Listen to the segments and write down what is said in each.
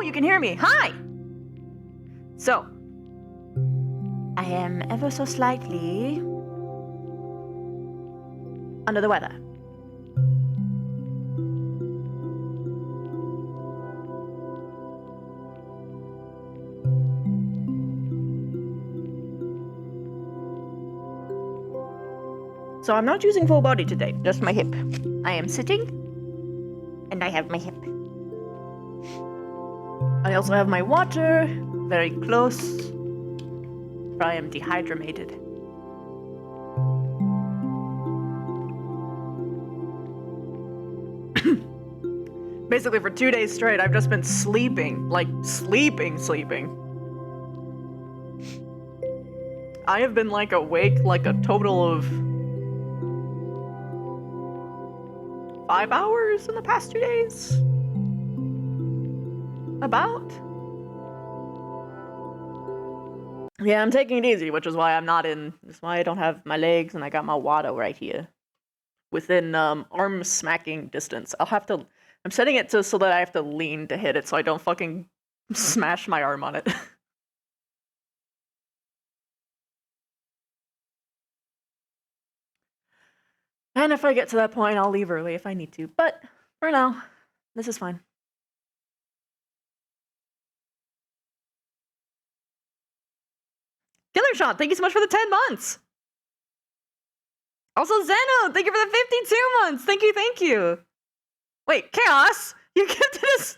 you can hear me. Hi! So, I am ever so slightly under the weather. So I'm not using full body today, just my hip. I am sitting, and I have my hip. I also have my water, very close, for I am dehydrated. Basically for 2 days straight, I've just been sleeping, like sleeping. I have been like awake like a total of 5 hours in the past 2 days. About. Yeah, I'm taking it easy, which is why I'm not in. That's why I don't have my legs and I got my water right here. Within arm smacking distance. I'm setting it to so that I have to lean to hit it so I don't fucking smash my arm on it. And if I get to that point, I'll leave early if I need to. But for now, this is fine. Killer Shot, thank you so much for the 10 months. Also, Zeno, thank you for the 52 months. Thank you. Wait, Chaos, you gifted us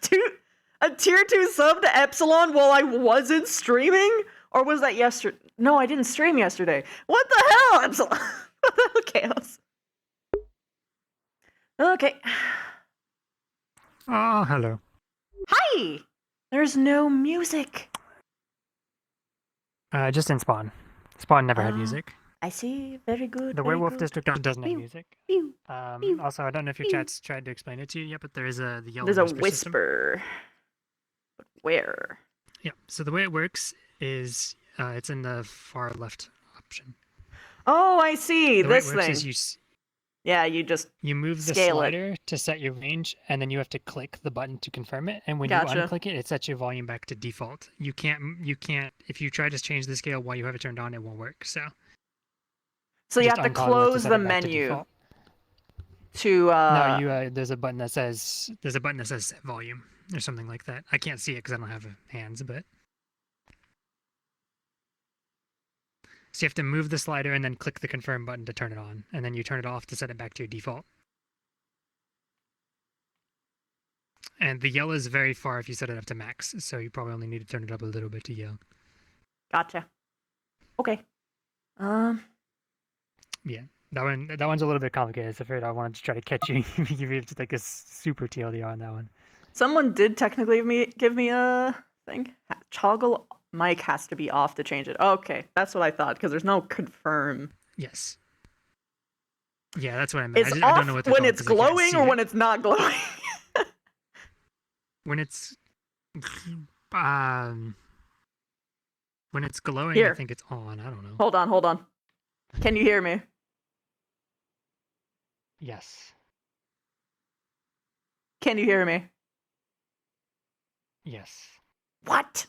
a tier 2 sub to Epsilon while I wasn't streaming? Or was that yesterday? No, I didn't stream yesterday. What the hell, Epsilon? What the hell, Chaos? Okay. Oh, hello. Hi! There's no music. Just in Spawn. Spawn never had music. I see. Very good. The very Werewolf good. District doesn't have music. Pew. Also, I don't know if your chat's tried to explain it to you yet, but there is the yellow There's a whisper. whisper. But where? Yeah, so the way it works is it's in the far left option. Oh, I see. The this way it works thing. is you move the slider to set your range, and then you have to click the button to confirm it. And when you unclick it, it sets your volume back to default. You can't. If you try to change the scale while you have it turned on, it won't work. So you have to close the menu to No, you there's a button that says set volume or something like that. I can't see it because I don't have hands, but so you have to move the slider and then click the confirm button to turn it on, and then you turn it off to set it back to your default. And the yell is very far if you set it up to max, so you probably only need to turn it up a little bit to yell. Gotcha. Okay. Yeah, that one's a little bit complicated. So I wanted to try to catch you, give you just like a super TLDR on that one. Someone did technically give me a thing. Toggle mic has to be off to change it. Okay, that's what I thought because there's no confirm. Yes. Yeah, that's what I meant. It's I don't know what when it's glowing or when it's not glowing. When it's glowing, Here. I think it's on. I don't know. Hold on. Can you hear me? Yes. Can you hear me? Yes. What?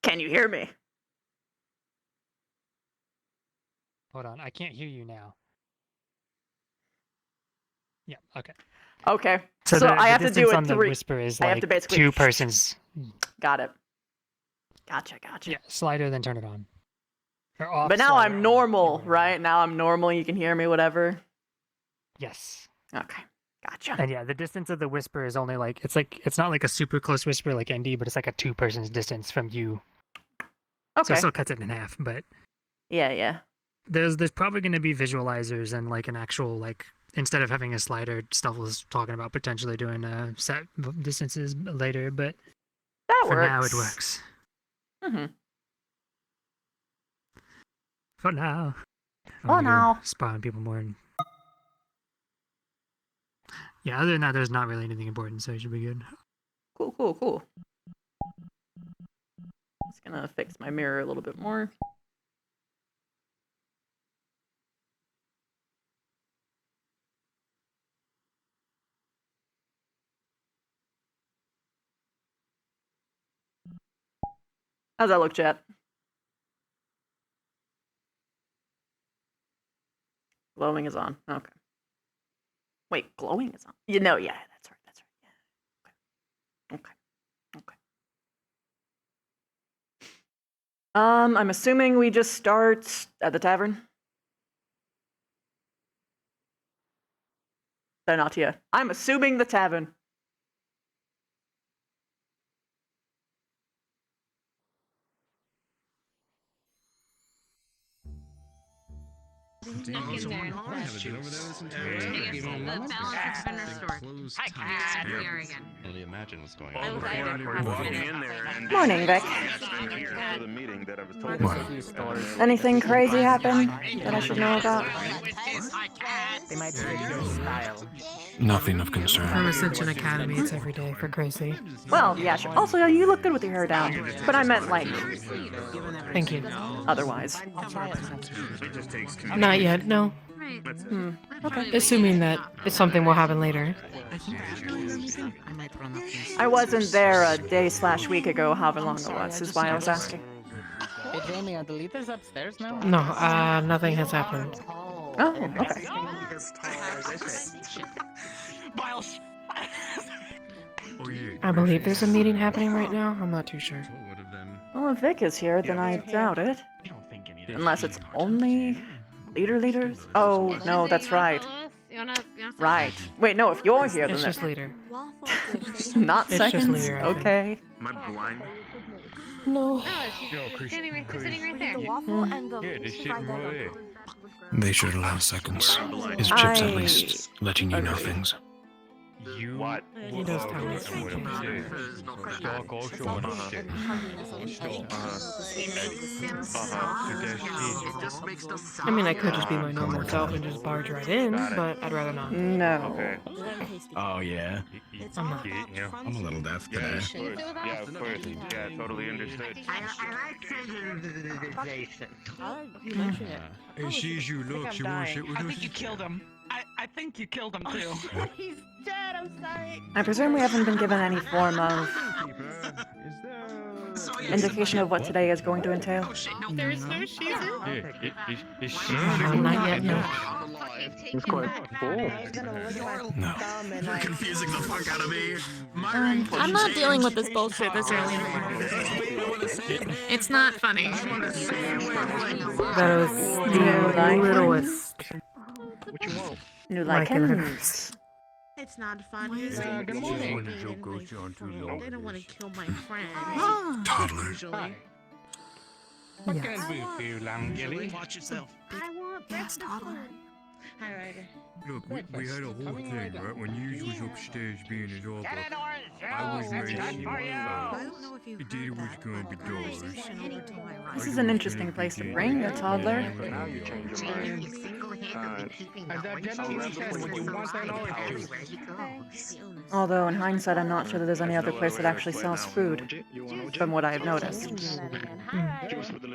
Can you hear me? Hold on, I can't hear you now. Yeah, okay. Okay. So I have to do it 3. The whisper is I like have to basically 2 persons. Got it. Gotcha. Yeah, slider, then turn it on. Or off, but now slider, I'm normal, right? Now I'm normal. You can hear me, whatever. Yes. Okay. Gotcha. And yeah, the distance of the whisper is only like it's not like a super close whisper like ND, but it's like a 2 persons distance from you. Okay. So it still cuts it in half, but yeah. There's probably going to be visualizers and like an actual like instead of having a slider, Stealth was talking about potentially doing set distances later, but that for works. now it works. For now. For now. Spawn people more. Yeah, other than that, there's not really anything important, so it should be good. Cool. Just gonna fix my mirror a little bit more. How's that look, chat? Glowing is on. Okay. Wait, glowing is on. You know, yeah, that's right. That's right. Yeah. Okay. I'm assuming we just start at the tavern. They're not here. I'm assuming the tavern. Morning, Vic. Anything crazy happen that I should know about? Nothing of concern. From Ascension Academy, it's every day for Gracie. Well, yeah, sure. Also, you look good with your hair down. But I meant, like, Thank you. otherwise. Not yet, no. Okay. Assuming that it's something will happen later. I wasn't there a day/week ago, however long it was, is why I was asking. Hey Jamie, are the leaders upstairs now? No, nothing has happened. Oh, okay. I believe there's a meeting happening right now. I'm not too sure. Well, if Vic is here, then I doubt it. Unless it's only leaders? Oh, no, that's right. Right. Wait, no, if you're here, then It's just leader. not It's just seconds? leader, I think. Okay. Am I blind? No. Sitting right there. They should allow seconds. His chips at I least letting you know agree. things. What? He does tell me something. I mean, I could just be my normal self and just barge right in, but I'd rather not. No. Okay. Oh, yeah? I'm not. I'm a little deaf today. Yeah, of course. Yeah, totally understood. Hey, sees you, look, you wanna sit with I us? think you killed him. I think you killed him too. He's dead, I'm sorry. I presume we haven't been given any form of indication of what today is going to entail. There's no Caesar. Not yet, no. It's quite cool. No. You're confusing the fuck out of me. I'm not dealing with this bullshit this early in the morning. It's not funny. That was the littlest. New Like likens. It's not funny. good morning. When the joke goes on too long. They don't want to kill my friend. Toddler. What Yes. can I do for you, Lamb Gilly? Watch yourself. I want breakfast food. Alright. Look, we had a whole thing, right? When you was upstairs being a dog, I was mentioning the data was going to be doors. This is an interesting place to bring a toddler. As that gentleman said, would you want that or Although, in hindsight, I'm not sure that there's any other place that actually sells food, from what I have noticed.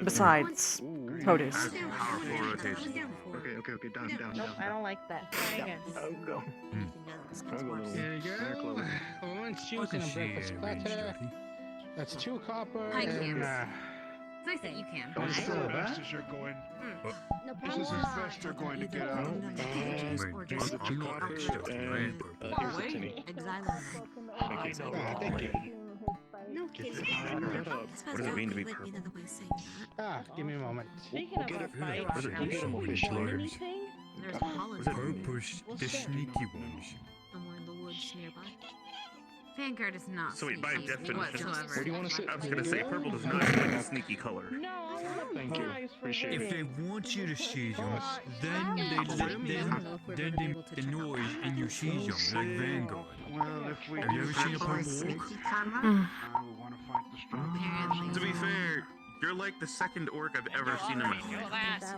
Besides, produce. Powerful rotation. Okay, down. Nope, I don't like that. Try again. Go. There you go. One shoes and a breakfast platter. That's 2 copper Hi, and Cam. It's nice that you can. Don't Right? spill that. No This is problem. as best they're going to get out. I'm not stuff, right? Here's a tinny. Thank you. No kidding. What does it mean to be purple? give me a moment. Speaking of a fight, We'll get him official. anything? There's Hollis Purpose, the sneaky ones. somewhere in the woods nearby. Vanguard is not So wait, by sneaky definition, whatsoever. where do you want to sit? I was gonna say purple does not seem like a sneaky color. No, I'm not Thank you. surprised for Appreciate it. If they want you to see them, then they make the noise and you see them, like Vanguard. Well, if we Have you ever seen a purple orc? Sneaky Conrad? Apparently. To be fair, you're like the second orc I've ever seen in my life.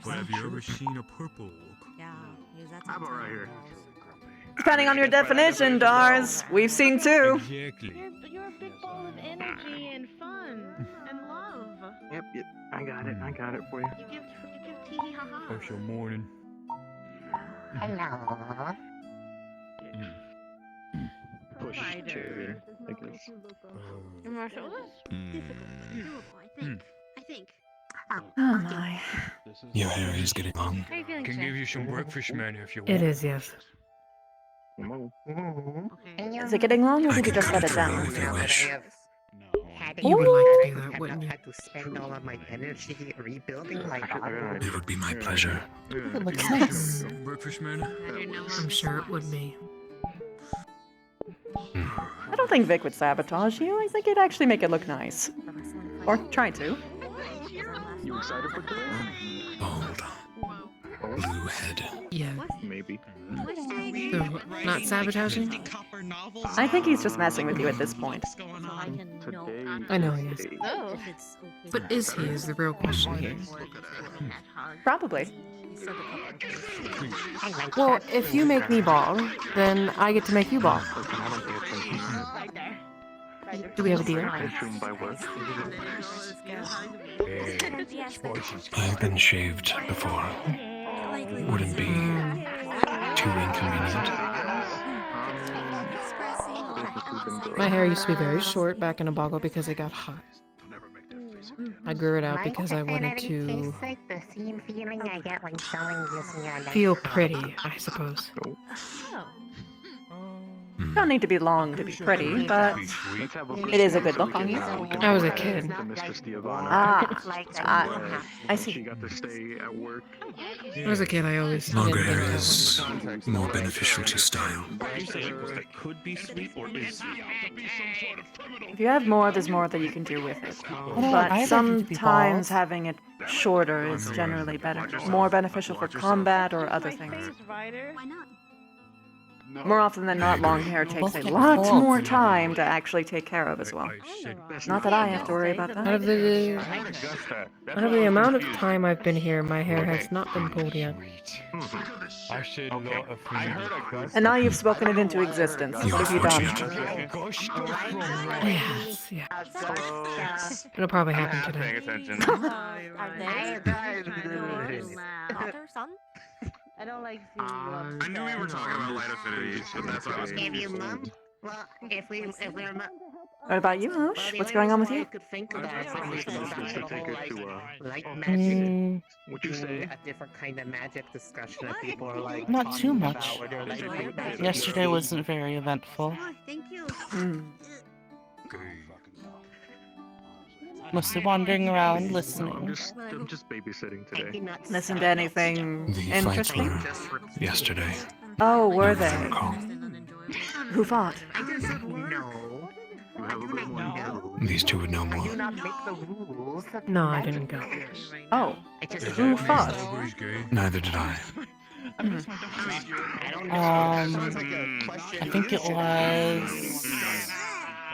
But have you ever seen a purple orc? How about right here? Depending on your definition, Dars, we've seen two. Exactly. You're a big ball of energy and fun and love. Yep, I got it for you. You give tee ha ha. How's your morning? Push chair, I guess. You want to show us? Your hair is getting long. How are you feeling, Can Shay? give you some breakfast man if you want. It is, yes. Is it getting long, or I did you can just cut let it it for you down? if you wish. You would like to do that, wouldn't you? Had to spend all of my energy rebuilding my It would be my pleasure. It looks Can you give nice. some breakfast man? I'm sure it would be. I don't think Vic would sabotage you. I think he'd actually make it look nice. Or try to. You excited for today? Bald. Blue head. Yeah. Maybe. So, not sabotaging? I think he's just messing with you at this point. I know he is. Oh. But is he is the real question here. Probably. Well, if you make me bald, then I get to make you bald. Do we have a deal? I've been shaved before. Wouldn't be too inconvenient. My hair used to be very short back in a boggle because it got hot. I grew it out because I wanted to feel pretty, I suppose. Don't need to be long to be pretty, but it is a good look on you. I was a kid. I see. She got to stay at work. I was a kid, I always Longer didn't hair think that is more beneficial to style. Could be sweet or is sweet. If you have more, there's more that you can do with it. don't But either need to be sometimes bald. having it shorter is generally better. More beneficial for combat or other things. Why not? More often than not, long hair takes Both a get lot bald. more time to actually take care of as well. Not that I have to worry about Out that. of the amount of time I've been here, my hair has not been pulled yet. I said a lot of things. And now you've spoken it into existence. You're What have you done? fortunate. Yes, yeah. It'll probably happen today. attention. I don't like I knew we were talking about light affinities, but that's why I was confused. Well, if we're What about you, Hosh? What's going on with you? could think of that, like magic. Mm, What you say? A different kind of magic discussion that people are like Not too talking much. about, where they're like, yesterday wasn't very eventful. Thank you. Hmm. Mostly wandering around, listening. I'm just babysitting today. Listen to anything The fights interesting? were yesterday. Oh, were If I they? recall. Who fought? no, These two would know I do more. not make the rules. No, I didn't go. Oh, I just who fought? Nobody's gay. Neither did I. I don't know. Um, Sounds like a question. I think it was.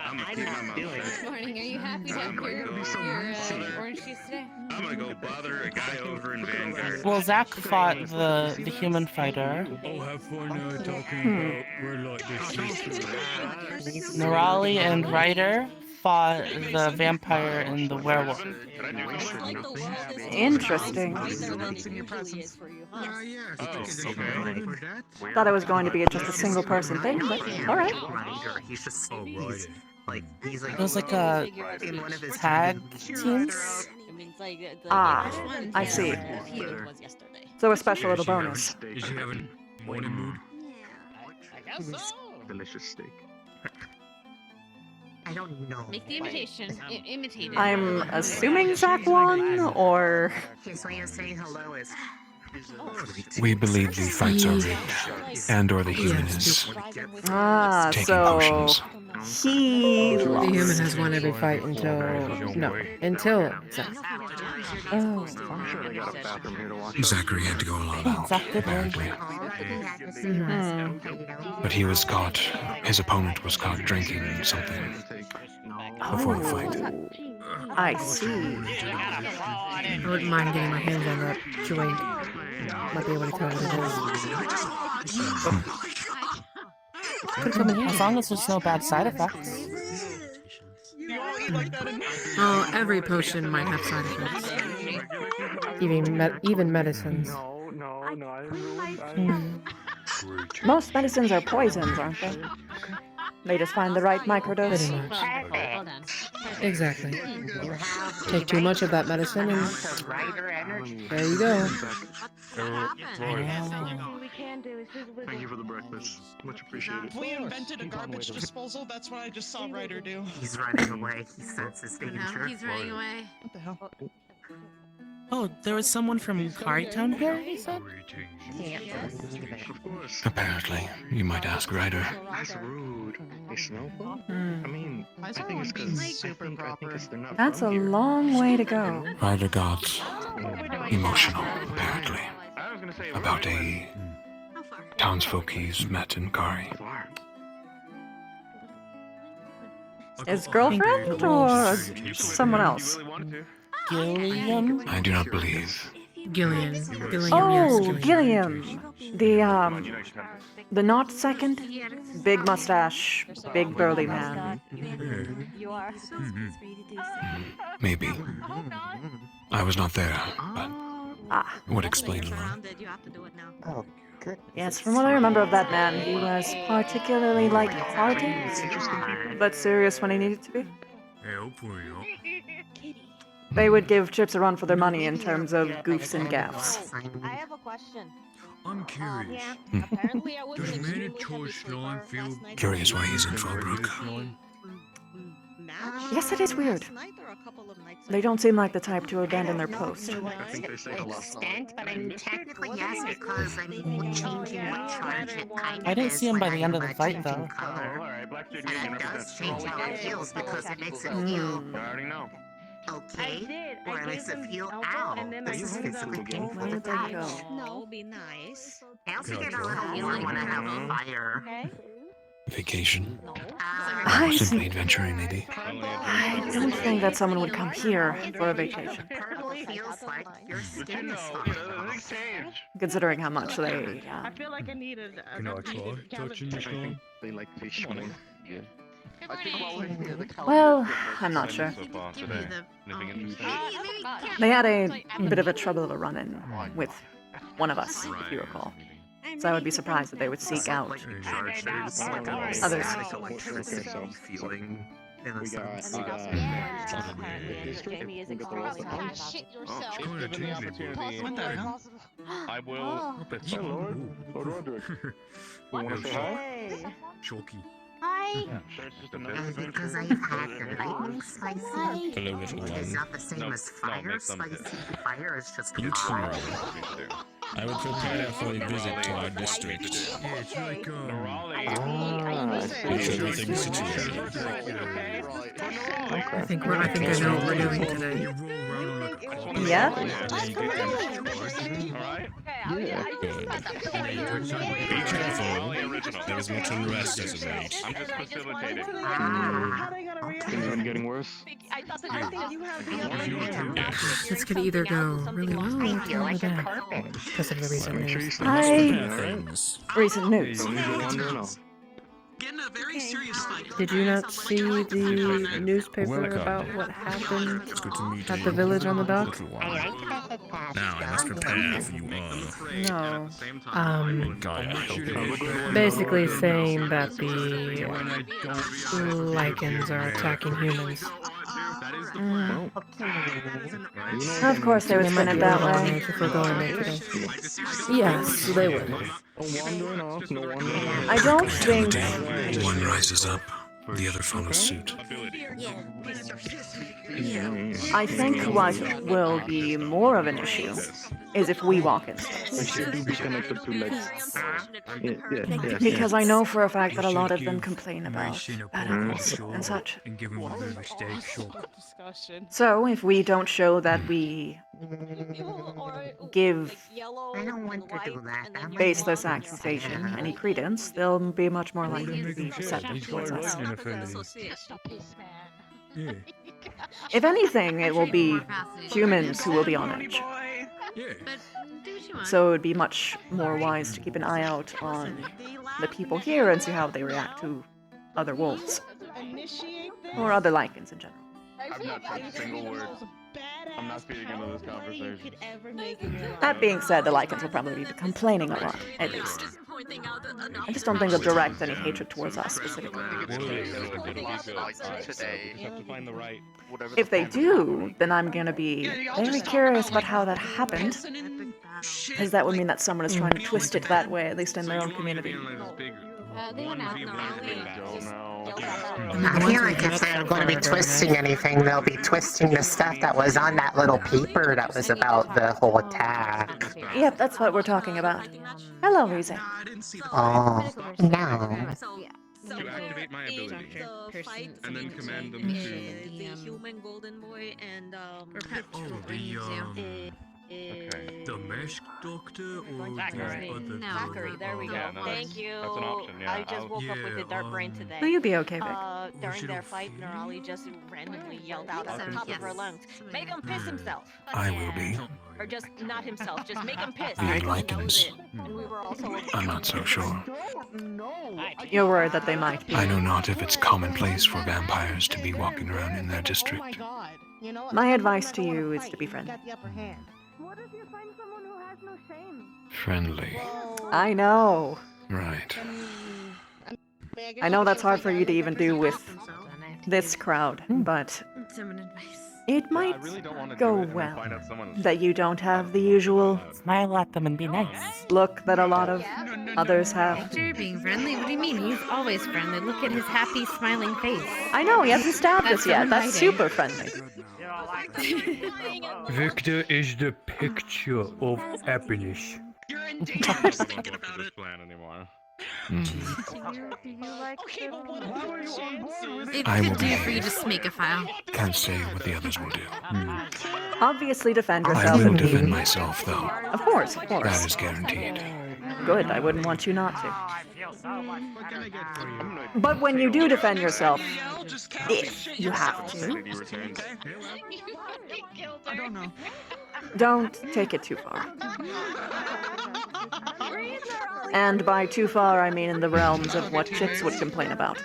I'm gonna I'm keep my not mouth doing shut. it. Morning, are you happy to I'm gonna go bother- orange juice today? I'm gonna go bother a guy over in Vanguard. Well, Zach fought the human fighter. Oh, have fun talking about we're like this. Norali and Ryder fought the vampire and the werewolf. Interesting. Oh, Thought it was going to be just a single person thing, but alright. He's just Oh, right. like he's like It was like a in one of his tag teams. Ah, I see. So a special little bonus. Is he having morning mood? Delicious steak. I don't know. Make the imitation. Imitate it. I'm assuming Zach won, or... His way of saying hello is. We believe the fights are rigged, and or the human is Ah, taking so... potions. He The human lost. has won every fight until Zach. Oh, Zachary had to go alone, Zach did win. apparently. hmm. But he was caught, his opponent was caught drinking something before the fight. I see. I wouldn't mind getting my hands on that drink. Might be able to tell what it Could come in here as long as there's no bad side effects. is. Oh, every potion might have side effects. Even medicines. Hmm. Most medicines are poisons, aren't they? They just find the right Pretty microdose. much. Exactly. Take too much of that medicine and there you go. We can do is just Thank you for the breakfast. Much appreciated. We invented a garbage disposal. That's what I just saw Ryder do. He's running away. He senses danger. No, he's running away. What the hell? Oh, there was someone from Town here, he said? Of course. Apparently, you might ask Ryder. That's rude. Hey, Snowball? Hmm. I mean, I think it's because I think they're not That's a from here. long way to go. Ryder got emotional, apparently, I was gonna say about a How far? townsfolk he's met in Kari. His girlfriend or someone else? Gilliam? I do not believe. Gillian. Gilliam, Oh, yes, Gilliam. The not second? Big mustache, big burly man. You are. Maybe. I was not there, but Ah, would explain a lot. Surrounded. You have to do it now. Oh, good. yes, from what I remember of that man, he was particularly light-hearted, but serious when he needed to be. Hey, hopefully not. They would give Chips a run for their money in terms of goofs and gaffs. I have a question. I'm curious. Apparently, I Does Manitou Slime feel Curious why he's in Fallbrook. Yes, it is weird. They don't seem like the type to abandon their post. I think they say a lot. Extent, but I mean, technically yes, because I mean, changing what charge it kind of I didn't is see him when by the I'm end of the fight, changing though. color. Alright, Black Dude, And it does change how it feels because it makes it feel I already know. okay, or it makes it feel ow. This is physically painful Where to did they touch. go? No, be nice. I also get a little warm when I have fire. Okay. Vacation. I Simply see. adventuring, maybe. I don't think that someone would come here for a vacation, Purple feels like your skin is soft. considering how much they. Can I try touching this one? They like fish more. Well, I'm not sure. Give me the. They had a bit of a trouble of a run-in with one of us, if you recall. So I would be surprised if they would seek out Like charged, there's like a others. psychic electricity feeling in a We got, sense. Jamie is extremely happy about it. It's kind of changing. What the hell? I will. Not that Hey, Lord. Lord Roderick. You wanna say hi? Chalky. Hi. And because I've had the lightning spicy, Hello, little it is one. not the same as fire spicy. Fire is just You hot. too. I will prepare for a visit to our district. Yeah, it's like, Is everything situated? I think I know what we're doing you today. roll around on like a car. Yeah? Good. Be careful. There is much unrest as of late. I'm just facilitating. Things are getting worse. This could either go really well or really bad because of the recent Make sure you news. stay Things. Recent news. Did you not see the newspaper about what happened It's good to meet at you, the village on the dock? little one. Now I must prepare for you all. No. Gaia, Basically saying that the lichens are attacking humans. Of course they would spin it that way. If we're going there today. Yes, they would. No wandering off, no wandering off. I don't think. one rises up, the other follows suit. I think what will be more of an issue is if we walk in. Make sure you be connected to legs. Yeah. Because I know for a fact that a lot of them complain about Mason a animals pole and such. and give him a bit of a steak shock. So if we don't show that we give I don't want to do that. That might baseless make accusation any credence, they'll be much more likely to be receptive towards us. Yeah. If anything, it will be humans who will be on edge. Yeah. So it would be much more wise to keep an eye out on the people here and see how they react to other wolves. Or other lichens in general. I've not said a single word. I'm not feeding into this conversation. That being said, the Lycans will probably be complaining a lot, at least. I just don't think they'll direct any hatred towards us specifically. If they do, then I'm gonna be very curious about how that happened. Because that would mean that someone is trying to twist it that way, at least in their own community. I feel like if they're going to be twisting anything, they'll be twisting the stuff that was on that little paper that was about the whole attack. Yep, that's what we're talking about. Hello, Rize. Oh, no. To activate my ability, and then command them to... The human golden boy and Okay. The mask doctor or Zachary. the other? Zachary, there we go. Yeah, no, Thank you. that's an option, yeah. I just woke up with a dark brain today. Will you be okay, Vic? During their fight, Nerali just randomly yelled out at the top of her lungs, "Make him piss himself!" I will be. Or just not himself, just make him piss. The That was Lycans. it. And we were also... I'm not so sure. You're worried that they might be. I know not if it's commonplace for vampires to be walking around in their district. My advice to you is to be friendly. What if you find someone who has no shame? Friendly. I know. Right. I know that's hard for you to even do with this crowd, but it might go well that you don't have the usual Smile at them and be nice. look that a lot of others have. You're being friendly? What do you mean? He's always friendly. Look at his happy, smiling face. I know, he hasn't stabbed us yet. That's super friendly. Victor is the picture of happiness. You're in danger. I'm just thinking about this plan anymore. It I will could do be for you to just make a file. Can't say what the others will do. Obviously defend I yourself. will defend myself, though. Of course, of That course. is guaranteed. Good, I wouldn't want you not to. But when you do defend yourself, if you have to, don't take it too far. And by too far, I mean in the realms of what chicks would complain about.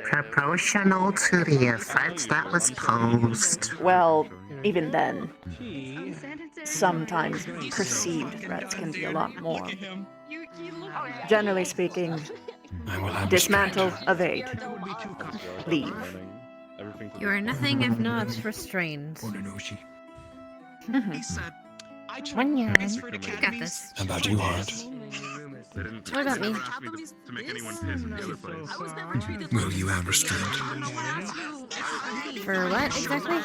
Proportional to the effects that was posed. Well, even then, sometimes perceived threats can be a lot more. Generally speaking, I will have dismantle, evade, leave. You are nothing if not restrained. One year. You got this. How about you, Hart? What about me? To make anyone piss in the other place. Will you have restraint? For what exactly?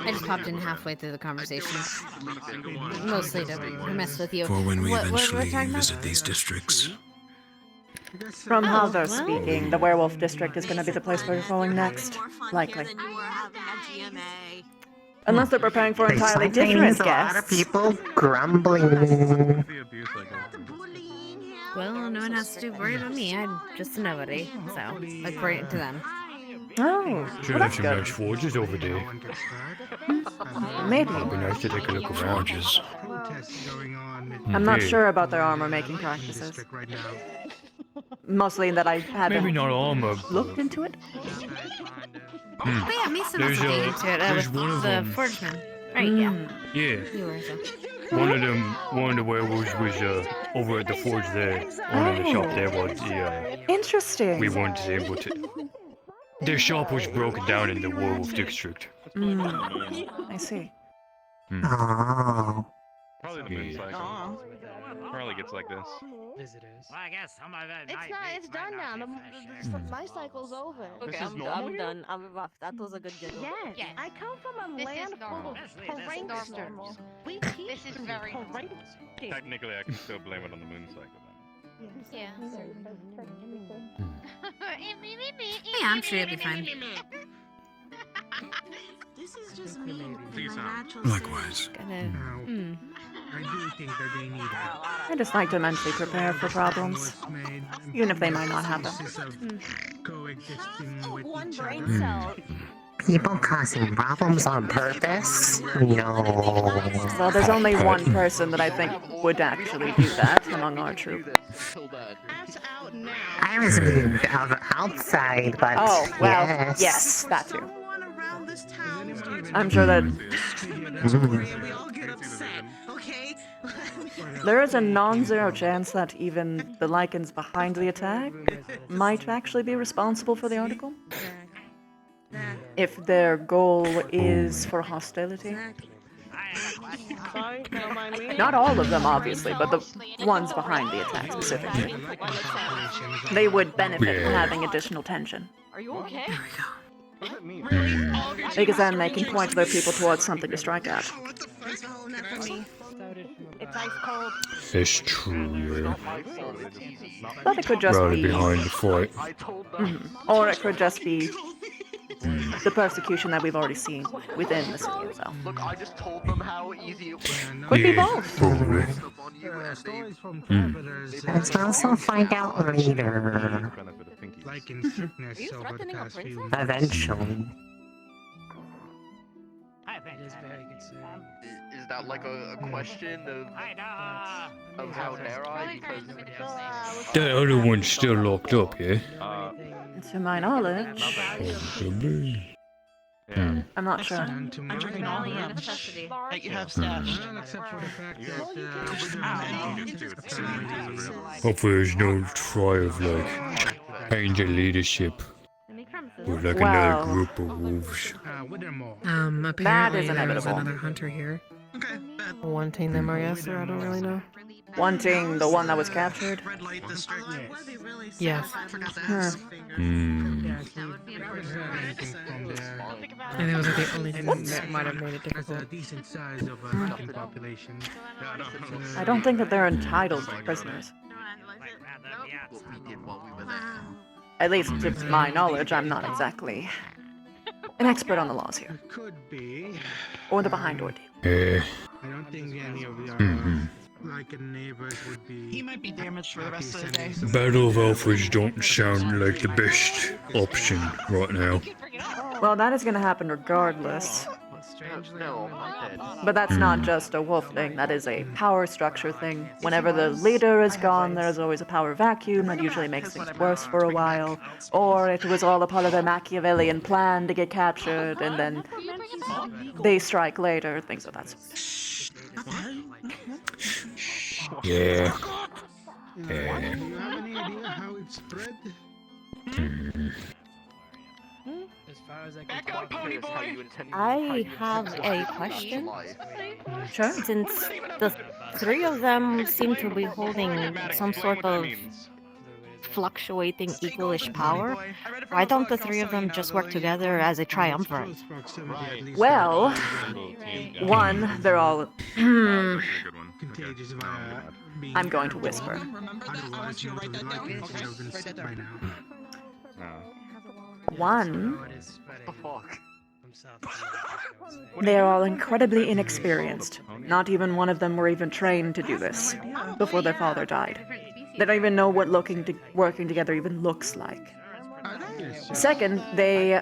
I just popped in halfway through the conversation. Mostly to mess with you. For when we What we're eventually talking about? visit these districts. From how they're well. speaking, the Werewolf District is going to be the place where you're going next. Likely. Unless they're preparing for entirely different a lot of guests. people grumbling. Well, no one has to worry about me. I'm just a nobody. So, according to them. Oh, Sure, well, there's that's some good. nice forges over there. Maybe. It'd be nice to take a look around. Forges. I'm not Yeah. sure about their armor-making practices. Mostly in that I haven't Maybe not armor. looked into it. But yeah, Mason There's was a- looking into it. there's With one of the them. forgeman. Right, yeah. Yeah. You were so. One of the werewolves was over at the forge there. One of the shop there was Interesting. we weren't able to. Their shop was broken down in the Werewolf District. I see. Oh. Probably the moon cycle. Probably gets like this. Visitors. Well, I guess some of it it's done now. My cycle's over. Okay, I'm done. I'm off. That was a good giggle. Yes. I come from a land full of pranksters. We teach This is very normal. Technically, I can still blame it on the moon cycle then. Yeah. Yeah, I'm sure you'll be fine. This is just me. Please, Likewise. Gonna. I do think that they need help. I just like to mentally prepare for problems, even if they might not happen. Coexisting with One each brain other. cell. people causing problems on purpose? No. Well, there's only one person that I think would actually do that among our troop. I was being outside, but Oh, well, yes. yes, that too. I'm sure that there is a non-zero chance that even the Lycans behind the attack might actually be responsible for the article. If their goal is for hostility. Not all of them, obviously, but the ones behind the attack specifically. They would benefit from having additional tension. Are you okay? Because then they can point their people towards something to strike at. It's ice cold. It's true, yeah. But it could just Rally be... behind the fight. Or it could just be the persecution that we've already seen within the city itself. Look, I just told them how easy it was. Could be both. Probably. Let's also find out later. Like in sickness over the past few Eventually. Is that like a question of how dare I? Because That other one's still locked up, yeah? To my knowledge, Possibly. I'm not sure. to my knowledge, That you have stashed. well, except for the fact that Hopefully there's no try of like change of leadership. Or like another Well, group of wolves. Apparently is there was inevitable. another hunter here. Wanting them, I guess, or I don't really know. Wanting the one that was captured? Yes. Huh. And it was like the only thing that might have made it difficult. a decent size of a hunting population. I don't think that they're entitled to prisoners. At least to my knowledge, I'm not exactly an expert on the laws here. Could be. Or the behind ordeal. I don't think any of the like neighbors would be. He might be damaged for the rest of the day. Battle of Alphas don't sound like the best option right now. Well, that is going to happen regardless. no, I'm dead. But that's not just a wolf thing, that is a power structure thing. Whenever the leader is gone, there's always a power vacuum that usually makes things worse for a while. Or it was all a part of a Machiavellian plan to get captured, and then they strike later, things of that sort. Yeah. Do you have any idea how it spread? I have a question. Sure. Since the three of them seem to be holding some sort of fluctuating equalish power, why don't the three of them just work together as a triumvirate? Well, one, they're all... I'm going to whisper. One, they're all incredibly inexperienced. Not even one of them were even trained to do this before their father died. They don't even know what working together even looks like. Second, they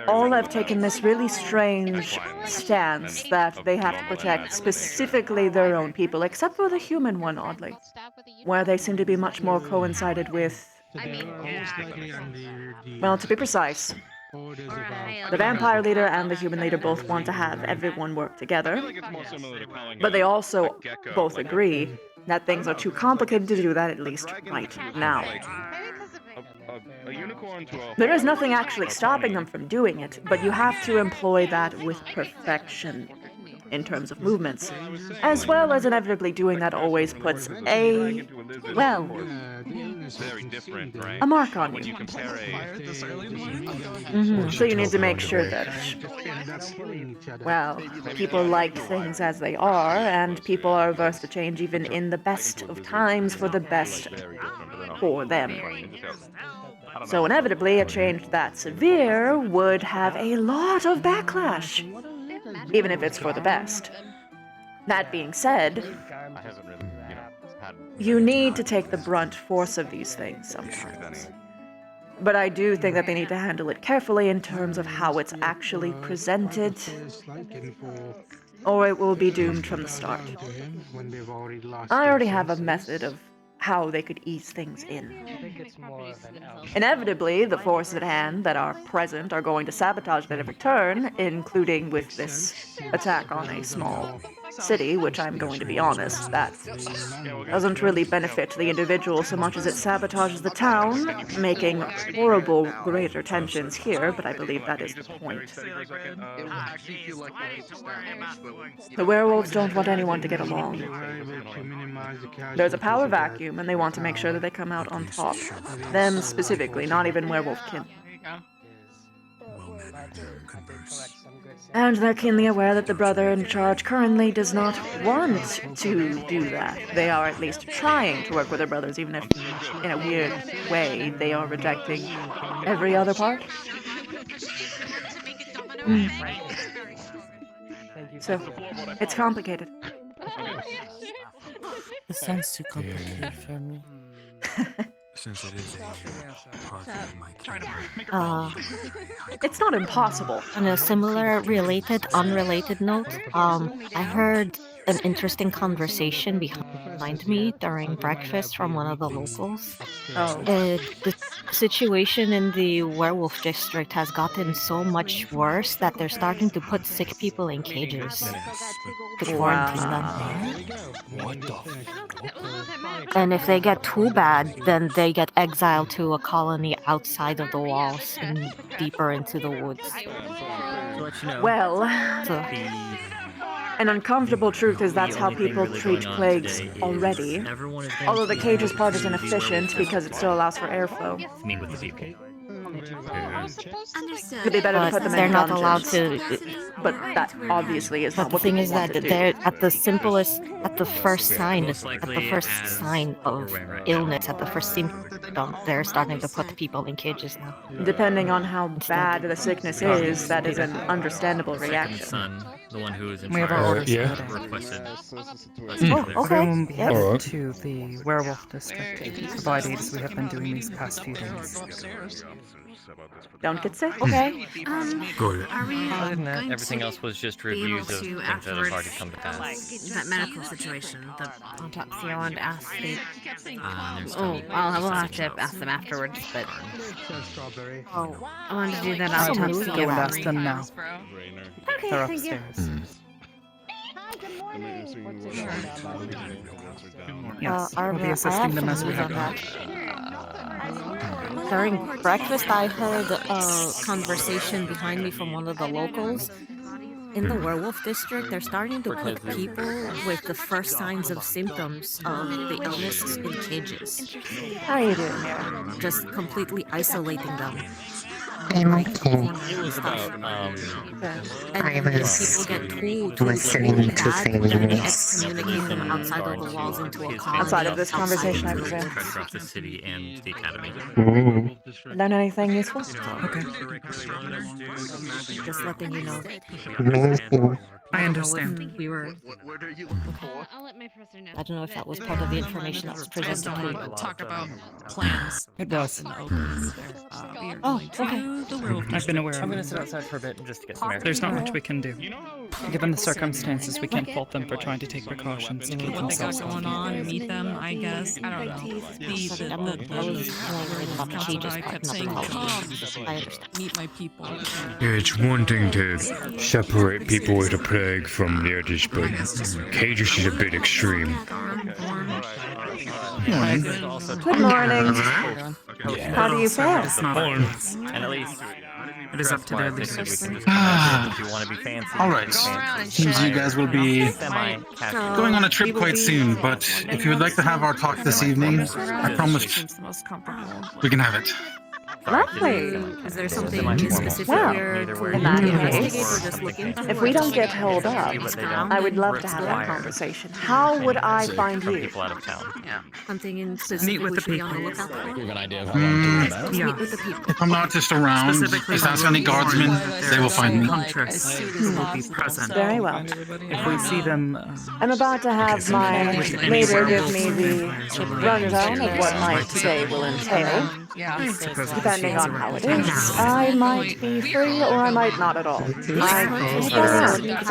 all have taken this really strange stance that they have to protect specifically their own people, except for the human one, oddly, where they seem to be much more coincided with... Well, to be precise, the vampire leader and the human leader both want to have everyone work together, but they also both agree that things are too complicated to do that, at least right now. There is nothing actually stopping them from doing it, but you have to employ that with perfection in terms of movements, as well as inevitably doing that always puts a, well, Very different, right? a mark on When you. you compare So you need to make sure that, well, people like things as they are, and people are averse to change even in the best of times for the best for them. So inevitably, a change that severe would have a lot of backlash, even if it's for the best. That being said, you need to take the brunt force of these things sometimes. But I do think that they need to handle it carefully in terms of how it's actually presented, or it will be doomed from the start. I already have a method of how they could ease things in. Inevitably, the forces at hand that are present are going to sabotage at every turn, including with this attack on a small city, which I'm going to be honest, that doesn't really benefit the individual so much as it sabotages the town, making horrible greater tensions here, but I believe that is the point. The werewolves don't want anyone to get along. There's a power vacuum, and they want to make sure that they come out on top. Them specifically, not even werewolf-kin. And they're keenly aware that the brother in charge currently does not want to do that. They are at least trying to work with their brothers, even if, in a weird way, they are rejecting every other part. So, it's complicated. It sounds too complicated for me. Since it is a part of my It's not impossible. On a similar, related, unrelated note, I heard an interesting conversation behind me during breakfast from one of the locals. The situation in the werewolf district has gotten so much worse that they're starting to put sick people in cages to quarantine them. What the fuck? And if they get too bad, then they get exiled to a colony outside of the walls and deeper into the woods. Well, an uncomfortable truth is that's how people treat plagues already. Although the cages part is inefficient because it still allows for airflow. Meet with the people. Could be better to put them They're in not dungeons. allowed to. But that obviously is not But the what thing people is want that to do. they're at the simplest, at the first sign of illness, at the first symptom, they're starting to put people in cages now. Depending on how bad the sickness is, that is an understandable reaction. Son, the one who is in We have our charge, orders yeah. for the day. requested. Everyone will be headed Alright. to the werewolf district to provide aid as we have been doing these past few days. Don't get sick. Okay. Good. Are we Other than that, going everything to else was just be able reviews of to things that have afterwards, already come to pass. that medical situation, the autopsy, I wanted to ask the... There's we'll have to ask them afterwards, but... I wanted to do that I'll autopsy. go and ask them now. Okay, They're thank you. upstairs. I Yes, we'll be assisting them as we have been. During breakfast, I heard a conversation behind me from one of the locals. In the werewolf district, they're starting to put people with the first signs of symptoms of the illness in cages. How are you doing there? Just completely isolating them. I'm okay. It was about, I was People get too listening really to bad, then they things. excommunicate them outside of the walls into a colony. Outside of this conversation, I presume. across the city and the academy. Learn anything useful? Okay. Just letting you know. Amazing. I understand. We were. I'll let my professor know. I don't know if that was part of the information that was presented to you. Talk about plans. It was. Oh, okay. I've been aware I'm of gonna it. sit outside for a bit just to get some air. There's not much we can do. Given the circumstances, we can't fault them for trying to take precautions to keep What they got themselves going safe. on, meet them, I guess. I don't know. Meet my people. Yeah, it's one thing to separate people with a plague from the others, but cages is a bit extreme. Morning. Good morning. How do you fare? It's not Morning. And at least It is up to their we can leaders. just if you want to be fancy. Alright. Seems you guys will be going on a trip quite soon, but if you would like to have our talk this evening, I promise we can have it. Lovely. Is there something specific Well, we're in that to investigate case, or just look into? if we don't get held up, I would love to have that conversation. How would I find you? People out of town. Something in specific Meet with we the should be on the people. lookout for? You have an idea of how long to do that? Meet with the people. If I'm not just around, Specifically, just ask any guardsmen, they will find me. Huntress who will be present. Very well. If we see them, I'm about to have my leader give me the rundown of what my day will entail. Depending on how it is, I might be free or I might not at all. Because I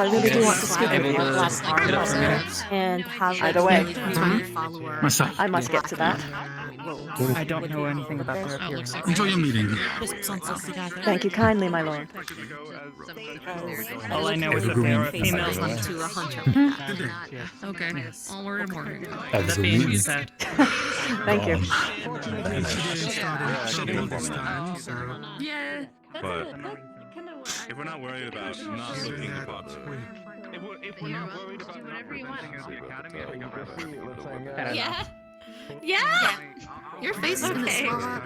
really do want to speak with you. And have Either way, Myself. I must get to that. I don't know anything about their appearance. Enjoy your meeting. Thank you kindly, my lord. All I know is that they are females. To a hunter. Okay, onward and morning. That being said, Thank you. Yeah. But if we're not worried about not looking the part, If we're not worried about whatever you want. Yeah. Yeah. Your face is gonna swell up.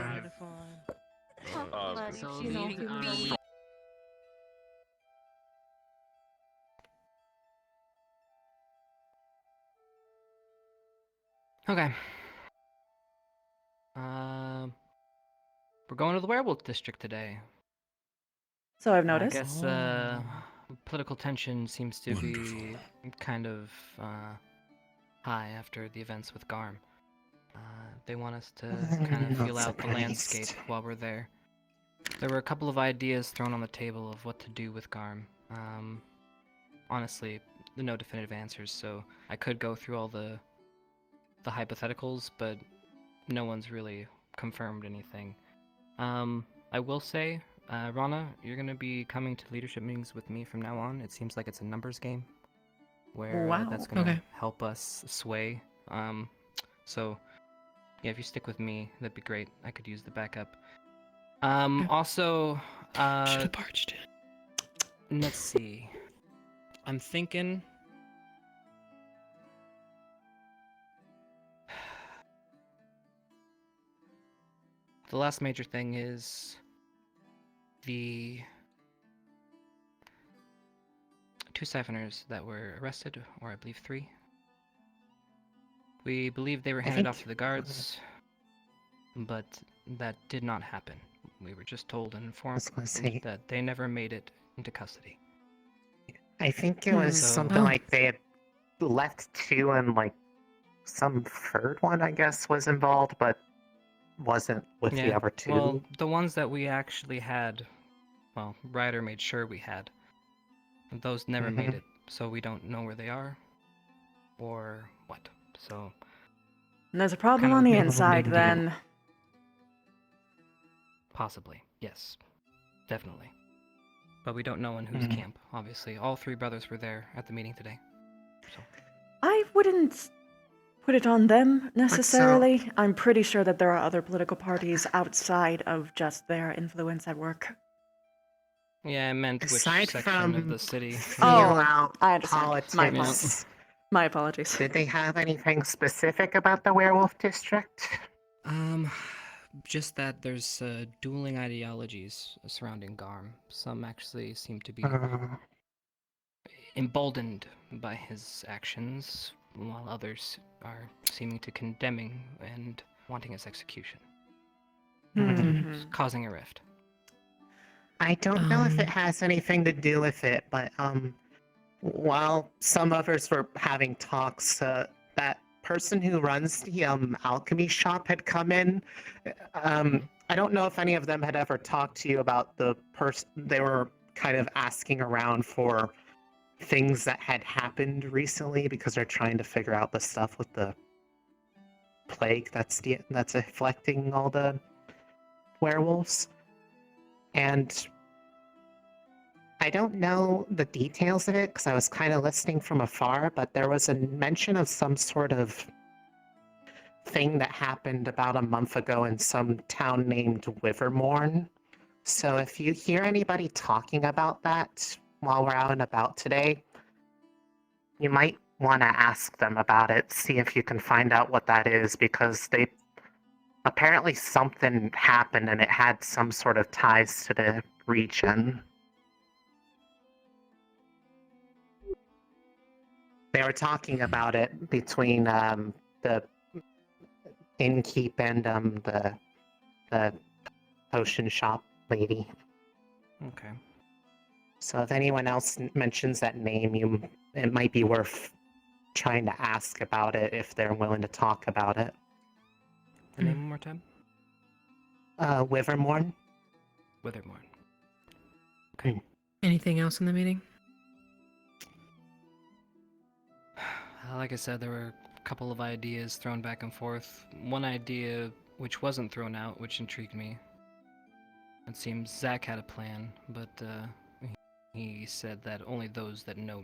Okay. We're going to the Werewolf District today. So I've noticed. I guess political tension seems to be kind of high after the events with Garm. They want us to kind of feel out the landscape while we're there. There were a couple of ideas thrown on the table of what to do with Garm. Honestly, no definitive answers, so I could go through all the hypotheticals, but no one's really confirmed anything. I will say, Rana, you're going to be coming to leadership meetings with me from now on. It seems like it's a numbers game, where that's going to help us sway. So, yeah, if you stick with me, that'd be great. I could use the backup. Also, should have barged in. Let's see. I'm thinking. The last major thing is the 2 siphoners that were arrested, or I believe 3. We believe they were handed off to the guards, but that did not happen. We were just told and informed that they never made it into custody. I think it was something like they had left 2 and like some third one, I guess, was involved, but wasn't with the other 2. Well, the ones that we actually had, well, Ryder made sure we had. Those never made it, so we don't know where they are, or what. So. And there's a problem on the inside, then. Possibly, yes, definitely. But we don't know in whose camp. Obviously, all 3 brothers were there at the meeting today. So. I wouldn't put it on them necessarily. I'm pretty sure that there are other political parties outside of just their influence at work. Yeah, I meant which section of the city. Oh, I understand. Politics. My apologies. Did they have anything specific about the Werewolf District? Just that there's dueling ideologies surrounding Garm. Some actually seem to be emboldened by his actions, while others are seeming to condemning and wanting his execution. Causing a rift. I don't know if it has anything to do with it, but while some others were having talks, that person who runs the alchemy shop had come in. I don't know if any of them had ever talked to you about the person. They were kind of asking around for things that had happened recently because they're trying to figure out the stuff with the plague that's afflicting all the werewolves. And I don't know the details of it because I was kind of listening from afar, but there was a mention of some sort of thing that happened about a month ago in some town named Wivermorn. So if you hear anybody talking about that while we're out and about today, you might want to ask them about it, see if you can find out what that is, because they apparently something happened and it had some sort of ties to the region. They were talking about it between the innkeep and the potion shop lady. Okay. So if anyone else mentions that name, it might be worth trying to ask about it if they're willing to talk about it. The name one more time? Wivermorn. Withermorn. Anything else in the meeting? Like I said, there were a couple of ideas thrown back and forth. One idea which wasn't thrown out, which intrigued me. It seems Zach had a plan, but he said that only those that know.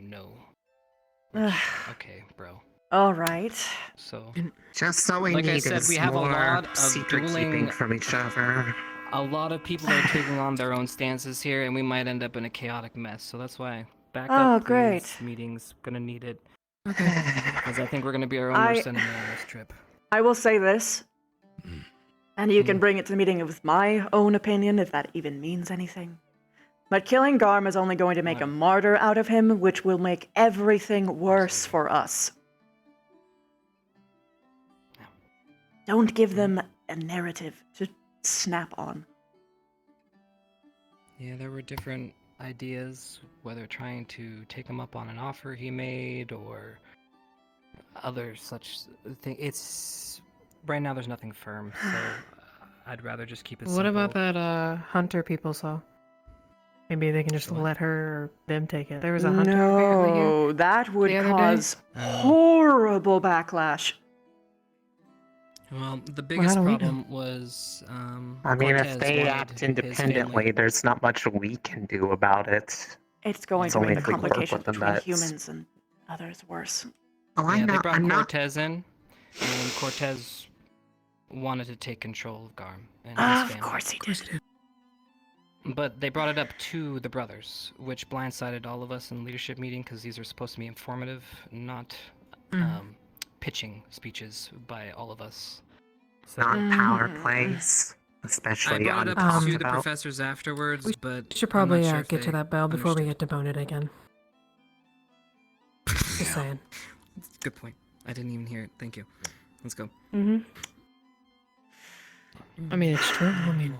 Which, okay, bro. All right. So, just so we like need I said, is we have a more lot of secret keeping dueling from each other. A lot of people are taking on their own stances here, and we might end up in a chaotic mess. So that's why backup, great. please. Meetings, gonna need it. Okay. Because I think we're gonna be our own worst enemy on this trip. I will say this, and you can bring it to the meeting with my own opinion, if that even means anything. But killing Garm is only going to make a martyr out of him, which will make everything worse for us. Don't give them a narrative to snap on. Yeah, there were different ideas, whether trying to take him up on an offer he made or other such thing. It's right now there's nothing firm, so I'd rather just keep it What simple. about that hunter people saw? Maybe they can just let her or them take it. There was a hunter apparently here. No, that would the other cause day. horrible backlash. Well, the biggest how do we problem was I mean, Cortez if they wanted act his independently, family- there's not much we can do about it. It's going It's to only make the if we work complications with them between that's- humans and others worse. Oh, Yeah, they I'm brought not. Cortez in, and Cortez wanted to take control of Garm and his Of family. course he did. But they brought it up to the brothers, which blindsided all of us in leadership meeting because these are supposed to be informative, not pitching speeches by all of us. So, Non-power plays, I especially brought it up untalked to the about. professors afterwards, but We should I'm probably not sure if get to they that bell before we understood. get demoted again. Just saying. Good point. I didn't even hear it. Thank you. Let's go. I mean, it's true. I mean,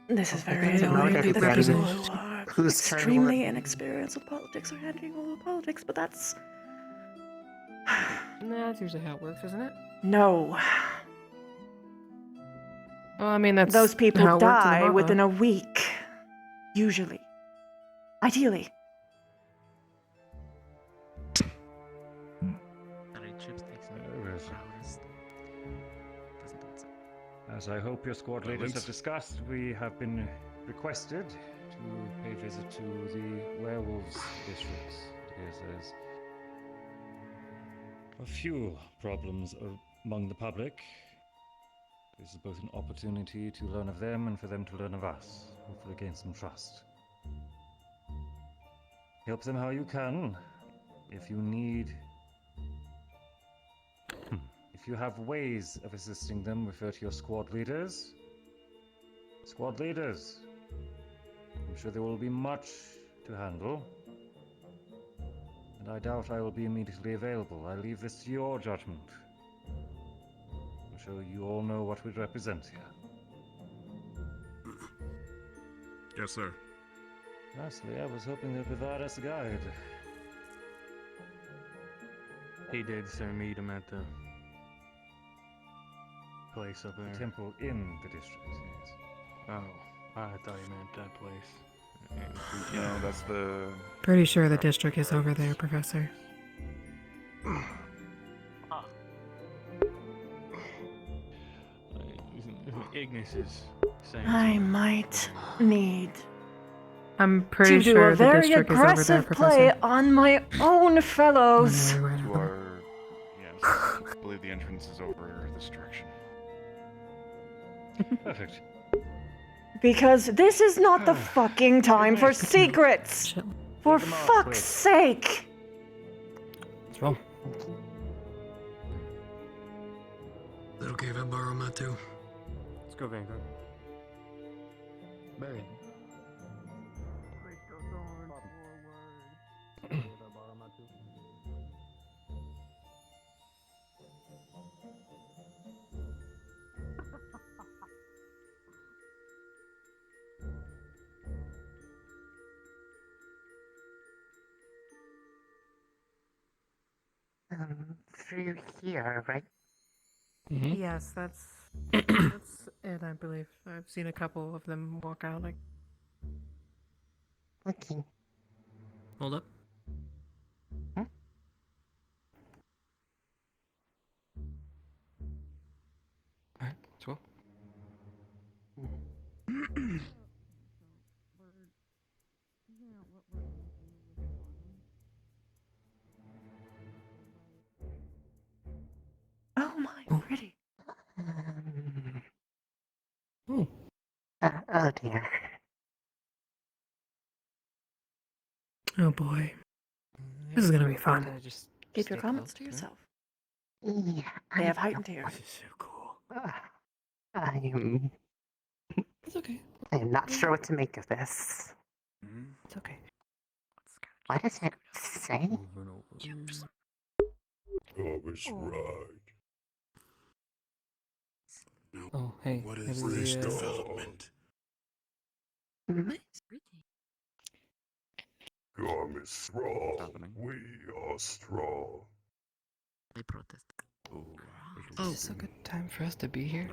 This is very demoted annoying. The then. people who are Whose turn extremely inexperienced with politics are handling all the politics, but that's... that's usually how it works, isn't it? No. Well, I mean, that's Those people how it works in die America. within a week. Usually. Ideally. As I hope your squad leaders have discussed, we have been requested to pay visit to the Werewolves districts. It appears there's a few problems among the public. This is both an opportunity to learn of them and for them to learn of us, hopefully gain some trust. Help them how you can. If you need... If you have ways of assisting them, refer to your squad leaders. Squad leaders. I'm sure there will be much to handle. And I doubt I will be immediately available. I leave this to your judgment. I'm sure you all know what we represent here. Yes, sir. Lastly, I was hoping they'd provide us a guide. He did send me to meet the place up there. The temple in the district, yes. Oh, I thought he meant that place. You know, that's the... Pretty sure the district is over there, Professor. Ignis is saying I might need I'm pretty to do sure a the very district is over there, aggressive play Professor. on my own fellows. To our... Yes, I believe the entrance is over this direction. Perfect. Because this is not the fucking time for secrets. For fuck's sake. What's wrong? Is it okay if I borrow my two? Let's go, Vanguard. Barry. Through here, right? Yes, that's it, I believe. I've seen a couple of them walk out like. Okay. Hold up. Alright, let's go. Oh my, pretty. Oh dear. Oh boy. This is gonna be fun. Just Keep your stay comments close to yourself. Yeah, They have heightened here. This is so cool. I'm It's okay. not sure what to make of this. It's okay. What does it say? Oh, it's right. Oh, hey. What is maybe, this development? Come is strong. We are strong. They protest. Is this a good time for us to be here?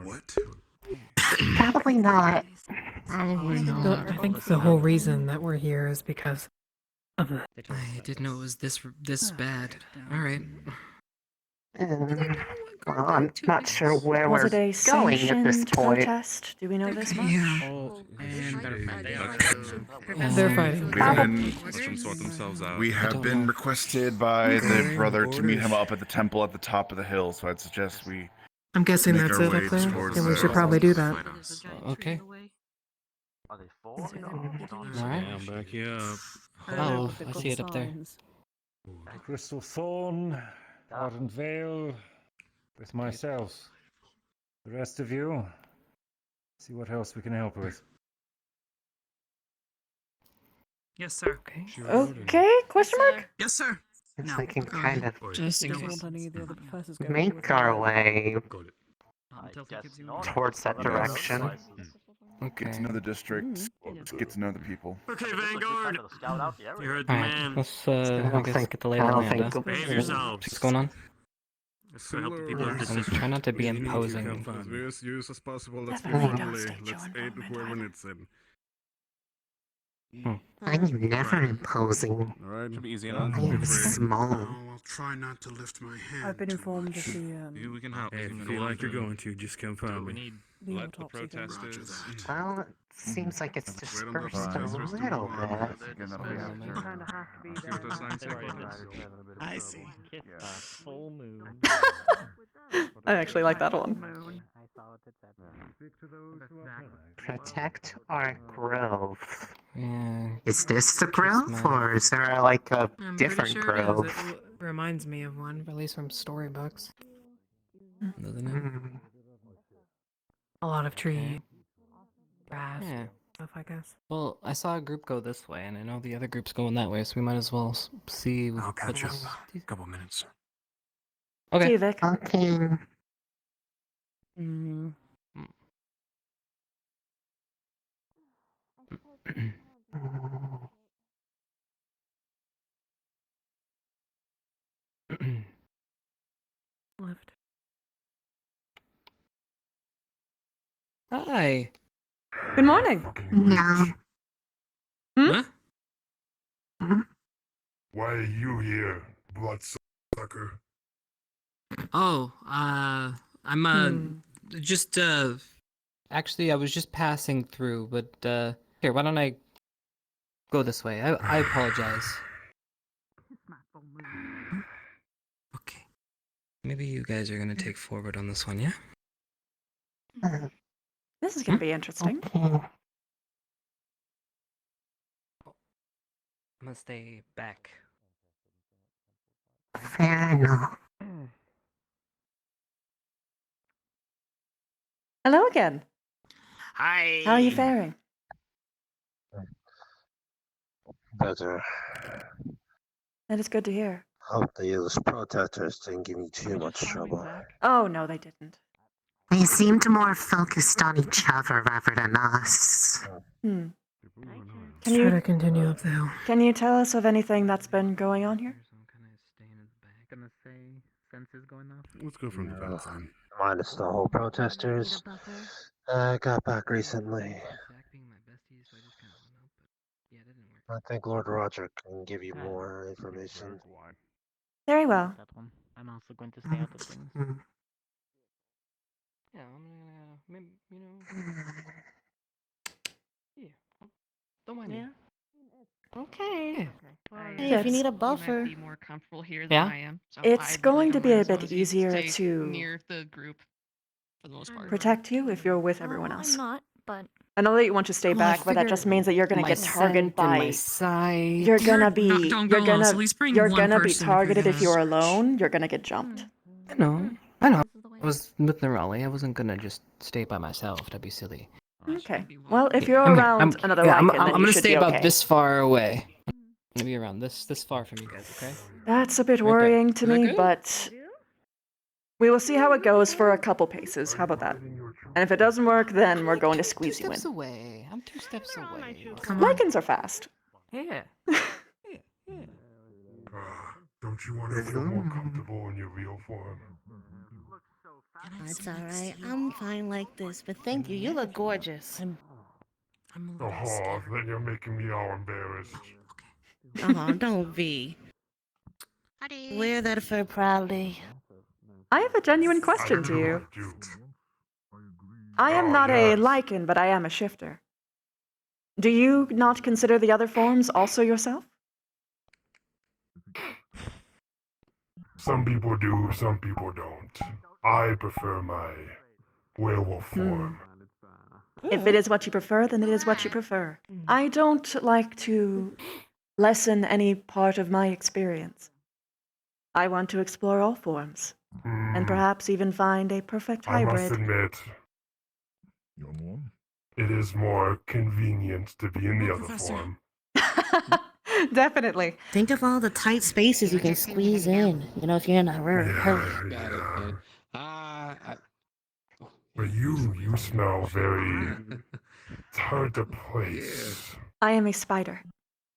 What? Probably not. I think the whole reason that we're here is because of the. I didn't know it was this bad. All right. Well, I'm not sure where Was we're it a going at this sanctioned point. protest? Do we know this much? And They're fighting. We have been requested by the brother to meet him up at the temple at the top of the hill, so I'd suggest we. I'm guessing make that's our it way up there. towards Then we the- should probably do that. Okay. Alright. I'm back here up. Oh, I see it up there. Crystal Thorn, Ardent Vale, with myself. The rest of you, see what else we can help with. Yes, sir. Okay. Okay? Question mark? Yes, sir. If we can kind of Just in Don't case. want any of the other professors going make with our that. way Until towards that direction. Okay. Get to know the district. Get to know the people. Okay, Vanguard. You heard the Alright, man. let's I guess get the lay of the land. Huh? Behave yourselves. What's going on? Let's help the people of this And district. try not to be imposing. Be as use as possible. Let's be Definitely don't friendly. state your Let's aid involvement whoever either. needs it. I'm never imposing. Alright? Should be easy I am small. I'll try not to lift my hand. I've been informed that We can help. Hey, if you feel like you're going to, just come find me. the Let the autopsy thing. protesters. Well, it seems like it's dispersed a little bit. Again, that'll be after. Kind of have to be See what the sign says. I see. Full moon. I actually like that one. Protect our grove. Yeah. Is this the grove, or is there like a I'm different pretty sure it is. grove? It reminds me of one, at least from storybooks. Doesn't it? Hmm. A lot of tree, grass, Yeah. stuff, I guess. Well, I saw a group go this way, and I know the other group's going that way, so we might as well see. I'll what catch up. this- Couple minutes. See Okay. you, Vic. Okay. Mm. Left. Hi. Good morning. No. Huh? Why are you here, bloodsucker? Oh, I'm just Actually, I was just passing through, but here, why don't I go this way? I apologize. okay. Maybe you guys are gonna take forward on this one, yeah? This is going to be interesting. Okay. I'm gonna stay back. Fair enough. Hello again. Hi. How are you faring? Better. That is good to hear. Hope those protesters didn't give me too much trouble. Oh, no, they didn't. They seemed more focused on each other rather than us. Hmm. Let's try to continue up the hill. Can you tell us of anything that's been going on here? I'm gonna stay in his back. Gonna say Let's go from the vents then. Minus the whole protesters. I got back recently. I think Lord Roger can give you more information. Very well. I'm also going to stay out of things. Yeah, I'm gonna, maybe, you know. Yeah, don't mind me. Okay. Well, Hey, if you need a You might buffer. be more comfortable here than Yeah? I am. So It's I'd going to be a as long bit as you easier stay to near the group for the most part. protect you if you're with everyone I'm else. not, but I know that you want to stay Well, I back, but that just figure means that you're gonna my get targeted scent and my by. sight. You're gonna be. Don't You're go gonna. low, so at least bring You're one gonna be person if you're targeted if gonna- you're alone. You're gonna get jumped. I know. I was with Nerali. I wasn't gonna just stay by myself. That'd be silly. Okay. Well, if you're I'm here. around another yeah, Lycan, I'm then you gonna should stay be about okay. this far away. I'm gonna be around this far from you guys, okay? That's a bit Right there. worrying to Is that me, good? but we will see how it goes for a couple paces. How about that? And if it doesn't work, then we're going to squeeze you in. Away. I'm 2 steps away. Lycans are fast. Yeah. Don't you want to feel more comfortable in your real form? It's alright. I'm fine like this, but thank you. You look gorgeous. Oh, then you're making me all embarrassed. Oh, don't be. Wear that fur proudly. I have a genuine question to you. I am not a Lycan, but I am a shifter. Do you not consider the other forms also yourself? Some people do, some people don't. I prefer my werewolf form. If it is what you prefer, then it is what you prefer. I don't like to lessen any part of my experience. I want to explore all forms, and perhaps even find a perfect I hybrid. must admit, it is more convenient to be in the other form. Definitely. Think of all the tight spaces you can squeeze in. You know, if you're in a hurry. But you smell very... It's hard to place. I am a spider.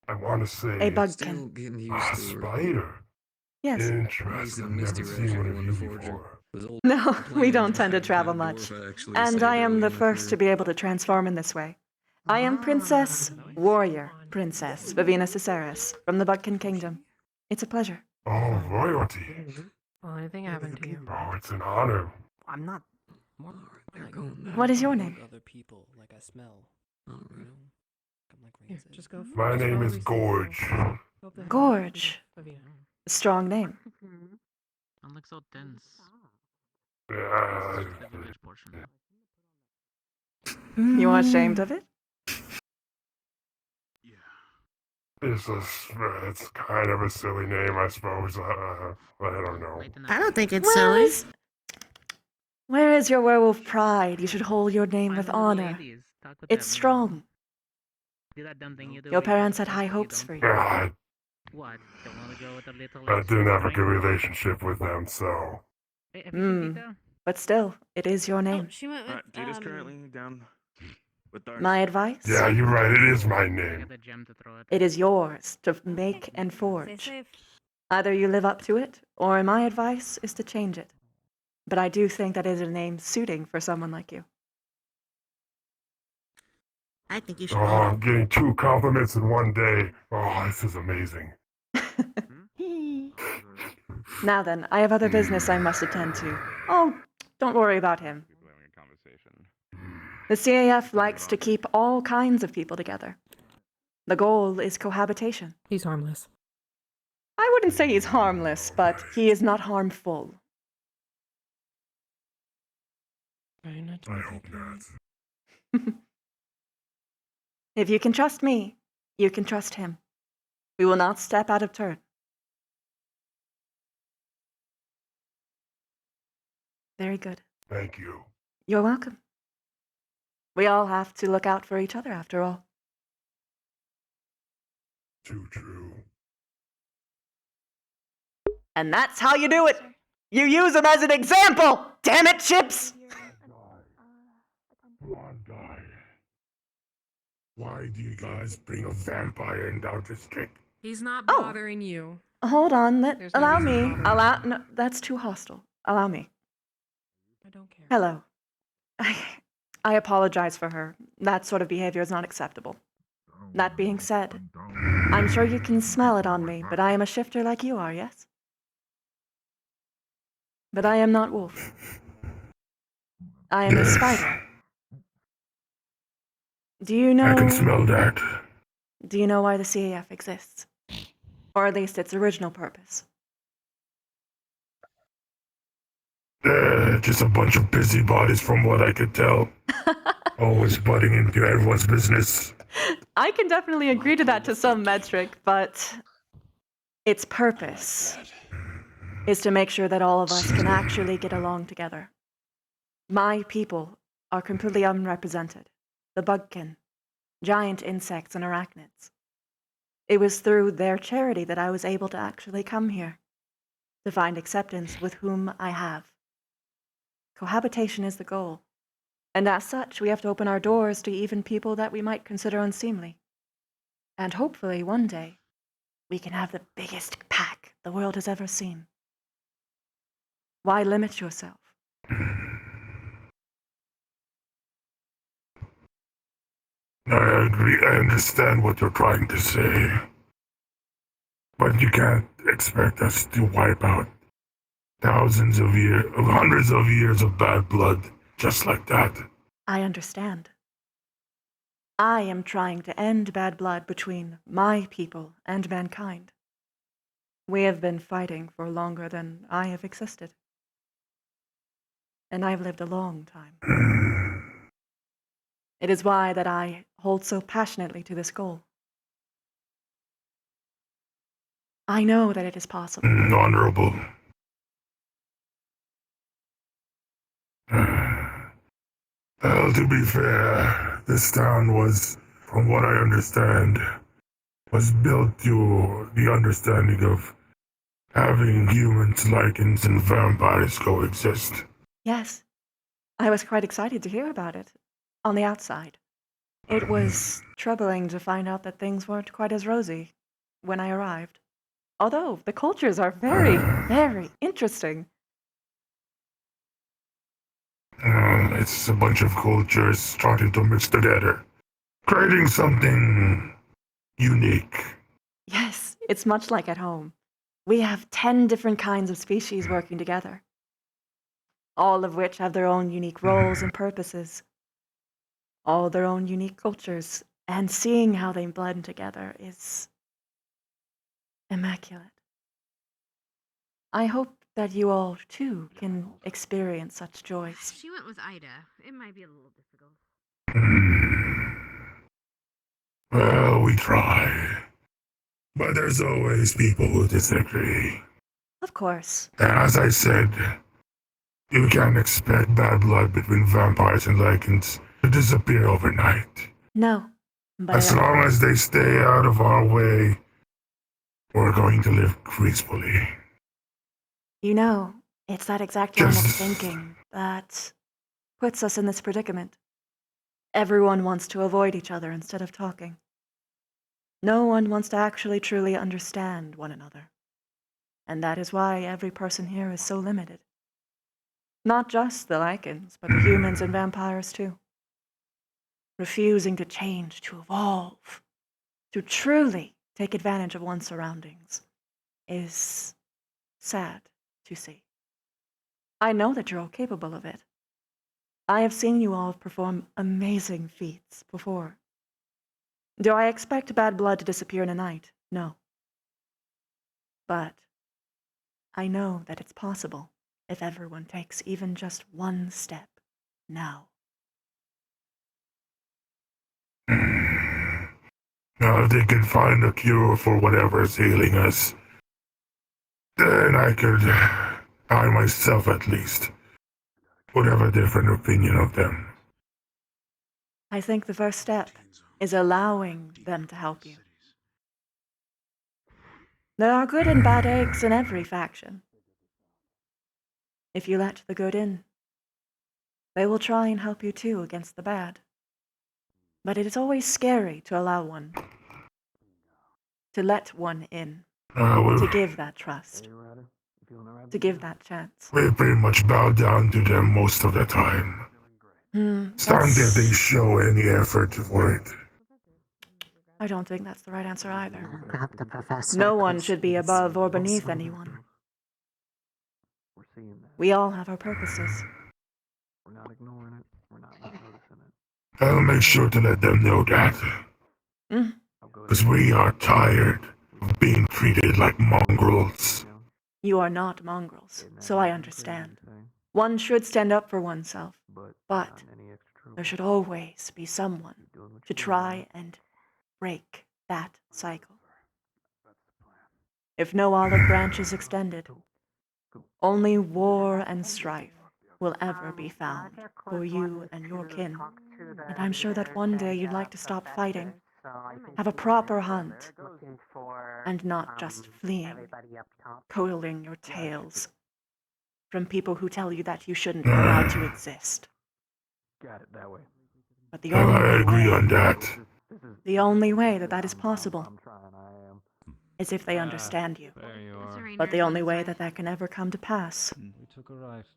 I want to say... A bugkin. A spider? Yes. Interesting. I've never seen one of you before. No, we don't tend to travel much. And I am the first to be able to transform in this way. I am Princess, Warrior Princess Vivina Ciceres from the Bugkin Kingdom. It's a pleasure. Oh, royalty. Well, anything happened to you? Oh, it's an honor. I'm not. What is your name? Other people, like I smell. Here, just go. My name is Gorge. Gorge. A strong name. Don't look so tense. You are ashamed of it? It's kind of a silly name, I suppose. I don't know. I don't think it's silly. Where is your werewolf pride? You should hold your name with honor. It's strong. Your parents had high hopes for you. I What? Don't want to go with a little didn't have a good relationship with them, so... But still, it is your name. She went with, Jada's currently down with Darn. My advice? Yeah, you're right, it is my name. It is yours to make and forge. Either you live up to it, or my advice is to change it. But I do think that is a name suiting for someone like you. I think you should. Oh, I'm getting 2 compliments in one day. Oh, this is amazing. Now then, I have other business I must attend to. Oh, don't worry about him. The CAF likes to keep all kinds of people together. The goal is cohabitation. He's harmless. I wouldn't say he's harmless, but he is not harmful. I hope not. If you can trust me, you can trust him. We will not step out of turn. Very good. Thank you. You're welcome. We all have to look out for each other, after all. Too true. And that's how you do it! You use him as an example! Damn it, Chips! Come on, guys. Why do you guys bring a vampire in down to stick? He's not bothering you. Hold on, There's no allow reason to me. bother Allow no, that's too hostile. Allow me. I don't care. Hello. I apologize for her. That sort of behavior is not acceptable. That being said, I'm sure you can smell it on me, but I am a shifter like you are, yes? But I am not Wolf. I am a spider. Do you know... I can smell that. Do you know why the CAF exists? Or at least its original purpose? Just a bunch of busybodies from what I could tell. Always butting into everyone's business. I can definitely agree to that to some metric, but its purpose is to make sure that all of us can actually get along together. My people are completely unrepresented. The bugkin, giant insects and arachnids. It was through their charity that I was able to actually come here, to find acceptance with whom I have. Cohabitation is the goal, and as such, we have to open our doors to even people that we might consider unseemly. And hopefully, one day, we can have the biggest pack the world has ever seen. Why limit yourself? I agree. I understand what you're trying to say. But you can't expect us to wipe out thousands of years, hundreds of years of bad blood just like that. I understand. I am trying to end bad blood between my people and mankind. We have been fighting for longer than I have existed. And I've lived a long time. It is why that I hold so passionately to this goal. I know that it is possible. Honorable. Well, to be fair, this town was, from what I understand, was built to the understanding of having humans, lichens, and vampires coexist. Yes, I was quite excited to hear about it. On the outside, it was troubling to find out that things weren't quite as rosy when I arrived. Although the cultures are very, very interesting. It's a bunch of cultures starting to mix together, creating something unique. Yes, it's much like at home. We have 10 different kinds of species working together, all of which have their own unique roles and purposes, all their own unique cultures, and seeing how they blend together is immaculate. I hope that you all, too, can experience such joys. She went with Ida. It might be a little difficult. Well, we try. But there's always people who disagree. Of course. And as I said, you can't expect bad blood between vampires and lichens to disappear overnight. No, but as long as they stay out of our way, we're going to live peacefully. You know, it's that exact line of thinking that puts us in this predicament. Everyone wants to avoid each other instead of talking. No one wants to actually truly understand one another. And that is why every person here is so limited. Not just the lichens, but the humans and vampires too. Refusing to change, to evolve, to truly take advantage of one's surroundings is sad to see. I know that you're all capable of it. I have seen you all perform amazing feats before. Do I expect bad blood to disappear in a night? No. But I know that it's possible if everyone takes even just one step now. Now, if they can find a cure for whatever's ailing us, then I myself at least, would have a different opinion of them. I think the first step is allowing them to help you. There are good and bad eggs in every faction. If you let the good in, they will try and help you too against the bad. But it is always scary to allow one, to let one in. To give that trust. To give that chance. We pretty much bow down to them most of the time. It's not that they show any effort for it. I don't think that's the right answer either. Grab the professor. No one should be above or beneath anyone. We all have our purposes. We're not ignoring it. We're not noticing it. I'll make sure to let them know that. Because we are tired of being treated like mongrels. You are not mongrels, so I understand. One should stand up for oneself, but there should always be someone to try and break that cycle. If no olive branch is extended, only war and strife will ever be found for you and your kin. And I'm sure that one day you'd like to stop fighting, have a proper hunt, and not just fleeing, coating your tails from people who tell you that you shouldn't be allowed to exist. Got it that way. But the I agree on that. only way that that is possible is if they understand you. But the only way that that can ever come to pass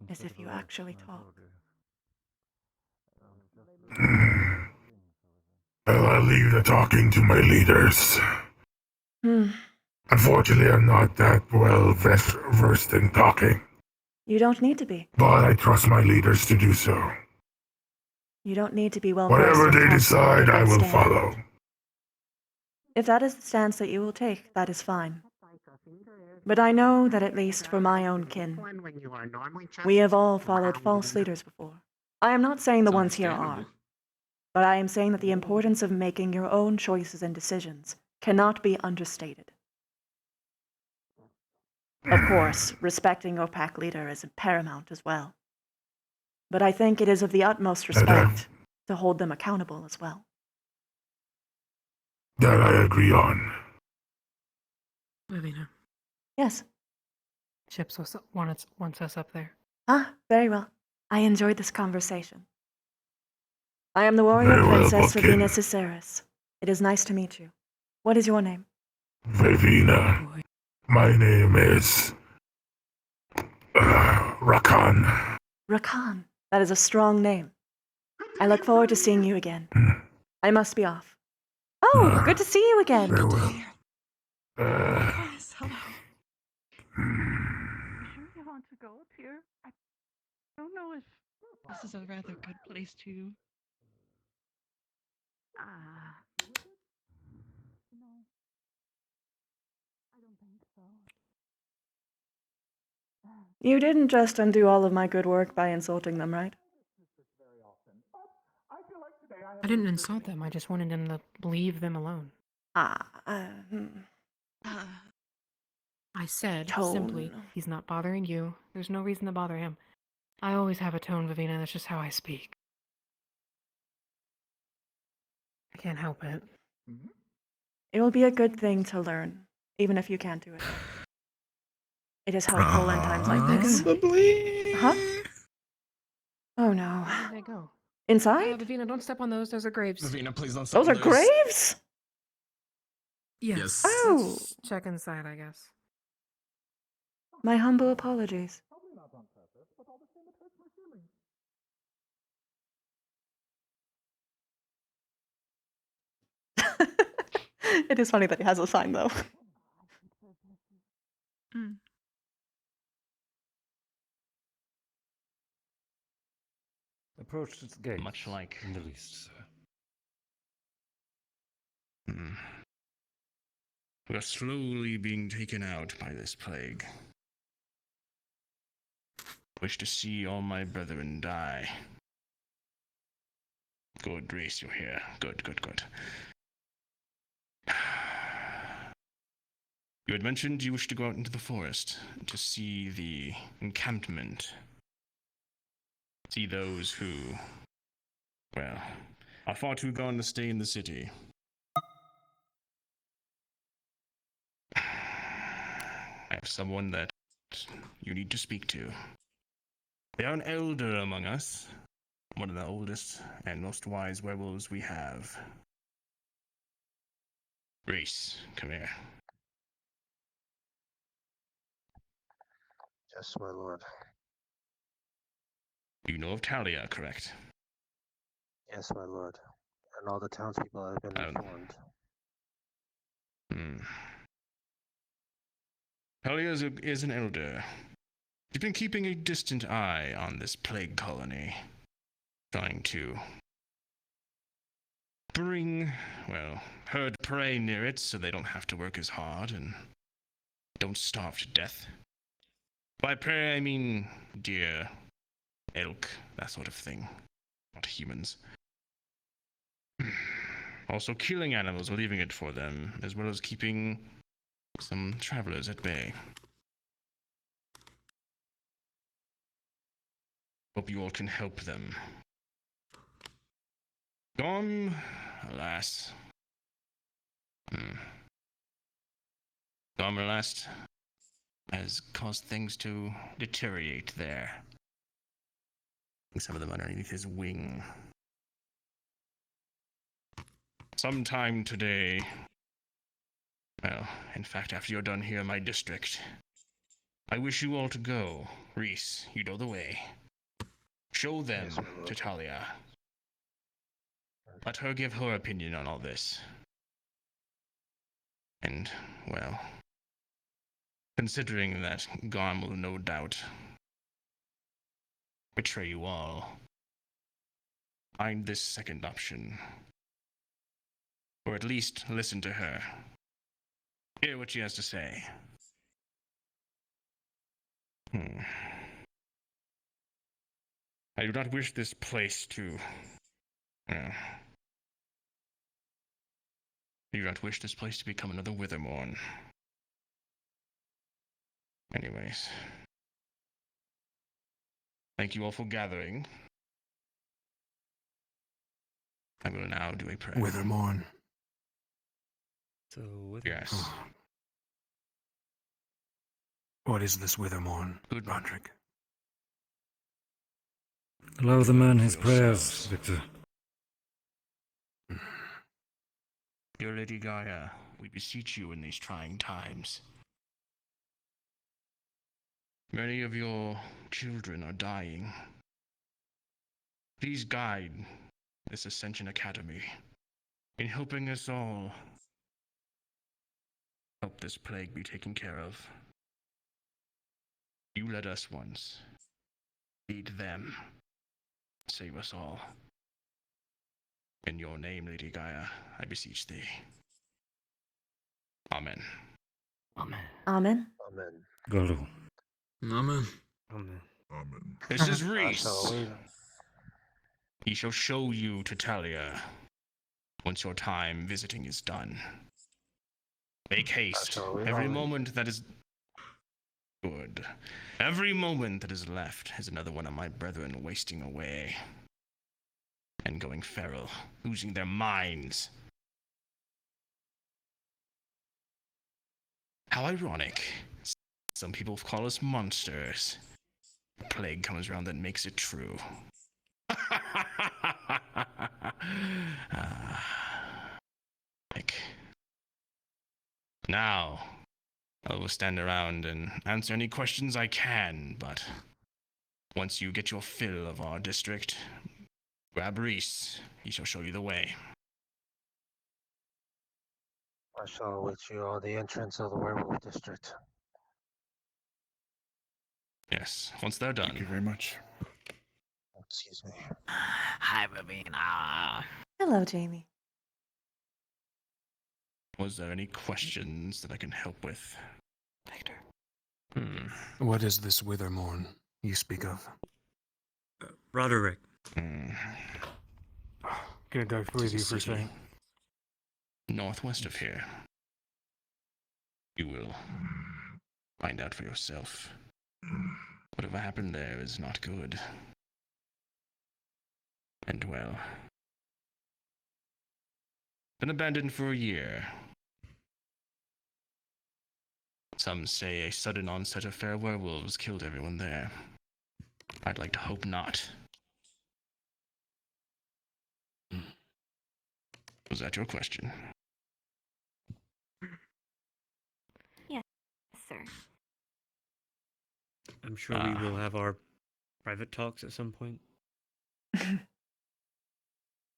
is if you actually talk. Well, I'll leave the talking to my leaders. Unfortunately, I'm not that well versed in talking. You don't need to be. But I trust my leaders to do so. You don't need to be well Whatever versed in they talking decide, to I will understand. follow. If that is the stance that you will take, that is fine. But I know that at least for my own kin, we have all followed false leaders before. I am not saying the ones here are, but I am saying that the importance of making your own choices and decisions cannot be understated. Of course, respecting your pack leader is paramount as well. But I think it is of the utmost respect to hold them accountable as well. That I agree on. Lavina. Yes. Chips wants us up there. Very well. I enjoyed this conversation. I am the warrior Very well, princess Buckin. Ravina Ciceres. It is nice to meet you. What is your name? Ravina. My name is... Rakan. Rakan. That is a strong name. I look forward to seeing you again. I must be off. Oh, good to see you again. Very well. Yes, hello. You sure you want to go up here? I don't know if this is a rather good place to. You didn't just undo all of my good work by insulting them, right? I didn't insult them. I just wanted them to leave them alone. I said simply, he's not bothering you. There's no reason to bother him. I always have a tone, Vivina. That's just how I speak. I can't help it. It will be a good thing to learn, even if you can't do it. It is helpful in times like this. Huh? Oh no. Where did they go? Inside? Vivina, don't step on those. Those are graves. Vivina, please don't stop Those are this. graves? Yes. Oh. Let's check inside, I guess. My humble apologies. It is funny that he has a sign, though. Approach its gate. Much like in the least, sir. We are slowly being taken out by this plague. Wish to see all my brethren die. Good, Reese, you're here. Good, good, good. You had mentioned you wish to go out into the forest to see the encampment. See those who, well, are far too gone to stay in the city. I have someone that you need to speak to. They are an elder among us, one of the oldest and most wise werewolves we have. Reese, come here. Yes, my lord. You know of Talia, correct? Yes, my lord. And all the townspeople have been informed. Talia is an elder. She's been keeping a distant eye on this plague colony, trying to bring, well, herd prey near it so they don't have to work as hard and don't starve to death. By prey, I mean deer, elk, that sort of thing, not humans. Also killing animals or leaving it for them, as well as keeping some travelers at bay. Hope you all can help them. Gone, alas. Gormlast has caused things to deteriorate there. Some of them underneath his wing. Sometime today, well, in fact, after you're done here in my district, I wish you all to go. Reese, you know the way. Show them to Talia. Let her give her opinion on all this. And, well, considering that Garm will no doubt betray you all, find this second option. Or at least listen to her. Hear what she has to say. I do not wish this place to... I do not wish this place to become another Withermorn. Anyways. Thank you all for gathering. I will now do a prayer. Withermorn. So, yes. What is this Withermorn, Good. Roderick? Allow the man his prayers, Victor. Dear Lady Gaia, we beseech you in these trying times. Many of your children are dying. Please guide this Ascension Academy in helping us all help this plague be taken care of. You led us once. Lead them. Save us all. In your name, Lady Gaia, I beseech thee. Amen. Amen. Amen. Amen. Go. Amen. Amen. Amen. This is Reese. He shall show you to Talia once your time visiting is done. Make haste. Every moment that is good. Every moment that is left is another one of my brethren wasting away and going feral, losing their minds. How ironic. Some people call us monsters. A plague comes around that makes it true. Now, I will stand around and answer any questions I can, but once you get your fill of our district, grab Reese. He shall show you the way. I shall await you on the entrance of the Werewolf district. Yes, once they're done. Thank you very much. Excuse me. Hi, Babina. Hello, Jamie. Was there any questions that I can help with? Victor. What is this Withermorn you speak of? Roderick. Can I dive with you for a second? Northwest of here. You will find out for yourself. Whatever happened there is not good. And well, been abandoned for a year. Some say a sudden onset of fair werewolves killed everyone there. I'd like to hope not. Was that your question? Yes, sir. I'm sure we will have our private talks at some point.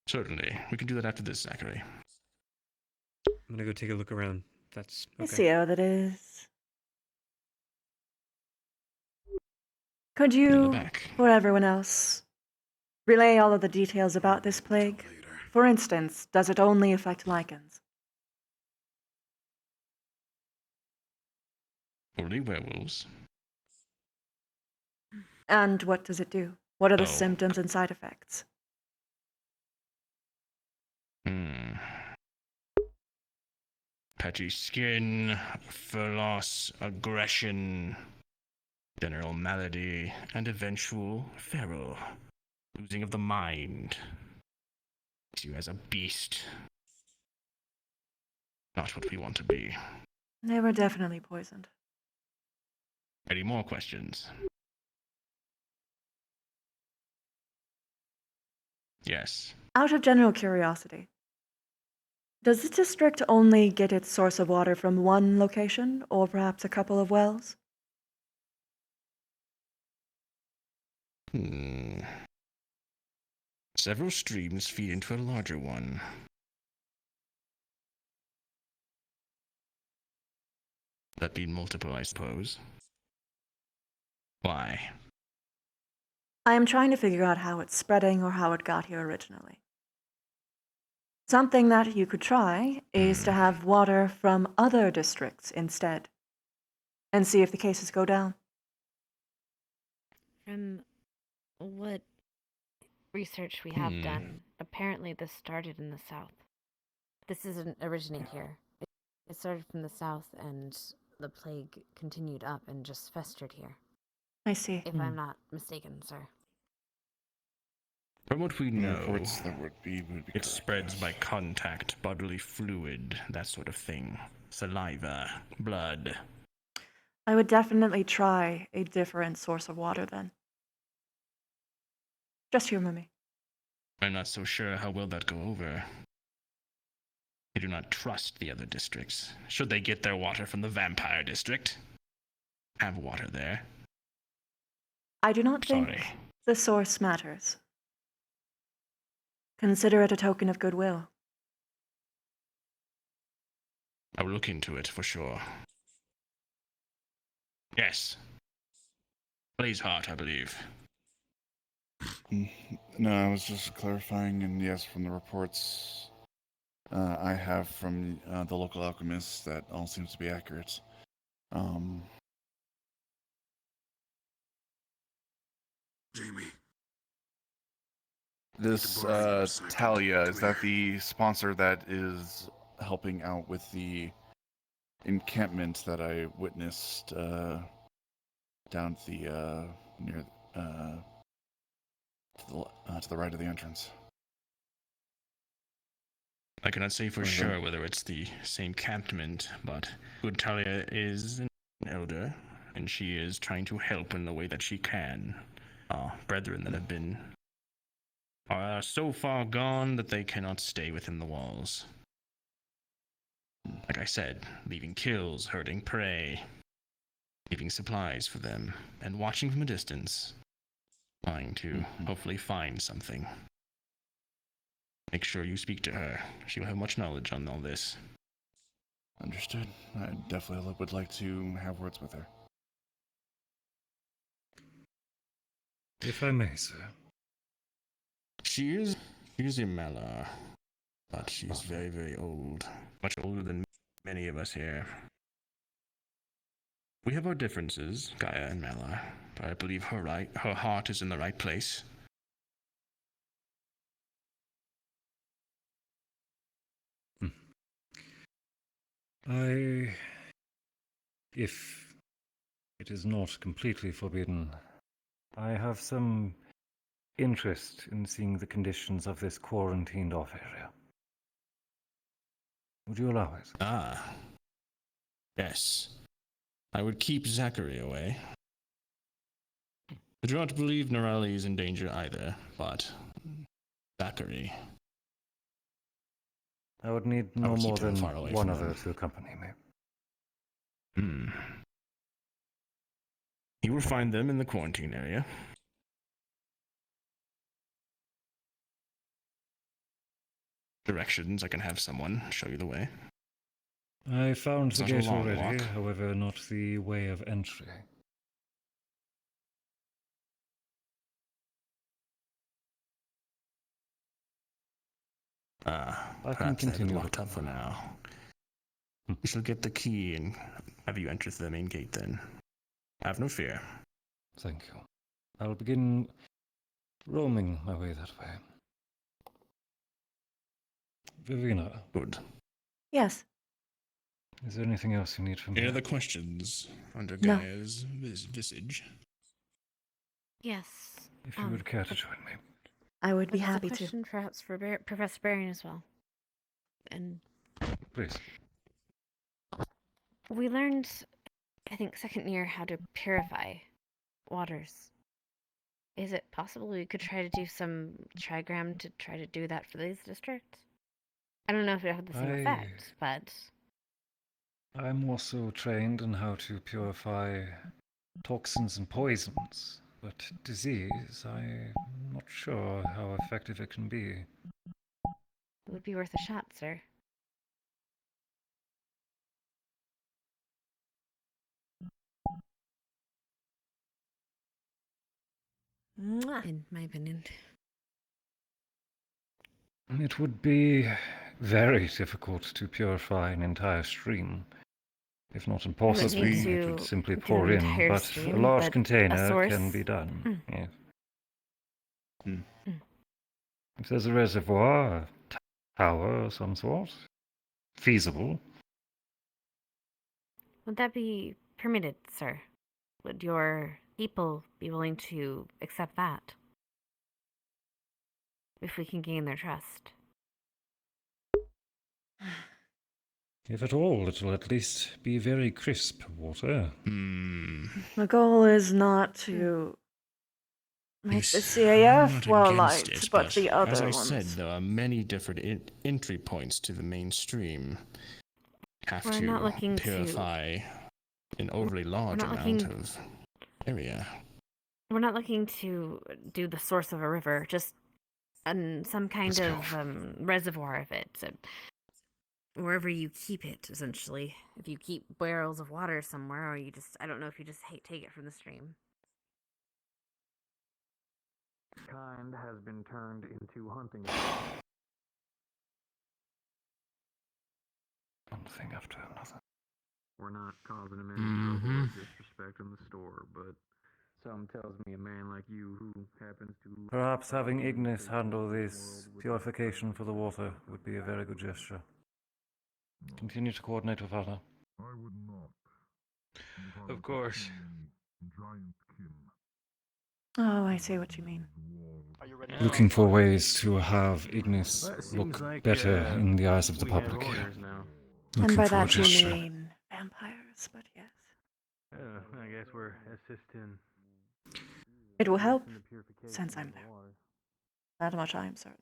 Certainly. We can do that after this, Zachary. I'm gonna go take a look around. That's I okay. see how that is. Could you, or everyone else, relay all of the details about this plague? For instance, does it only affect lichens? Only werewolves. And what does it do? What are the Oh. symptoms and side effects? Patchy skin, fur loss, aggression, general malady, and eventual feral losing of the mind. You as a beast. Not what we want to be. They were definitely poisoned. Any more questions? Yes. Out of general curiosity, does the district only get its source of water from one location, or perhaps a couple of wells? Several streams feed into a larger one. That mean multiple, I suppose. Why? I am trying to figure out how it's spreading or how it got here originally. Something that you could try is to have water from other districts instead, and see if the cases go down. From what research we have done, apparently this started in the south. This doesn't originate here. It started from the south, and the plague continued up and just festered here. I see. If I'm not mistaken, sir. From what we know, reports that would be it spreads by contact, bodily fluid, that sort of thing. Saliva, blood. I would definitely try a different source of water then. Just humor me. I'm not so sure how well that go over. I do not trust the other districts. Should they get their water from the vampire district? Have water there. I do not think Sorry. the source matters. Consider it a token of goodwill. I will look into it for sure. Yes. Blazeheart, I believe. No, I was just clarifying, and yes, from the reports I have from the local alchemists, that all seems to be accurate. Jamie. This Talia, is that the sponsor that is helping out with the encampment that I witnessed down at the near to the right of the entrance? I cannot say for sure whether it's the same encampment, but Good Talia is an elder, and she is trying to help in the way that she can. Our brethren that have been are so far gone that they cannot stay within the walls. Like I said, leaving kills, herding prey, leaving supplies for them, and watching from a distance, trying to hopefully find something. Make sure you speak to her. She will have much knowledge on all this. Understood. I definitely would like to have words with her. If I may, sir. She is a Malar, but she's very, very old. Much older than many of us here. We have our differences, Gaia and Malar, but I believe her heart is in the right place. If it is not completely forbidden, I have some interest in seeing the conditions of this quarantined off area. Would you allow it? Ah. Yes. I would keep Zachary away. I do not believe Norelli is in danger either, but Zachary. I would need I no would keep more him than far away one from other them. to accompany me. You will find them in the quarantine area. Directions, I can have someone show you the way. I found It's the not a gate long already, walk. however, not the way of entry. I can Perhaps they have it continue locked up for now. We shall get the key and have you enter the main gate then. Have no fear. Thank you. I'll begin roaming my way that way. Vivina. Good. Yes. Is there anything else you need from me? Any other questions under No. Gaia's visage? Yes. If you would care to join me. I would be There's happy a question to. perhaps for Professor Barian as well. And Please. we learned, I think, second year how to purify waters. Is it possible we could try to do some trigram to try to do that for these districts? I don't know if it would have the same effect, but I'm also trained in how to purify toxins and poisons, but disease, I'm not sure how effective it can be. it would be worth a shot, sir. In my opinion. It would be very difficult to purify an entire stream. If not impossible, it would simply pour in, but a large container can be done. Yes. If there's a reservoir, a tower of some sort, feasible. Would that be permitted, sir? Would your people be willing to accept that? If we can gain their trust. If at all, it'll at least be very crisp water. The goal is not to make the CAF well liked, but the other as I ones. said, there are many different entry points to the mainstream. Have We're to not looking purify an overly large not amount looking- of area. We're not looking to do the source of a river, just some kind of reservoir of it. So wherever you keep it, essentially. If you keep barrels of water somewhere, or you just, I don't know if you just take it from the stream. Kind has been turned into hunting. One thing after another. We're not causing him any trouble or disrespect in the store, but something tells me a man like you who happens to... Perhaps having Ignis handle this purification for the water would be a very good gesture. Continue to coordinate with Anna. I would not. Of course. Oh, I see what you mean. Looking for ways to have Ignis Well, it seems look like, better in the eyes of the we have public. orders now. And Looking by for a that you gesture. mean vampires, but yes. I guess we're assisting. It will help, since I'm there. That much I am certain.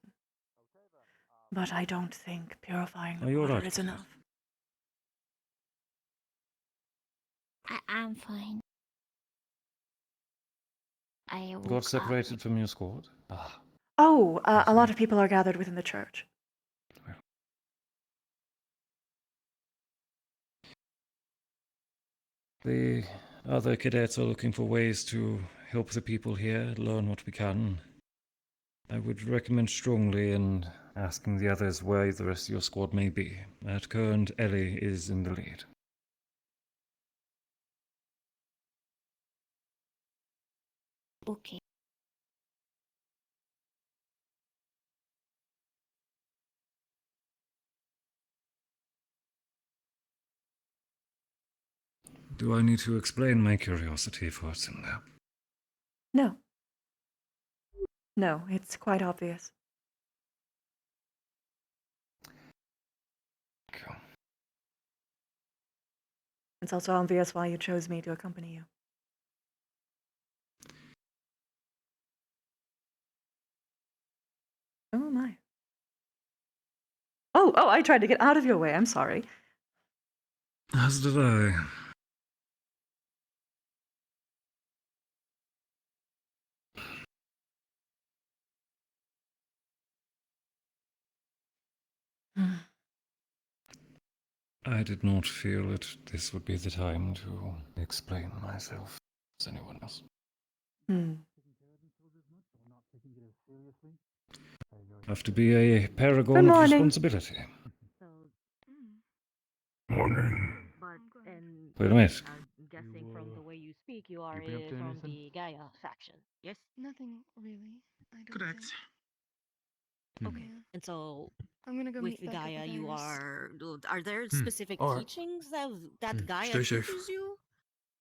But I don't think purifying the Are you water alright is with enough. I'm fine. I woke Got up. separated from your squad? Ah. Oh, a lot of people are gathered within the church. The other cadets are looking for ways to help the people here learn what we can. I would recommend strongly in asking the others where the rest of your squad may be. At current, Ellie is in the lead. Okay. Do I need to explain my curiosity for what's in there? No. No, it's quite obvious. Cool. It's also obvious why you chose me to accompany you. Oh my. Oh, I tried to get out of your way. I'm sorry. As did I. I did not feel that this would be the time to explain myself as anyone else. Have to be a paragon Good of morning. responsibility. Morning. Wait a minute. I'm guessing from the way you speak, you are been up to from anything? the Gaia faction. Yes? Nothing really. I don't Correct. Okay. Yeah. And so I'm gonna go with meet the back up Gaia, with you Iris. are there specific Or- teachings that Gaia Stay safe. teaches you?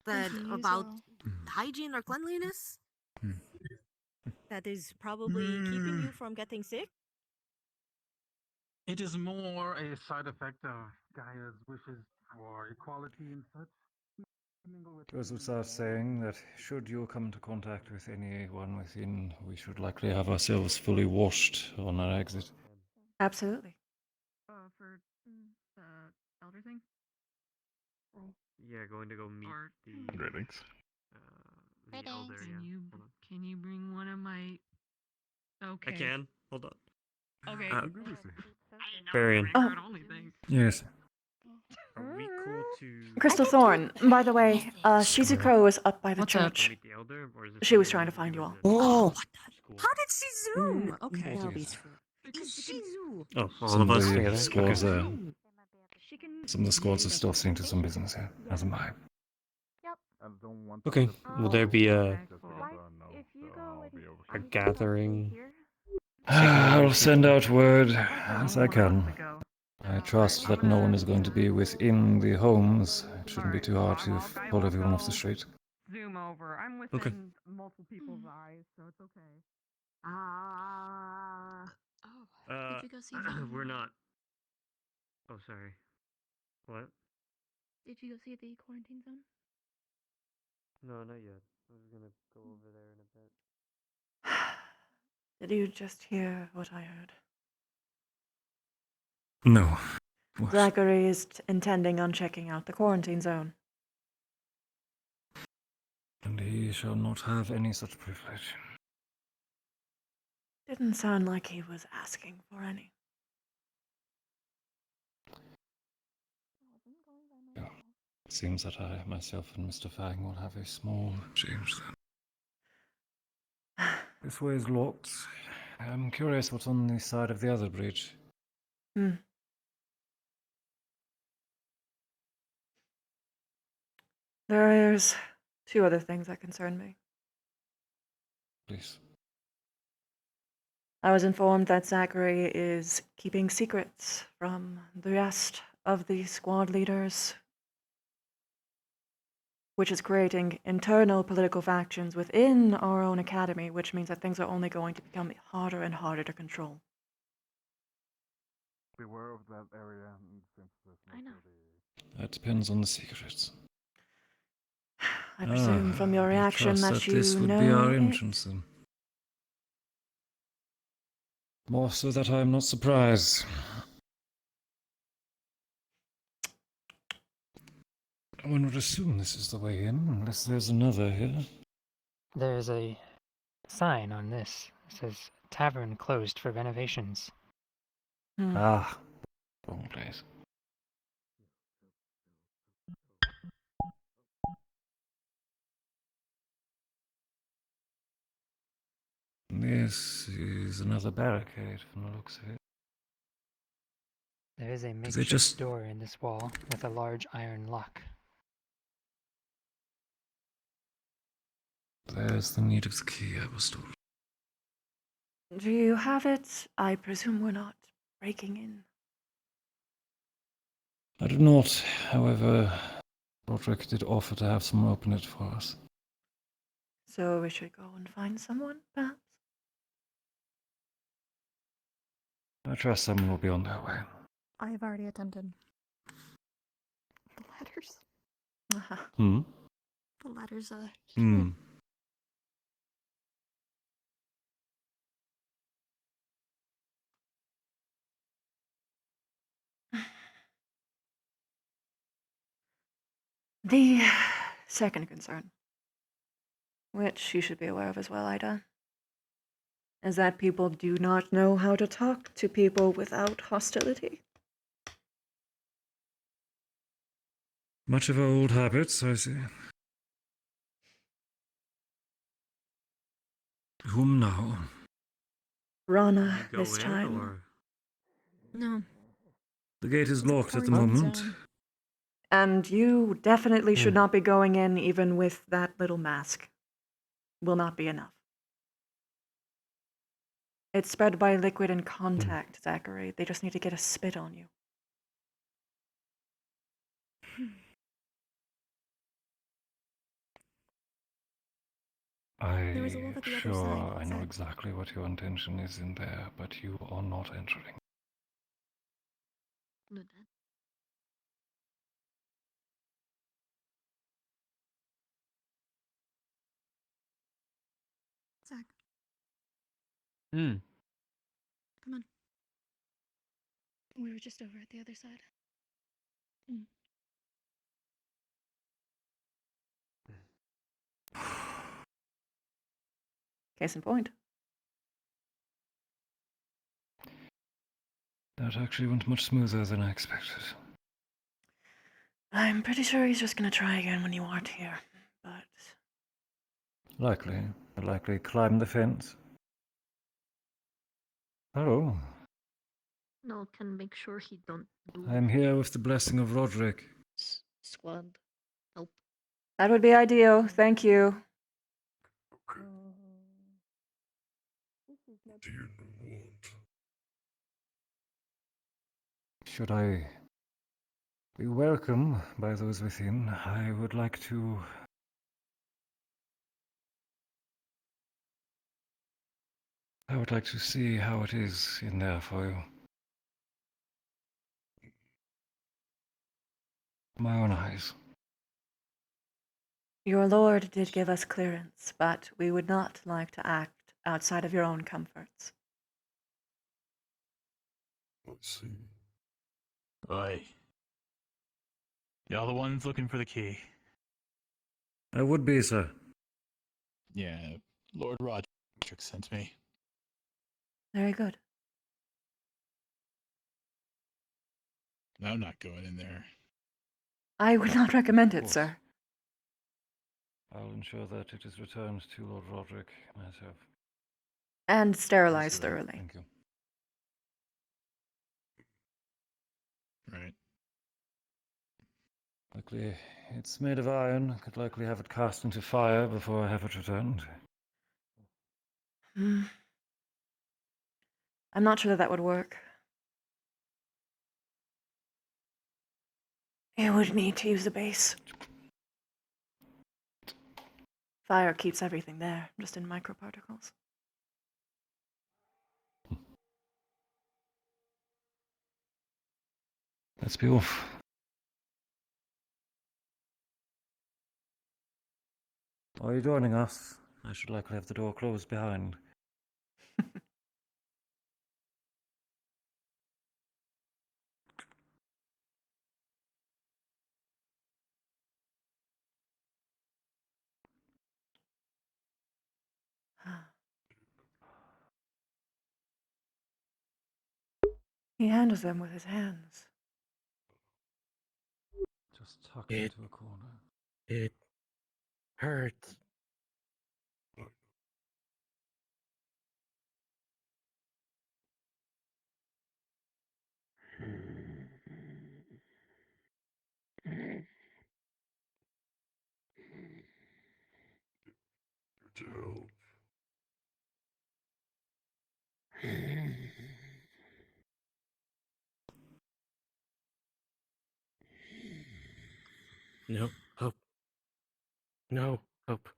Thank That you, you as about well. hygiene or cleanliness? Hmm. That is probably keeping you from getting sick? It is more a side effect of Gaia's wishes for equality and such. Goes without saying that should you come into contact with anyone within, we should likely have ourselves fully washed on our exit. Absolutely. For the elder thing? Yeah, going to go meet the Greetings. the elder. Can Yeah. you Hold on. can you bring one of my? Okay. I can. Hold on. Okay. Varian. Oh. Only thing. Yes. Are we cool to Crystal Thorn, by the way, Shizuko is up by the What's up? church. meet the elder, or is this She was something trying to we find do you as all. a school? How did she zoom? Okay. That'll be Jeez. true. Shizu. Oh, all Some of of us the together. squads, Okay. She can. some of the squads are still seeing to some business here, as am I. Okay. Will there be a gathering? I'll send out word as I can. I trust that no one is going to be within the homes. It shouldn't be too hard to pull everyone off the street. Zoom over. I'm within Okay. multiple people's eyes, so it's okay. Did you go see the We're not. Oh, sorry. What? Did you go see the quarantine zone? No, not yet. I was gonna go over there in a bit. Did you just hear what I heard? No. What? Zachary is intending on checking out the quarantine zone. And he shall not have any such privilege. Didn't sound like he was asking for any. Yeah. It seems that I, myself, and Mr. Fang will have a small change then. This way is locked. I'm curious what's on the side of the other bridge. There's two other things that concern me. Please. I was informed that Zachary is keeping secrets from the rest of the squad leaders, which is creating internal political factions within our own academy, which means that things are only going to become harder and harder to control. Beware of that area since I know. That depends on the secrets. I presume from your we reaction trust that you this would know be our it. entrance then. More so that I am not surprised. One would assume this is the way in, unless there's another here. There's a sign on this. It says tavern closed for renovations. Ah, wrong place. This is another barricade from the looks of it. There is a they makeshift just- door in this wall with a large iron lock. There's the need of the key I was told. Do you have it? I presume we're not breaking in. I do not, however, Roderick did offer to have someone open it for us. So we should go and find someone, perhaps? I trust someone will be on their way. I've already attended. The letters. Hmm? The letters, Hmm. The second concern, which you should be aware of as well, Ida. is that people do not know how to talk to people without hostility. Much of our old habits, I see. Whom now? Rana, this time. No. The gate is locked at the quarantine moment. zone. And you definitely should not be going in even with that little mask. Will not be enough. It's spread by liquid and contact, Zachary. They just need to get a spit on you. There was a wolf I'm at the other sure side, I know Zach. exactly what your intention is in there, but you are not entering. Zach, Hmm. come on. We were just over at the other side. Mm. Case in point. That actually went much smoother than I expected. I'm pretty sure he's just gonna try again when you aren't here, but... Likely. Likely climb the fence. Hello. No, can make sure he don't do I am here with the blessing of Roderick. squad. Help. That would be ideal, thank you. Should I be welcome by those within, I would like to... I would like to see how it is in there for you. My own eyes. Your lord did give us clearance, but we would not like to act outside of your own comforts. Let's see. Oi. Y'all the ones looking for the key? I would be, sir. Yeah, Lord Roderick sent me. Very good. I'm not going in there. I would not recommend it, sir. I'll ensure that it is returned to Lord Roderick myself. And sterilized Yes, sir. thoroughly. Thank you. Right. Luckily, it's made of iron. Could likely have it cast into fire before I have it returned. Hmm. I'm not sure that would work. You would need to use the base. Fire keeps everything there, just in microparticles. Let's be off. Are you joining us? I should likely have the door closed behind. He handles them with his hands. Just tucked into a corner. It hurts. No hope. No hope.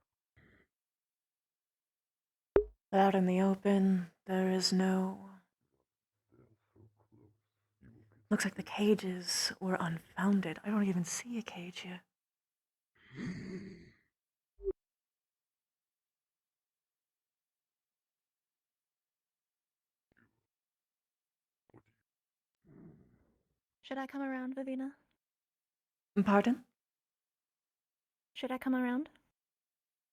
Out in the open, there is no... Looks like the cages were unfounded. I don't even see a cage here. Should I come around, Vivina? Pardon? Should I come around?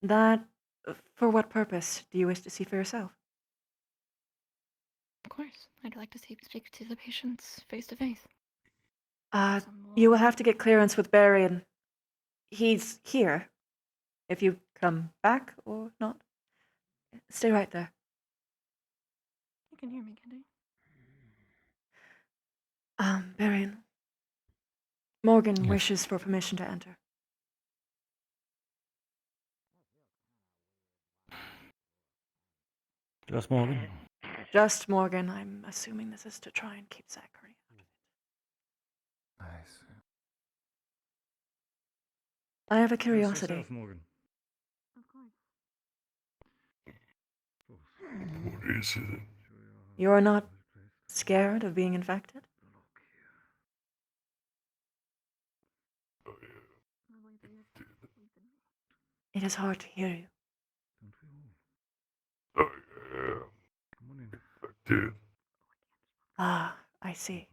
That... For what purpose do you wish to see for yourself? course. I'd like to speak to the patients face to face. You will have to get clearance with Barry, and he's here. If you come back or not, stay right there. You can hear me, can't Barry, Morgan Yes. wishes for permission to enter. Just Morgan. Just Morgan. I'm assuming this is to try and keep Zachary out of it. I see. I have a Brace curiosity. yourself, Morgan. Of course. What is it? You're not scared of being infected? It is hard to hear you. I am infected. Ah, I see.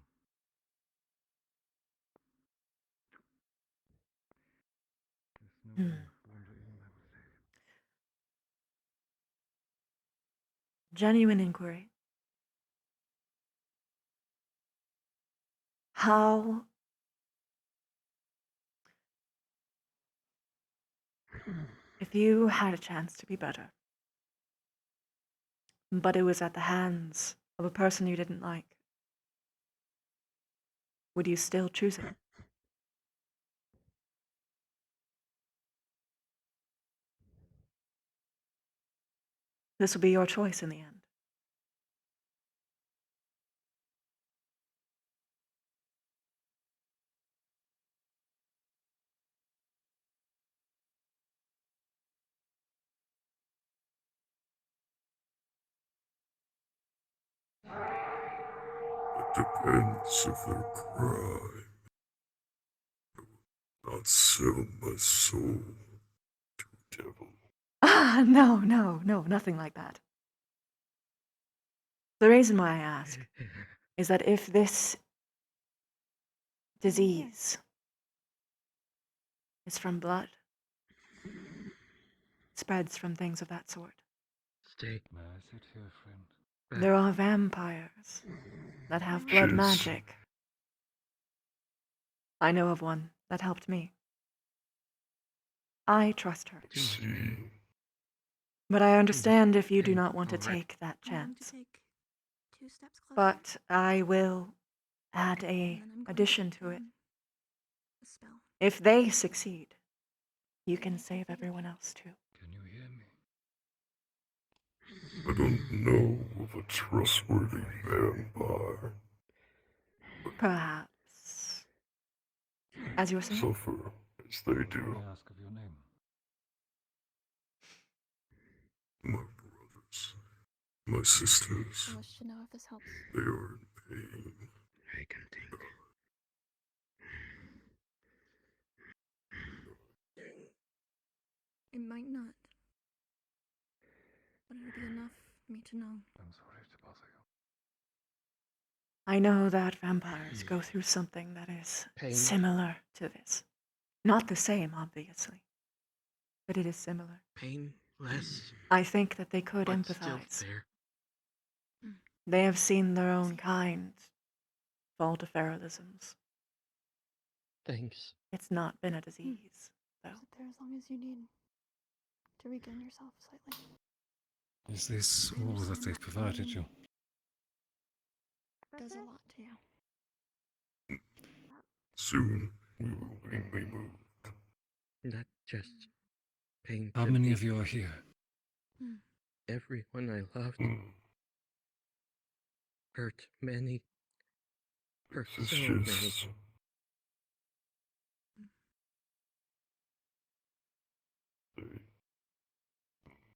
Genuine inquiry. How if you had a chance to be better, but it was at the hands of a person you didn't like, would you still choose it? This will be your choice in the end. It depends if they're crime. Not sell my soul to a devil. Ah, no, nothing like that. The reason why I ask is that if this disease is from blood, spreads from things of that sort. Stay. May I sit here, friend? There are vampires that have blood Jeez. magic. I know of one that helped me. I trust her. See, But I understand if you do not want to take that I'm going to chance. take 2 steps closer. But I will add a and then I'm going addition put to it. down the spell. If they succeed, you can save everyone else too. Can you hear me? I don't know of a trustworthy vampire. Perhaps. As you were saying? Suffer as they do. May I ask of your name? My brothers, my sisters, I wish to know if this helps. they are in pain. I can think. It might not. But it would be enough for me to know. I'm sorry to bother you. I know that vampires go through something that is Pain. similar to this. Not the same, obviously, but it is similar. Painless. I think that they could But still empathize. there. They have seen their own kind fall to feralisms. Thanks. It's not been a disease, though. Sit there as long as you need to regain yourself slightly. Is this all that they've provided you? Does a lot to you. Soon we will be removed. Not just pain. How to many me. of you are here? Everyone I loved. Hurt many. Hurt It's so just many.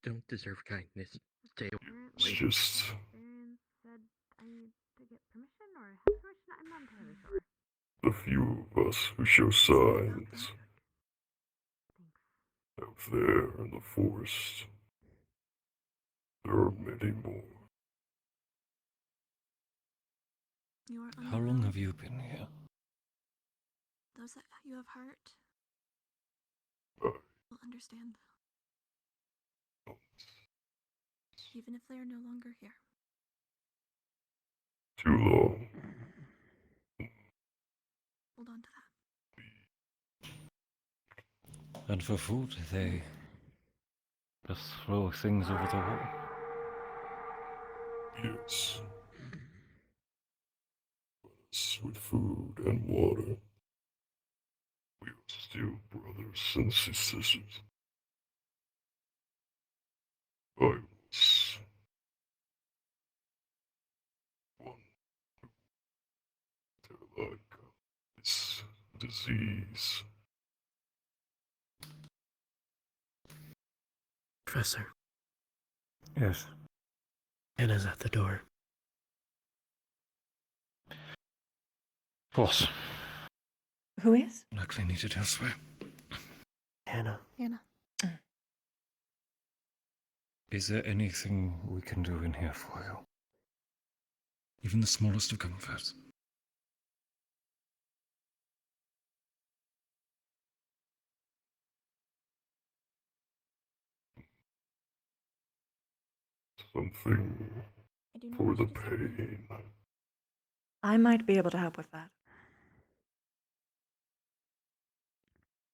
Don't deserve kindness. Stay away. It's just And said I need to get permission or have permission? I'm not entirely sure. the few of us who show signs out there in the forest. There are many more. You are How long have you been here? Those that you have hurt Right. will understand. Even if they are no longer here. Too long. Hold on to that. And for food, they just throw things over the wall. Yes. With food and water. We are still brothers and sisters. I was one to like this disease. Professor, Yes. Anna's at the door. Of course. Who is? Likely needed elsewhere. Hannah. Hannah. Is there anything we can do in here for you? Even the smallest of comforts? Something for the pain. I might be able to help with that.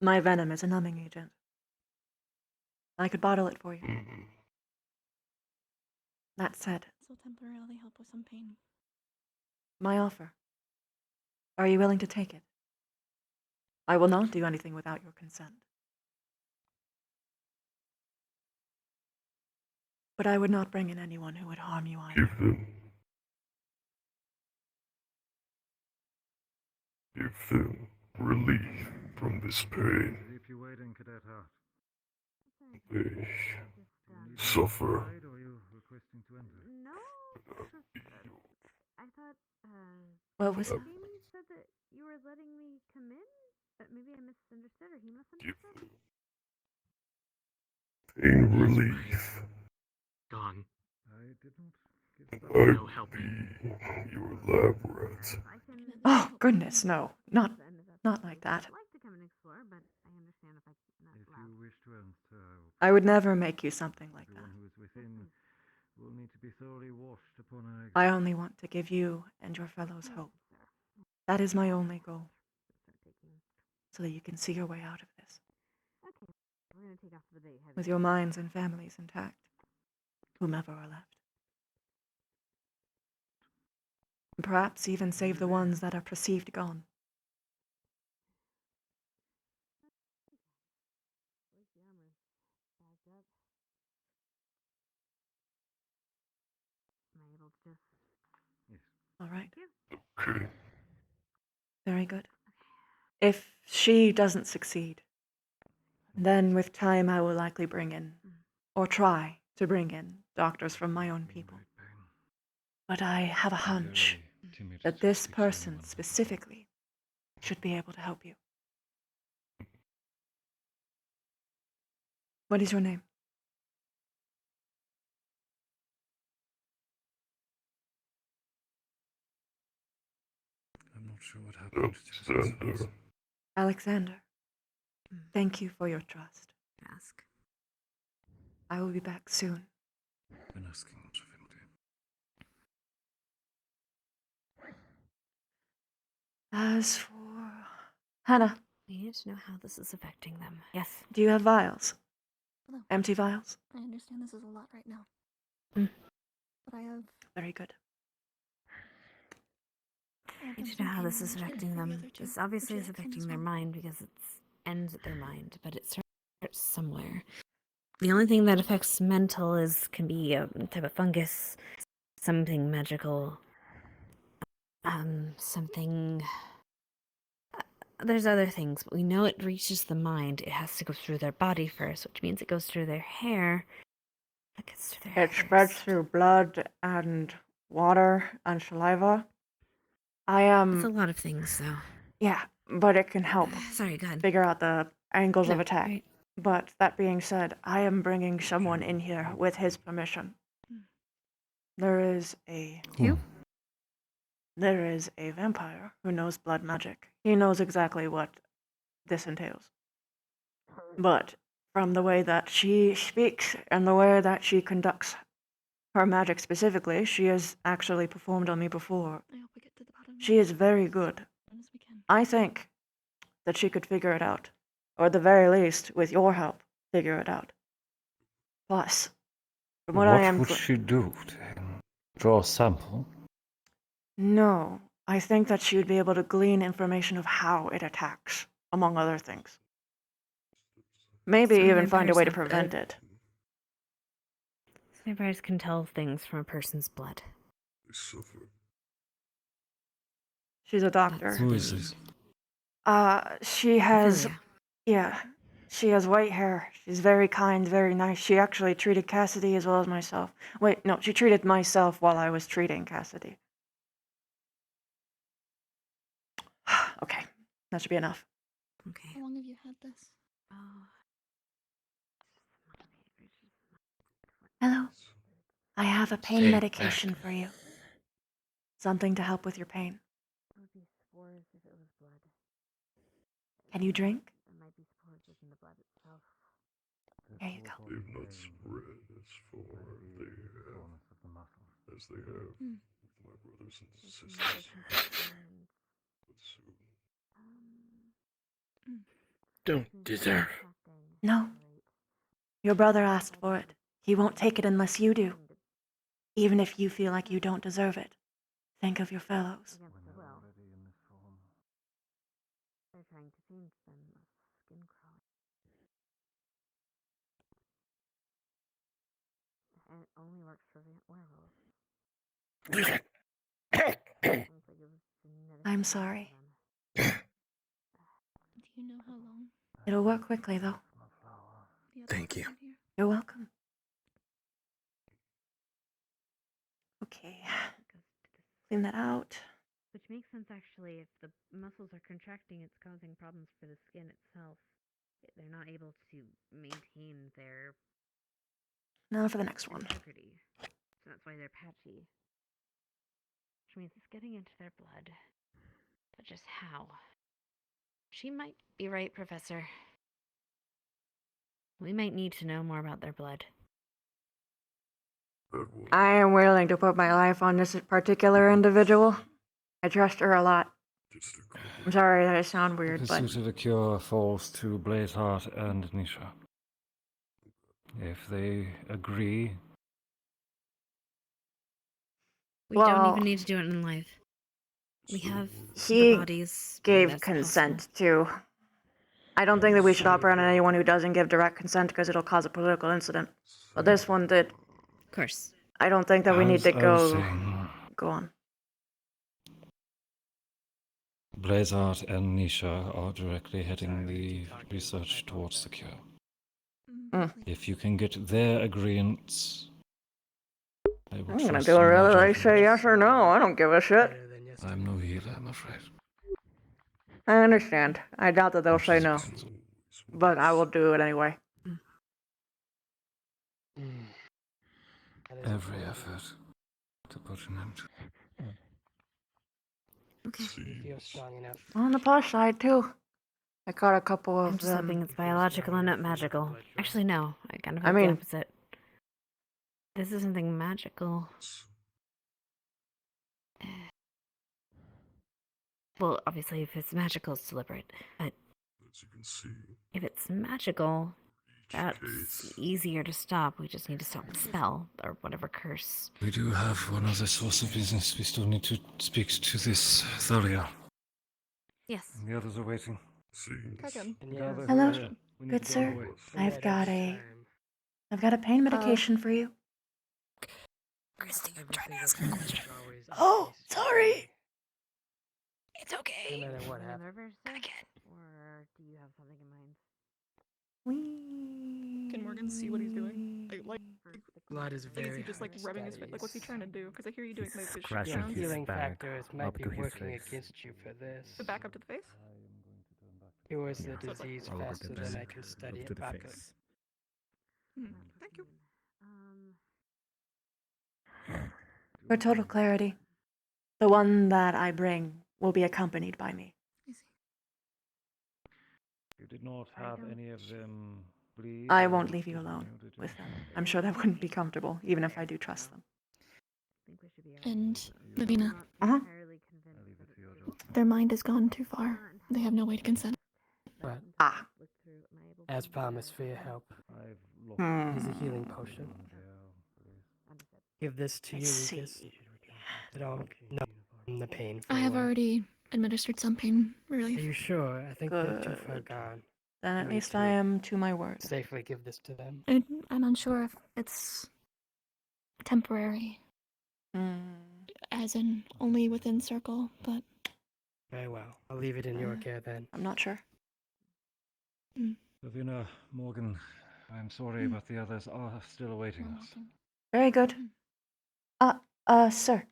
My venom is a numbing agent. I could bottle it for you. That said, This will temporarily help with some pain. my offer. Are you willing to take it? I will not do anything without your consent. But I would not bring in anyone who would harm you either. Give them relief from this pain. If you're waiting, Cadet Hart. They suffer. Or you requesting to enter? No. I thought, What was that? Jamie said that you were letting me come in, but maybe I misunderstood or he misunderstood. Pain relief. Gone. I didn't I No help. be your lab rat. Oh, goodness, no. Not like that. I'd like to come and explore, but I understand if I not If allowed. you wish to enter, I would never make you something like that. everyone who is within will need to be thoroughly washed upon our exit. I only want to give you and your fellows hope. That is my only goal. So that you can see your way out of this. Okay, we're gonna take off for the day. With your minds and families intact. Whomever are left. And perhaps even save the ones that are perceived gone. Am I able to just? Yes. All right. Okay. Very good. If she doesn't succeed, then with time I will likely bring in, or try to bring in, doctors from my own people. But I have a hunch that this person specifically should be able to help you. What is your name? I'm not sure what happened. Alexander. Alexander. Thank you for your trust. Ask. I will be back soon. Been asking much of him, As for Hannah, We need to know how this is affecting them. Yes. do you have vials? Hello. Empty vials? I understand this is a lot right now. Mm. But I have. Very good. We need to know how this is affecting them. This obviously is affecting their mind because it ends at their mind, but it starts somewhere. The only thing that affects mental can be a type of fungus, something magical, something. There's other things, but we know it reaches the mind. It has to go through their body first, which means it goes through their hair. It gets through their It spreads through blood and water and saliva. It's a lot of things, though. Yeah, but it can help. Sorry, go ahead. Figure out the angles of No, attack. right. But that being said, I am bringing someone in here with his permission. There is a... Who? There is a vampire who knows blood magic. He knows exactly what this entails. But from the way that she speaks and the way that she conducts Her magic specifically, she has actually performed on me before. I hope we get to the bottom. She is very good. As soon as we can. I think that she could figure it out. Or at the very least, with your help, figure it out. Plus, from what I am... would she do? Draw a sample? No, I think that she would be able to glean information of how it attacks, among other things. Maybe Some even find a vampires way to have prevent blood. it. Vampires can tell things from a person's blood. She's a doctor. Who is this? She has... Ophelia. Yeah. She has white hair. She's very kind, very nice. She actually treated Cassidy as well as myself. Wait, no, she treated myself while I was treating Cassidy. Okay, that should be enough. Okay. How long have you had this? Hello. I have a pain Stay medication for you. Something to help with your pain. Can you drink? There you go. They've not spread as far as they have my brothers and sisters. But soon. Don't deserve. No. Your brother asked for it. He won't take it unless you do. Even if you feel like you don't deserve it. Think of your fellows. They're trying to change them. Skin crawling. And it only works for werewolves. I'm sorry. Do you know how long? It'll work quickly, though. the other Thank you. ones are here? You're welcome. Okay. Clean that out. Which makes sense, actually. If the muscles are contracting, it's causing problems for the skin itself. They're not able to maintain their Now for the next one. integrity. So that's why they're patchy. Which means it's getting into their blood. But just how? She might be right, Professor. We might need to know more about their blood. I am willing to put my life on this particular individual. I trust her a lot. I'm sorry that I sound weird, The but... pursuit of a cure falls to Blazeheart and Nisha. If they agree... We don't Well, even need to do it in life. We have he the bodies. gave That's consent to... I don't think that we should operate on anyone who doesn't give direct consent because it'll cause a political incident. But this one did. Of course. I don't think that we need to As I was go... saying, Go on. Blazeheart and Nisha are directly heading the research towards the cure. Mm. If you can get their agreements, I will I'm gonna trust do you it in whether your they say judgment. yes or no. I don't give a shit. I'm no healer, I'm afraid. I understand. I doubt that they'll say no. But I will do it anyway. Every effort to put an end to. Okay. You feel strong enough. On the plus side, too. I caught a couple I'm of just hoping them. it's biological and not magical. Actually, no. I kind of I hope mean- the opposite. This is something magical. Well, obviously, if it's magical, it's deliberate. But As you can see, if it's magical, that's case. easier to stop. We just need to stop the spell, or whatever curse. We do have one other source of business. We still need to speak to this Thalia. Yes. And the others are waiting. Hello, We need good to go sir. away. I've got a pain medication for you. Christy, I'm trying to ask her a question. Oh, sorry. It's okay. No matter what happens. Again. Or do you have something in mind? Can Morgan see what he's doing? Like Blood is is very he just like hard to rubbing his study. face? Like what's he trying to do? Because I hear you doing like fish Yeah, sounds. healing bag factors up might be to his working face. against you for this. The back up to the face? Cures the So it's like disease all over the faster back, than I can study up to it the back up. face. Thank you. For total clarity, the one that I bring will be accompanied by me. You did not have any of them bleed? I or won't leave you did alone nailed it? with them. I'm sure that wouldn't be comfortable, even if I do trust them. And Lavina, Uh-huh. their mind has gone too far. They have no way to consent. But Ah. as promised for your help, Hmm. here's a healing potion. Give this to I your see. weakest. It'll numb the pain for I a have while. already administered some pain Are relief. you sure? I think they're too far Good. gone. Then for at me least to I am to my word. safely give this to them. I'm unsure if it's temporary, as in only within circle, but Very well. I'll leave it in your care then. I'm not sure. Lavina, Morgan, I'm sorry, but the others are still awaiting us. Very good. Sir.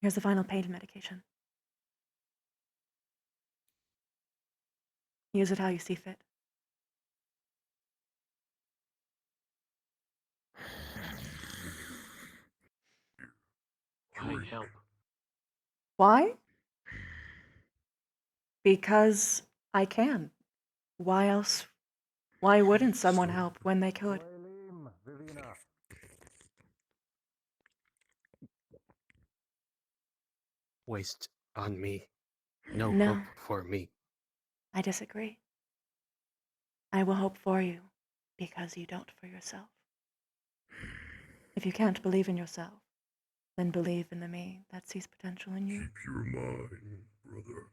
Here's the final pain medication. Use it how you see fit. I need help. Why? Because I can. Why else? Why wouldn't someone help when they could? Waste on me. No No. hope for me. I disagree. I will hope for you because you don't for yourself. If you can't believe in yourself, then believe in the me that sees potential in you. Keep your mind, brother.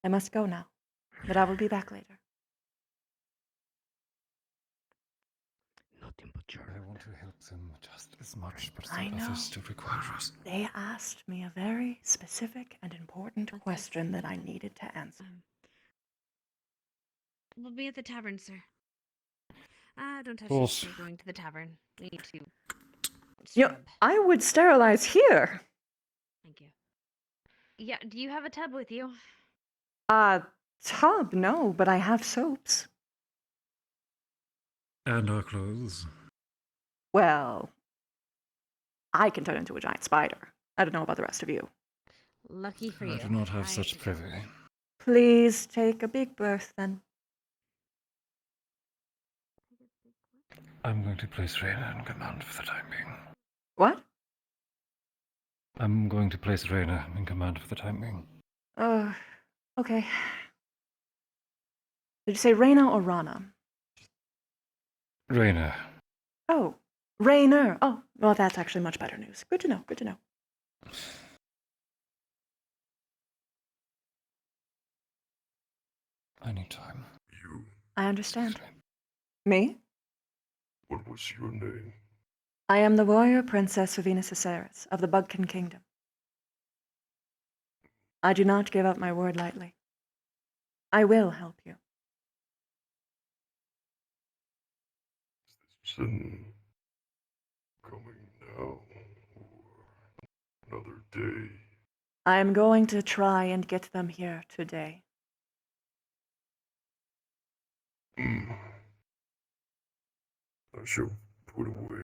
I must go now, but I will be back later. I want to help them just as much, but I the know. others still require us. They asked me a very specific and important question that I needed to answer. We'll be at the tavern, sir. Don't touch Course. this. We're going to the tavern. We need to Yo, scrub. I would sterilize here. Thank you. Yeah, do you have a tub with you? Tub, no, but I have soaps. And our clothes. Well, I can turn into a giant spider. I don't know about the rest of you. Lucky for you. I do not have such privy. Please take a big berth then. I'm going to place Reyna in command for the time being. What? I'm going to place Reyna in command for the time being. Okay. Did you say Reyna or Rana? Reyna. Oh, Rayner. Oh, well, that's actually much better news. Good to know, good to know. I need time. I understand. Me? What was your name? I am the warrior princess Vivina Caceres of the Bugkin Kingdom. I do not give up my word lightly. I will help you. Sin coming now or another day? I am going to try and get them here today. I shall put away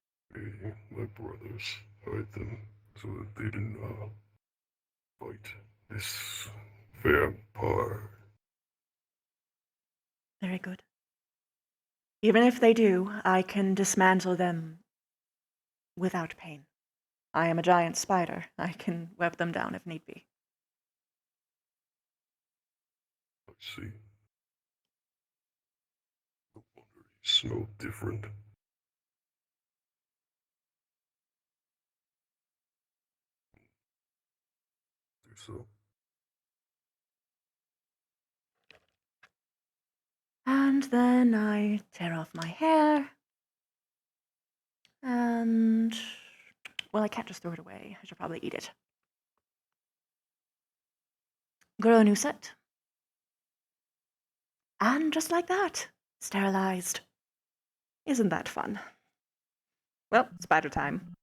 my brothers, hide them, so that they do not fight this vampire. Very good. Even if they do, I can dismantle them without pain. I am a giant spider. I can web them down if need be. I see. No wonder you smell different. Do so. And then I tear off my hair. And, well, I can't just throw it away. I should probably eat it. Grow a new set. And just like that, sterilized. Isn't that fun? Well, spider time.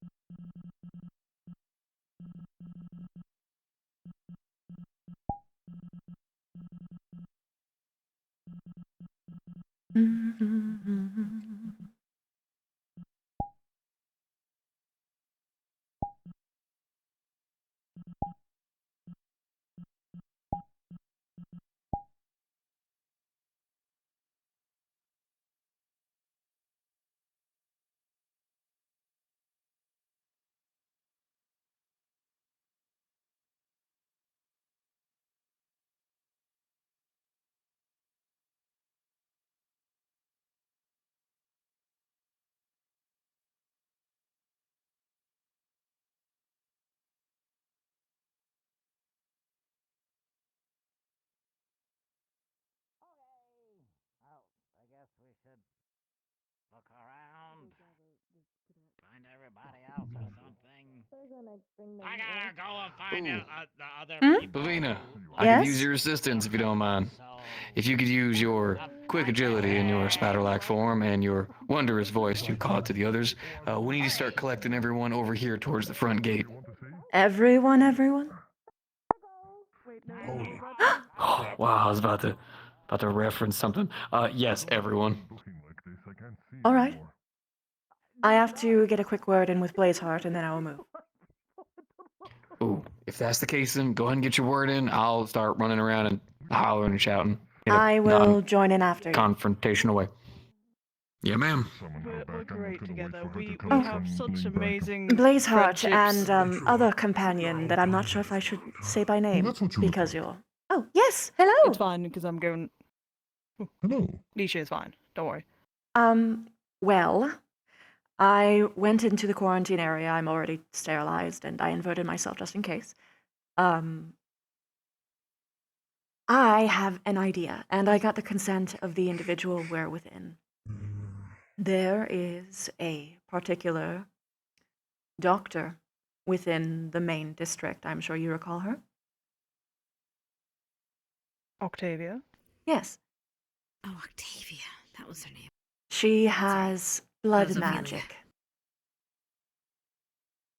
Look around. Find everybody else or something. I gotta go and find the other people. Bavina, I could use your assistance if you don't mind. If you could use your quick agility in your Spatterlack form and your wondrous voice you call it to the others, we need to start collecting everyone over here towards the front gate. Everyone? Oh, wow, I was about to reference something. Yes, everyone. All right. I have to get a quick word in with Blazeheart, and then I will move. Ooh, if that's the case, then go ahead and get your word in. I'll start running around and hollering and shouting. I will join in after you. Confrontational way. Yeah, ma'am. We're great together. We have such amazing Blazeheart and friendships. other companion that I'm not sure if I should say by name because you're. Oh yes, hello. It's fine because I'm going. Hello. Nisha is fine. Don't worry. Well, I went into the quarantine area. I'm already sterilized, and I inverted myself just in case. I have an idea, and I got the consent of the individual we're within. There is a particular doctor within the main district. I'm sure you recall her. Octavia? Yes. Oh, Octavia. That was her name. She has blood That was Amelia. magic.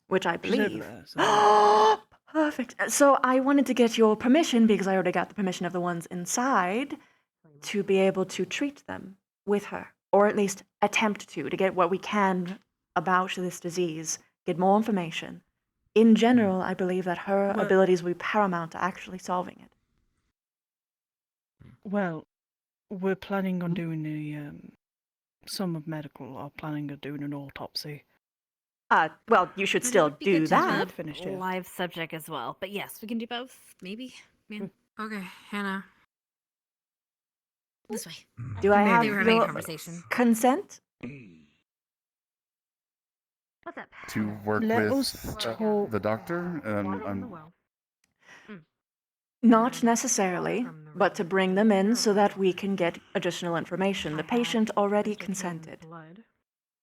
Which I She's over believe. there, so- Perfect. So I wanted to get your permission, because I already got the permission of the ones inside, to be able to treat them with her. Or at least attempt to get what we can about this disease, get more information. In general, I believe that her Well- abilities will be paramount to actually solving it. Well, we're planning on doing some of medical are planning on doing an autopsy. Well, you should still do that. Finished it. Live subject as well. But yes, we can do both. Maybe. Okay, Hannah. This way. Do I have They were having a your conversation. consent? What's up? To work Let with us talk. the doctor? Not necessarily, but to bring them in so that we can get additional information. The patient already consented. Blood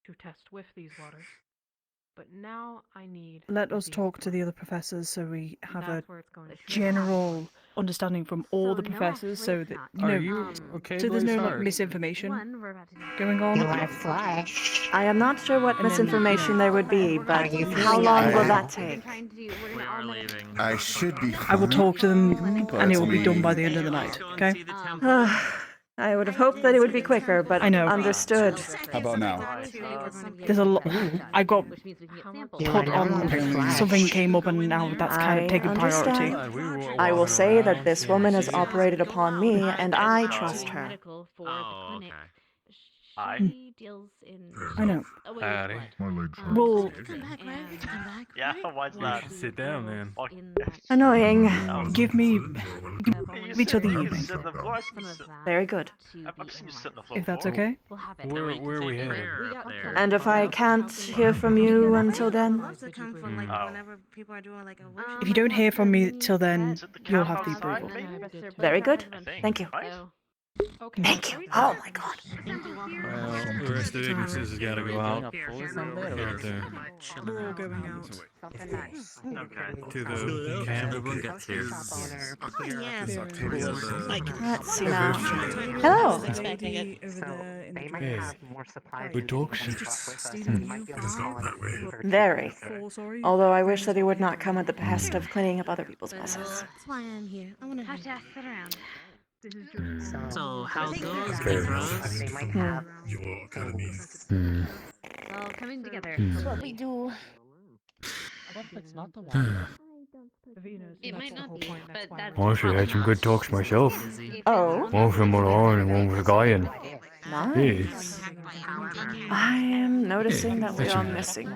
to test with these waters. But now I need. Let us talk to the other professors so we have a That's where it's going to general understanding from all the no, professors actually so it's that, not. you know, Are you okay, so there's no like Blazeheart? misinformation One, we're about to do. going on. I am not sure what And then, misinformation there would be, but you how feeling long okay? will that take? We're all leaving. I should be I will fine, talk to them but and it will be we- done by the end of the night, okay? I would have hoped that it would be quicker, but I know. understood. How about now? There's a lot. I got put on something came up and now that's kind of taken priority. understand. I will say that this woman has operated upon me, and I trust her. She deals in. I know. Howdy. Well, Yeah, why's that? Sit down, man. Annoying. give me till the evening, Very good. if that's okay. Where are we headed? And if I can't hear from you until then? If you don't hear from me till then, you'll have the approval. Very good. Thank you. Thank you. Oh my god. Well, the rest of the Ignises has got to go out. Out there. We're all going out. To the camp. Let's see now. Hello. Hey, good talks. Very. Although I wish that he would not come at the behest of cleaning up other people's messes. That's why I'm here. I want to sit around. So, how goes Okay. the They might have your academy. Well, coming together. That's what we do. It might not be, but that's Honestly, I had some good talks myself. Oh, One from Milan and one with Guyan. nice. I am noticing that we are missing.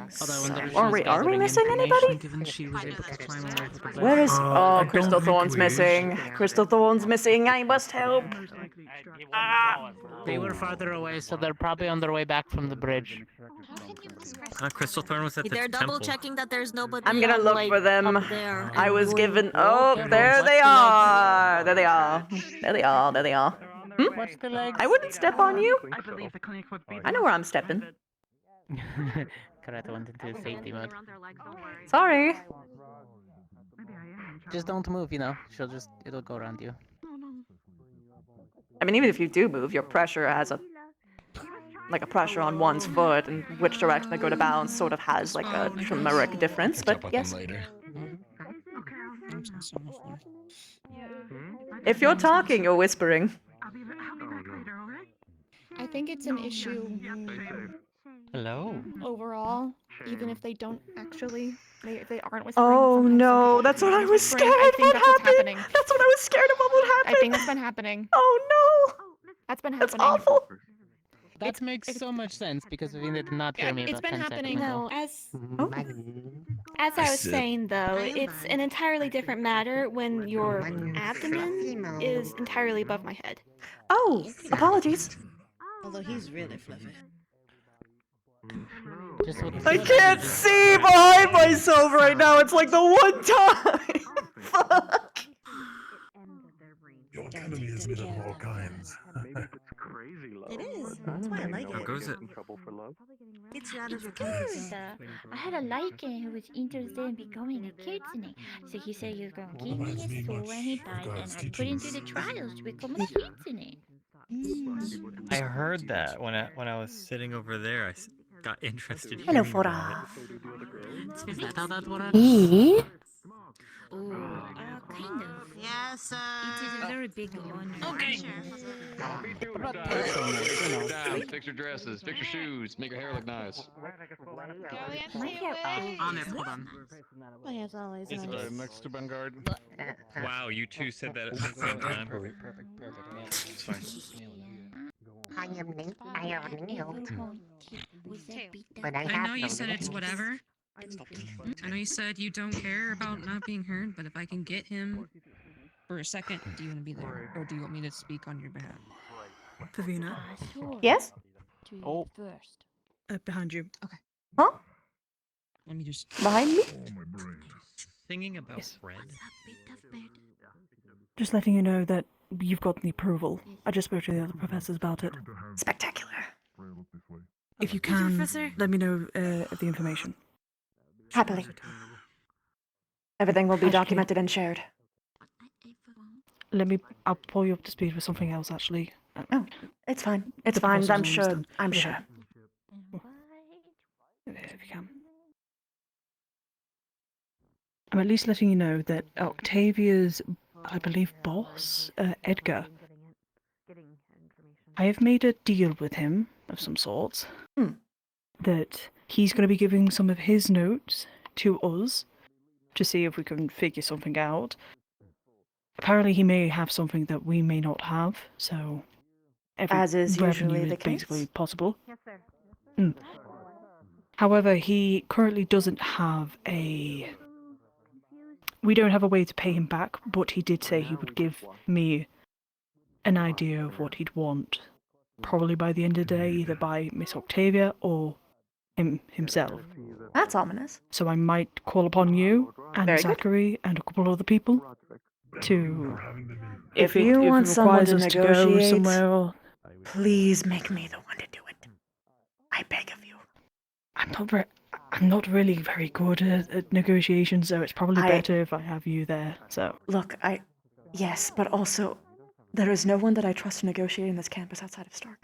Are we missing anybody? Where is? Oh, Crystal Thorn's missing. Crystal Thorn's missing. I must help. They were farther away, so they're probably on their way back from the bridge. Crystal Thorn was at They're double checking that there's nobody. I'm gonna look like, for them. up there I was and given. going Oh, forward. there they are. There they are. There they are. There they are. Hmm? the legs? I wouldn't step on you. I believe the clinic would be. I know where I'm stepping. Karate went into safety mode. Sorry. Just don't move, you know. It'll go around you. I mean, even if you do move, your pressure has a pressure on one's foot, and which direction they go to bounce sort of has like a turmeric difference. But yes, if you're talking, you're whispering. I think it's an issue Hello. overall, even if they don't actually, they aren't whispering. Oh sometimes some no, people that's do what I be was whispering. scared I think would that's what's happen. happening. That's what I was scared of what would happen. I think that's been happening. Oh no. That's been That's happening. awful. That makes so much sense because Vina did not hear me It's about been 10 happening. seconds No, ago. As I was saying, though, it's an entirely different matter when your abdomen is entirely above my head. Oh, apologies. Although he's really fluffy. I can't see behind myself right now. It's like the one time. Fuck. Your enemy is made of all kinds. It is. That's why I like it. How goes it? Gets you out of your Good. comfort zone. I had a lycan who was interested in becoming a kitsune. So he said he was going to give me his soul when he died, and I put him through the trials to become a kitsune. I heard that when I was sitting over there. I got interested. Hello, hearing about Fora. it. Is that how that works? E? Kind of. Yes, It is a very big one. Okay. Fix your dresses, fix your shoes, make your hair look nice. My hair. On it, hold on. My hair's always Is nice. next to Vanguard? Wow, you two said that at the same time. It's fine. I am Neil. But I know you said it's whatever. I know you said you don't care about not being heard, but if I can get him for a second, do you want to be there? Or do you want me to speak on your behalf? Pavina. Yes? Oh. Behind you. Okay. Huh? Let me just... Behind me? Singing about Fred. Just letting you know that you've got the approval. I just spoke to the other professors about it. Spectacular. If you can, let me know the information. Happily. Everything will be documented and shared. I'll pull you up to speed with something else, actually. Oh, it's fine. It's The fine. professors I'm sure. understand. I'm Yeah. sure. If you can. I'm at least letting you know that Octavia's, I believe, boss, Edgar, I have made a deal with him of some sort. That he's going to be giving some of his notes to us to see if we can figure something out. Apparently he may have something that we may not have, so As is revenue usually the is basically case. possible. However, he currently doesn't have a... We don't have a way to pay him back, but he did say he would give me an idea of what he'd want. Probably by the end of the day, either by Miss Octavia or himself. That's ominous. So I might call upon you and Very good. Zachary and a couple other people to... If you want someone requires to us to go negotiate, somewhere or... please make me the one to do it. I beg of you. I'm not really very good at negotiations, so it's probably better if I have you there, so... Look, yes, but also, there is no one that I trust to negotiate in this campus outside of Stark.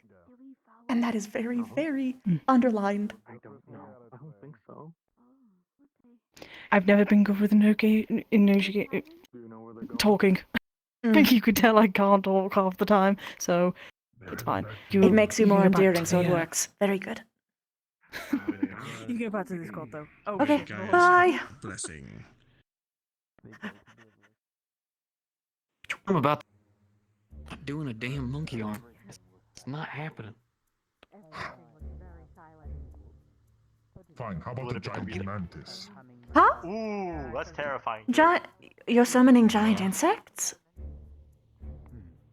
And that is very, very underlined. I don't know. I don't think so. I've never been good with talking. You could tell I can't talk half the time, so it's fine. It makes you more can go back endearing, to so it the, works. Very good. You can go back to this call, though. Oh, Okay, shit. bye. Blessing. I'm about doing a damn monkey arm. It's not happening. Fine, how about the giant mantis? Huh? Ooh, that's terrifying. You're summoning giant insects?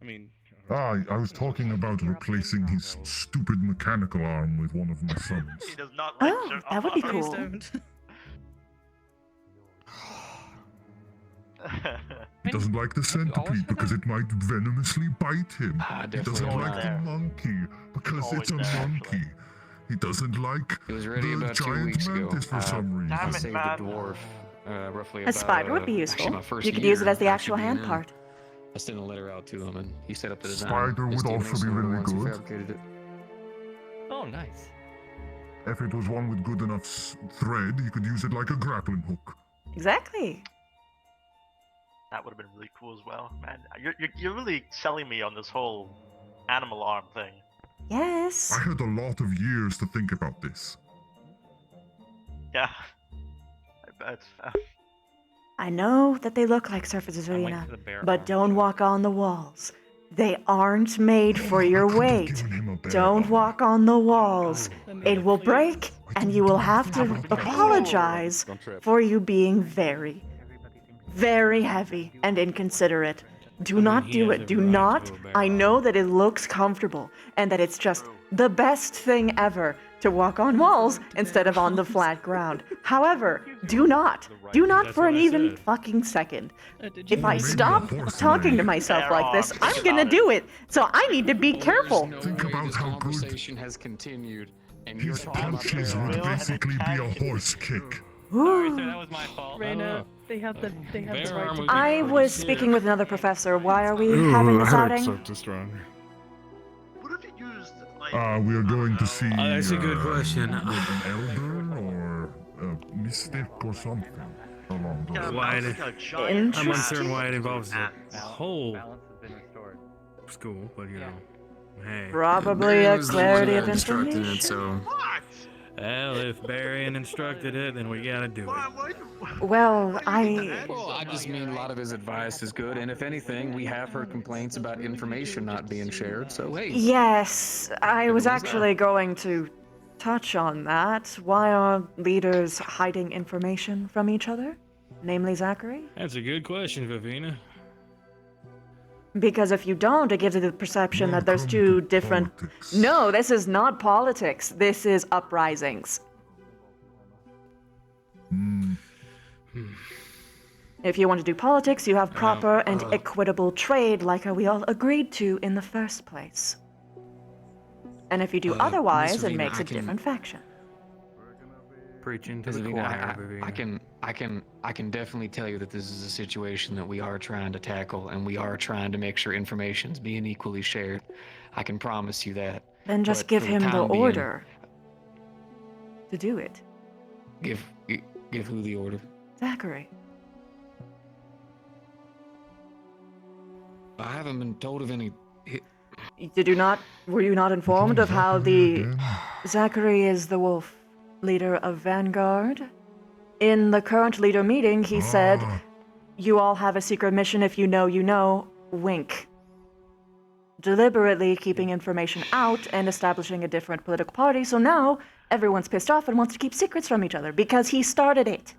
I mean... I was talking about replacing his stupid mechanical arm with one of my sons. He does not like Oh, your that would be arm. cool. He doesn't like the centipede because it might venomously bite him. He doesn't definitely like the monkey because it's a monkey. He doesn't like It was ready the about 2 giant weeks ago. mantis for some reason. I saved the dwarf roughly A about spider would be actually useful. my first You could use it year as the actual actually being hand in. part. I sent a letter out to him, and he set up the design. Spider His would teammates also be were the really ones who good. fabricated it. Oh, nice. If it was one with good enough thread, you could use it like a grappling hook. Exactly. That would have been really cool as well, man. You're really selling me on this whole animal arm thing. Yes. I had a lot of years to think about this. Yeah, I bet. I know that they look like surfaces, Arena, but don't walk on the walls. They aren't made for your weight. Don't walk on the walls. It will break, and you will have to apologize for you being very, very heavy and inconsiderate. Do not do it. Do not. I know that it looks comfortable and that it's just the best thing ever to walk on walls instead of on the flat ground. However, do not for an even fucking second. If I stop talking to myself like this, I'm gonna do it. So I need to be careful. Think about how good Conversation has continued, and you're his talking about punches would basically be a horse kick. Sorry, sir, that was my fault. Reina, they have the right to I was speaking with another professor. Why are we having this outing? What if you used like? We are going to see. that's a good question. An elder or a mystic or something along those Why lines. I'm uncertain why it involves a whole school, but you know, hey. Probably a clarity of instructing information. it, so. Well, if Barian instructed it, then we gotta do it. Well, Well, I just mean a lot of his advice is good, and if anything, we have heard complaints about information not being shared, so hey. Yes, I was actually going to touch on that. Why are leaders hiding information from each other? Namely Zachary? That's a good question, Vivina. Because if you don't, it gives you the perception that there's two different... No, this is not politics. This is uprisings. If you want to do politics, you have proper and equitable trade like we all agreed to in the first place. And if you do otherwise, it Vivina, makes I a can- different faction. Preaching to the choir, I can definitely tell you that this is a situation that we are trying to tackle, and we are trying to make sure information's being equally shared. I can promise you that. Then just But give for him the time being- order to do it. Give who the order? Zachary. I haven't been told of any. Were you not informed of how Zachary is the wolf leader of Vanguard? In the current leader meeting, he said, you all have a secret mission. If you know, you know. Wink. Deliberately keeping information out and establishing a different political party, so now everyone's pissed off and wants to keep secrets from each other because he started it.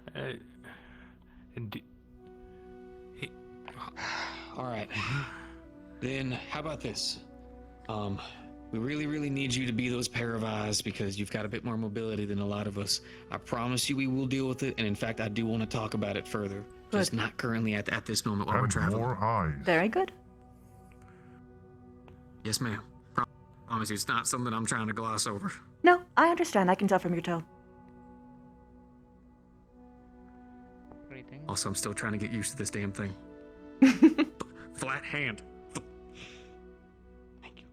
All right. Then how about this? We really need you to be those pair of eyes because you've got a bit more mobility than a lot of us. I promise you we will deal with it, and in fact, I do want to talk about it further. Just not currently at this moment while we're traveling. More eyes. Very good. Yes, ma'am. Promise you, it's not something I'm trying to gloss over. No, I understand. I can tell from your tone. Also, I'm still trying to get used to this damn thing. Flat hand. Thank you.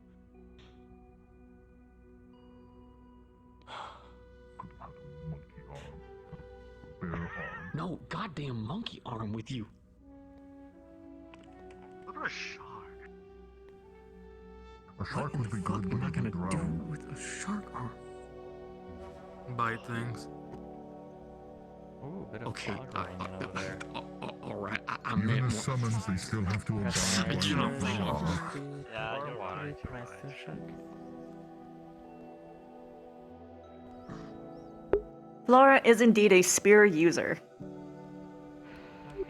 No goddamn monkey arm with you. Look at a shark. A shark would be good, but What am I it gonna would do drown. with a shark arm? Bite things. Ooh, bit of Okay, over there. all right. I Even meant as more. summons, they still have to abide by You're the not law. wrong. Yeah, you're right. Flora is indeed a spear user.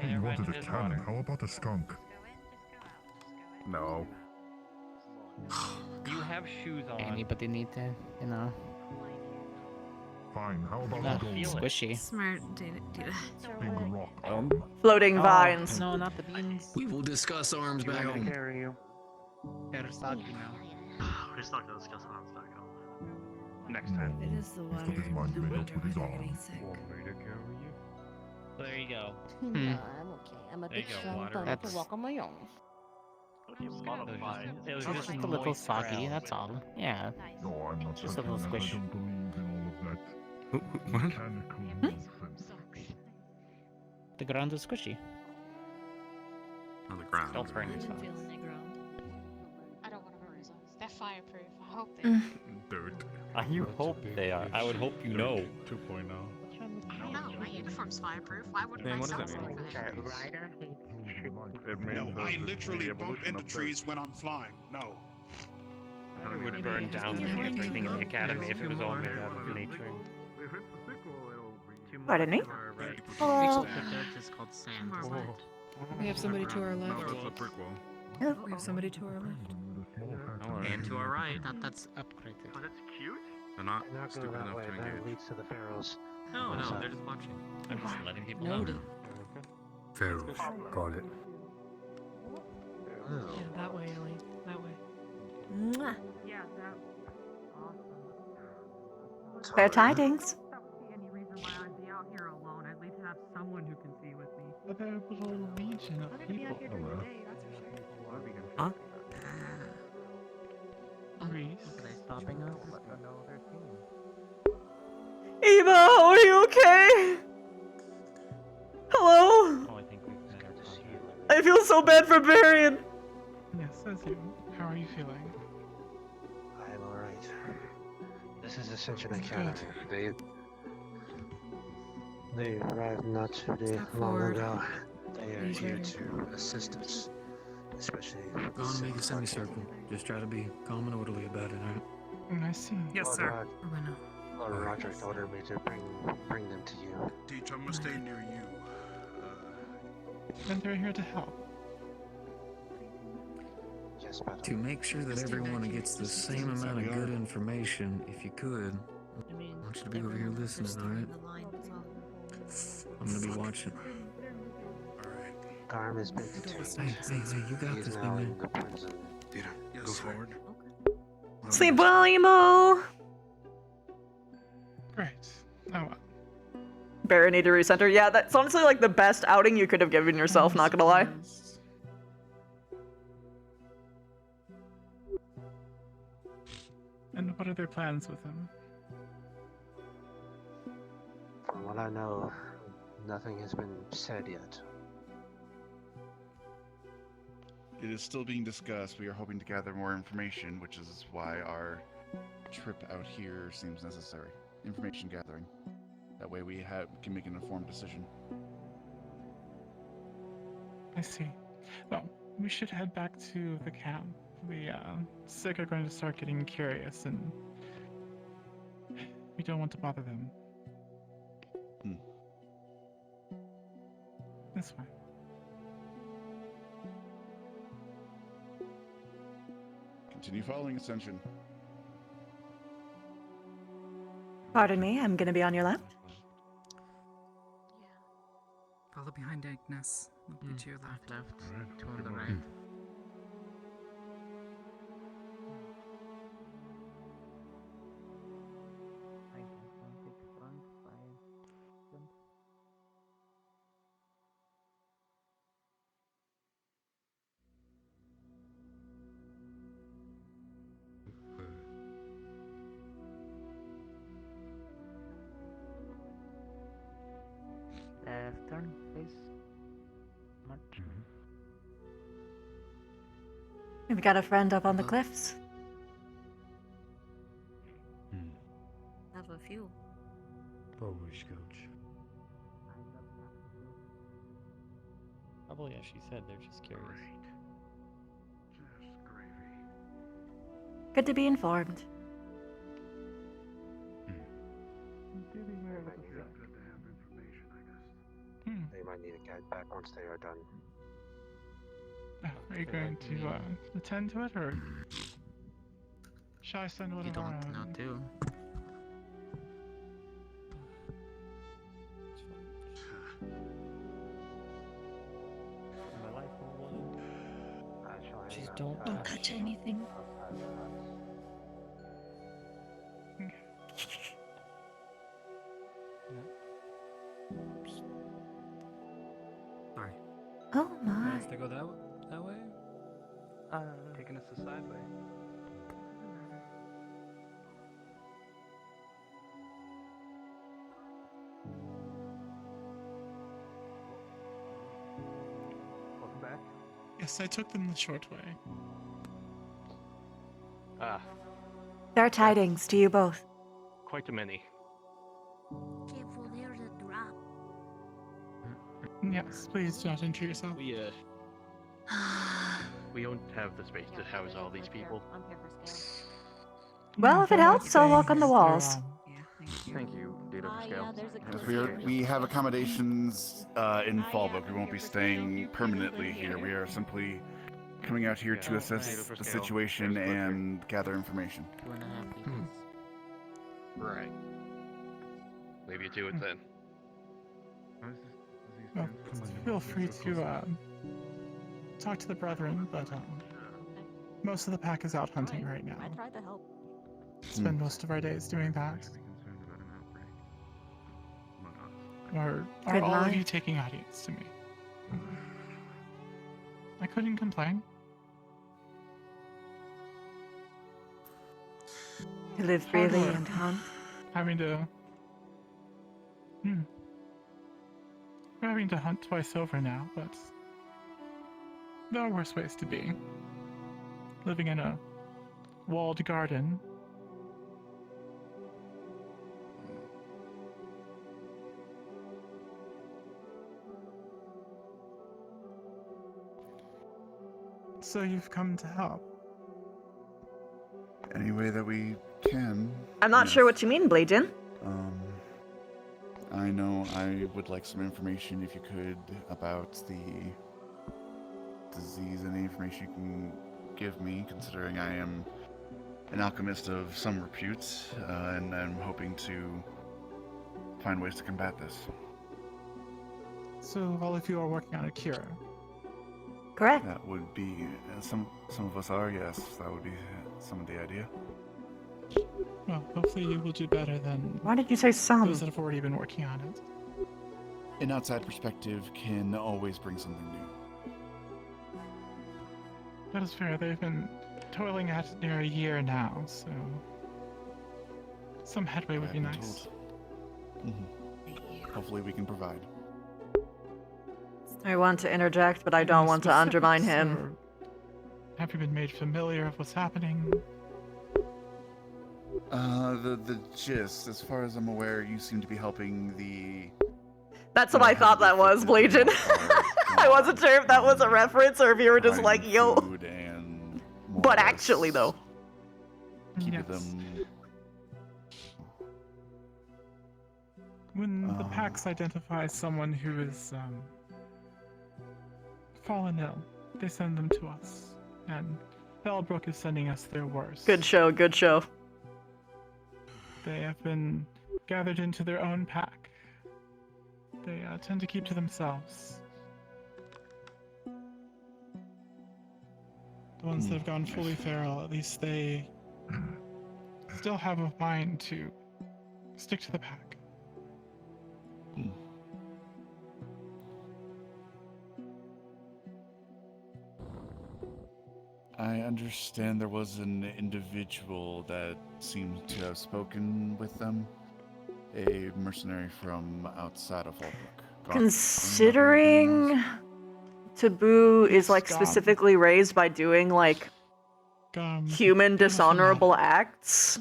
You wanted a cannon. How about a skunk? No. You have shoes on. Anybody need to, you know? Fine. How about Not we go squishy. Smart data. big rock? Floating Oh, vines. no, not the beans. We will discuss arms back home. Carry you. Tersaki now. We're not gonna discuss arms back home. Next time. It is the water. Look at his mind, No made up wonder with why his they're arm. getting sick. There you go. No, I'm okay. I'm a There you big go, strong water. bone That's- to walk on my own. If you modify, It was it's just like a little moist soggy, ground that's with- all. Yeah. No, I'm not Just a touching little that. squish. I don't believe in all of that What? mechanical nonsense. The ground is squishy. On the ground. Don't burn I yourself. didn't feel any ground. I don't want to hurt myself. They're fireproof. I hope they are. Dirt. You hope they are. I would hope you know. 2.0. No, my uniform's fireproof. Why wouldn't Man, my what does that cells mean? be fireproof? It means No, I that literally the bump evolution into of trees when I'm flying. No. I would burn down everything in the academy if it was all made out of nature. If it's the sequel, it'll be. Pardon me? Hello. is called sand. We have somebody to our left. No, that's a prequel. We have somebody to our left. And to our right. That's upgraded. Oh, that's cute. They're not Not stupid go that enough way. to That engage. leads to the pharaohs. No, no, they're just watching. I'm just letting people know. Noted. Pharaoh. Got it. Yeah, that way, Ellie. That way. Mwah. Yeah, that. Awesome. Fair tidings. I don't see any reason why I'd be out here alone. I'd at least have someone who can see with me. But there was a whole legion of people. Huh? Reese. Are they stopping us? Eva, are you okay? Hello? Oh, I think we've met our problem. I feel so bad for Varian. Yes, that's you. How are you feeling? I'm alright. This is Ascension Academy. They arrived not too long forward. ago. They are He's here ready. to assist us, especially. Go on, make a semicircle. Just try to be calm and orderly about it, alright? I see. Yes, sir. We're gonna. Lord Roderick ordered me to bring them to you. Teach, I'm gonna stay near you. And they're here to help. Yes, but To make sure that everyone gets the same amount of good information, if you could, I mean, I want you to be over here listening, alright? the line as well. I'm gonna be watching. Garm has been detained. Hey, you got He is this, now big in man. the prison. Dita, go forward. Sleep well, Emo. Great. Oh well. Baron Eatery Center. Yeah, that's honestly like the best outing you could have given yourself, not gonna lie. And what are their plans with him? From what I know, nothing has been said yet. It is still being discussed. We are hoping to gather more information, which is why our trip out here seems necessary. Information gathering. That way we can make an informed decision. I see. Well, we should head back to the camp. The sick are going to start getting curious, and we don't want to bother them. Hmm. This way. Continue following Ascension. Pardon me, I'm gonna be on your left. Follow behind Agnes. We'll be to your left. Two on the right. Left turn, please. Much. We've got a friend up on the cliffs. Have a few. Polish coach. Probably as she said, they're just curious. Just gravy. Good to be informed. They might need a guide back once they are done. Are you going to attend to it, or shall I send one You of our don't own? know too. Just don't Don't touch anything. Sorry. Oh my. Has to go that way? Taking us the side way. Welcome back. Yes, I took them the short way. There are tidings to you both. Quite a many. Careful, there's a drop. Yes, please do not injure yourself. We don't have the space to house all these people. Well, No, if it they're not helps, I'll walk on the staying. They're, walls. Thank you, Data Scale. Yes, we have accommodations in Fallbrook. We won't be staying permanently here. We are simply coming out here to assess the situation and gather information. Right. Leave you to it then. Well, feel free to talk to the brethren, but most of the pack is out hunting right now. I tried to help. Spend most of our days doing that. Are Good all of night. you taking audience to me? I couldn't complain. To live Hard freely work. and hunt. Having to we're having to hunt twice over now, but there are worse ways to be. Living in a walled garden. So you've come to help. Any way that we can. I'm not sure yes. what you mean, Blajin. I know I would like some information, if you could, about the disease. Any information you can give me, considering I am an alchemist of some repute, and I'm hoping to find ways to combat this. So all of you are working on a cure. Correct. That would be some of us are. Yes, that would be some of the idea. Well, hopefully you will do better than Why did you say some? those that have already been working on it. An outside perspective can always bring something new. That is fair. They've been toiling at it near a year now, so some headway would be I've been nice. told. Hopefully we can provide. I want to interject, but I don't want to undermine him. Or have you been made familiar of what's happening? The gist, as far as I'm aware, you seem to be helping the... That's what I thought that was, Blajin. I wasn't sure if that was a reference or if you were just like, yo. Food and more But or less actually, though. keeping them... When the PAX identifies someone who is fallen ill, they send them to us. And Bellbrook is sending us their worst. Good show, good show. They have been gathered into their own pack. They tend to keep to themselves. The ones that have gone fully feral, at least they still have a mind to stick to the pack. I understand there was an individual that seemed to have spoken with them. A mercenary from outside of Fallbrook. Considering Taboo is like specifically raised by doing like human dishonorable acts,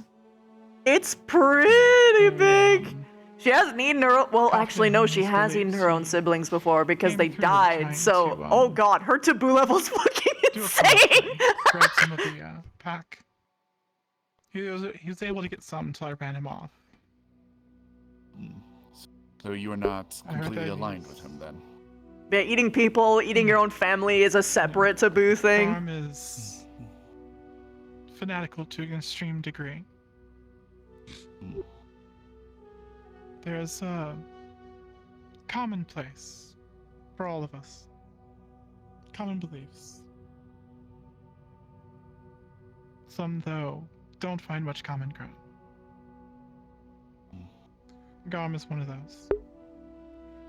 it's pretty big. She hasn't eaten her own, well, actually no, she has eaten her own siblings before because they died, so, oh god, her taboo level's fucking insane! Grab some of the pack. He was able to get some until I ran him off. So you are not I heard completely that aligned with him then? Yeah, eating people, eating your own family is a separate taboo thing. Farm is fanatical to an extreme degree. There's a commonplace for all of us. Common beliefs. Some, though, don't find much common ground. Garm is one of those.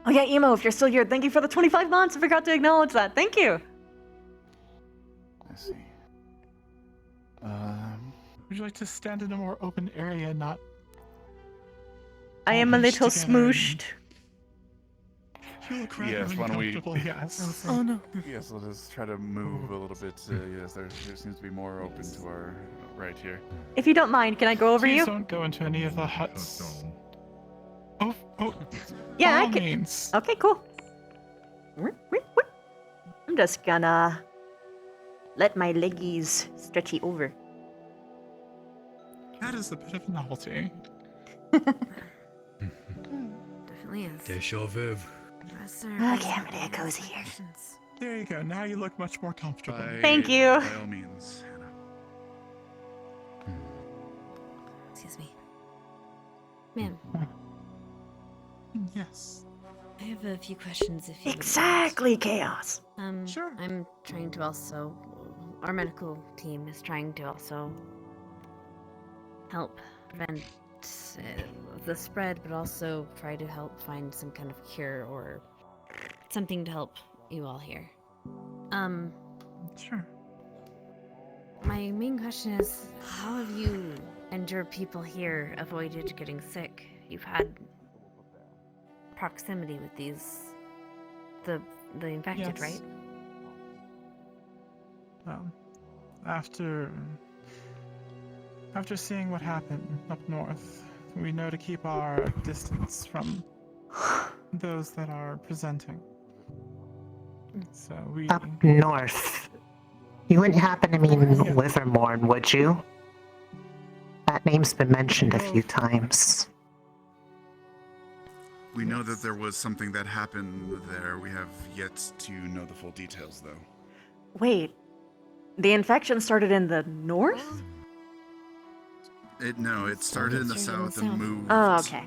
Oh yeah, Emo, if you're still here, thank you for the 25 months. I forgot to acknowledge that. Thank you. I see. Would you like to stand in a more open area, not... I all am a hunched little together and- smooshed. You look rather Yes, why don't we? uncomfortable, yes. Oh no. Yes, let us try to move a little bit. Yes, there seems to be more open to our right here. If you don't mind, can I go over Please you? don't go into any of the huts. Oh, Yeah, all I can. means. Okay, cool. I'm just gonna let my leggies stretchy over. That is a bit of a novelty. Definitely is. Deja vu. Okay, I'm gonna get cozy here. There you go. Now you look much more comfortable. Thank you. By all means, Hannah. Excuse me. Ma'am, Yes. I have a few questions if you would Exactly, Chaos. Sure. I'm trying to also... Our medical team is trying to also help prevent the spread, but also try to help find some kind of cure or something to help you all here. Sure. My main question is, how have you and your people here avoided getting sick? You've had proximity with the infected, Yes. right? Well, after seeing what happened up north, we know to keep our distance from those that are presenting. So we... Up north. You wouldn't happen to mean Livermore, would you? That name's been mentioned a few times. We know that there was something that happened there. We have yet to know the full details, though. Wait, the infection started in the north? It started in the south and moved. Oh, okay.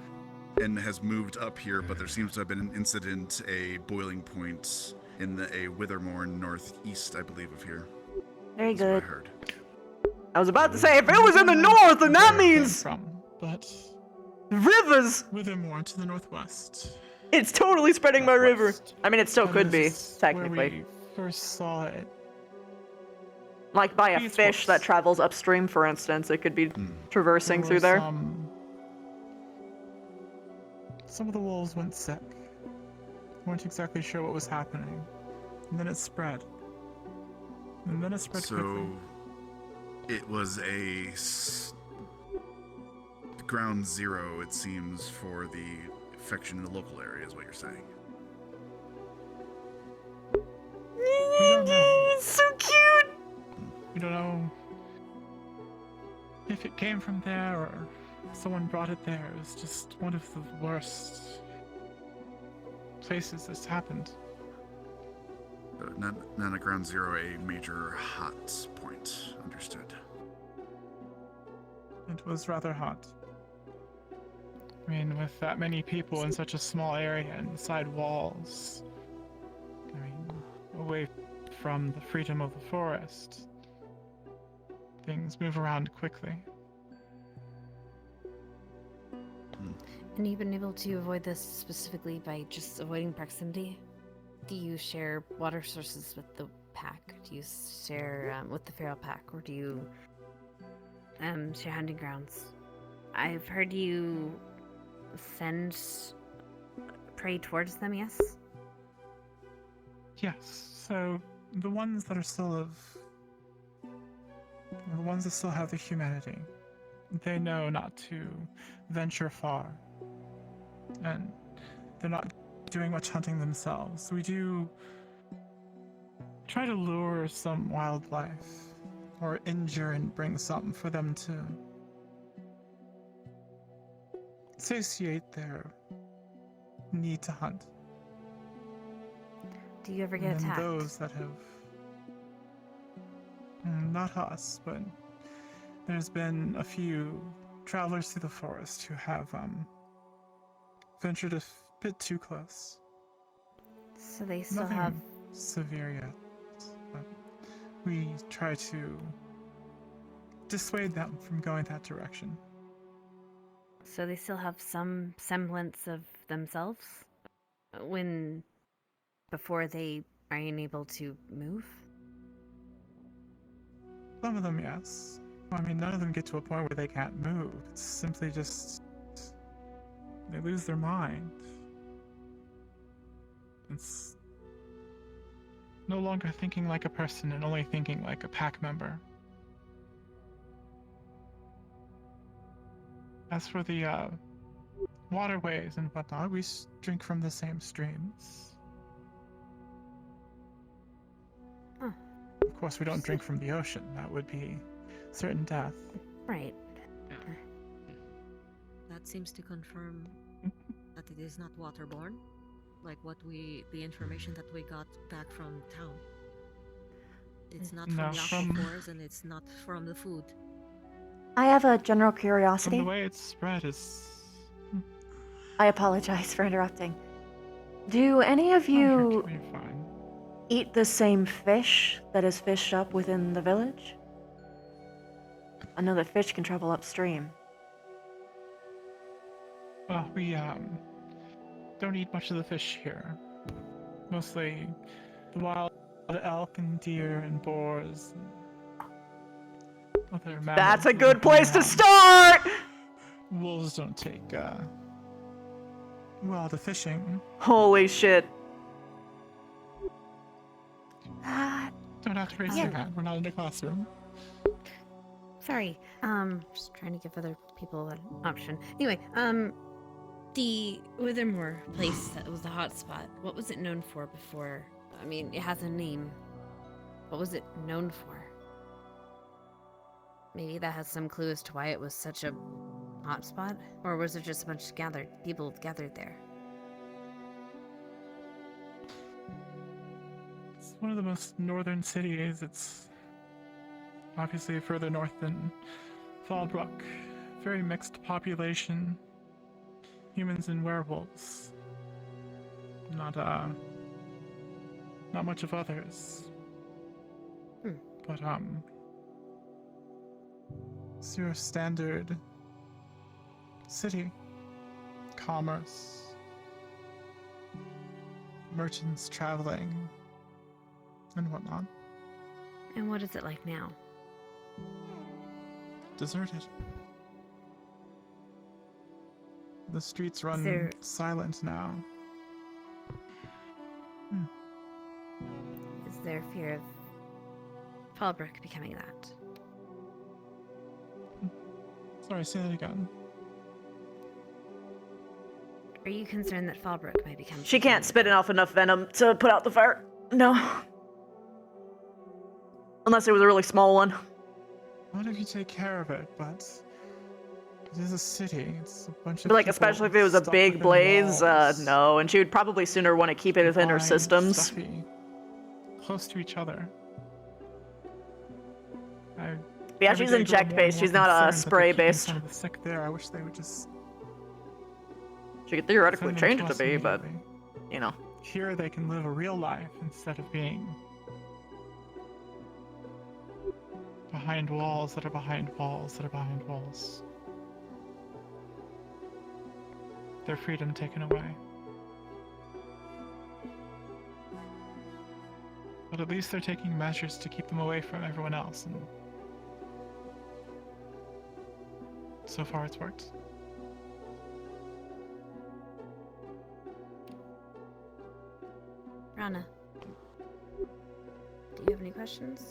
And has moved up here, but there seems to have been an incident, a boiling point in a Withermore northeast, I believe, of here. Very That's what I good. heard. I was about to say, if it was in the north, then that means But rivers. Withermore to the northwest. It's totally spreading by river. I mean, it still That could be, is where technically. we first saw it. Like by a It's fish worse. that travels upstream, for instance, it could be traversing through there. Some of the wolves went sick. Weren't exactly sure what was happening. And then it spread. And then it spread quickly. So, it was ground zero, it seems, for the infection in the local area, is what you're saying. We don't know. It's so cute. We don't know if it came from there or someone brought it there. It was just one of the worst places this happened. Not at ground zero, a major hot point. Understood. It was rather hot. I mean, with that many people in such a small area inside walls, I mean, away from the freedom of the forest, things move around quickly. And you've been able to avoid this specifically by just avoiding proximity? Do you share water sources with the pack? Do you share with the feral pack? Or do you share hunting grounds? I've heard you send prey towards them, yes? Yes, so the ones that are still the ones that still have the humanity, they know not to venture far. And they're not doing much hunting themselves. We do try to lure some wildlife or injure and bring something for them to satiate their need to hunt. Do you ever get And then attacked? those that have not us, but there's been a few travelers through the forest who have ventured a bit too close. So they still Nothing have... severe yet, but we try to dissuade them from going that direction. So they still have some semblance of themselves before they are unable to move? Some of them, yes. I mean, none of them get to a point where they can't move. It's simply just they lose their mind. It's no longer thinking like a person and only thinking like a pack member. As for the waterways and whatnot, we drink from the same streams. Huh. Of course, we don't drink from the ocean. That would be certain death. Right. That seems to confirm that it is not waterborne, like the information that we got back from town. It's not from No, the aquifers, and it's not from the food. I have a general From curiosity. the way it's spread is... I apologize for interrupting. Do any of you You're fine. eat the same fish that is fished up within the village? I know that fish can travel upstream. Well, we don't eat much of the fish here. Mostly the wild elk and deer and boars. And other mammals That's a that good live place to around. start! Wolves don't take, well, the fishing. Holy shit. Don't have to raise your hand. We're not in a classroom. Sorry. Just trying to give other people an option. Anyway, the Withermore place that was the hotspot, what was it known for before? I mean, it has a name. What was it known for? Maybe that has some clue as to why it was such a hotspot? Or was it just a bunch of people gathered there? It's one of the most northern cities. It's obviously further north than Fallbrook. Very mixed population. Humans and werewolves. Not much of others. But it's your standard city. Commerce. Merchants traveling. And whatnot. And what is it like now? Deserted. The streets run there- silent now. Is there fear of Fallbrook becoming that? Sorry, say that again. Are you concerned that Fallbrook might become... She can't spit enough venom to put out the fire. No. Unless it was a really small one. What if you take care of it, but it is a city. It's a bunch of But like, people especially if it was a stuck big within blaze, walls, no. And she would probably sooner want to keep it within her confined, systems. stuffy, close to each other. Yeah, every she's day grow more inject-based. and She's more not concerned that they're keeping spray-based. Some of the sick there. I wish they would just She could theoretically send them change to it to us be, but, immediately. you know. Here they can live a real life instead of being behind walls that are behind walls that are behind walls. Their freedom taken away. But at least they're taking measures to keep them away from everyone else, and so far it's worked. Rana, do you have any questions?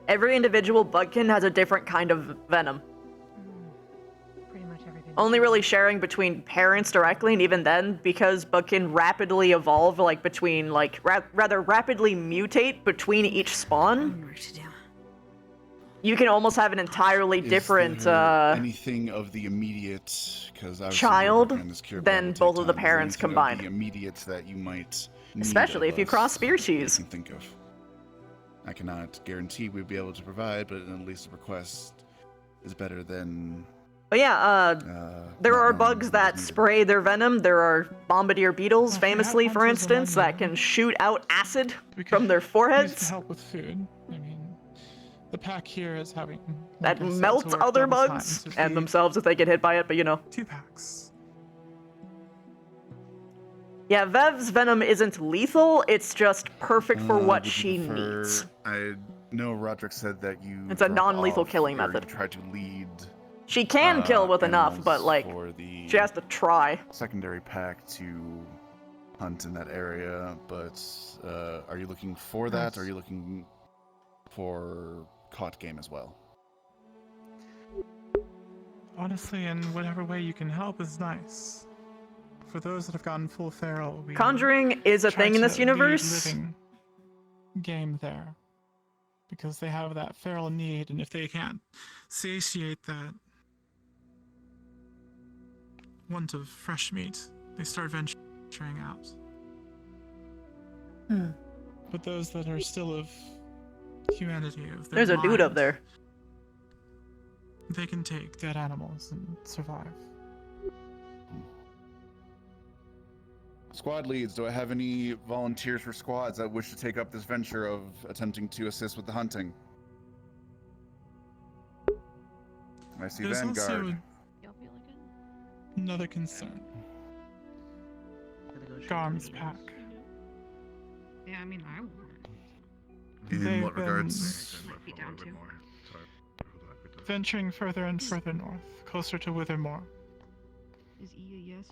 Every individual bugkin has a different kind of venom. Pretty much everything. Only really sharing between parents directly, and even then, because bugkin rapidly evolve, like, between, like, rather rapidly mutate between each spawn. Work to do. You can almost have an entirely Is different, there anything of the immediate, because child than both of the parents combined. The immediate that you might need Especially of if you us cross that you species. can think of. I cannot guarantee we'd be able to provide, but at least a request is better than. But yeah, there not are knowing bugs what that is needed. spray their venom. There are bombardier beetles, Well, if you have famously, for hunters instance, among that you, can shoot out acid we could from their use to foreheads. help with food. I mean, The pack here is having That like I said, to melts work other double time bugs to and feed themselves if they get hit by it, but you know. 2 packs. Yeah, Vev's venom isn't lethal, it's just perfect for what would you she prefer- needs. I know Roderick said that you. It's a dropped non-lethal off, killing or method. You tried to lead. She can kill with enough, animals but like, for the she has to try. secondary pack to hunt in that area. But are you looking for that? Or are you looking for caught game as well? Honestly, in whatever way you can help is nice. For those that have gotten full feral, we Conjuring is a try thing in to this lead universe. living game there, because they have that feral need, and if they can't satiate that want of fresh meat, they start venturing out. But those that are still of humanity, of their There's a dude up mind, there. they can take dead animals and survive. Squad leads, do I have any volunteers for squads that wish to take up this venture of attempting to assist with the hunting? I see There's Vanguard. also another concern. Garm's pack. Yeah, I mean, I would. In They've what been regards? Might be down to. venturing further and further north, closer to Withermore. Is E a yes?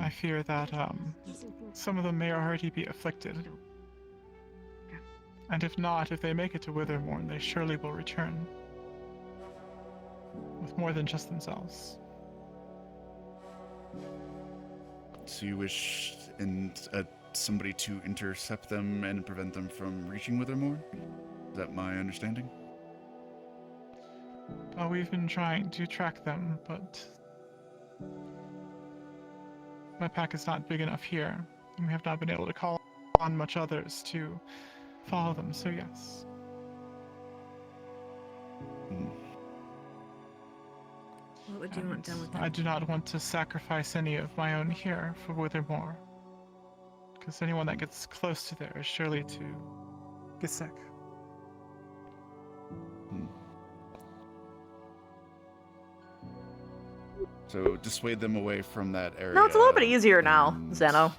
I fear that some of them may already be afflicted. And if not, if they make it to Withermore, they surely will return. With more than just themselves. So you wish somebody to intercept them and prevent them from reaching Withermore? Is that my understanding? We've been trying to track them, but my pack is not big enough here, and we have not been able to call on much others to follow them, so yes. What would you want done with them? I do not want to sacrifice any of my own here for Withermore, because anyone that gets close to there is surely to get sick. So dissuade them away from that area. No, it's a little bit easier now, Zeno.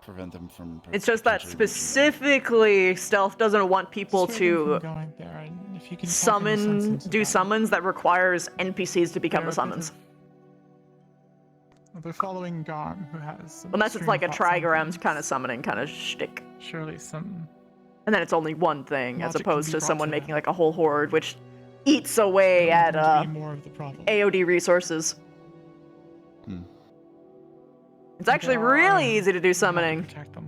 Prevent them from. It's just that specifically Stealth doesn't want people to do summons that requires NPCs to become the summons. They're following Garm, who has. Unless it's like a trigrams kind of summoning kind of shtick. Surely some. And then it's only one thing, as logic can opposed be to brought someone to making like a whole horde, which eats away at more of the problem. AOD resources. It's actually really easy to do summoning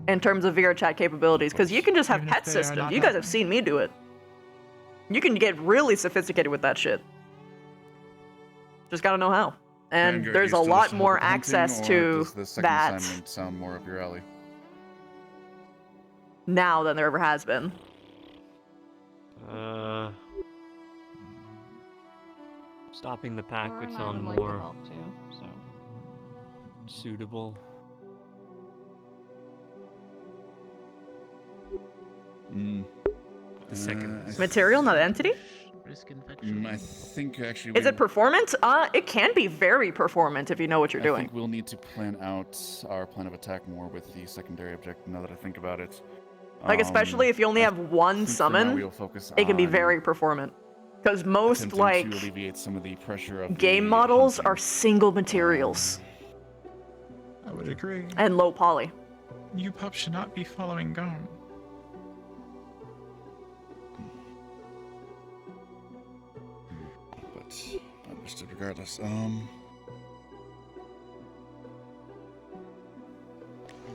in terms of VRChat capabilities, because you can just have pet systems. You guys have seen me do it. You can get really sophisticated with that shit. Just gotta know how. And Vanguard, there's do a you still lot wish to help more with hunting, access or to does the second that assignment sound more up your alley? now than there ever has been. Stopping the pack would sound more suitable. The second Material, not entity? I think actually. Is it performant? It can be very performant if you know what you're I doing. think we'll need to plan out our plan of attack more with the secondary objective now that I think about it. Like, especially if you only have one think for now summon, we'll focus it can be on very performant. Because most, attempting like, to alleviate some of the pressure of game the models are single materials. I would agree. And low poly. You pup should not be following Garm. But understood regardless.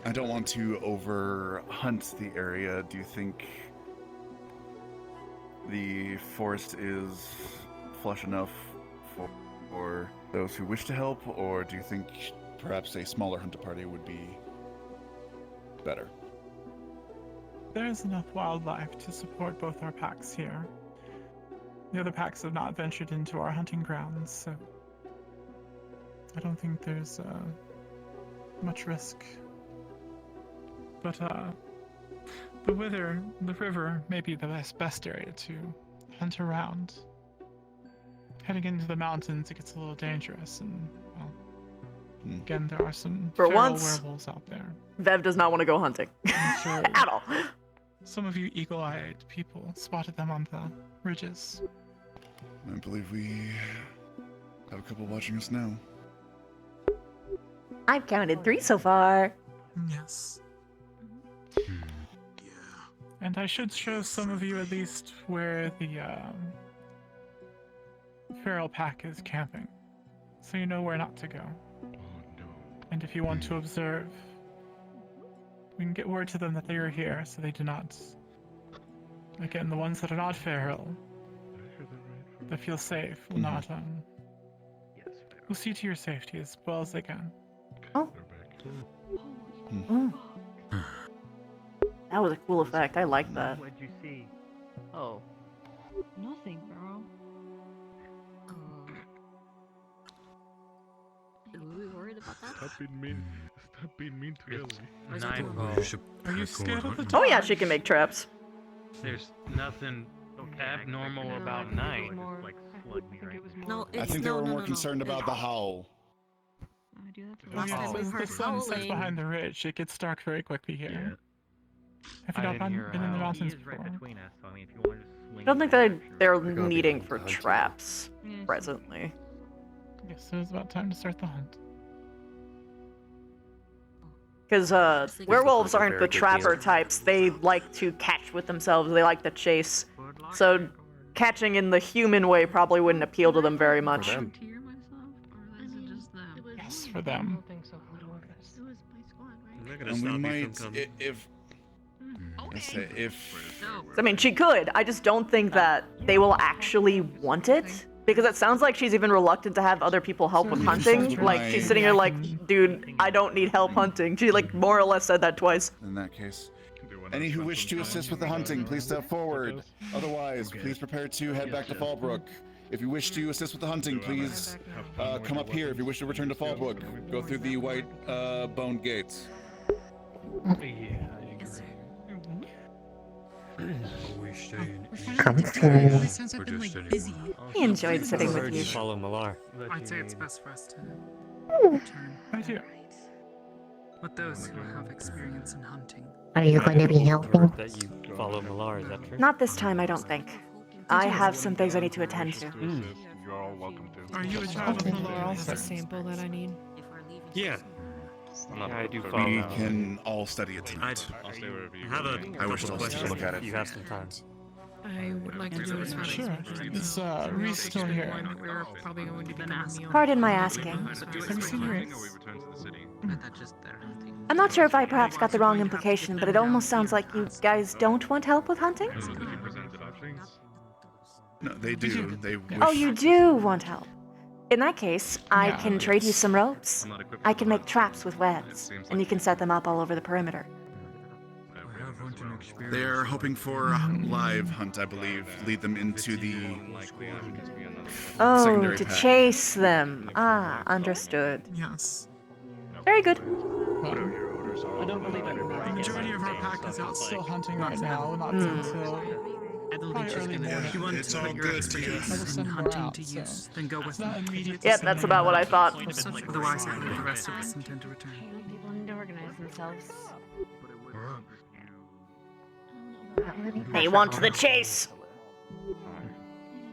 I don't want to over hunt the area. Do you think the forest is flush enough for those who wish to help, or do you think perhaps a smaller hunter party would be better? There is enough wildlife to support both our packs here. The other packs have not ventured into our hunting grounds, so I don't think there's much risk. But the river may be the best area to hunt around. Heading into the mountains, it gets a little dangerous, and well, again, there are some For feral once, werewolves out there. Vev does not want to go hunting. I'm sure At all. some of you eagle-eyed people spotted them on the ridges. I believe we have a couple watching us now. I've counted 3 so far. Yes. And I should show some of you at least where the feral pack is camping, so you know where not to go. And if you want to observe, we can get word to them that they are here, so they do not. Again, the ones that are not feral, that feel safe, will not will see to your safety as well as they can. Oh. Mm. That was a cool effect. I like that. What'd you see? Oh. Nothing, bro. Were we worried about that? Stop being mean. Stop being mean to Ellie. Nightfall. Are you scared of the Oh yeah, she can make traps. There's nothing abnormal about night. No, I it's think they no, were no, more no, concerned no. about the howl. Last time we As heard the sun sets howling. behind the ridge, it gets dark very quickly here. Have you I not didn't hear been in the how. mountains He is right before? between us, so I mean, if you want to just swing. I don't think they're needing for traps presently. Yes, it is about time to start the hunt. Because werewolves aren't the trapper types. They like to catch with themselves. They like to chase. So catching in the human way probably wouldn't appeal to them very much. Yes, for them. And we might, if I mean, she could. I just don't think that they will actually want it. Because it sounds like she's even reluctant to have other people help with hunting. Like, she's sitting here like, dude, I don't need help hunting. She, like, more or less said that twice. In that case, any who wish to assist with the hunting, please step forward. Otherwise, please prepare to head back to Fallbrook. If you wish to assist with the hunting, please come up here. If you wish to return to Fallbrook, go through the white bone gates. Come to. Since I've been like busy. He enjoyed sitting with you. Follow Malar. I'd say it's best for us to return. I do. With those who have experience in hunting. Are you going to be helping? That you follow Malar, is that true? Not this time, I don't think. I have some things I need to attend to. You're all welcome to. Are you a child of Malar Is the also? sample that I need? Yeah. Yeah, I do We follow. can all study it I tonight. have a I wish couple to questions look at it. if you have some time. I would like to do as well. Sure. Is Reese still here? We're probably going to be a meal. Pardon my asking. Have you seen Reese? I'm not sure if I perhaps got the wrong implication, but it almost sounds like you guys don't want help with hunting? No, they do. They wish. Oh, you do want help. In that case, I Yeah. can trade you some ropes. I can make traps with webs, and you can set them up all over the perimeter. They're hoping for a live hunt, I believe. Lead them into the Oh, secondary to pack. chase them. Ah, understood. Yes. Very good. I don't believe it. The majority of our pack is out still hunting right now, not until probably early morning. If you want to put your experience in hunting to use, then go with them. Yep, that's about what I thought. Otherwise, I believe the rest of us intend to return. People need to organize themselves. They want the chase.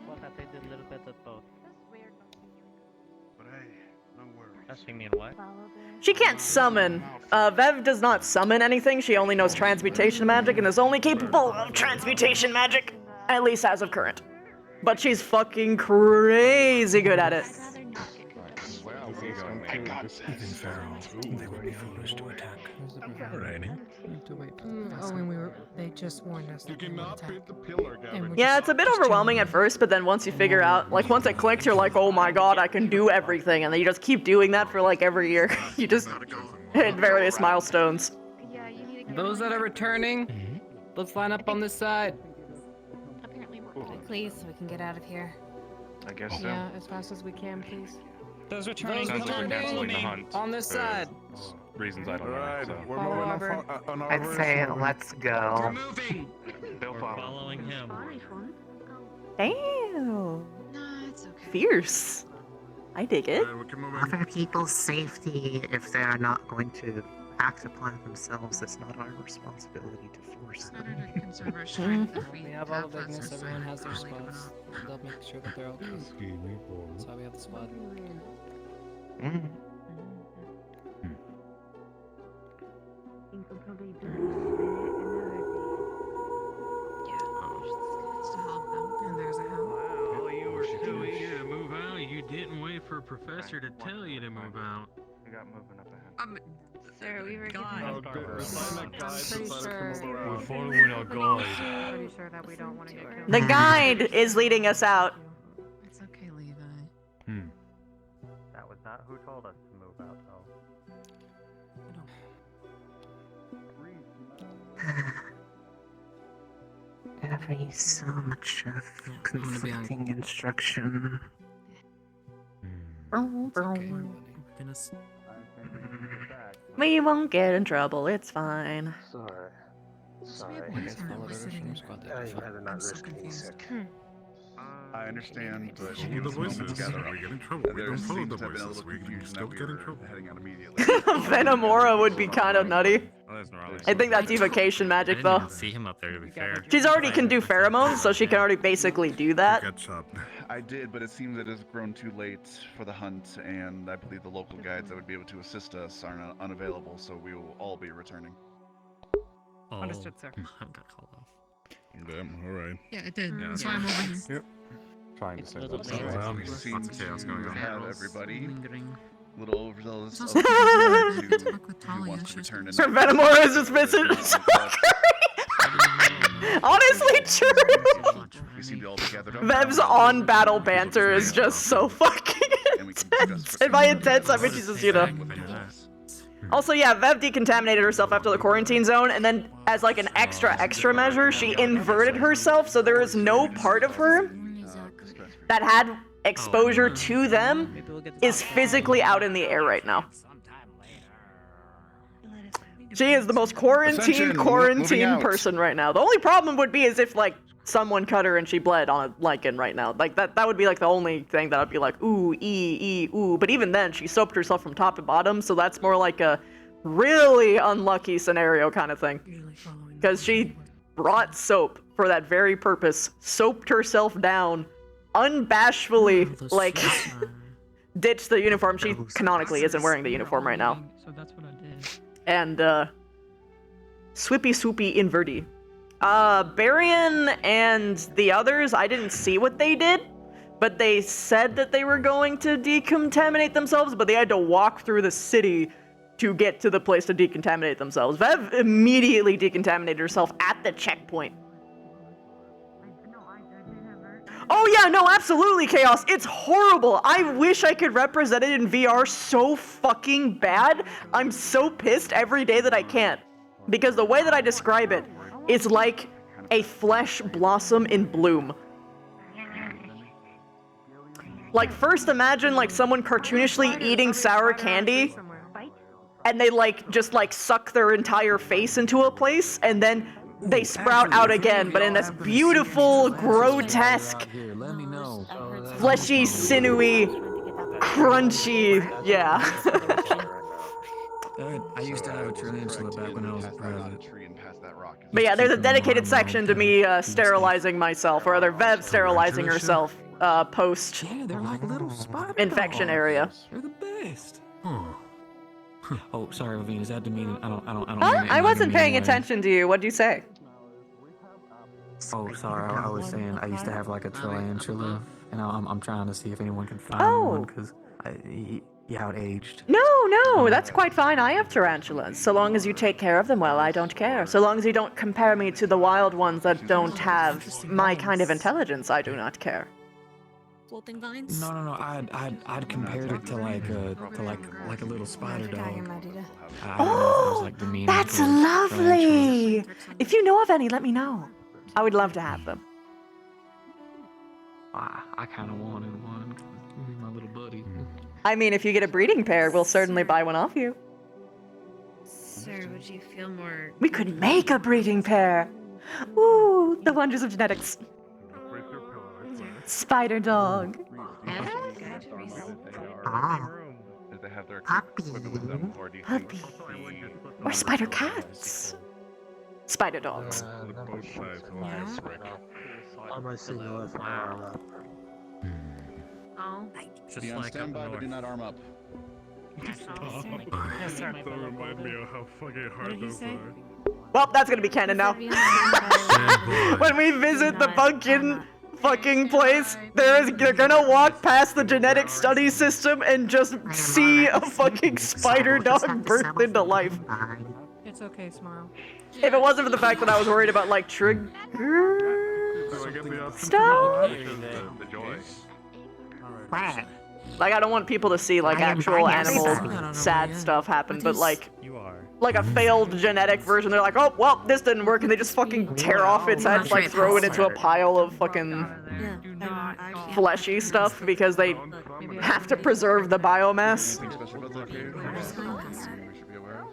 Well, that they did a little bit of both. But hey, no worries. Testing me in what? She can't summon. Vev does not summon anything. She only knows transmutation magic and is only capable of transmutation magic. At least as of current. But she's fucking crazy good at it. Even Pharaoh, they would be foolish to attack. Oh, and they just warned us. You that they would cannot attack. beat the pillar, Gavin. Yeah, it's a bit overwhelming at first, but then once you figure out, like once it clicks, you're like, oh my god, I can do everything. And then you just keep doing that for like every year. You just hit various milestones. Those that are returning, let's line up on this side. Please, so we can get out of here. I guess so. Yeah, as fast as we can, please. Those Sounds like we're canceling the hunt. on this side. Reasons I don't know. Alright, So. we're Follow moving Auburn. on our I'd say let's go. moving. They'll follow. Following him. Damn. No, it's okay. Fierce. I dig it. Other people's safety, if they are not going to act upon it themselves, it's not our responsibility to force them. Better to conserve our strength if We we have all of that Ignis, sort of everyone has their like that. spots. They'll make sure that they're okay. That's why we have the squad. Mm. It's to help them. And there's a help. Well, you were so eager to move out, you didn't wait for a professor to tell you to move out. We got moving up ahead. Sir, we were God. Oh, good. We'll find that guide pretty to sure. come We're around. following our guide. Pretty sure that we don't want to get killed. The guide is leading us out. It's okay, Levi. That was not who told us to move out, though. Every so much of conflicting instruction. We won't get in trouble. It's fine. Sorry. I'm so confused. I understand, but Follow the voices. together. We get in trouble. We There don't follow seems the to have been a voices. little We confusion still that we get in were trouble. heading out immediately. Venomora would be kind of nutty. Oh, that's gnarly. I think that's evocation I magic didn't though. even see him up there, to be fair. She's already can do pheromones, so she can already basically do that. I did, but it seems it has grown too late for the hunt, and I believe the local guides that would be able to assist us are unavailable, so we will all be returning. Oh, Understood, sir. I got called off. Damn, alright. Yeah, it did. Yeah, That's why I'm over here. Yep. Trying to say that. We seem to chaos going on. have everybody a little overzealous It's of also- who wants to return to Her Venomora is just missing. Honestly, true. We seem to all be gathered up. Vev's on battle banter is just so fucking intense. And by intense, I mean she's just, you know. Also, yeah, Vev decontaminated herself after the quarantine zone, and then as like an extra measure, she inverted herself, so there is no part of her that had exposure to them is physically out in the air right now. She is the most Ascension, quarantine moving out. person right now. The only problem would be is if like someone cut her and she bled on a lichen right now. Like that would be like the only thing that I'd be like, ooh, ooh. But even then, she soaped herself from top to bottom, so that's more like a really unlucky scenario kind of thing. Because she brought soap for that very purpose, soaped herself down, unabashedly, like, ditched the uniform. She canonically isn't wearing the uniform right now. So that's what I did. And, swoopy inverty. Barian and the others, I didn't see what they did, but they said that they were going to decontaminate themselves, but they had to walk through the city to get to the place to decontaminate themselves. Vev immediately decontaminated herself at the checkpoint. Oh yeah, no, absolutely, Chaos. It's horrible. I wish I could represent it in VR so fucking bad. I'm so pissed every day that I can't. Because the way that I describe it is like a flesh blossom in bloom. Like, first imagine like someone cartoonishly eating sour candy, and they like just like suck their entire face into a place, and then they sprout out again, but in this beautiful, grotesque, fleshy, sinewy, crunchy, yeah. I used to have a tarantula back when I was a private. But yeah, there's a dedicated section to me sterilizing myself, or rather Vev sterilizing herself post infection area. They're the best. Oh, sorry, Ravine. Is that demeaning? I don't. Huh? mean it I in wasn't a paying mean way. attention to you. What'd you say? Oh, sorry. I was saying I used to have like a tarantula, and I'm trying to see if anyone can find Oh. one because he outaged. No, that's quite fine. I have tarantulas. So long as you take care of them well, I don't care. So long as you don't compare me to the wild ones that don't have my kind of intelligence, I do not care. Floating vines? No. I'd compared it to like a little spider dog. I don't know if it was like demeaning. That's towards lovely! If you know of any, let me know. I would love to have them. I kind of wanted one. 'Cause he's my little buddy. I mean, if you get a breeding pair, we'll certainly buy one off you. Sir, would you feel more... We could make a breeding pair! Ooh, the wonders of genetics. Spider dog. If they have their Puppy. equipment with them, or do you think Or spider cats. Spider dogs. Both sides will have Rick. I'm gonna see you if I arm up. Oh. Just be on like standby, up but do north. not arm up? Don't remind me of how fucking hard those are. Well, that's gonna be canon now. When we visit the pumpkin fucking place, they're gonna walk past the genetic study system and just see a fucking spider dog birthed into life. It's okay, Smile. If it wasn't for the fact that I was worried about like trigger stuff, The joy. like I don't want people to see like actual animal everybody. sad stuff happen, but like You are. like a failed genetic version, they're like, oh well, this didn't work, and they just fucking tear off its head, like throw it into a pile of fucking fleshy stuff because they have to preserve the biomass. Anything special about that cave? We should be aware of?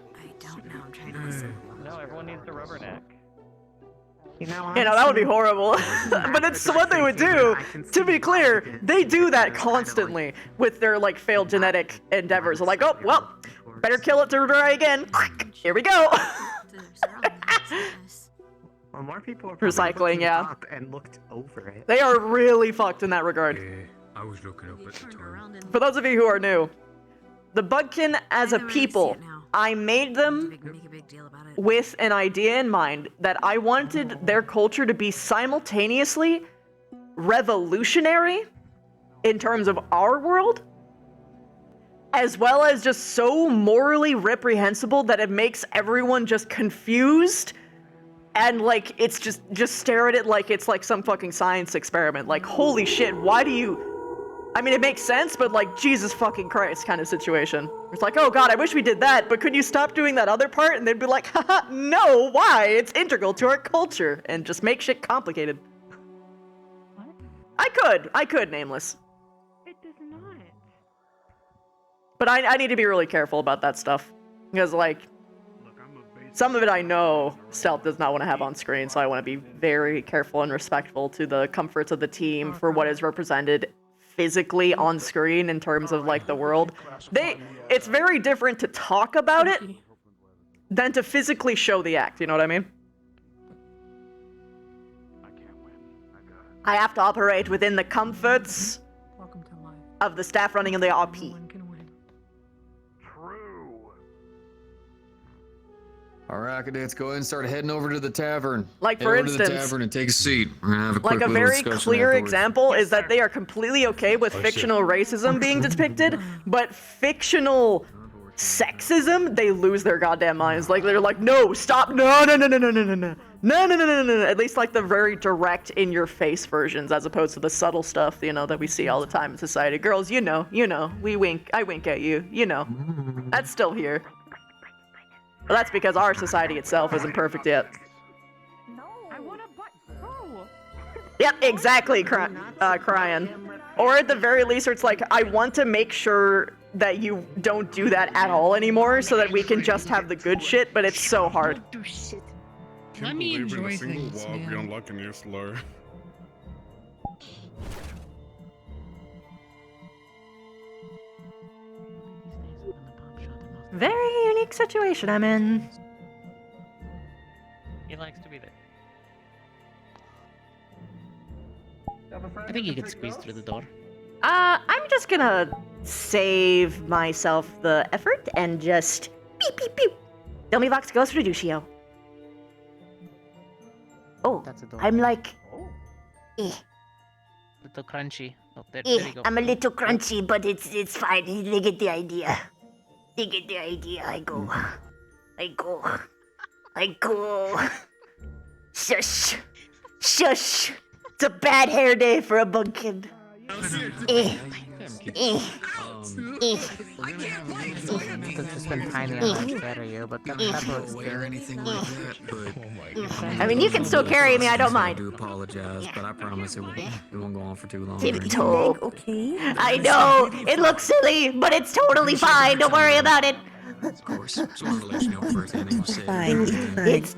No, everyone needs the rubberneck. You know, That would be horrible. But it's what they would do. To be clear, they do that constantly with their like failed genetic endeavors. They're like, oh well, better kill it to try again. Here we go. Well, more people are Recycling, yeah. up and looked over it. They are really fucked in that regard. I was looking up at the time. For those of you who are new, the Bugkin as a people, I made them with an idea in mind that I wanted their culture to be simultaneously revolutionary in terms of our world, as well as just so morally reprehensible that it makes everyone just confused and like it's just stare at it like it's like some fucking science experiment. Like, holy shit, why do you... I mean, it makes sense, but like, Jesus fucking Christ kind of situation. It's like, oh god, I wish we did that, but could you stop doing that other part? And they'd be like, haha, no, why? It's integral to our culture, and just make shit complicated. What? I could, Nameless. It does not. But I need to be really careful about that stuff. Because, like, some of it I know Stealth does not want to have on screen, so I want to be very careful and respectful to the comforts of the team for what is represented physically on screen in terms of like the world. It's very different to talk about it than to physically show the act, you know what I mean? I have to operate within the comforts of the staff running in the RP. All right, cadets, go ahead and start heading over to the tavern. Like, Head for over to the instance, tavern and take a seat. We're gonna have a quick like a little very discussion clear afterwards. example is that they are completely okay with fictional racism being depicted, but fictional sexism, they lose their goddamn minds. Like, they're like, no, stop, no. At least like the very direct in-your-face versions, as opposed to the subtle stuff, you know, that we see all the time in society. Girls, you know, we wink, I wink at you, you know. That's still here. Well, that's because our society itself isn't perfect yet. No. I want a butt. No. Yep, exactly, crying. Or at the very least, it's like, I want to make sure that you don't do that at all anymore so that we can just have the good shit, but it's so hard. Let me enjoy a single things, wall man. we unlock a new slur. Very unique situation I'm in. He likes to be there. I think you could squeeze through the door. I'm just gonna save myself the effort and just beep beep beep. Domi Vox goes for Duccio. Oh, I'm like, Little crunchy. Oh, there Eh, you go. I'm a little crunchy, but it's fine. They get the idea. They get the idea. I go. Shush. Shush. It's a bad hair day for a bumpkin. It's just been tiny enough to carry you, but then that looks Or anything like that, but I mean, you can still carry me, I don't I mind. do apologize, but I promise it won't go on for too long. Tippy toe. Okay. I know. It looks silly, but it's totally fine. Don't worry about it. Of course. Just wanted to let you know first anything was said. Fine, it's fine. It's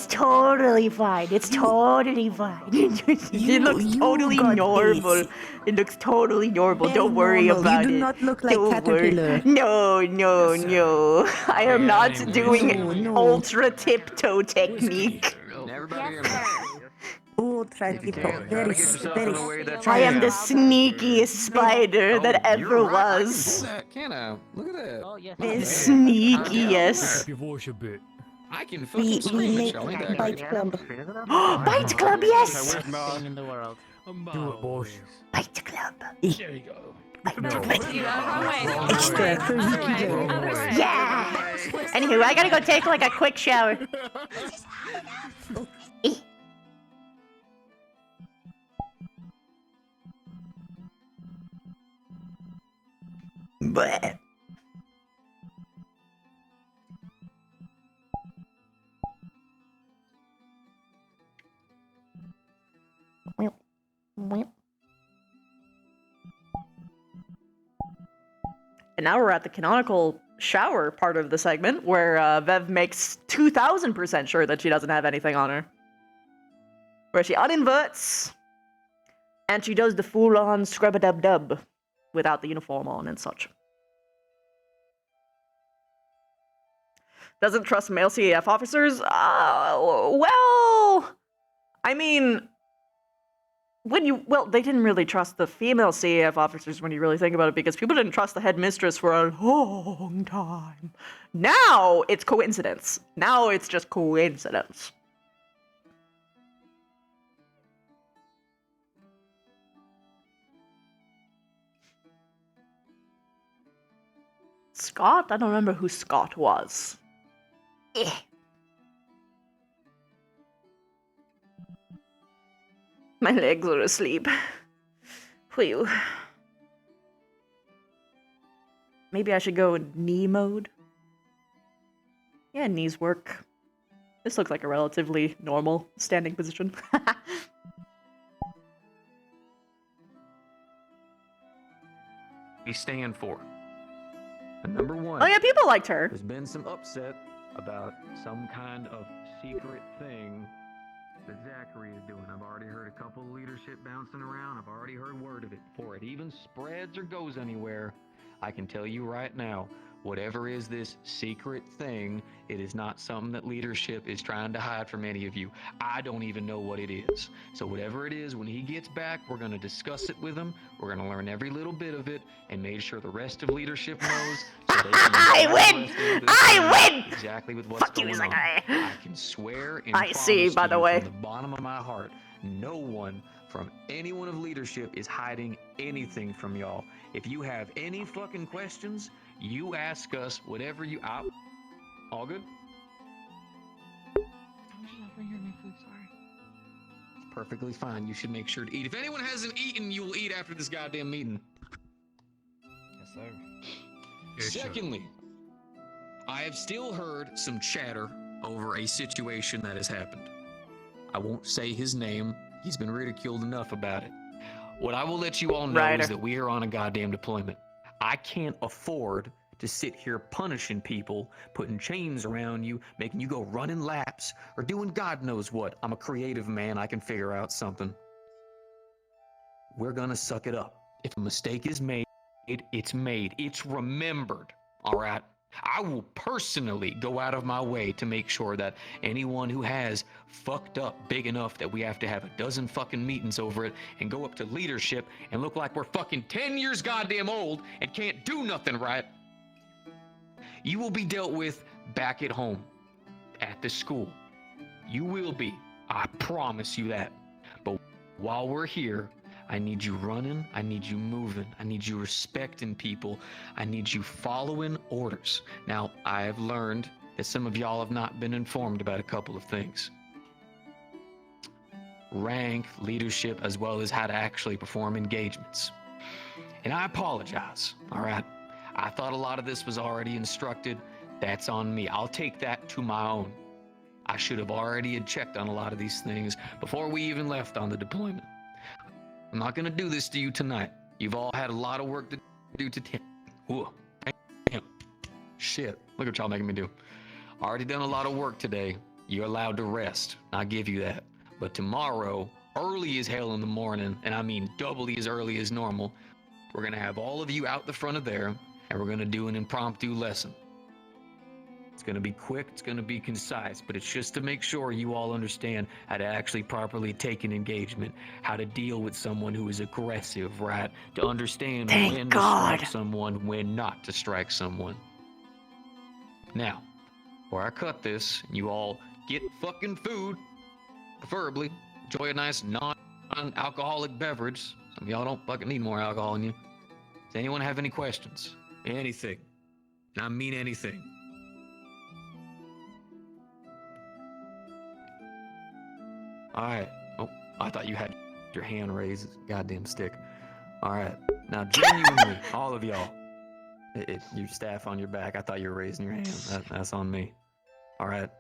totally fine. It's totally fine. It looks totally got normal. this. It looks totally normal. Very Don't worry normal. about You do it. not look like Don't worry. Caterpillar. No. I am not doing No. ultra tiptoe technique. Everybody hear me? Ultra tipo. Very, very. I am the sneakiest spider that ever was. Can I? Look at that. Oh, yes. The sneakiest. Your voice a bit. I can We fucking scream make at y'all, ain't that Bite great? Club. Bite Club, yes! Thing in the world. Do it, boss. Bite Club. There you go. Yeah! Anywho, I gotta go take like a quick shower. Bleh. And now we're at the canonical shower part of the segment, where Vev makes 2,000% sure that she doesn't have anything on her. Where she uninverts, and she does the full-on scrub-a-dub-dub without the uniform on and such. Doesn't trust male CAF officers? Well, I mean, they didn't really trust the female CAF officers when you really think about it, because people didn't trust the headmistress for a long time. Now it's coincidence. Now it's just coincidence. Scott? I don't remember who Scott was. Eh. My legs are asleep. Phew. Maybe I should go in knee mode? Yeah, knees work. This looks like a relatively normal standing position. We stand for. And number one. Oh yeah, people liked her. There's been some upset about some kind of secret thing that Zachary is doing. I've already heard a couple of leadership bouncing around. I've already heard word of it. Before it even spreads or goes anywhere, I can tell you right now, whatever is this secret thing, it is not something that leadership is trying to hide from any of you. I don't even know what it is. So whatever it is, when he gets back, we're going to discuss it with him. We're going to learn every little bit of it and make sure the rest of leadership knows. So they can I win! Exactly with what's Fuck you, going on. Zakai. I can swear and I see, promise by to the you way. from the bottom of my heart, no one from anyone of leadership is hiding anything from y'all. If you have any fucking questions, you ask us whatever you out. All good? It's perfectly fine. You should make sure to eat. If anyone hasn't eaten, you will eat after this goddamn meeting. Yes, sir. Secondly, I have still heard some chatter over a situation that has happened. I won't say his name. He's been ridiculed enough about it. What I will let you all know is that we are on a goddamn deployment. I can't afford to sit here punishing people, putting chains around you, making you go running laps, or doing God knows what. I'm a creative man. I can figure out something. We're gonna suck it up. If a mistake is made, it's made. It's remembered. All right? I will personally go out of my way to make sure that anyone who has fucked up big enough that we have to have a dozen fucking meetings over it and go up to leadership and look like we're fucking 10 years goddamn old and can't do nothing right, you will be dealt with back at home, at the school. You will be. I promise you that. But while we're here, I need you running, I need you moving, I need you respecting people, I need you following orders. Now, I have learned that some of y'all have not been informed about a couple of things. Rank, leadership, as well as how to actually perform engagements. And I apologize, all right? I thought a lot of this was already instructed. That's on me. I'll take that to my own. I should have already had checked on a lot of these things before we even left on the deployment. I'm not going to do this to you tonight. You've all had a lot of work to do today. shit. Look what y'all making me do. Already done a lot of work today. You're allowed to rest. I'll give you that. But tomorrow, early as hell in the morning, and I mean doubly as early as normal, we're gonna have all of you out the front of there, and we're gonna do an impromptu lesson. It's gonna be quick, it's gonna be concise, but it's just to make sure you all understand how to actually properly take an engagement, how to deal with someone who is aggressive, right? To understand when to strike someone, when not to strike someone. Now, before I cut this, you all get fucking food, preferably. Enjoy a nice non-alcoholic beverage. Some of y'all don't fucking need more alcohol in you. Does anyone have any questions? Anything. And I mean anything. Alright. Oh, I thought you had your hand raised. Goddamn stick. Alright. Now, genuinely, all of y'all. Your staff on your back. I thought you were raising your hand. That's on me. Alright.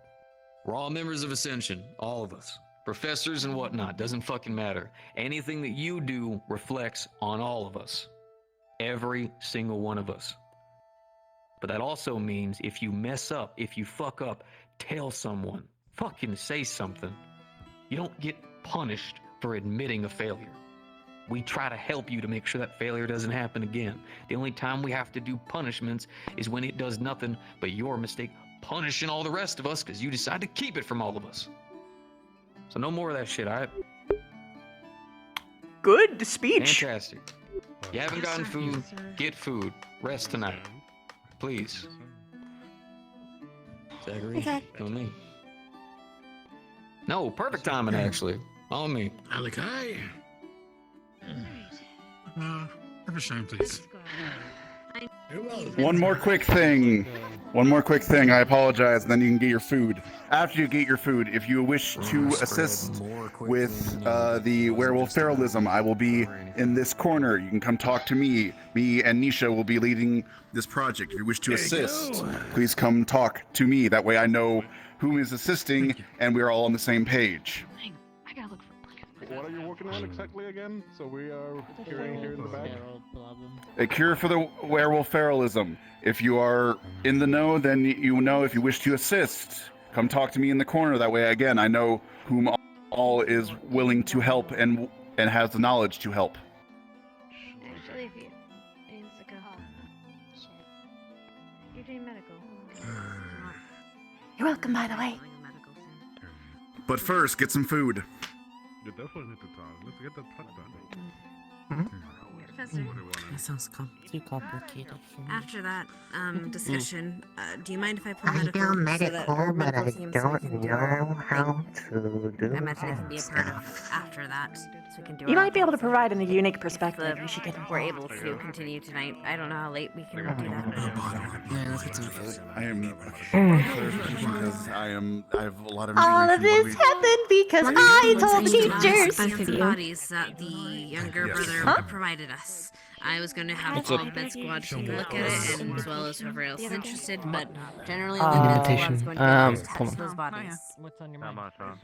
We're all members of Ascension. All of us. Professors and whatnot. Doesn't fucking matter. Anything that you do reflects on all of us. Every single one of us. But that also means if you mess up, if you fuck up, tell someone. Fucking say something. You don't get punished for admitting a failure. We try to help you to make sure that failure doesn't happen again. The only time we have to do punishments is when it does nothing but your mistake punishing all the rest of us because you decide to keep it from all of us. So no more of that shit, alright? Good speech. Fantastic. You haven't gotten food, get food. Rest tonight. Please. Zachary, on me. No, perfect timing actually. On me. Alakai. Have a shine, please. One more quick thing. I apologize, and then you can get your food. After you get your food, if you wish to assist with the werewolf feralism, I will be in this corner. You can come talk to me. Me and Nisha will be leading this project. If you wish to assist, please come talk to me. That way I know who is assisting, and we're all on the same page. What are you working on exactly again? So we are hearing here in the back. A cure for the werewolf feralism. If you are in the know, then you know. If you wish to assist, come talk to me in the corner. That way, again, I know whom all is willing to help and has the knowledge to help. Actually, if you needs to go. Shit. You're doing medical. You're welcome, by the way. But first, get some food. You definitely need to talk. Let's get the talk done. Professor. That sounds too complicated for me. After that discussion, do you mind if I pull I medical? do so that medical, our but I medical team don't can do know our how to do I imagine it can be a that part stuff. of after that, so we can do. You our might be able to things. provide a unique perspective. If You should get we're involved. able to continue tonight. I don't know how late we can do that. Yeah, let's get some food. I am because I have a lot of All of this happened because I told the teachers. The bodies that the younger brother provided us. I was going to have What's all up? Med Squad take a look at it, and as well as whoever else is interested, but generally Uh, the Med invitation. Squad's going to Pull test on. those bodies. What's on your Not mind? much, huh?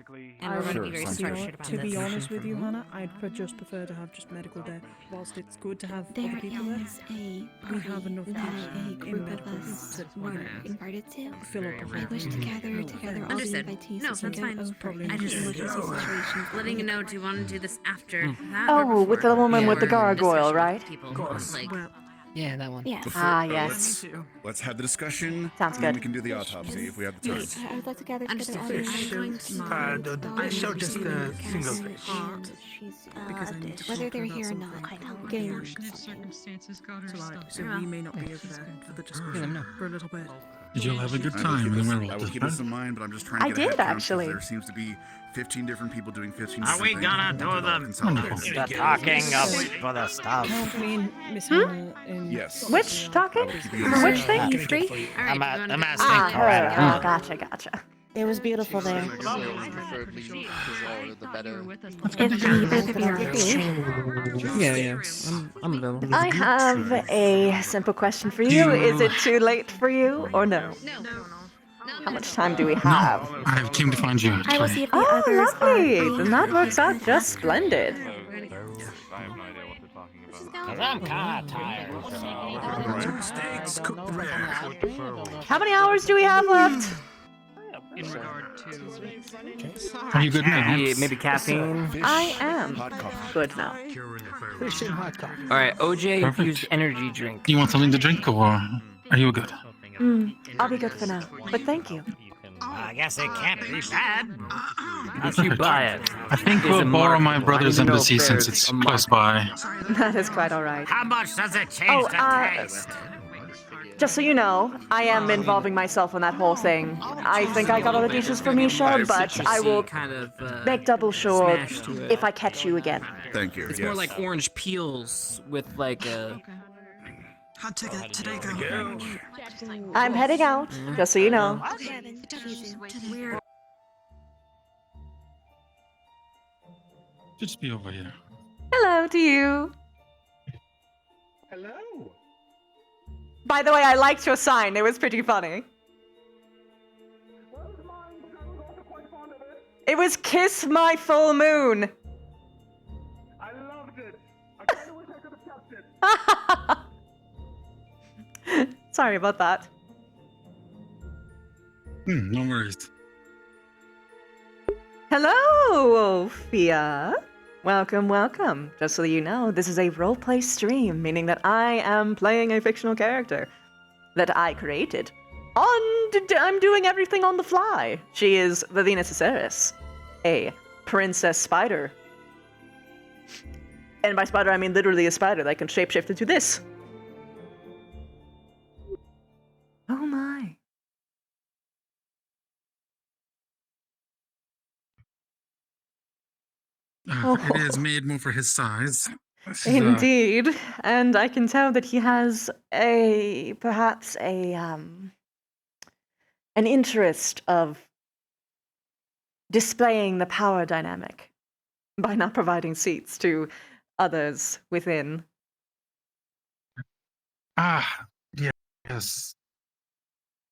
And we're going to be very Sure, structured about To be this. honest with you, Hannah, just prefer to have just medical there. Whilst it's good to have other people there, we have enough people in medical to invited to. fill up a I wish to gather together all the Understood. invitees. No, so that's we can fine. probably I just letting you know, do you want to do this after that? or Oh, with the before? woman with the Or gargoyle, discussion with right? people, like, Yeah, that one. Yes. Ah, yes. Let's have the discussion. Sounds and then good. we can do the autopsy if we have the time. I would like to gather together all Understood. the I showed just the single face. whether they're here or not. Getting circumstances got her so we may not be over there for the discussion for a little bit. Did you all have a good I will time keep in the this- werewolf I will this keep time? this in mind, but I'm just trying to I get a head did, count, 'cause actually. There seems to be 15 different people doing 15 Are different we things. gonna and do all the consolidated. talking of for the stuff? Can't we in Miss Hannah in Yes. Which talking? For which thing? You free? I'm asking. Ah, Alright. oh, gotcha, gotcha. It was beautiful there. Yeah. I'm available. I have a simple question for you. Is it too late for you or no? How much time do we have? I came to find you. I will see if the Oh, others are lovely. free. Then that works out just splendid. I have no idea what they're talking about. Cause I'm kinda tired. Steaks cooked rare. How many hours do we have left? In regard to. Are you good now? Maybe caffeine. I am good now. All right, OJ Perfect. infused energy drink. Do you want something to drink, or are you good? I'll be good for now, but thank you. I guess it can't be bad. If you buy it, I think is we'll it borrow my marketable? brother's I need to know embassy if since there's it's a close by. That is quite alright. How much does it change the taste? Just so you know, I am involving myself in that whole thing. I think I got all the dishes for Misha, but I will kind of make double sure smash to it. if I catch you again. Thank you. It's more like orange peels with like a. Hot ticket today, go. I'm heading out, just so you know. Just be over here. Hello to you. Hello. By the way, I liked your sign. It was pretty funny. It was Kiss My Full Moon. I loved it. I kind of wish I could have kept it. Sorry about that. No worries. Hello, Ophia. Welcome, welcome. Just so you know, this is a roleplay stream, meaning that I am playing a fictional character that I created. I'm doing everything on the fly. She is Vivina Ciceris, a princess spider. And by spider, I mean literally a spider that can shapeshift into this. Oh my. It is made more for his size. This is, Indeed, and I can tell that he has perhaps an interest of displaying the power dynamic by not providing seats to others within. Yes.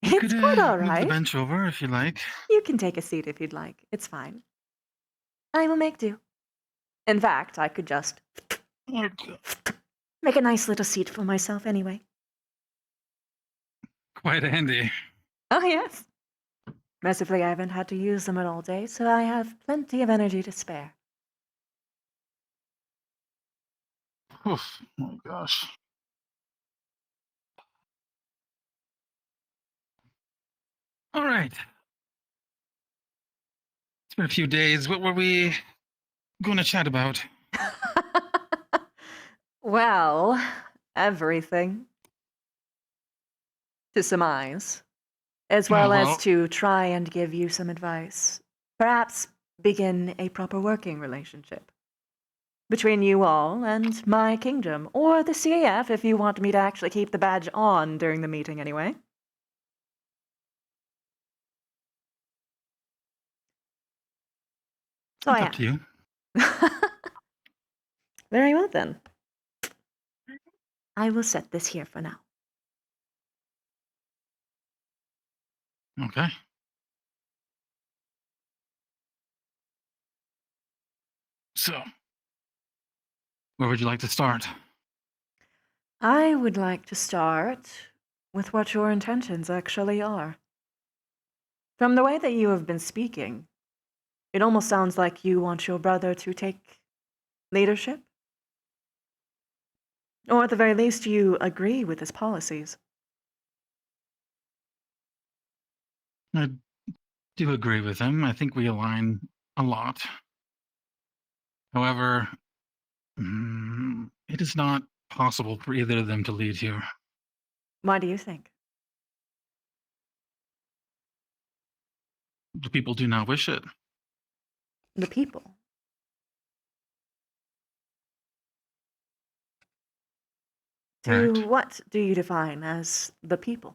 It's quite all Move the right. bench over if you like. You can take a seat if you'd like. It's fine. I will make do. In fact, I could just make a nice little seat for myself anyway. Quite handy. Oh, yes. Mercifully, I haven't had to use them all day, so I have plenty of energy to spare. Oof. Oh gosh. All right. It's been a few days. What were we going to chat about? Well, everything. To surmise, as well as to try and give you some advice. Perhaps begin a proper working relationship between you all and my kingdom, or the CAF if you want me to actually keep the badge on during the meeting anyway. So It's up to you. Very well then. I will set this here for now. Okay. So, where would you like to start? I would like to start with what your intentions actually are. From the way that you have been speaking, it almost sounds like you want your brother to take leadership. Or at the very least, you agree with his policies. I do agree with him. I think we align a lot. However, it is not possible for either of them to lead here. Why do you think? The people do not wish it. The people. What do you define as the people?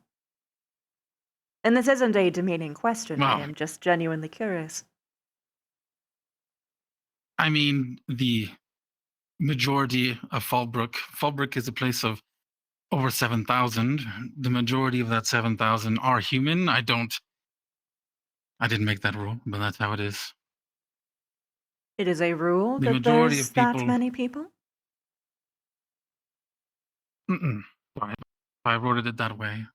And this isn't a demeaning question. I am just genuinely curious. I mean, the majority of Fallbrook. Fallbrook is a place of over 7,000. The majority of that 7,000 are human. I didn't make that rule, but that's how it is. It is a rule The that majority there's of that people. many people? Mm-mm. Sorry, if I worded it that way.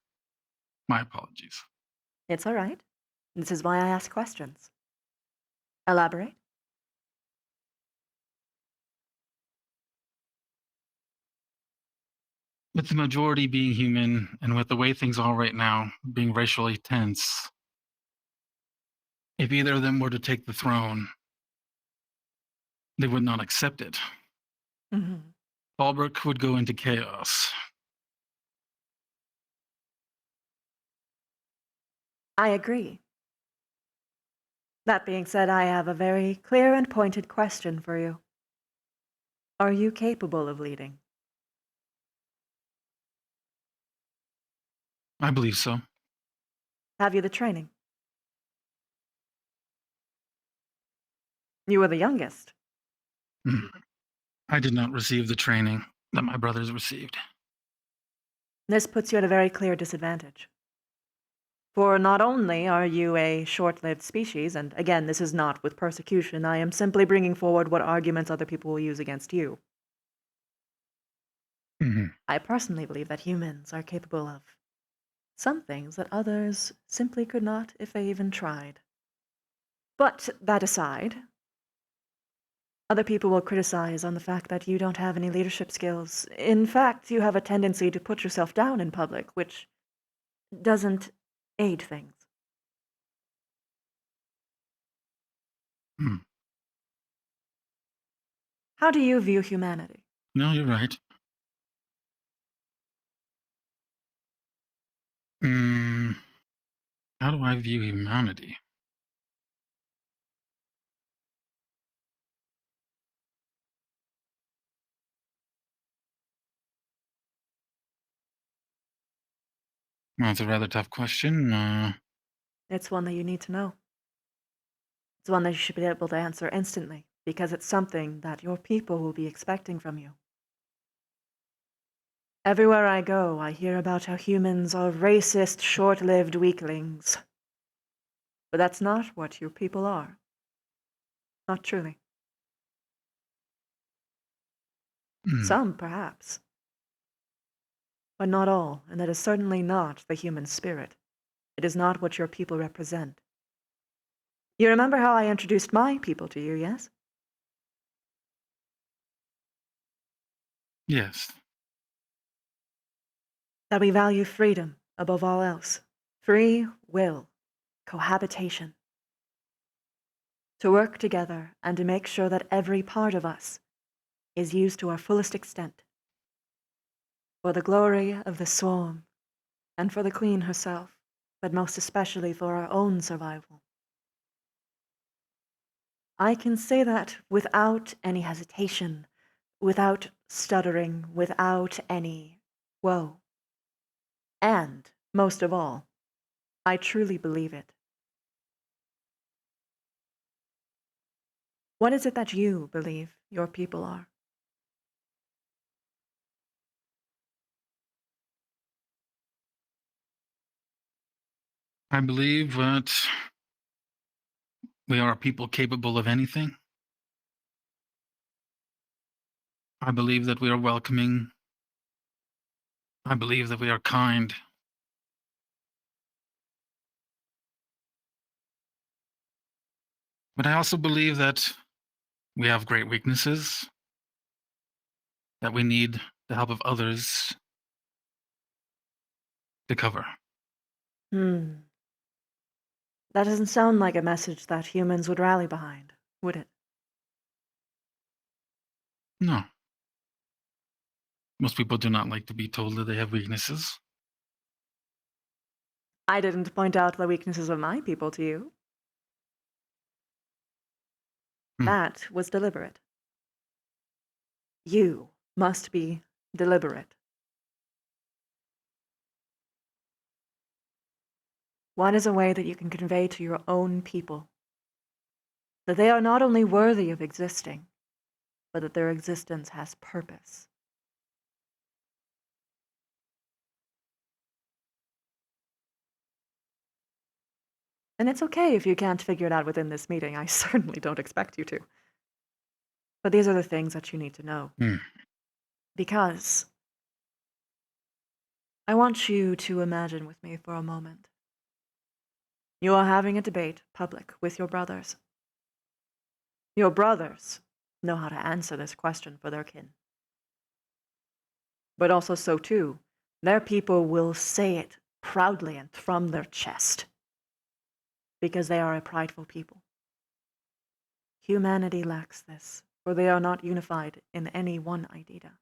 My apologies. It's all right. This is why I ask questions. Elaborate. With the majority being human, and with the way things are right now, being racially tense, if either of them were to take the throne, they would not accept it. Mm-hmm. Falbrook would go into chaos. I agree. That being said, I have a very clear and pointed question for you. Are you capable of leading? I believe so. Have you the training? You were the youngest. Mm. I did not receive the training that my brothers received. This puts you at a very clear disadvantage. For not only are you a short-lived species, and again, this is not with persecution, I am simply bringing forward what arguments other people will use against you. Mhm. I personally believe that humans are capable of some things that others simply could not if they even tried. But that aside, other people will criticize on the fact that you don't have any leadership skills. In fact, you have a tendency to put yourself down in public, which doesn't aid things. Hmm. How do you view humanity? No, you're right. Mm, how do I view humanity? Well, that's a rather tough question. It's one that you need to know. It's one that you should be able to answer instantly, because it's something that your people will be expecting from you. Everywhere I go, I hear about how humans are racist, short-lived weaklings. But that's not what your people are. Not truly. Some, perhaps. But not all, and that is certainly not the human spirit. It is not what your people represent. You remember how I introduced my people to you, yes? Yes. That we value freedom above all else. Free will, cohabitation. To work together and to make sure that every part of us is used to our fullest extent. For the glory of the swarm, and for the Queen herself, but most especially for our own survival. I can say that without any hesitation, without stuttering, without any woe. And, most of all, I truly believe it. What is it that you believe your people are? I believe that we are a people capable of anything. I believe that we are welcoming. I believe that we are kind. But I also believe that we have great weaknesses, that we need the help of others to cover. That doesn't sound like a message that humans would rally behind, would it? No. Most people do not like to be told that they have weaknesses. I didn't point out the weaknesses of my people to you. That was deliberate. You must be deliberate. What is a way that you can convey to your own people that they are not only worthy of existing, but that their existence has purpose? And it's okay if you can't figure it out within this meeting. I certainly don't expect you to. But these are the things that you need to know. Hmm. Because I want you to imagine with me for a moment. You are having a debate, public, with your brothers. Your brothers know how to answer this question for their kin. But also so too, their people will say it proudly and from their chest. Because they are a prideful people. Humanity lacks this, for they are not unified in any one idea.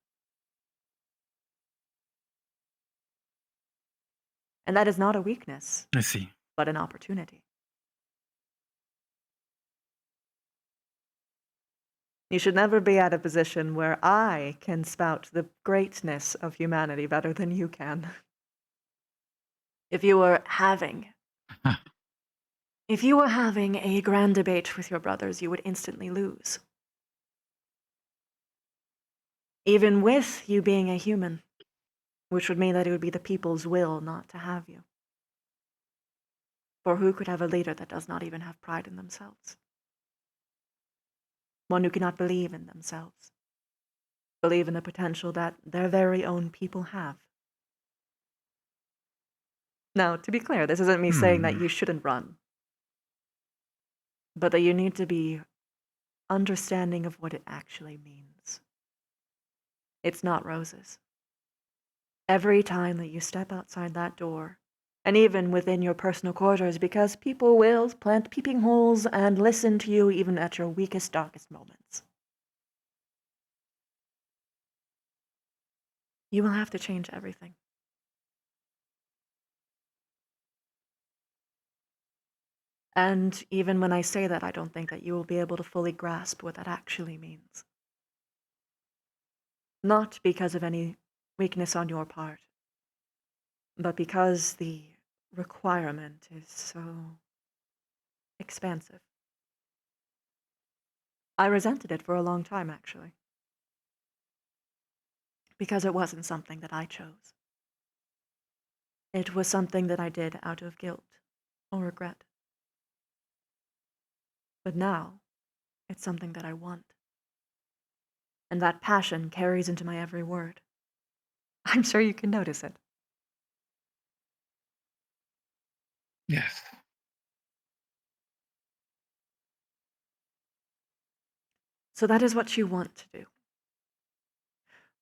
And that is not a weakness, I see. but an opportunity. You should never be at a position where I can spout the greatness of humanity better than you can. If you were having a grand debate with your brothers, you would instantly lose. Even with you being a human, which would mean that it would be the people's will not to have you. For who could have a leader that does not even have pride in themselves? One who cannot believe in themselves. Believe in the potential that their very own people have. Now, to be clear, this isn't me saying that you shouldn't run. But that you need to be understanding of what it actually means. It's not roses. Every time that you step outside that door, and even within your personal quarters, because people will plant peeping holes and listen to you even at your weakest, darkest moments. You will have to change everything. And even when I say that, I don't think that you will be able to fully grasp what that actually means. Not because of any weakness on your part, but because the requirement is so expansive. I resented it for a long time, actually. Because it wasn't something that I chose. It was something that I did out of guilt or regret. But now, it's something that I want. And that passion carries into my every word. I'm sure you can notice it. Yes. So that is what you want to do.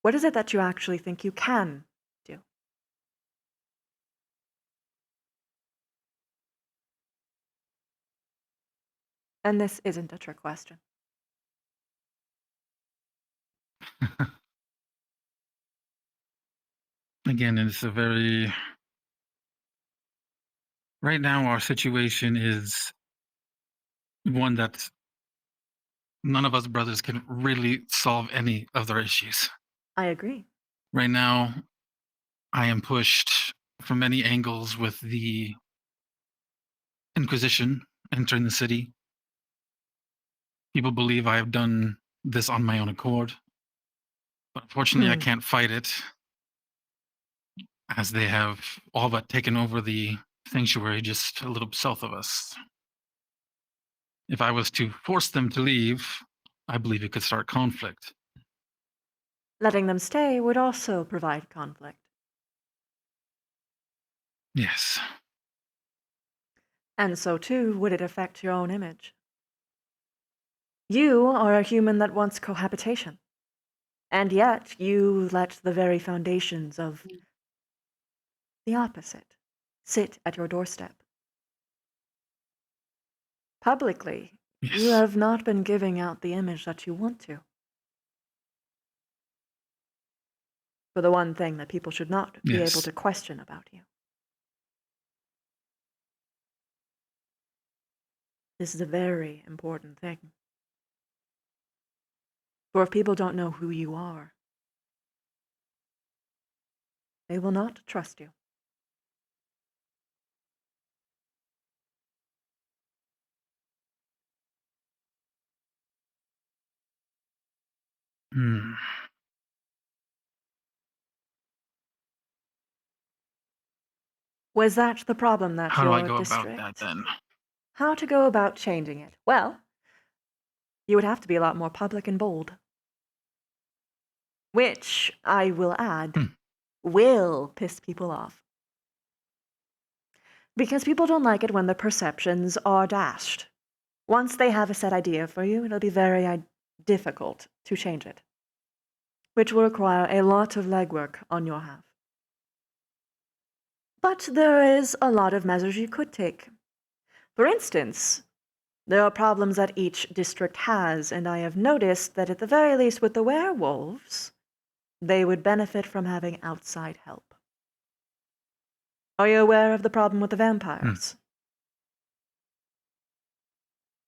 What is it that you actually think you can do? And this isn't a trick question. Again, it's a very. Right now, our situation is one that none of us brothers can really solve any of their issues. I agree. Right now, I am pushed from many angles with the Inquisition entering the city. People believe I have done this on my own accord. But unfortunately, I can't fight it, as they have all but taken over the sanctuary just a little south of us. If I was to force them to leave, I believe it could start conflict. Letting them stay would also provide conflict. Yes. And so too would it affect your own image. You are a human that wants cohabitation. And yet you let the very foundations of the opposite sit at your doorstep. Publicly, you have not been giving out the image that you want to. For the one thing that people should not be able to question about you. This is a very important thing. For if people don't know who you are, they will not trust you. Hmm. Was that the problem that How do your I go district? about that then? How to go about changing it? Well, you would have to be a lot more public and bold. Which, I will add, will piss people off. Because people don't like it when their perceptions are dashed. Once they have a set idea for you, it'll be very difficult to change it, which will require a lot of legwork on your half. But there is a lot of measures you could take. For instance, there are problems that each district has, and I have noticed that at the very least with the werewolves, they would benefit from having outside help. Are you aware of the problem with the vampires?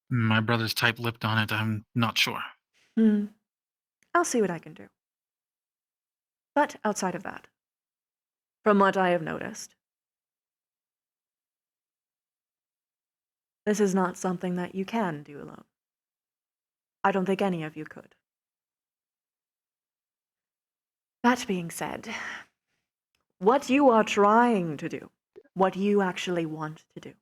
My brother's tight-lipped on it. I'm not sure. I'll see what I can do. But outside of that, from what I have noticed, this is not something that you can do alone. I don't think any of you could. That being said, what you are trying to do, what you actually want to do,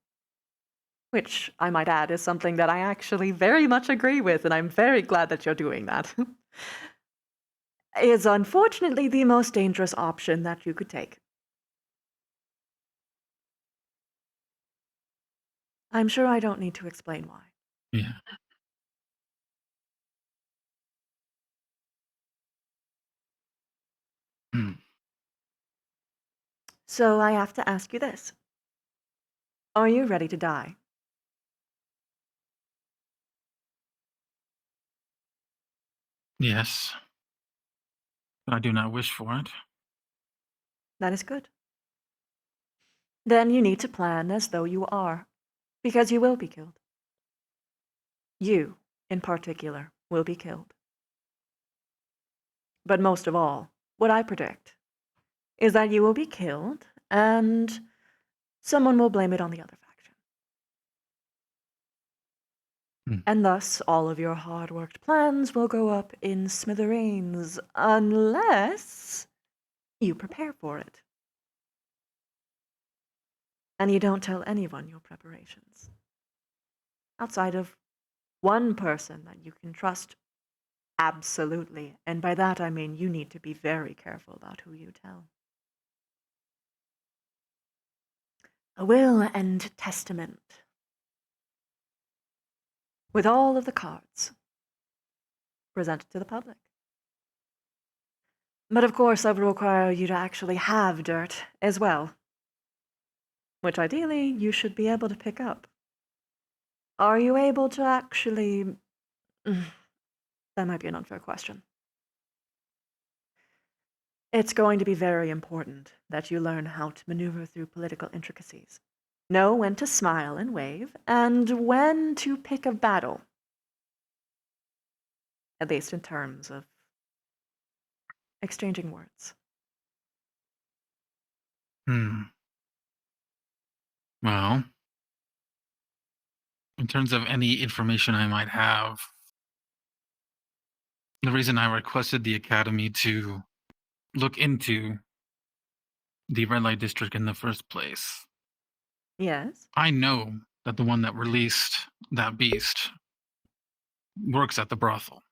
which I might add is something that I actually very much agree with, and I'm very glad that you're doing that, is unfortunately the most dangerous option that you could take. I'm sure I don't need to explain why. Yeah. So I have to ask you this. Are you ready to die? Yes. I do not wish for it. That is good. Then you need to plan as though you are, because you will be killed. You, in particular, will be killed. But most of all, what I predict is that you will be killed and someone will blame it on the other faction. And thus, all of your hard-worked plans will go up in smithereens unless you prepare for it. And you don't tell anyone your preparations. Outside of one person that you can trust absolutely. And by that I mean you need to be very careful about who you tell. A will and testament. With all of the cards presented to the public. But of course, I would require you to actually have dirt as well. Which ideally, you should be able to pick up. Are you able to actually... That might be an unfair question. It's going to be very important that you learn how to maneuver through political intricacies. Know when to smile and wave, and when to pick a battle. At least in terms of exchanging words. Well, in terms of any information I might have, the reason I requested the Academy to look into the red light district in the first place. Yes? I know that the one that released that beast works at the brothel.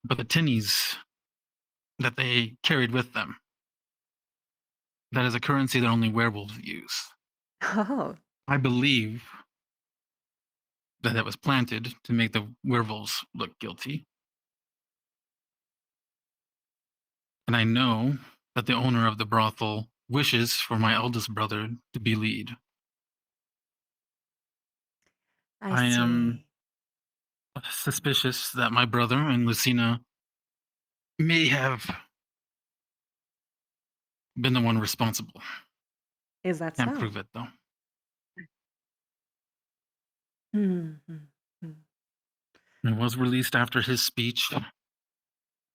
But the tinnies that they carried with them, that is a currency that only werewolves use. Oh. I believe that it was planted to make the werewolves look guilty. And I know that the owner of the brothel wishes for my eldest brother to be lead. I am suspicious that my brother and Lucina may have been the one responsible. Is that Can't so? prove it, though. It was released after his speech.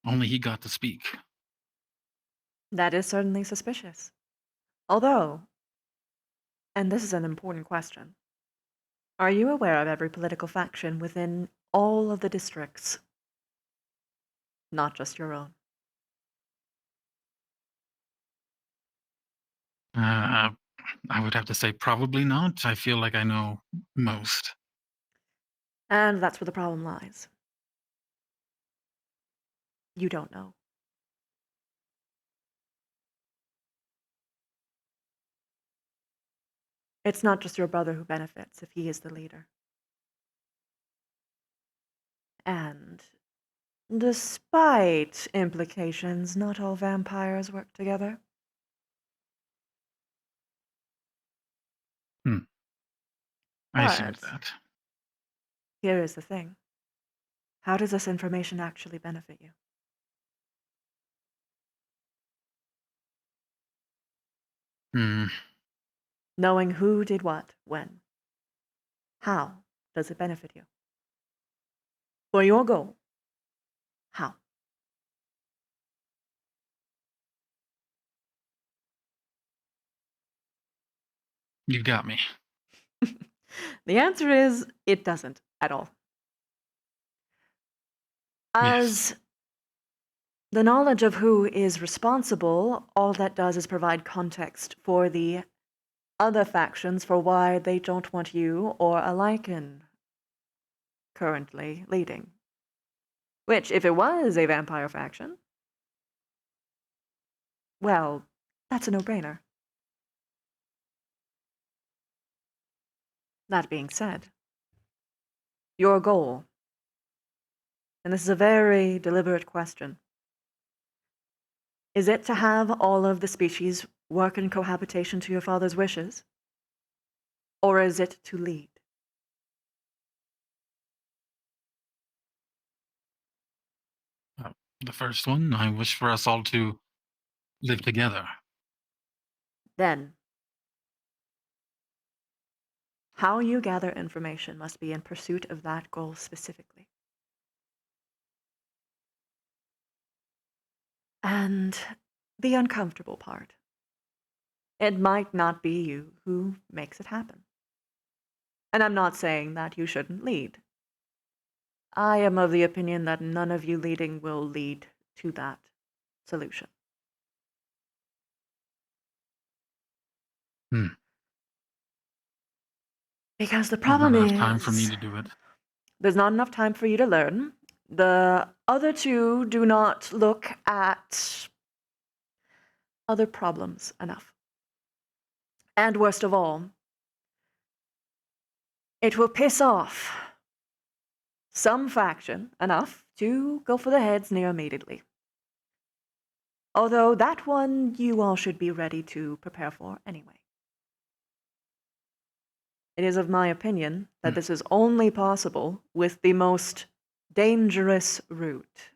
Only he got to speak. That is certainly suspicious. Although, and this is an important question, are you aware of every political faction within all of the districts? Not just your own. I would have to say probably not. I feel like I know most. And that's where the problem lies. You don't know. It's not just your brother who benefits if he is the leader. And despite implications, not all vampires work together. I assumed But that. here is the thing. How does this information actually benefit you? Hmm. Knowing who did what, when. How does it benefit you? For your goal, how? You got me. The answer is it doesn't at all. As the knowledge of who is responsible, all that does is provide context for the other factions for why they don't want you or a Lycan currently leading. Which, if it was a vampire faction, well, that's a no-brainer. That being said, your goal, and this is a very deliberate question, is it to have all of the species work in cohabitation to your father's wishes? Or is it to lead? The first one, I wish for us all to live together. Then, how you gather information must be in pursuit of that goal specifically. And the uncomfortable part. It might not be you who makes it happen. And I'm not saying that you shouldn't lead. I am of the opinion that none of you leading will lead to that solution. Because the problem There's is, not enough time for me to do it. there's not enough time for you to learn. The other two do not look at other problems enough. And worst of all, it will piss off some faction enough to go for the heads near immediately. Although that one you all should be ready to prepare for anyway. It is of my opinion that this is only possible with the most dangerous route.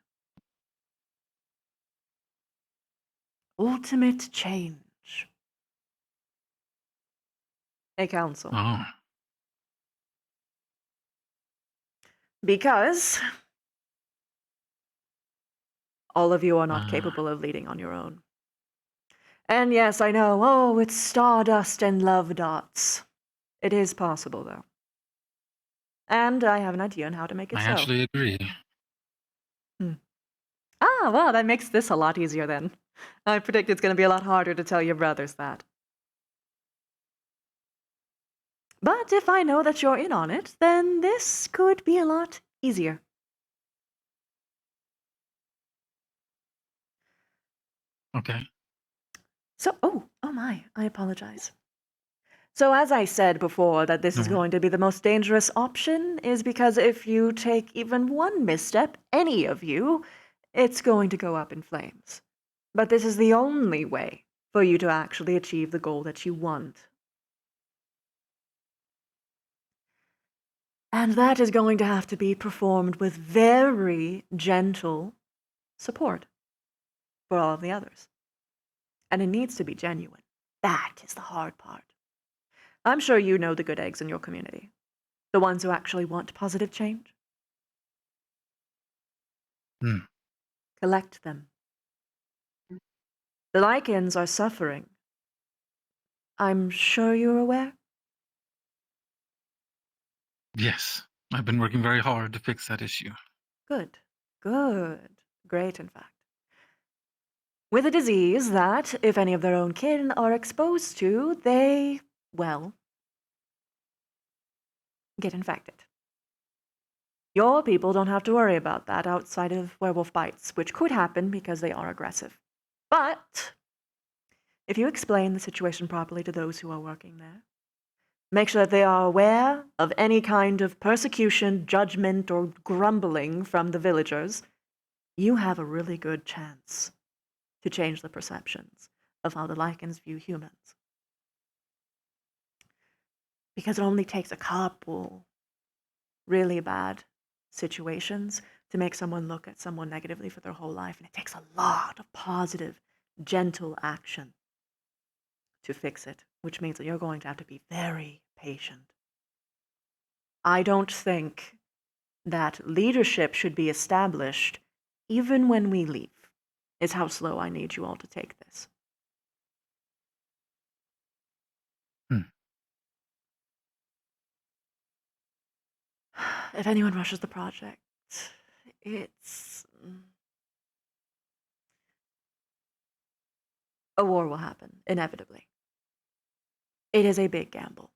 Ultimate change. A council. Oh. Because all of you are not capable of leading on your own. And yes, I know, oh, it's stardust and love dots. It is possible, though. And I have an idea on how to make it I so. actually agree. Ah, well, that makes this a lot easier then. I predict it's going to be a lot harder to tell your brothers that. But if I know that you're in on it, then this could be a lot easier. Okay. So, oh my, I apologize. So as I said before that this is going to be the most dangerous option is because if you take even one misstep, any of you, it's going to go up in flames. But this is the only way for you to actually achieve the goal that you want. And that is going to have to be performed with very gentle support for all of the others. And it needs to be genuine. That is the hard part. I'm sure you know the good eggs in your community. The ones who actually want positive change. Collect them. The Lycans are suffering. I'm sure you're aware? Yes. I've been working very hard to fix that issue. Good. Good. Great, in fact. With a disease that, if any of their own kin are exposed to, they, well, get infected. Your people don't have to worry about that outside of werewolf bites, which could happen because they are aggressive. But if you explain the situation properly to those who are working there, make sure that they are aware of any kind of persecution, judgment, or grumbling from the villagers, you have a really good chance to change the perceptions of how the Lycans view humans. Because it only takes a couple really bad situations to make someone look at someone negatively for their whole life, and it takes a lot of positive, gentle action to fix it, which means that you're going to have to be very patient. I don't think that leadership should be established even when we leave, is how slow I need you all to take this. If anyone rushes the project, it's... a war will happen, inevitably. It is a big gamble.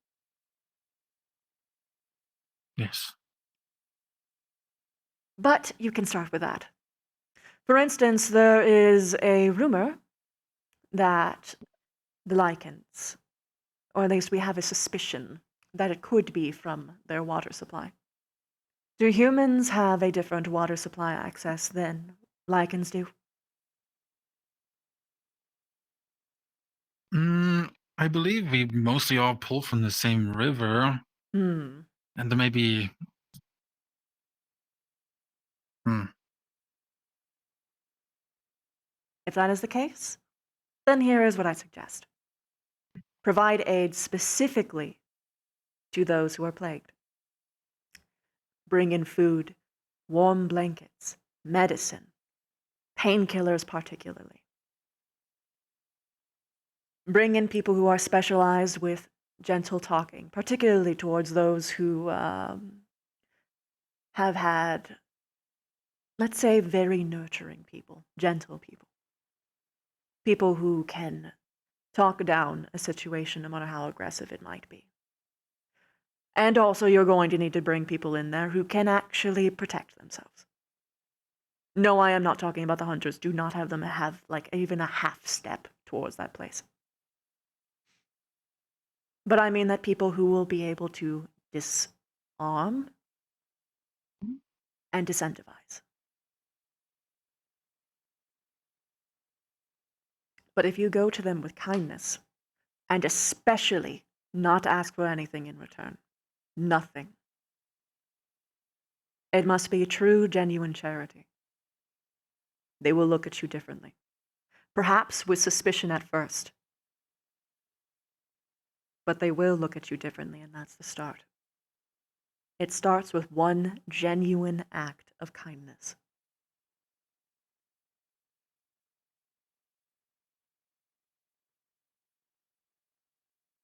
Yes. But you can start with that. For instance, there is a rumor that the Lycans, or at least we have a suspicion that it could be from their water supply. Do humans have a different water supply access than Lycans do? I believe we mostly all pull from the same river. Hmm. And there may be... If that is the case, then here is what I suggest. Provide aid specifically to those who are plagued. Bring in food, warm blankets, medicine, painkillers particularly. Bring in people who are specialized with gentle talking, particularly towards those who have had, let's say, very nurturing people, gentle people. People who can talk down a situation no matter how aggressive it might be. And also you're going to need to bring people in there who can actually protect themselves. No, I am not talking about the hunters. Do not have them have, like, even a half step towards that place. But I mean that people who will be able to disarm and disincentivize. But if you go to them with kindness, and especially not ask for anything in return, nothing. It must be true, genuine charity. They will look at you differently. Perhaps with suspicion at first. But they will look at you differently, and that's the start. It starts with one genuine act of kindness.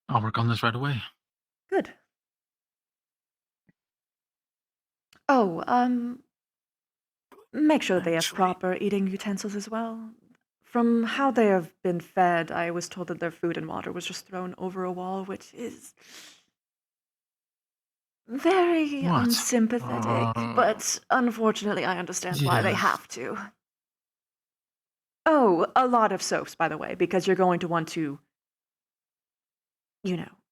I'll work on this right away. Good. Oh, make sure they have proper eating utensils as well. From how they have been fed, I was told that their food and water was just thrown over a wall, which is very unsympathetic, but unfortunately I understand why they have to. Oh, a lot of soaps, by the way, because you're going to want to,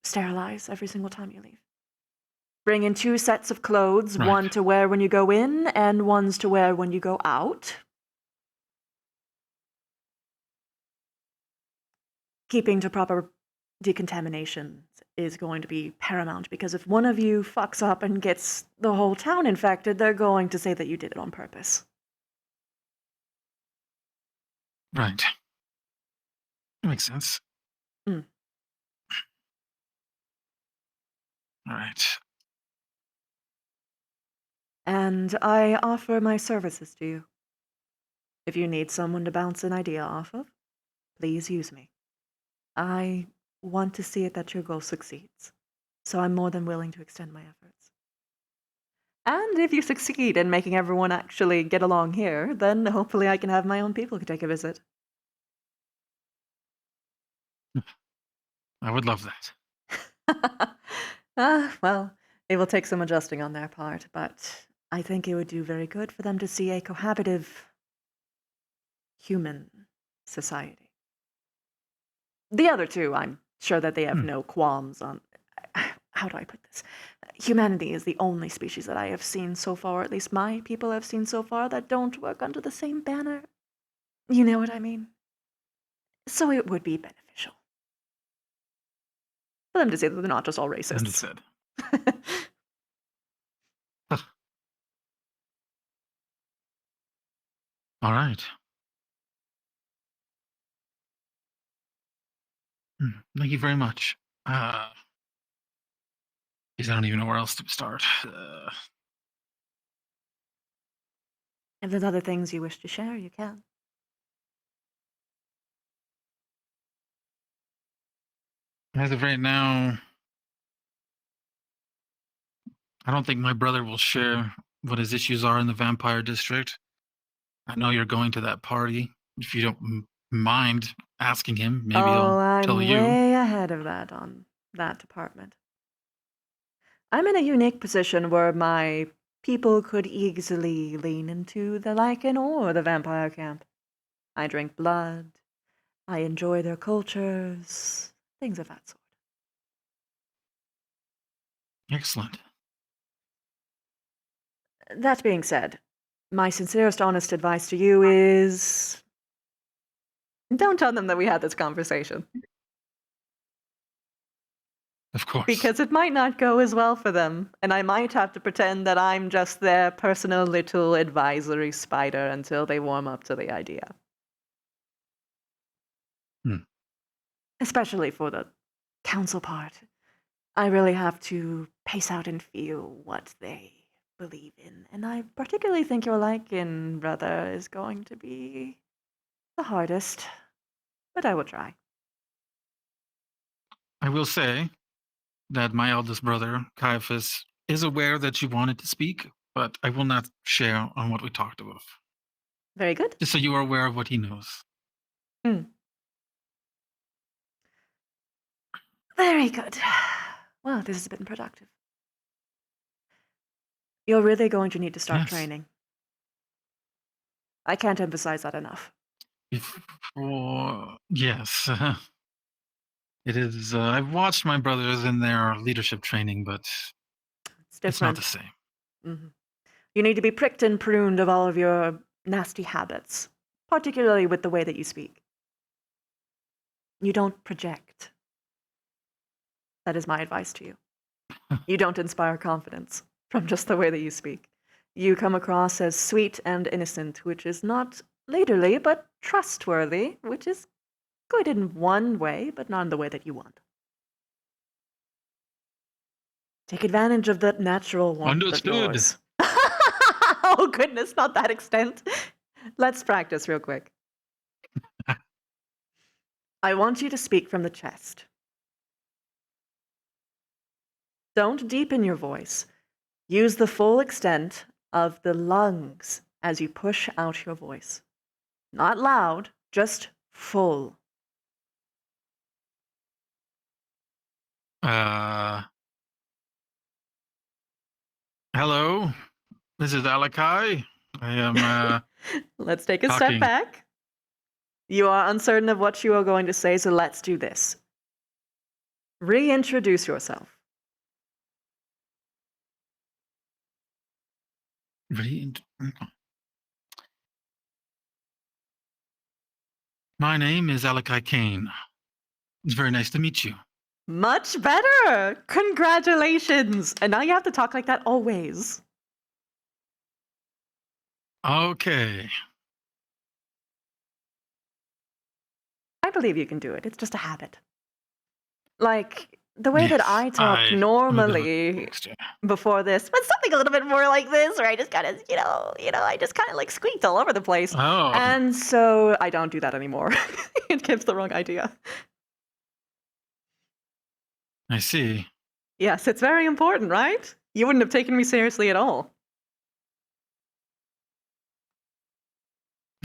sterilize every single time you leave. Bring in 2 sets of clothes, one to wear when you go in, and ones to wear when you go out. Keeping to proper decontamination is going to be paramount, because if one of you fucks up and gets the whole town infected, they're going to say that you did it on purpose. Right. That makes sense. Mm. All right. And I offer my services to you. If you need someone to bounce an idea off of, please use me. I want to see it that your goal succeeds, so I'm more than willing to extend my efforts. And if you succeed in making everyone actually get along here, then hopefully I can have my own people take a visit. I would love that. Well, it will take some adjusting on their part, but I think it would do very good for them to see a cohabitive human society. The other two, I'm sure that they have no qualms on. How do I put this? Humanity is the only species that I have seen so far, or at least my people have seen so far, that don't work under the same banner. You know what I mean? So it would be beneficial for them to see that they're not just all racists. Understood. All right. Thank you very much. Because I don't even know where else to start. If there's other things you wish to share, you can. As of right now, I don't think my brother will share what his issues are in the vampire district. I know you're going to that party. If you don't mind asking him, maybe he'll I'm tell you. way ahead of that on that department. I'm in a unique position where my people could easily lean into the Lycan or the vampire camp. I drink blood. I enjoy their cultures. Things of that sort. Excellent. That being said, my sincerest, honest advice to you is don't tell them that we had this conversation. Of course. Because it might not go as well for them, and I might have to pretend that I'm just their personal little advisory spider until they warm up to the idea. Especially for the council part. I really have to pace out and feel what they believe in, and I particularly think your Lycan brother is going to be the hardest, but I will try. I will say that my eldest brother, Caiaphas, is aware that you wanted to speak, but I will not share on what we talked about. Very good. Just so you are aware of what he knows. Very good. Well, this has been productive. You're really going to need to start Yes. training. I can't emphasize that enough. Yes. It is. I've watched my brothers in their leadership training, but It's it's not different. the same. Mhm. You need to be pricked and pruned of all of your nasty habits, particularly with the way that you speak. You don't project. That is my advice to you. You don't inspire confidence from just the way that you speak. You come across as sweet and innocent, which is not leaderly, but trustworthy, which is good in one way, but not in the way that you want. Take advantage of that natural warmth of Understood. yours. Oh, goodness, not that extent. Let's practice real quick. I want you to speak from the chest. Don't deepen your voice. Use the full extent of the lungs as you push out your voice. Not loud, just full. Hello, this is Alakai. I am Let's take a step talking. back. You are uncertain of what you are going to say, so let's do this. Reintroduce yourself. My name is Alakai Kane. It's very nice to meet you. Much better! Congratulations! And now you have to talk like that always. Okay. I believe you can do it. It's just a habit. Like, the way that Yes, I talk I'm a bit of a normally before this, but something a little bit more like this, where I just kind of, I just kind of like squeaked all over the place. Oh. And so I don't do that anymore. It gives the wrong idea. I see. Yes, it's very important, right? You wouldn't have taken me seriously at all.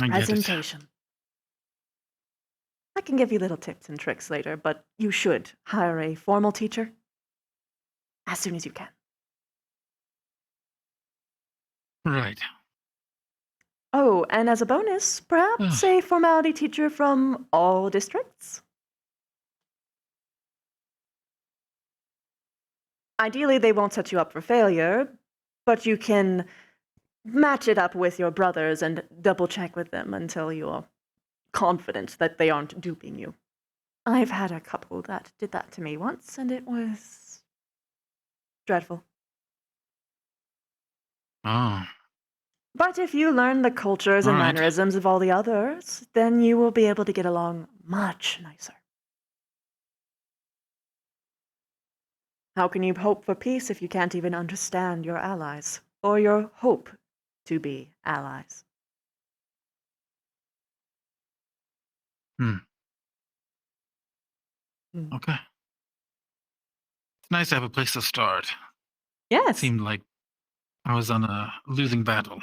I get it. Presentation. I can give you little tips and tricks later, but you should hire a formal teacher as soon as you can. Right. Oh, and as a bonus, perhaps a formality teacher from all districts? Ideally, they won't set you up for failure, but you can match it up with your brothers and double check with them until you're confident that they aren't duping you. I've had a couple that did that to me once, and it was dreadful. Oh. But if you learn the cultures and All right. mannerisms of all the others, then you will be able to get along much nicer. How can you hope for peace if you can't even understand your allies, or your hope to be allies? Okay. It's nice to have a place to start. Yes. Seemed like I was on a losing battle.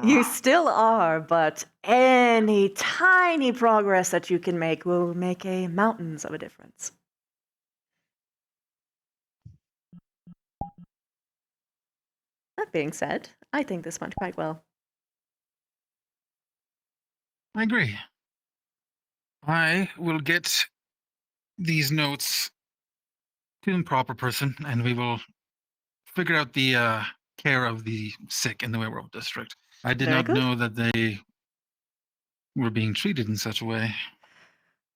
You still are, but any tiny progress that you can make will make a mountains of a difference. That being said, I think this went quite well. I agree. I will get these notes to the proper person, and we will figure out the care of the sick in the Werewolf District. I did Very not good. know that they were being treated in such a way.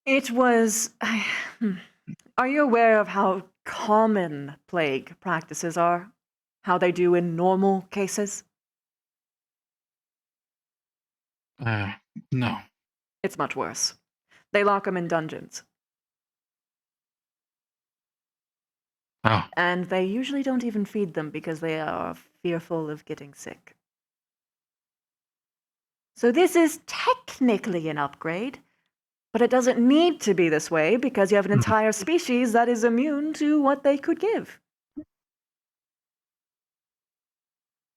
It was. Are you aware of how common plague practices are? How they do in normal cases? No. It's much worse. They lock them in dungeons. Oh. And they usually don't even feed them because they are fearful of getting sick. So this is technically an upgrade, but it doesn't need to be this way because you have an entire species that is immune to what they could give.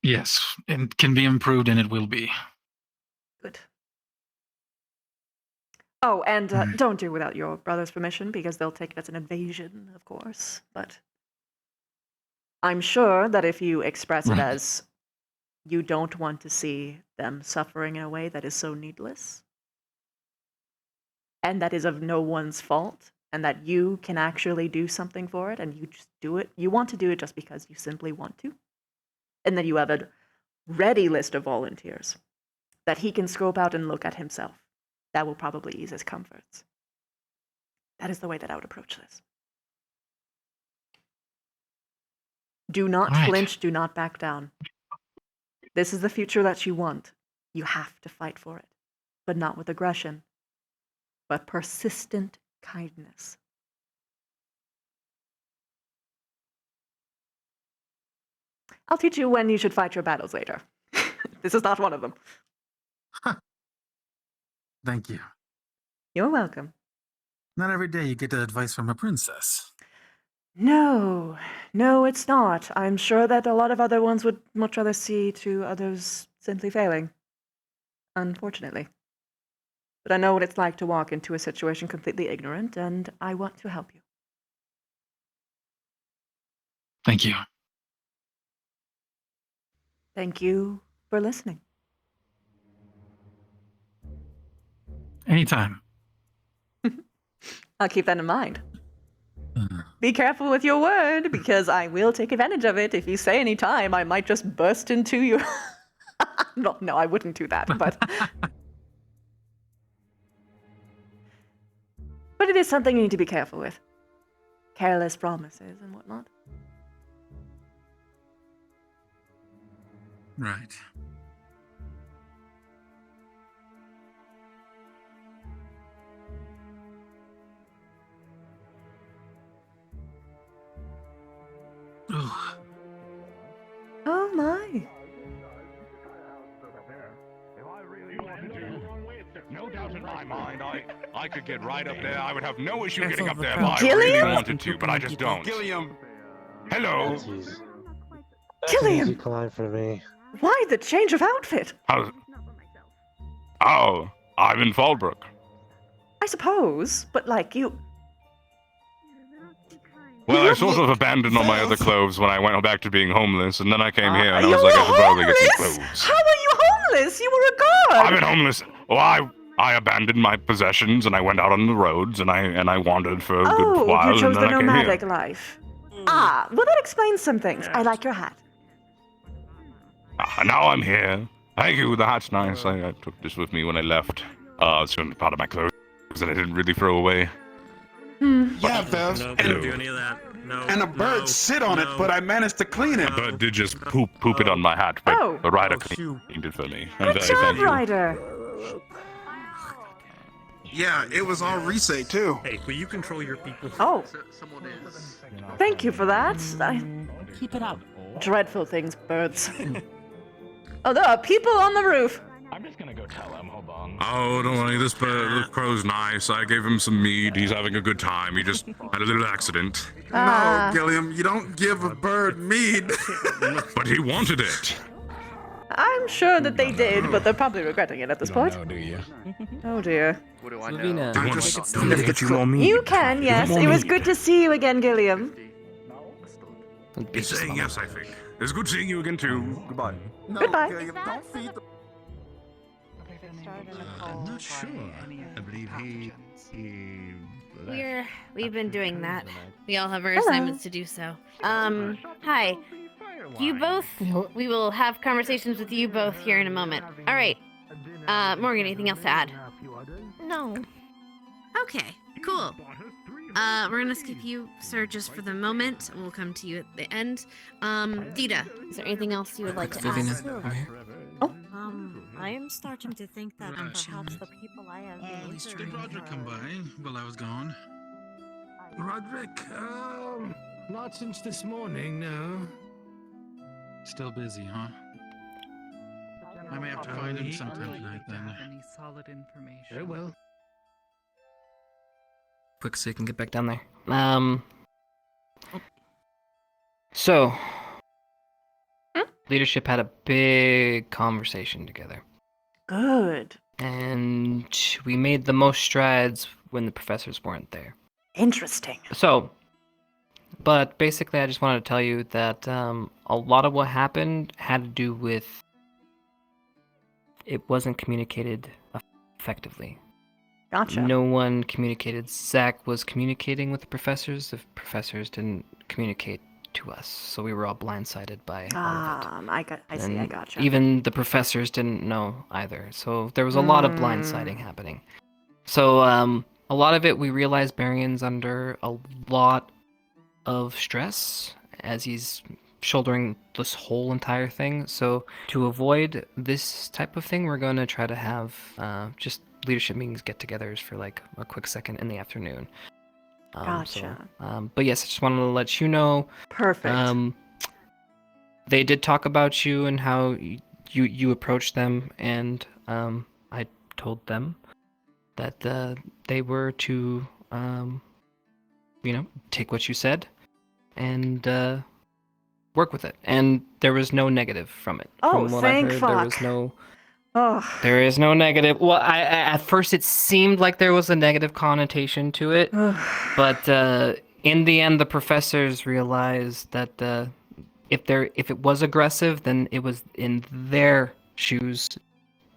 Yes, it can be improved, and it will be. Good. Oh, and don't do without your brother's permission because they'll take it as an invasion, of course. But I'm sure that if you express it as you don't want to see them suffering in a way that is so needless, and that is of no one's fault, and that you can actually do something for it, and you just do it. You want to do it just because you simply want to. And then you have a ready list of volunteers that he can scope out and look at himself. That will probably ease his comforts. That is the way that I would approach this. Do not flinch, do not back down. This is the future that you want. You have to fight for it, but not with aggression, but persistent kindness. I'll teach you when you should fight your battles later. This is not one of them. Thank you. You're welcome. Not every day you get advice from a princess. No, it's not. I'm sure that a lot of other ones would much rather see to others simply failing. Unfortunately. But I know what it's like to walk into a situation completely ignorant, and I want to help you. Thank you. Thank you for listening. Anytime. I'll keep that in mind. Be careful with your word, because I will take advantage of it. If you say any time, I might just burst into you. No, I wouldn't do that, but... But it is something you need to be careful with. Careless promises and whatnot. Right. Ugh. Oh my. No doubt in my mind, I could get right up there. I would have no issue getting up there if I Gilliam? really wanted to, but I just don't. Gilliam! Hello! Gilliam! For me. Why the change of outfit? Oh, I'm in Fallbrook. I suppose, but like you... Well, I sort of abandoned all my other clothes when I went back to being homeless, and then I came here and I was like, I should probably get some clothes. How are you homeless? You were a guard. I've been homeless. Well, I abandoned my possessions and I went out on the roads and I wandered for a good while you chose and the then I came nomadic here. life. Ah, well that explains some things. I like your hat. Now I'm here. Thank you. The hat's nice. I took this with me when I left. It's only part of my clothes that I didn't really throw away. Yeah, Bev. No, don't do any of that. No. And a bird sit on it, but I managed to clean it. The bird did just poop it on my hat, but the rider cleaned it for me. I'm Good very job, thankful. Ryder. Yeah, it was all Risei too. Hey, will you control your people? Oh. Thank you for that. Keep it up. Dreadful things, birds. Oh, there are people on the roof. I'm just gonna go tell him. Hold on. Oh, don't worry. This crow's nice. I gave him some mead. He's having a good time. He just had a little accident. Ah. No, Gilliam, you don't give a bird mead. But he wanted it. I'm sure that they did, but they're probably regretting it at this point. do you? Oh dear. What do I know? Lavina, I'm gonna get you more mead. You can, yes. It was good to see you again, Gilliam. He's saying yes, I think. It's good seeing you again too. Goodbye. No, Goodbye. Gilliam, don't feed the... I'm not sure. I believe We've been doing that. We all have our Hello. assignments to do so. Hi. You both, we will have conversations with you both here in a moment. All right. Morgan, anything else to add? No. Okay, cool. We're gonna skip you, sir, just for the moment. We'll come to you at the end. Dita, is there anything else you would like to add? I am starting to think that perhaps the people I have been Did interviewing Roderick come by while I was gone? Roderick, not since this morning, no. Still busy, huh? I may have to find him sometime tonight then. Any solid information? Very well. Quick so you can get back down there. So, leadership had a big conversation together. Good. And we made the most strides when the professors weren't there. Interesting. So, but basically I just wanted to tell you that a lot of what happened had to do with it wasn't communicated effectively. Gotcha. No one communicated. Zach was communicating with the professors. The professors didn't communicate to us, so we were all blindsided by all of it. I see. I gotcha. Even the professors didn't know either, so there was a lot of blindsiding happening. So a lot of it, we realized Barion's under a lot of stress as he's shouldering this whole entire thing. So to avoid this type of thing, we're going to try to have just leadership meetings, get-togethers for like a quick second in the afternoon. Gotcha. But yes, I just wanted to let you know. Perfect. They did talk about you and how you approached them, and I told them that they were to, take what you said and work with it. And there was no negative from it. Oh, from what thank I heard, fuck. there was no. Oh. There is no negative. Well, at first it seemed like there was a negative connotation to it, but in the end, the professors realized that if it was aggressive, then it was in their shoes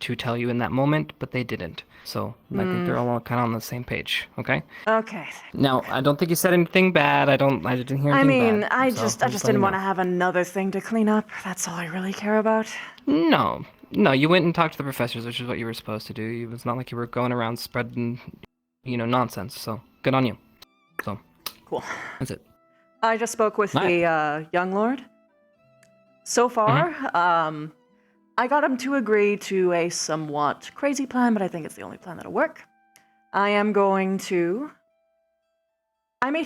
to tell you in that moment, but they didn't. So I think they're all kind of on the same page. Okay. Okay. Now, I don't think you said anything bad. I didn't hear anything I mean, bad. I so just I'm letting didn't you want to know. have another thing to clean up. That's all I really care about. No, you went and talked to the professors, which is what you were supposed to do. It's not like you were going around spreading, nonsense. So good on you. So cool. That's it. I just spoke with the young lord. So far, I got him to agree to a somewhat crazy plan, but I think it's the only plan that'll work. I made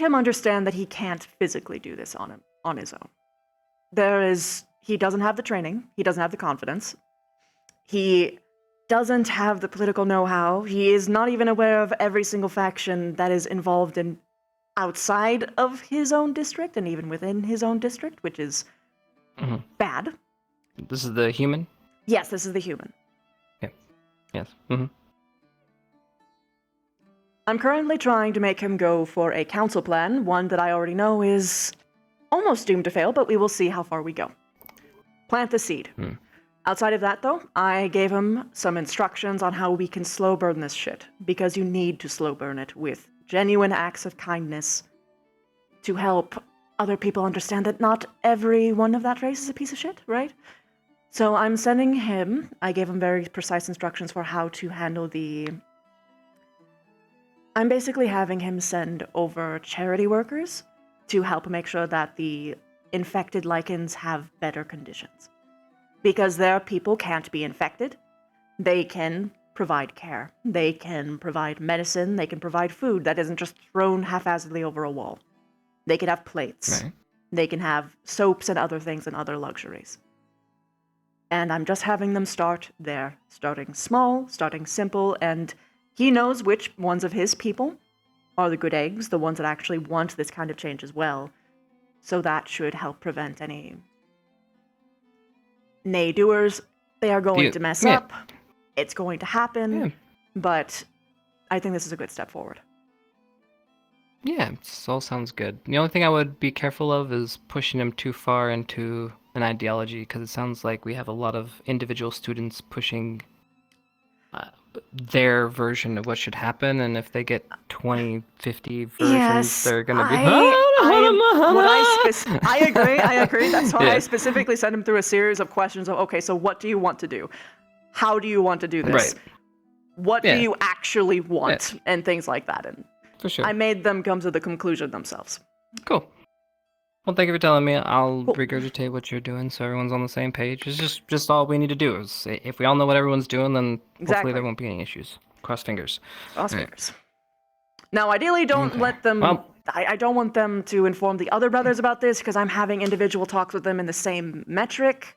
him understand that he can't physically do this on his own. He doesn't have the training. He doesn't have the confidence. He doesn't have the political know-how. He is not even aware of every single faction that is involved in outside of his own district and even within his own district, which is bad. This is the human? Yes, this is the human. Yeah. Yes. I'm currently trying to make him go for a council plan, one that I already know is almost doomed to fail, but we will see how far we go. Plant the seed. Outside of that, though, I gave him some instructions on how we can slow burn this shit, because you need to slow burn it with genuine acts of kindness to help other people understand that not every one of that race is a piece of shit, right? So I'm sending him, I gave him very precise instructions for how to handle I'm basically having him send over charity workers to help make sure that the infected lichens have better conditions. Because their people can't be infected, they can provide care. They can provide medicine, they can provide food that isn't just thrown haphazardly over a wall. They can have plates. Right. They can have soaps and other things and other luxuries. And I'm just having them start there, starting small, starting simple, and he knows which ones of his people are the good eggs, the ones that actually want this kind of change as well. So that should help prevent any nay-doers. They are going to mess up. It's going to happen. But I think this is a good step forward. Yeah, it all sounds good. The only thing I would be careful of is pushing him too far into an ideology, because it sounds like we have a lot of individual students pushing their version of what should happen, and if they get 20, 50 versions, they're going to be... I agree. That's why I specifically sent him through a series of questions of, okay, so what do you want to do? How do you want to do this? Right. What do you actually want? And things like that. And for sure. I made them come to the conclusion themselves. Cool. Well, thank you for telling me. I'll regurgitate what you're doing so everyone's on the same page. It's just all we need to do. Is if we all know what everyone's doing, then hopefully there won't be any issues. Cross fingers. Cross fingers. Now, ideally, don't let them... I don't want them to inform the other brothers about this, because I'm having individual talks with them in the same metric.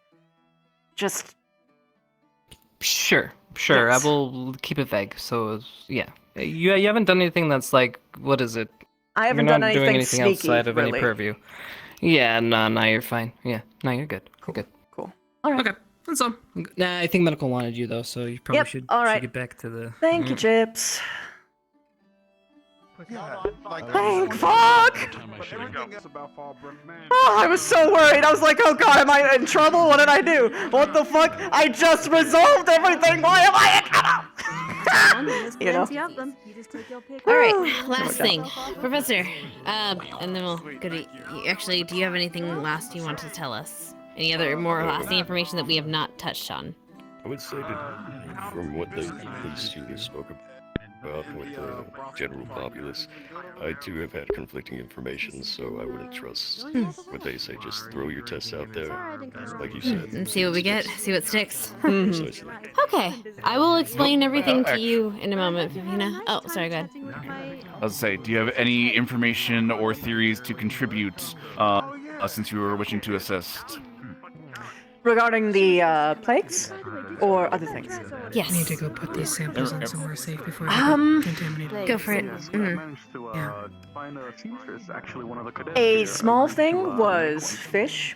Just... Sure. Yes. I will keep it vague. So, yeah. You haven't done anything that's like... What is it? I haven't You're done not anything doing anything sneaky, outside of really. any purview. Yeah, no, you're fine. Yeah, no, you're good. You're good. Cool. All right. Okay, that's all. Nah, I think medical wanted you though, so you probably should get back to the. Thank you, Chips. Thank fuck! Oh, I was so worried. I was like, oh god, am I in trouble? What did I do? What the fuck? I just resolved everything. Why am I in trouble? You know? All right, last thing, Professor. And then we'll go to. Actually, do you have anything last you want to tell us? Any other more lasting information that we have not touched on? I would say that from what these students spoke about with the general populace, I too have had conflicting information, so I wouldn't trust what they say. Just throw your tests out there, like you said. And see what we get, see what sticks. Precisely. Okay, I will explain everything to you in a moment, Vivina. Oh, sorry, go ahead. I was say, do you have any information or theories to contribute since you were wishing to assist? Regarding the plagues or other things? Yes. I need to go put these samples on somewhere safe before they get contaminated. Go for it. A small thing was fish.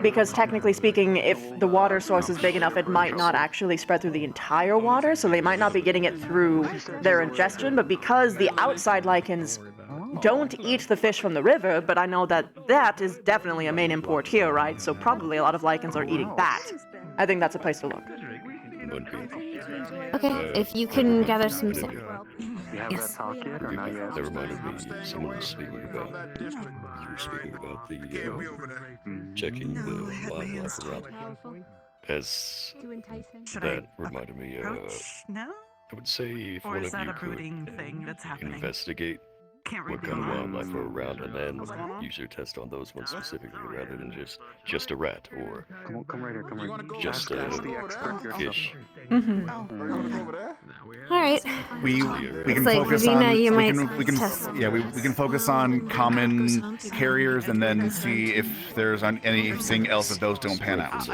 Because technically speaking, if the water source is big enough, it might not actually spread through the entire water, so they might not be getting it through their ingestion, but because the outside lichens don't eat the fish from the river, but I know that that is definitely a main import here, right? So probably a lot of lichens are eating that. I think that's a place to look. Okay, if you can gather some... Yes. That reminded me, someone was speaking about, you were speaking about the, checking the wildlife around. As that reminded me, I would say if one of you could investigate what kind of wildlife are around and then use your test on those ones specifically rather than just a rat or just a fish. All right. We can like focus Ravina, on we can focus on common carriers and then see if there's anything else if those don't pan out.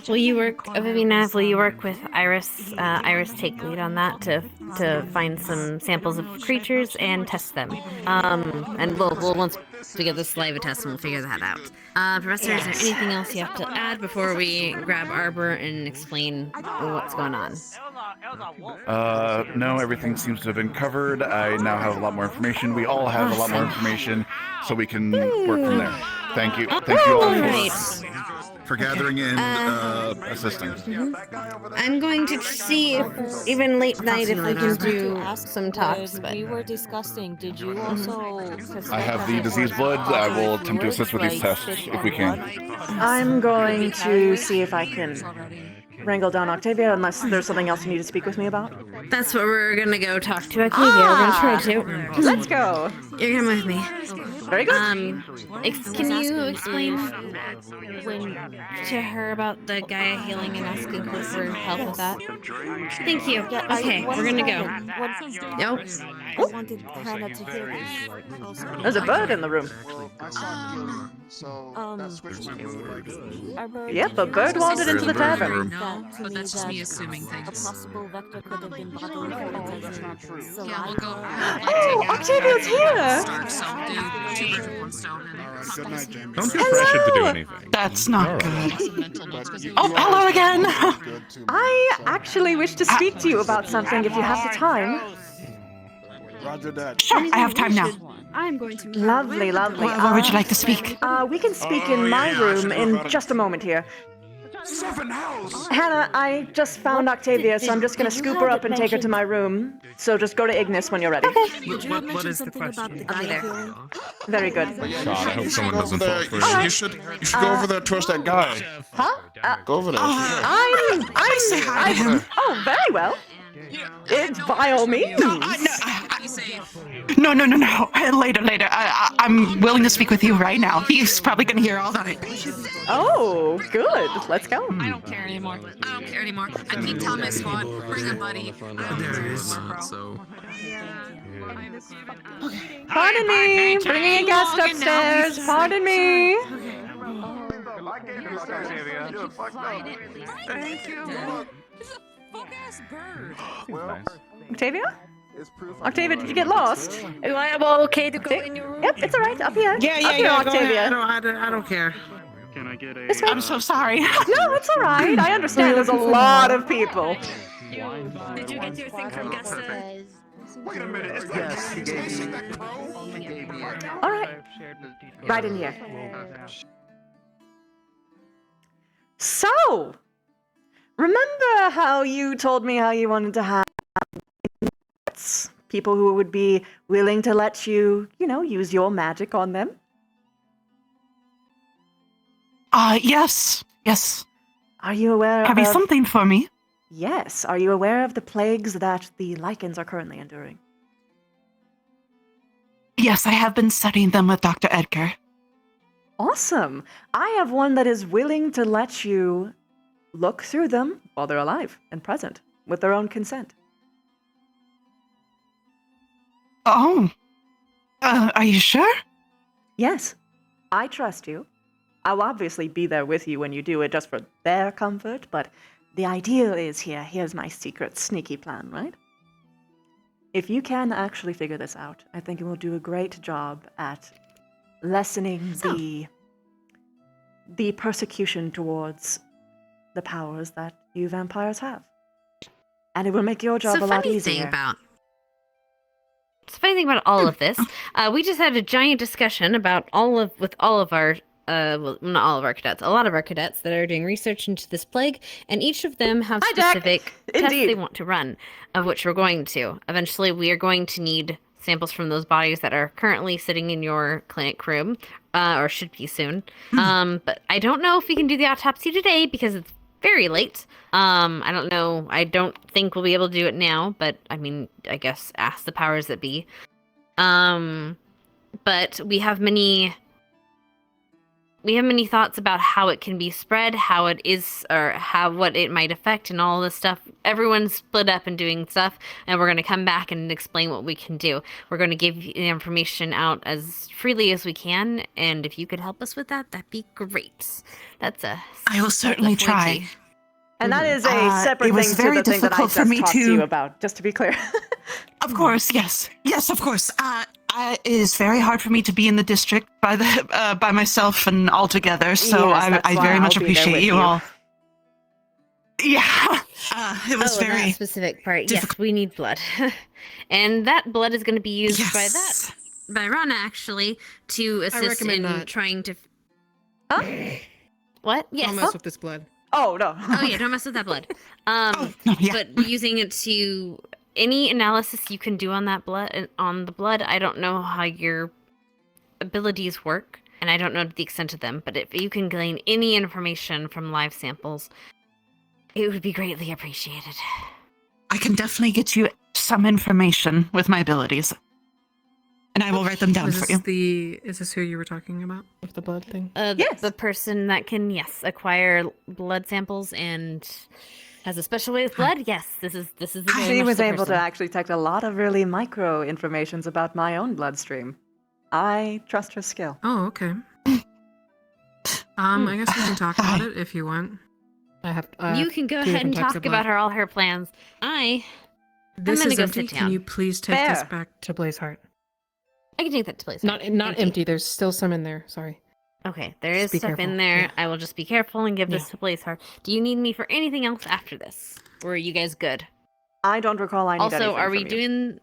Will you work, Vivina? Will you work with Iris? Iris take lead on that to find some samples of creatures and test them. And we'll once we get the saliva test and we'll figure that out. Professor, is there anything else you have to add before we grab Arbor and explain what's going on? No, everything seems to have been covered. I now have a lot more information. We all have a lot more information, so we can work from there. Thank you. Thank you all for gathering and assisting. I'm going to see if, even late night, if we can do some talks. When But we were discussing, did you also I have the disease blood. I will attempt to assist with these tests if we can. I'm going to see if I can wrangle down Octavia, unless there's something else you need to speak with me about. that's what we're gonna go talk to Octavia. We're gonna try to. Let's go. You're coming with me. Very good. Can you explain to her about the guy healing and asking her for help with that? Thank you. Okay, we're gonna go. Nope. I wanted Hannah to hear this. There's a bird in the room. Yep, a bird wandered into the tavern. No, but that's just me assuming things. A possible vector could have been bodily fertilization. Yeah, we'll go. Octavia's here! Don't feel pressured to do anything. That's not good. Oh, hello again! I actually wish to speak to you about something if you have the time. Roger that. Sure, I have time now. I'm going to. Lovely, lovely. Where would you like to speak? We can speak in my room in just a moment here. Hannah, I just found Octavia, so I'm just gonna scoop her up and take her to my room. So just go to Ignis when you're ready. What is the question? I'll be there. Very good. God, I hope someone doesn't fall for it. You should go over there towards that guy. Huh? Go over there. Oh, very well. By all means. No. Later. I'm willing to speak with you right now. He's probably gonna hear all that. Oh, good. Let's go. I don't care anymore. I keep telling my squad, bring a buddy. Pardon me, bringing a guest upstairs. Pardon me. Thank you. Fuck-ass bird. Octavia? Octavia, did you get lost? Am I okay to go in your room? Yep, it's all right. Up here. Up here, Go Octavia. ahead. I don't care. Can I get a? I'm so sorry. No, it's all right. I understand. There's a lot of people. Did you get your thing from Gusta? Wait a minute. Yes, he gave me. All right. Right in here. So, remember how you told me how you wanted to have people who would be willing to let you, use your magic on them? Yes. Are you aware Have you something for me? Yes. Are you aware of the plagues that the lichens are currently enduring? Yes, I have been studying them with Dr. Edgar. Awesome. I have one that is willing to let you look through them while they're alive and present, with their own consent. Oh. Are you sure? Yes. I trust you. I'll obviously be there with you when you do it just for their comfort, but the ideal is here's my secret sneaky plan, right? If you can actually figure this out, I think it will do a great job at lessening the persecution towards the powers that you vampires have. And it will make your job a lot easier. The funny thing about all of this, we just had a giant discussion about a lot of our cadets that are doing research into this plague, and each of them have specific tests they want to run, of which we're going to. Eventually, we are going to need samples from those bodies that are currently sitting in your clinic room, or should be soon. But I don't know if we can do the autopsy today because it's very late. I don't know. I don't think we'll be able to do it now, but I mean, I guess ask the powers that be. But we have many thoughts about how it can be spread, how it is, or what it might affect, and all this stuff. Everyone's split up and doing stuff, and we're going to come back and explain what we can do. We're going to give the information out as freely as we can, and if you could help us with that, that'd be great. I will certainly try. And that is a separate thing to the thing that I just talked to you about, just to be clear. Of course, yes. Yes, of course. I It is very hard for me to be in the district by myself and all together, so Yes, that's I why very much I'll be there appreciate with you you. all. Yeah, it was that very specific part. Yes, we need blood, and that blood is going to be used by Rana actually to assist recommend in not. trying to. Huh? What? Yes. Don't mess with this blood. Oh no. Oh yeah, don't mess with that blood. But using it to any analysis you can do on that blood, I don't know how your abilities work, and I don't know the extent of them. But if you can gain any information from live samples, it would be greatly appreciated. I can definitely get you some information with my abilities, and I will write them down for you. Is this who you were talking about with the blood thing? Yes. The person that can acquire blood samples and has a special way with blood. Yes, this is the very She much was the able to person. actually detect a lot of really micro informations about my own bloodstream. I trust her skill. Oh, okay. I guess we can talk about it if you want. I have. You can go ahead and talk about all her plans. I'm This gonna is go empty. sit down. Can you please take this back to Blazeheart? I can take that to place. Not empty. There's still some in there. Sorry. Okay, there is Be stuff careful. in there. Yeah. I will just be careful and give this to Blazeheart. Do you need me for anything else after this? Or are you guys good? I don't recall I need Also, anything are we from you. doing...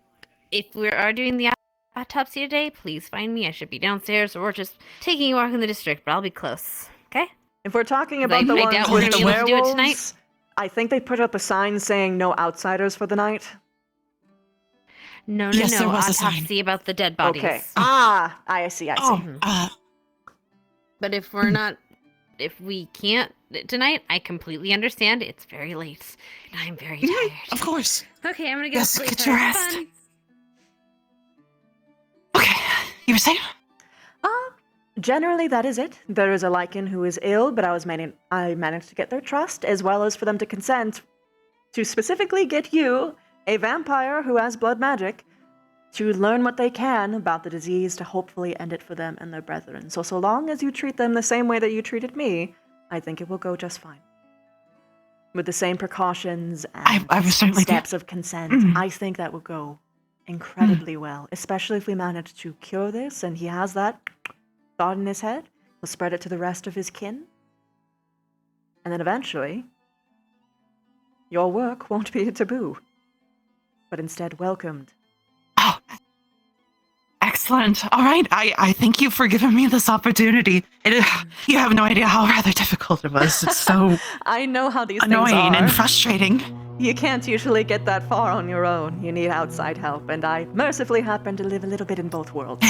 If we are doing the autopsy today, please find me. I should be downstairs or just taking a walk in the district, but I'll be close. Okay? If we're talking 'Cause about the I ones doubt we're with gonna the be able to do it werewolves, tonight. I think they put up a sign saying no outsiders for the night. No, Yes, there was a autopsy about the dead bodies. Okay. Ah, I see. But if we're not... If we can't tonight, I completely understand. It's very late, and I'm very tired. Of course. Okay, I'm gonna go Yes, sleep. get your Have rest. fun. You were saying? Generally, that is it. There is a lichen who is ill, but I managed to get their trust, as well as for them to consent to specifically get you, a vampire who has blood magic, to learn what they can about the disease to hopefully end it for them and their brethren. So long as you treat them the same way that you treated me, I think it will go just fine. With the same precautions and I will certainly steps of consent, I think that will go incredibly well, especially if we manage to cure this and he has that thought in his head. He'll spread it to the rest of his kin. And then eventually, your work won't be a taboo, but instead welcomed. Excellent. All right. I thank you for giving me this opportunity. You have no idea how rather difficult it was. It's so I know how these annoying things are. and frustrating. You can't usually get that far on your own. You need outside help, and I mercifully happen to live a little bit in both worlds.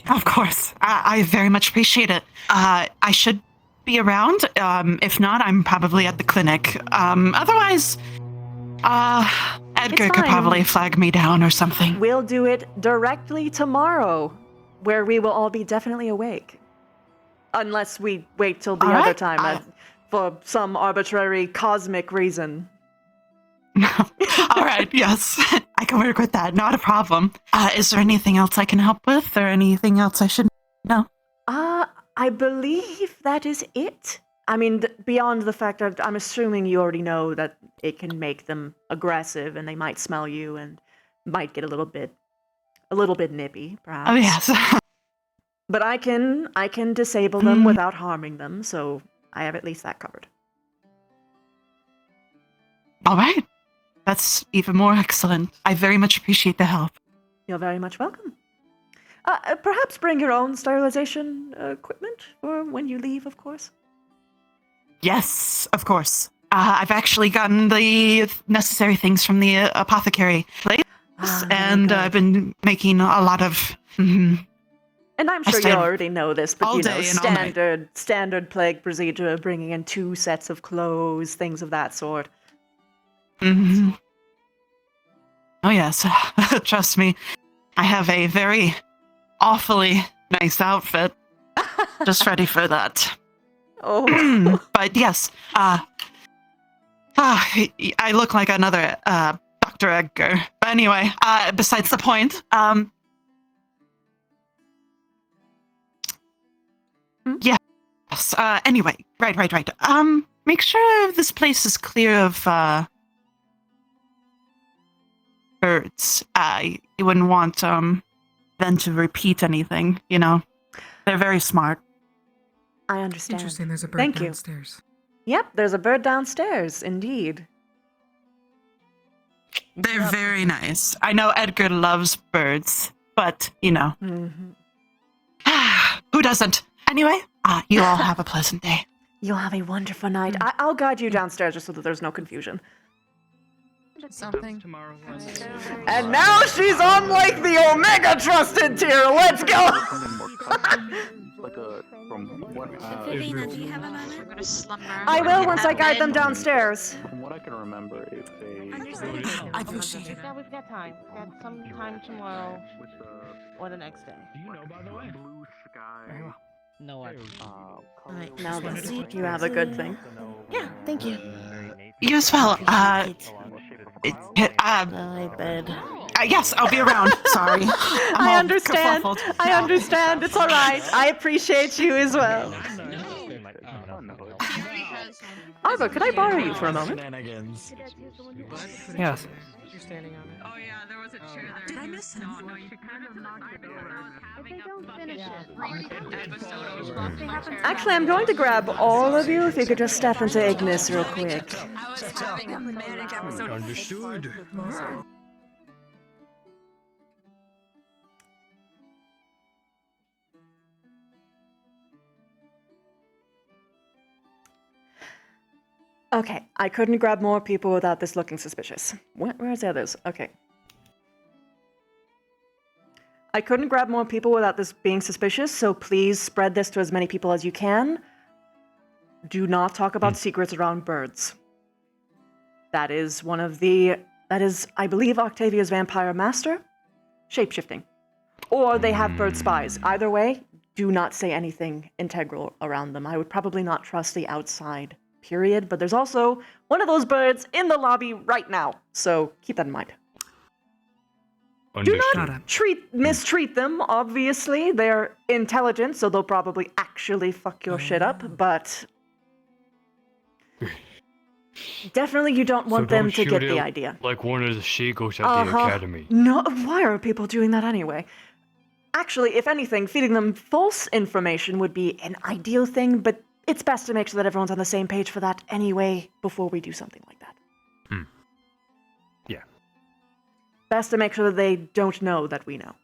Of course. I very much appreciate it. I should be around. If not, I'm probably at the clinic. Otherwise, Edgar could fine. probably flag me down or something. We'll do it directly tomorrow, where we will all be definitely awake. Unless we wait till the All other right. time for some arbitrary cosmic reason. All right, yes. I can work with that. Not a problem. Is there anything else I can help with or anything else I should know? I believe that is it. I mean, beyond the fact that I'm assuming you already know that it can make them aggressive and they might smell you and might get a little bit nippy, perhaps. Oh, yes. But I can disable them without harming them, so I have at least that covered. All right. That's even more excellent. I very much appreciate the help. You're very much welcome. Perhaps bring your own sterilization equipment for when you leave, of course. Yes, of course. I've actually gotten the necessary things from the apothecary place, and I've been making a lot of... And I'm I sure you stayed already know this, but all you know, day and all night. standard plague procedure, bringing in 2 sets of clothes, things of that sort. Mm-hmm. Oh, yes. Trust me. I have a very awfully nice outfit. Just ready for that. Oh. But yes, I look like another Dr. Edgar. But anyway, besides the point, yes, anyway, right. Make sure this place is clear of birds. you wouldn't want them to repeat anything. You know, they're very smart. I understand. Interesting, there's a bird Thank you. downstairs. Yep, there's a bird downstairs, indeed. They're very nice. I know Edgar loves birds, but you know, who doesn't? Anyway, you all have a pleasant day. You'll have a wonderful night. I'll guide you downstairs just so that there's no confusion. Something. And now she's on like the Omega Trusted tier. Let's go. Viviana, do you have a moment? We're gonna slumber. I will once I guide them downstairs. From what I can remember, it's a. I appreciate it. Now we've got time. We've got some time tomorrow or the next day. Do you know, by the way? Blue sky. No, I. Alright, now let's see. You have a good thing. Yeah, thank you. You as well. My bed. Yes, I'll be around. Sorry. I understand. I understand. It's all right. I appreciate you as well. Arvo, could I borrow you for a moment? Yes. You're standing on it. Oh yeah, there was a chair there. Did I miss him? No, you kind of decided having a fucking episode of Actually, I'm going to grab all of you if you could just step into Ignis real quick. I was having a manic episode. Understood. Okay, I couldn't grab more people without this looking suspicious. Where's the others? Okay. I couldn't grab more people without this being suspicious, so please spread this to as many people as you can. Do not talk about secrets around birds. That is one of the... That is, I believe, Octavia's vampire master? Shapeshifting. Or they have bird spies. Either way, do not say anything integral around them. I would probably not trust the outside, period. But there's also one of those birds in the lobby right now, so keep that in mind. Do not mistreat them, obviously. They're intelligent, so they'll probably actually fuck your shit up, but... Definitely you don't want them to get the idea. Like one of the seagulls at the academy. No, why are people doing that anyway? Actually, if anything, feeding them false information would be an ideal thing, but it's best to make sure that everyone's on the same page for that anyway before we do something like that. Yeah. Best to make sure that they don't know that we know.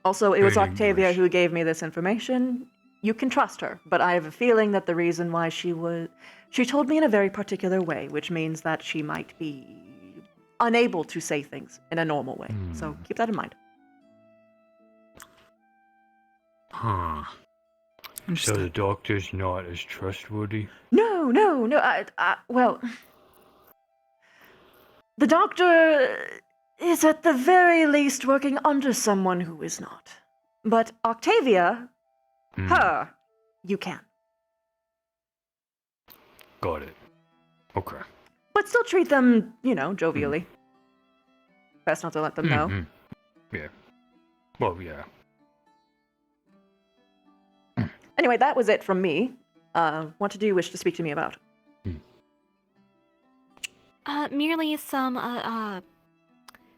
Also, it was Octavia who gave me this information. You can trust her, but I have a feeling that the reason why she told me in a very particular way, which means that she might be unable to say things in a normal way. So keep that in mind. Huh. So the doctor's not as trustworthy? No. Well, the doctor is at the very least working under someone who is not. But Octavia, her, you can. Got it. Okay. But still treat them, jovially. Best not to let them know. Yeah. Well, yeah. Anyway, that was it from me. What do you wish to speak to me about? Merely some,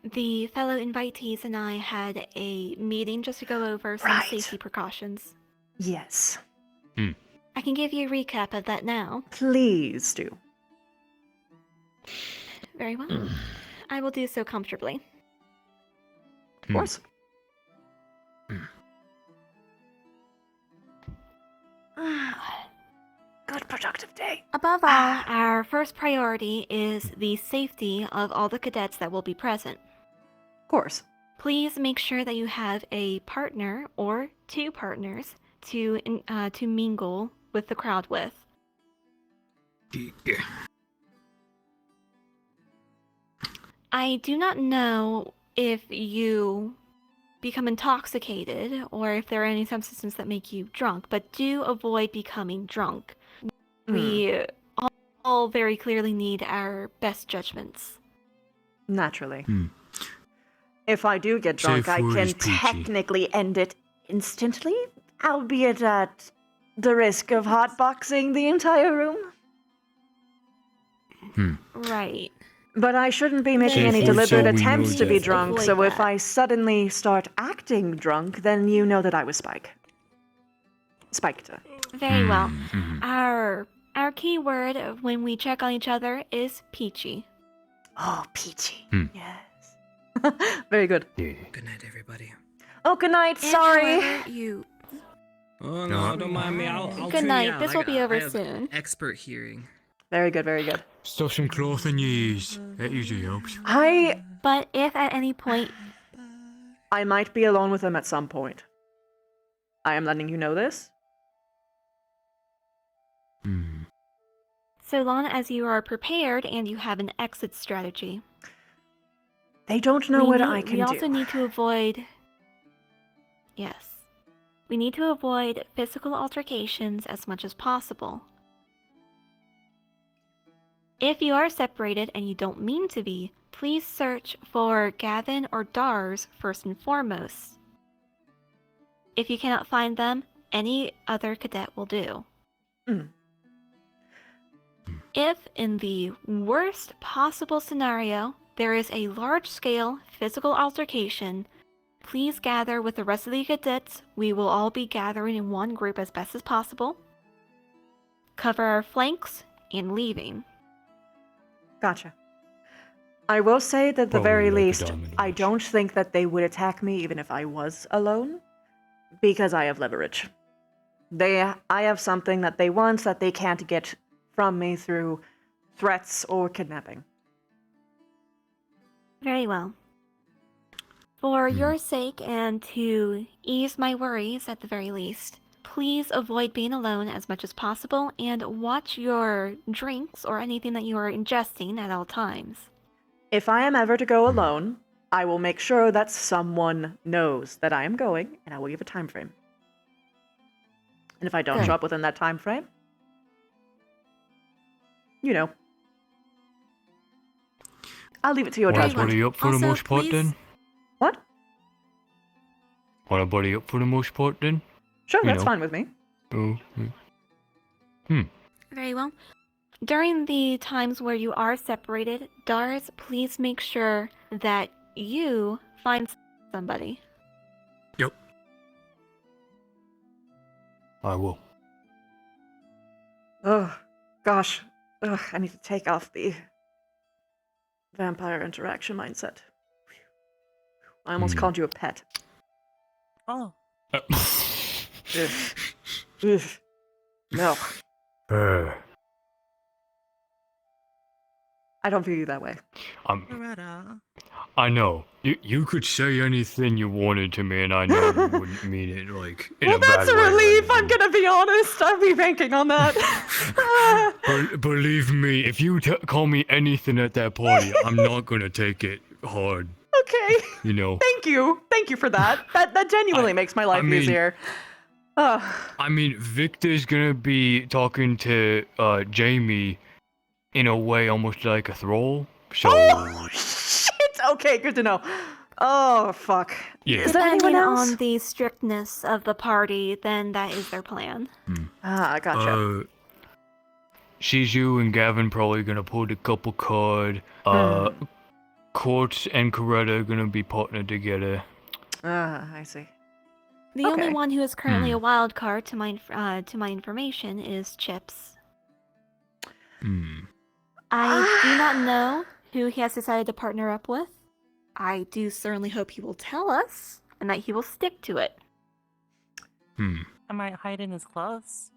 the fellow invitees and I had a meeting just to go over some safety precautions. Yes. I can give you a recap of that now. Please do. Very well. I will do so comfortably. Of course. Good productive day. Above all, our first priority is the safety of all the cadets that will be present. Of course. Please make sure that you have a partner or two partners to mingle with the crowd with. I do not know if you become intoxicated or if there are any substances that make you drunk, but do avoid becoming drunk. We all very clearly need our best judgments. Naturally. If I do get drunk, I can technically end it instantly, albeit at the risk of hotboxing the entire room. Right. But I shouldn't be making any Then deliberate so we attempts know to be that. drunk, Avoid so if that. I suddenly start acting drunk, then you know that I was Spike. Spiked. Very well. Mhm. Our key word when we check on each other is peachy. Oh, peachy. Hmm. Yes. Very good. Yeah. Good night, everybody. Oh, good night. If, Sorry. however, you Oh No. no, don't mind me. I'll Good tune night. you out. This I will got- be over I have soon. Expert hearing. Very good, very good. Stuff some cloth in your ears. That usually helps. But if at any point I might be alone with him at some point. I am letting you know this. Hmm. so long as you are prepared and you have an exit strategy. They don't know what I can We do. also need to avoid. Yes. We need to avoid physical altercations as much as possible. If you are separated and you don't mean to be, please search for Gavin or Dars first and foremost. If you cannot find them, any other cadet will do. Mm. If, in the worst possible scenario, there is a large-scale physical altercation, please gather with the rest of the cadets. We will all be gathering in one group as best as possible. Cover our flanks and leaving. Gotcha. I will say that at the Probably very like a least, diamond I don't think that they would attack me even if I was alone, because I have leverage. I have something that they want that they can't get from me through threats or kidnapping. Very well. For your sake and to ease my worries at the very least, please avoid being alone as much as possible and watch your drinks or anything that you are ingesting at all times. If I am ever to go alone, I will make sure that someone knows that I am going, and I will give a time frame. And if I don't Good. show up within that time frame, you know. I'll leave it to your Wanna judgment. buddy up for the Also, most part please- then? What? Wanna buddy up for the most part then? Sure, You that's know. fine with me. Oh. Very well. During the times where you are separated, Dars, please make sure that you find somebody. Yep. I will. Oh, gosh. Ugh, I need to take off the vampire interaction mindset. I almost called you a pet. Oh. Ugh. Ugh. No, I don't view you that way. Loretta. I know. You could say anything you wanted to me, and I know you wouldn't mean it like in Well, a bad that's a way. relief. I'm gonna be honest. I'll be banking on that. Believe me, if you call me anything at that party, I'm not gonna take it hard. Okay. You know. Thank you. Thank you for that. That genuinely makes my life mean- easier. I mean, Victor's gonna be talking to Jamie in a way almost like a thrall. So Oh, shit. Okay, good to know. Oh, fuck. yeah. Is there anyone Depending else? on the strictness of the party, then that is their plan. Ah, gotcha. Shizu and Gavin probably gonna put a couple card. Court and Coretta are gonna be partnered together. Ah, I see. The only Okay. one who is currently a wild card, to my information, is Chips. I do not know who he has decided to partner up with. I do certainly hope he will tell us and that he will stick to it. I might hide in his clothes.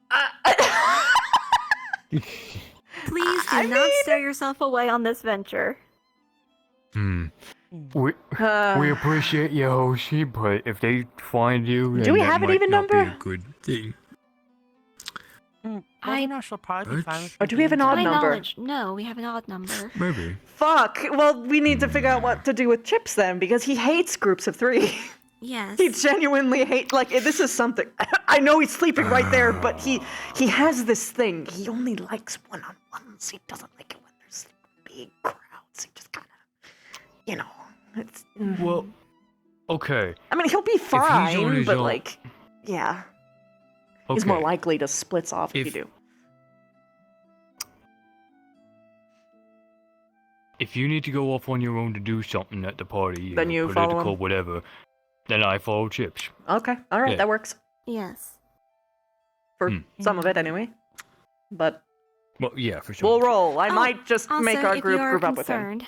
Please do not stare yourself away on this venture. We appreciate you, Hoshi, but if they find you, Do then we that have an might even not be number? a good thing. I know she'll probably be fine with Or do we have an To odd my number? knowledge, no, we have an odd number. Maybe. Fuck. Well, we need to figure out what to do with Chips then, because he hates groups of three. Yes. He genuinely hates. Like, this is something. I know he's sleeping right there, but he has this thing. He only likes one-on-ones. He doesn't like it when there's big crowds. He just kind of, you know, it's. Well, okay. I mean, he'll be on fine, his but own- like, yeah, he's more Okay. likely to splits off if you do. if you need to go off on your own to do something at the party, Then you follow political, him? whatever, then I follow Chips. Okay, alright, Yeah. that works. Yes. For some of it, anyway. But Well, yeah, for sure. we'll roll. I might just make Also, our if group you are group up with him. concerned,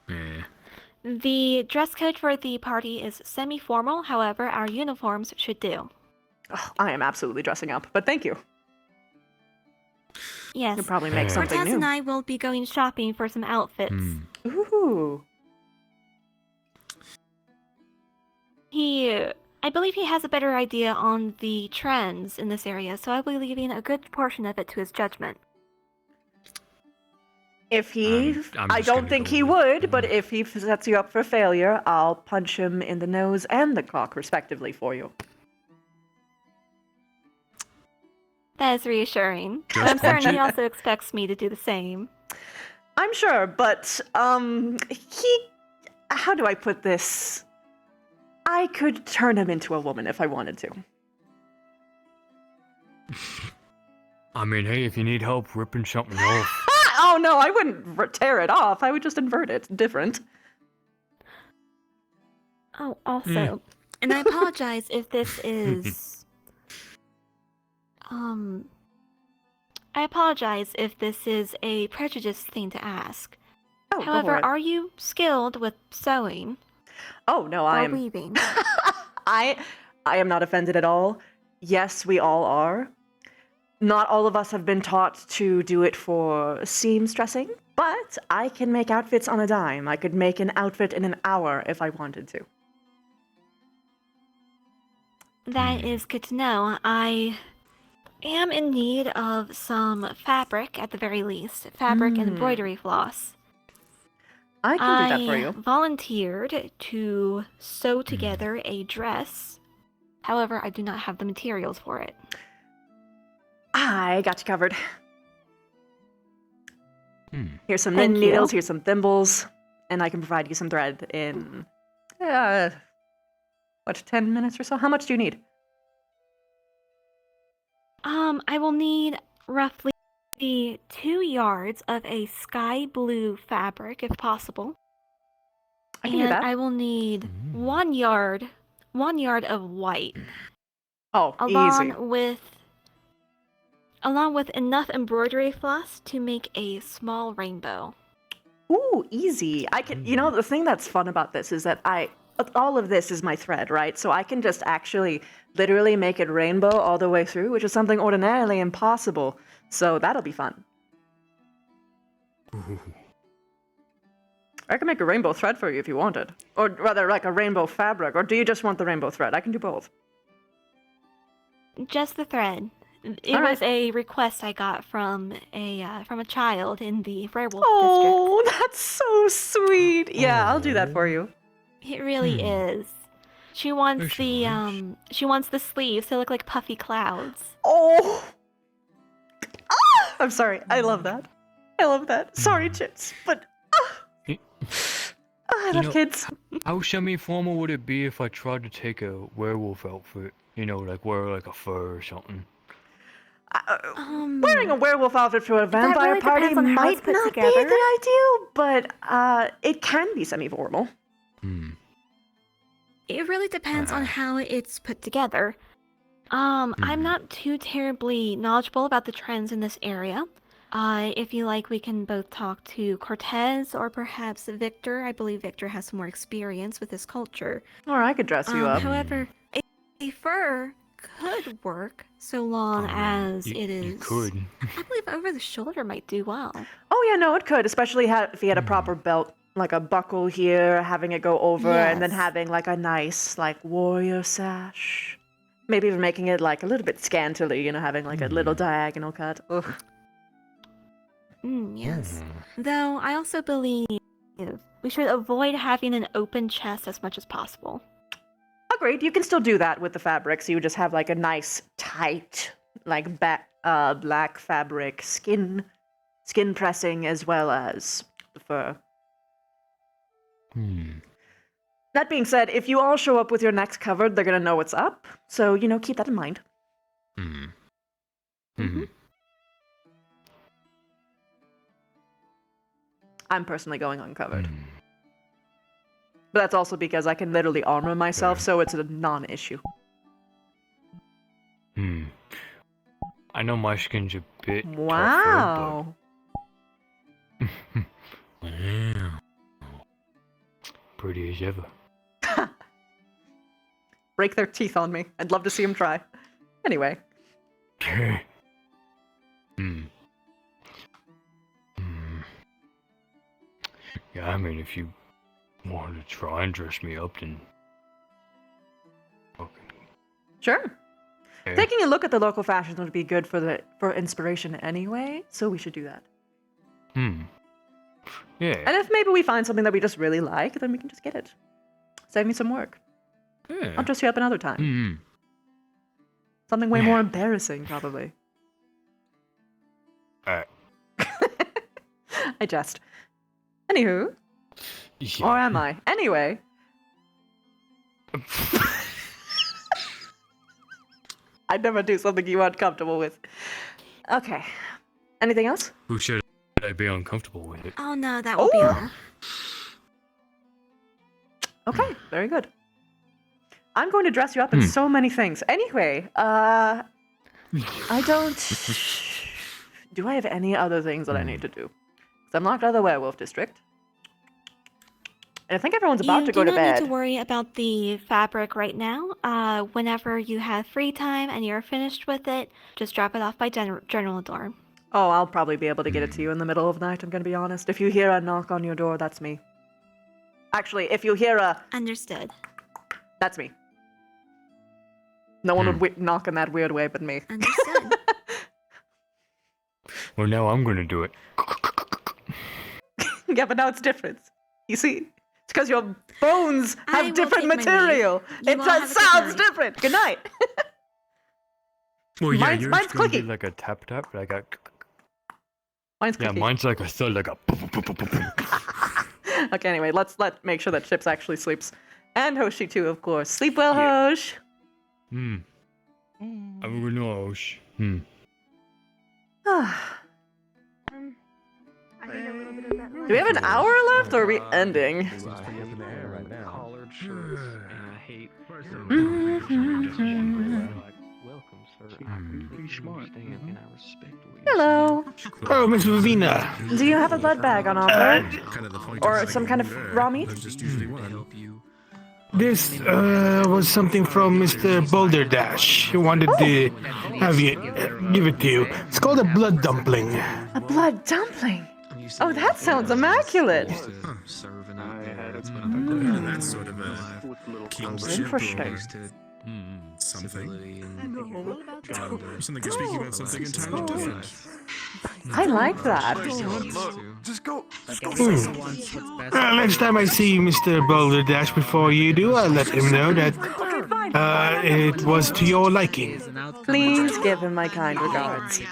Yeah. the dress code for the party is semi-formal. However, our uniforms should do. Oh, I am absolutely dressing up, but thank you. Yes. Could probably make something Cortez new. and I will be going shopping for some outfits. Ooh. I believe he has a better idea on the trends in this area, so I will be leaving a good portion of it to his judgment. If he, I'm I just don't gonna think go he with- would, but if he sets you up for failure, I'll punch him in the nose and the cock, respectively, for you. That is reassuring. Just But I'm certain punch he it. also expects me to do the same. I'm sure, but, how do I put this? I could turn him into a woman if I wanted to. I mean, hey, if you need help ripping something off, Oh no, I wouldn't tear it off. I would just invert it. Different. Oh, also, and I apologize if this is, I apologize if this is a prejudiced thing to ask. Oh, go for However, it. are you skilled with sewing Oh no, or I am. weaving? I am not offended at all. Yes, we all are. Not all of us have been taught to do it for seamstressing, but I can make outfits on a dime. I could make an outfit in an hour if I wanted to. That is good to know. I am in need of some fabric, at the very least. Fabric and embroidery floss. I can do that for you. Volunteered to sew together a dress. However, I do not have the materials for it. I got you covered. Here's some Thank knitting needles, you. here's some thimbles, and I can provide you some thread in, 10 minutes or so? How much do you need? I will need roughly 2 yards of a sky blue fabric, if possible. I can do that. I will need 1 yard of white. Oh, easy. Along with enough embroidery floss to make a small rainbow. Ooh, easy. I can, you know, the thing that's fun about this is that all of this is my thread, right? So I can just actually literally make it rainbow all the way through, which is something ordinarily impossible. So that'll be fun. I can make a rainbow thread for you if you wanted. Or rather, like a rainbow fabric. Or do you just want the rainbow thread? I can do both. Just the thread. It All was right. a request I got from a child in the Werewolf Oh, that's so sweet. Yeah, I'll do that for you. district. It really is. She wants the sleeves to look like puffy clouds. Oh! Ah! I'm sorry. I love that. I love that. Sorry, Chits, but I love kids. How semi-formal would it be if I tried to take a werewolf outfit? You know, like wear like a fur or something. Wearing a werewolf outfit for a vampire really party depends on how might it's put not be together. a good idea, but it can be semi-formal. It really depends on how it's put together. I'm not too terribly knowledgeable about the trends in this area. If you like, we can both talk to Cortez or perhaps Victor. I believe Victor has some more experience with this culture. Or I could dress you up. However, a fur could work so long as it is. You could. I believe over the shoulder might do well. Oh yeah, no, it could, especially if he had a proper belt, like a buckle here, having it go over, and then Yes. having like a nice like warrior sash. Maybe even making it like a little bit scantily, you know, having like a little diagonal cut. Ugh. Yes. Though I also believe we should avoid having an open chest as much as possible. Agreed. You can still do that with the fabric, so you just have like a nice tight, like black fabric skin pressing as well as the fur. That being said, if you all show up with your necks covered, they're gonna know what's up. So keep that in mind. I'm personally going uncovered. But that's also because I can literally armor myself, so it's a non-issue. I know my skin's a bit Wow. tougher, but... Wow. Pretty as ever. Break their teeth on me. I'd love to see them try. Anyway. Yeah, I mean, if you wanted to try and dress me up, then... Sure. Yeah. Taking a look at the local fashions would be good for inspiration anyway, so we should do that. Yeah. And if maybe we find something that we just really like, then we can just get it. Save me some work. Yeah. I'll dress you up another time. Something way more embarrassing, probably. I jest. Anywho. Yeah. Or am I? Anyway. I'd never do something you aren't comfortable with. Okay. Anything else? Who should I be uncomfortable with it? Oh no, that will be all. Okay, very good. I'm going to dress you up in so many things. Anyway, I don't... Do I have any other things that I need to do? Because I'm locked out of the werewolf district. And I think everyone's about to go to You do not bed. need to worry about the fabric right now. Whenever you have free time and you're finished with it, just drop it off by general door. Oh, I'll probably be able to get it to you in the middle of the night, I'm going to be honest. If you hear a knock on your door, that's me. Actually, if you hear a... Understood. That's me. No one would knock in that weird way but me. Understood. Well, now I'm gonna do it. Yeah, but now it's different. You see? It's because your bones I have will different take my material. leave. You It all just have a good sounds night. different. Good night. Well, yeah, Mine's yours gonna be clicky. like a tap tap, like a... Mine's Yeah, clicky. mine's like a thud, like a... Okay, anyway, let's make sure that Chips actually sleeps. And Hoshi too, of course. Sleep well, Hosh. I'm gonna know. Do we have an hour left, or are we ending? Collared shirts, and I hate welcome, sir. I appreciate you understand, and I respect what you Hello. Oh, Miss Ravina. Do you have a blood bag on offer? Or some kind of raw meat? This was something from Mr. Boulder Dash. He wanted to have you give it to you. It's called a blood dumpling. A blood dumpling? Oh, that sounds immaculate. That's sort of a Interesting. something. Something you're speaking about something entirely different. I like that. Just go. Next time I see Mr. Boulder Dash before you do, I'll let him know that it was to your liking. Please give him my kind regards. Of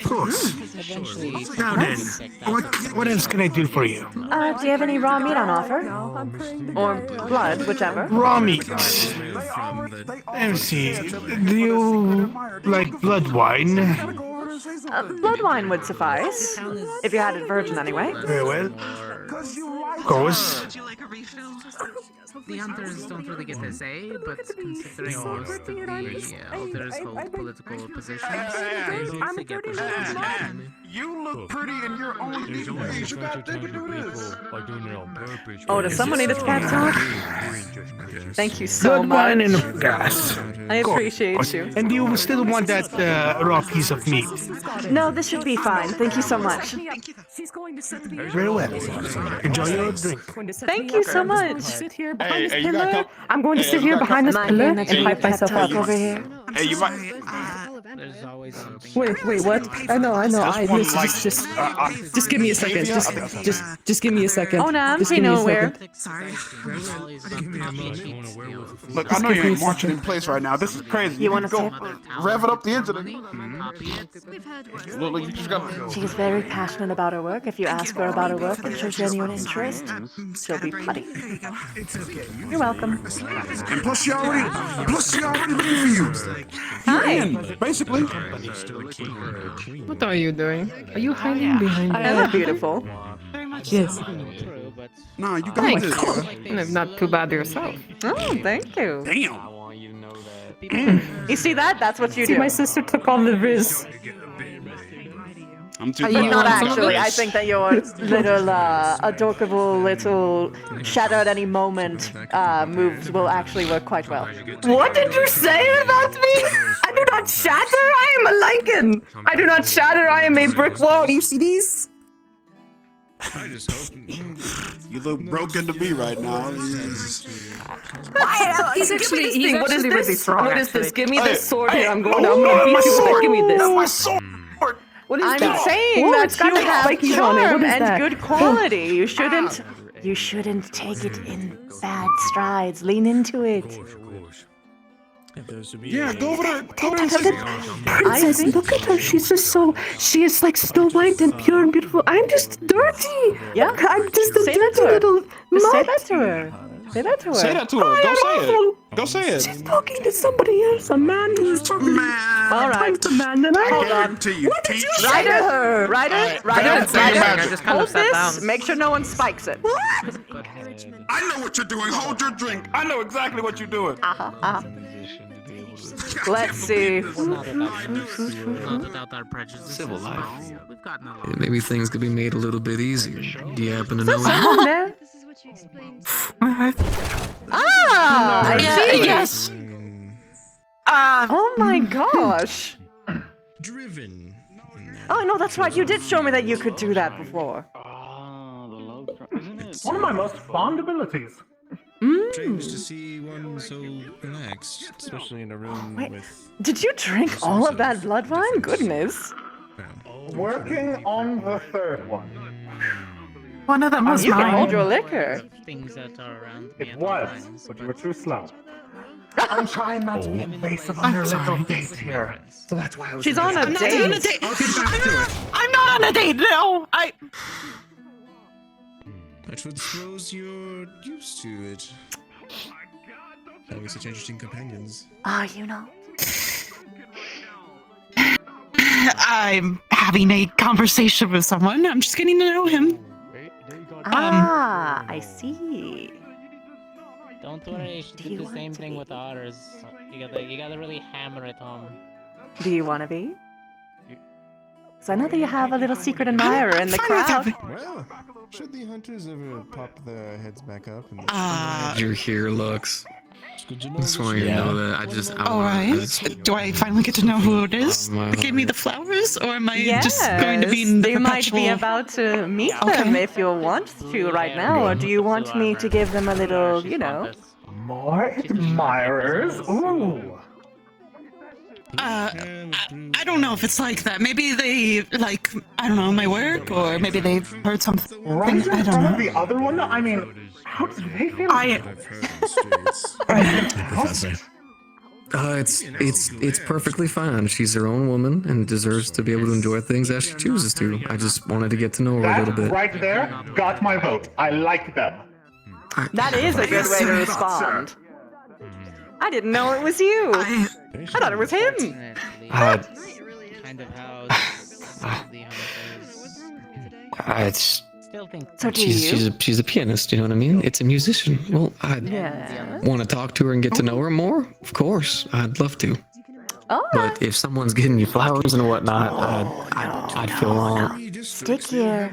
course. Now then, what else can I do for you? Do you have any raw meat on offer? Or blood, whichever. Raw meat. Let me see. Do you like blood wine? Blood wine would suffice. If you had it virgin anyway. Very well. Of course. The hunters don't really get to say, but considering most of the elders hold political positions, they vote together. You look pretty in your own unique ways. You got to do this. Oh, does someone need a pep talk? Thank you so Blood much. wine and gas. I appreciate you. And do you still want that raw piece of meat? No, this should be fine. Thank you so much. Very well. Enjoy your drink. Thank you so much. I'm going to sit here behind this pillar and pipe myself up. over here. Hey, you might. There's always something. Wait, what? I know. Just give me a second. Just give me a second. Oh, no, I'm Just give me a nowhere. second. Look, I know you ain't marching in place right now. This is crazy. You wanna go see rev it up the engine. Look, you just got. She's very passionate about her work. If you ask her about her work and show genuine interest, she'll be putty. You're welcome. And plus, she already looking for you. Hi. Basically. possibly? What are you doing? Are you hiding behind I am beautiful. Very much Yes. so. Nah, you got Thanks. this. Not too bad yourself. Oh, thank you. Damn. You see that? That's what you See, do. my sister took all the riz. I'm too But proud not of some of actually. I this. think that your little, adorable little shadow at any moment moves will actually work quite well. What did you say about me? I do not shatter, I am a lichen. I do not shatter, I am a brick wall. You see these? I just hope you look broken to me right now. He's actually What is really this? strong. What is this? Give me Hey, this sword here. I'm my gonna beat you with it. Give me this. My sword. What is I'm that? saying Whoa, that it's got you like have spikies on it. What charm is and that? good quality. You shouldn't. You shouldn't take it in bad strides. Lean into it. Yeah, go over there. Go there and say Princess, look at her. She's just so. She is like Snow White and pure and beautiful. I'm just dirty. Yeah. Look, I'm just a Say that dirty to her. little. Just say mutt. that to her. Say that to her. Say that to her. Go say it. Go say it. She's talking to somebody else. A man who's talking All right. to man. And I Hold on. To you, What did you say Ryder, to her? Ryder, I just kind hold of sat this. down. Make sure no one spikes it. What? I know what you're doing. Hold your drink. I know exactly what you're doing. Let's see. Not without our prejudices. Civil life. We've gotten a lot. Yeah, maybe things could be made a little bit easier. Do you happen to know Someone there? This is what you explained. Ah, I see. Yes. Oh my gosh. Driven. Oh no, that's right. You did show me that you could do that before. It's one of my most fond abilities. Strange to see one so relaxed, especially in a room Wait, with. did you drink all of that blood wine? Goodness. Working on the third one. One of them was You can mine. hold your liquor. Things that are around me. It was, but you were too slow. I'm trying not to be invasive on your little date here. So that's why I was. She's on a I'm not date. on a date. I'll get back to it. I'm not on a date. No, That's what suppose you're used to it. Always such interesting companions. Ah, you know. I'm having a conversation with someone. I'm just getting to know him. Ah, I see. Don't worry, you should do the same thing with ours. You gotta really hammer it home. Do you want to be? So I know that you have a little secret admirer in the crowd. Well, should the hunters ever pop their heads back up? And you're here, Lux? Just want you to know that I All right. Do I finally get to know who it is that gave me the flowers, or am I just going to be in the you might be perpetual? about to meet them if you want to right now, or do you want me to give them a little, you know? More admirers? Ooh. I don't know if it's like that. Maybe they like, I don't know, my work, or maybe they've heard something. Right in I don't front know. of the other one? I mean, how do they feel? It's perfectly fine. She's her own woman and deserves to be able to enjoy things as she chooses to. I just wanted to get to know her a little That bit. right there got my vote. I like them. That is a good way to respond. I didn't know it was you. I thought it was him. Kind of how It's So do she's a pianist. You know what I mean? It's a musician. Well, I'd Yeah. want to talk to her and get to know her more. Of course, I'd love to. Oh. But if someone's getting you flowers and whatnot, I'd feel wrong. Stick here.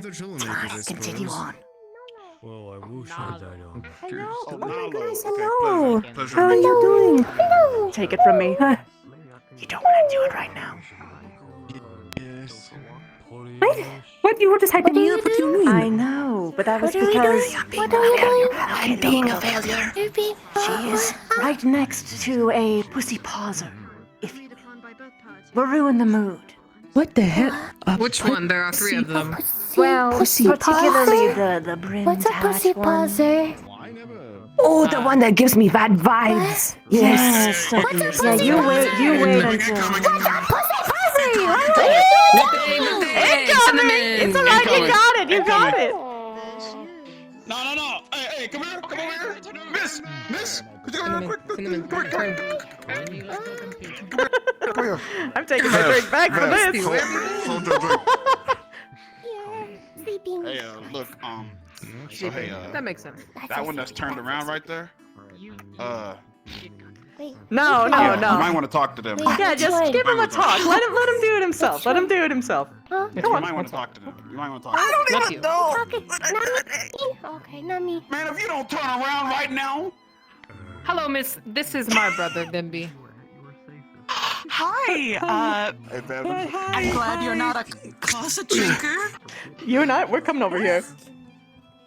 Continue on. Well, I wish I died on. Oh my goodness, hello. How are you doing? Hello. Take it from me. You don't want to do it right now. Wait, what? You were just hyping me up? What do you mean? I know, but that was What are we because doing? What are we doing? I'm being a failure. She is right next to a pussy pauser. If we'll ruin the mood. What the heck? Which one? There are three of them. Well, pussy particularly pauser? the brim What's a pussy one. pauser? Oh, the one that gives me bad vibes. Yes. So, yeah, you wait until. Incoming! It's alright, you got it, you got it. No. Hey, Hey, come here. Come over here. Miss. Could you come here quick? Come here. I'm taking my drink back for this. Hold your drink. Hey, look, so hey, That makes sense. that one that's turned around right there, No. you might want to talk to them. Yeah, just give him a talk. Let him do it himself. Let him do it himself. You might want to talk to them. You might want to talk to them. I don't even know. Okay, not me. Man, if you don't turn around right now. Hello, miss. This is my brother, Bimby. Hi. Hey, Bevan. I'm glad you're not a closet drinker. You and I, we're coming over here.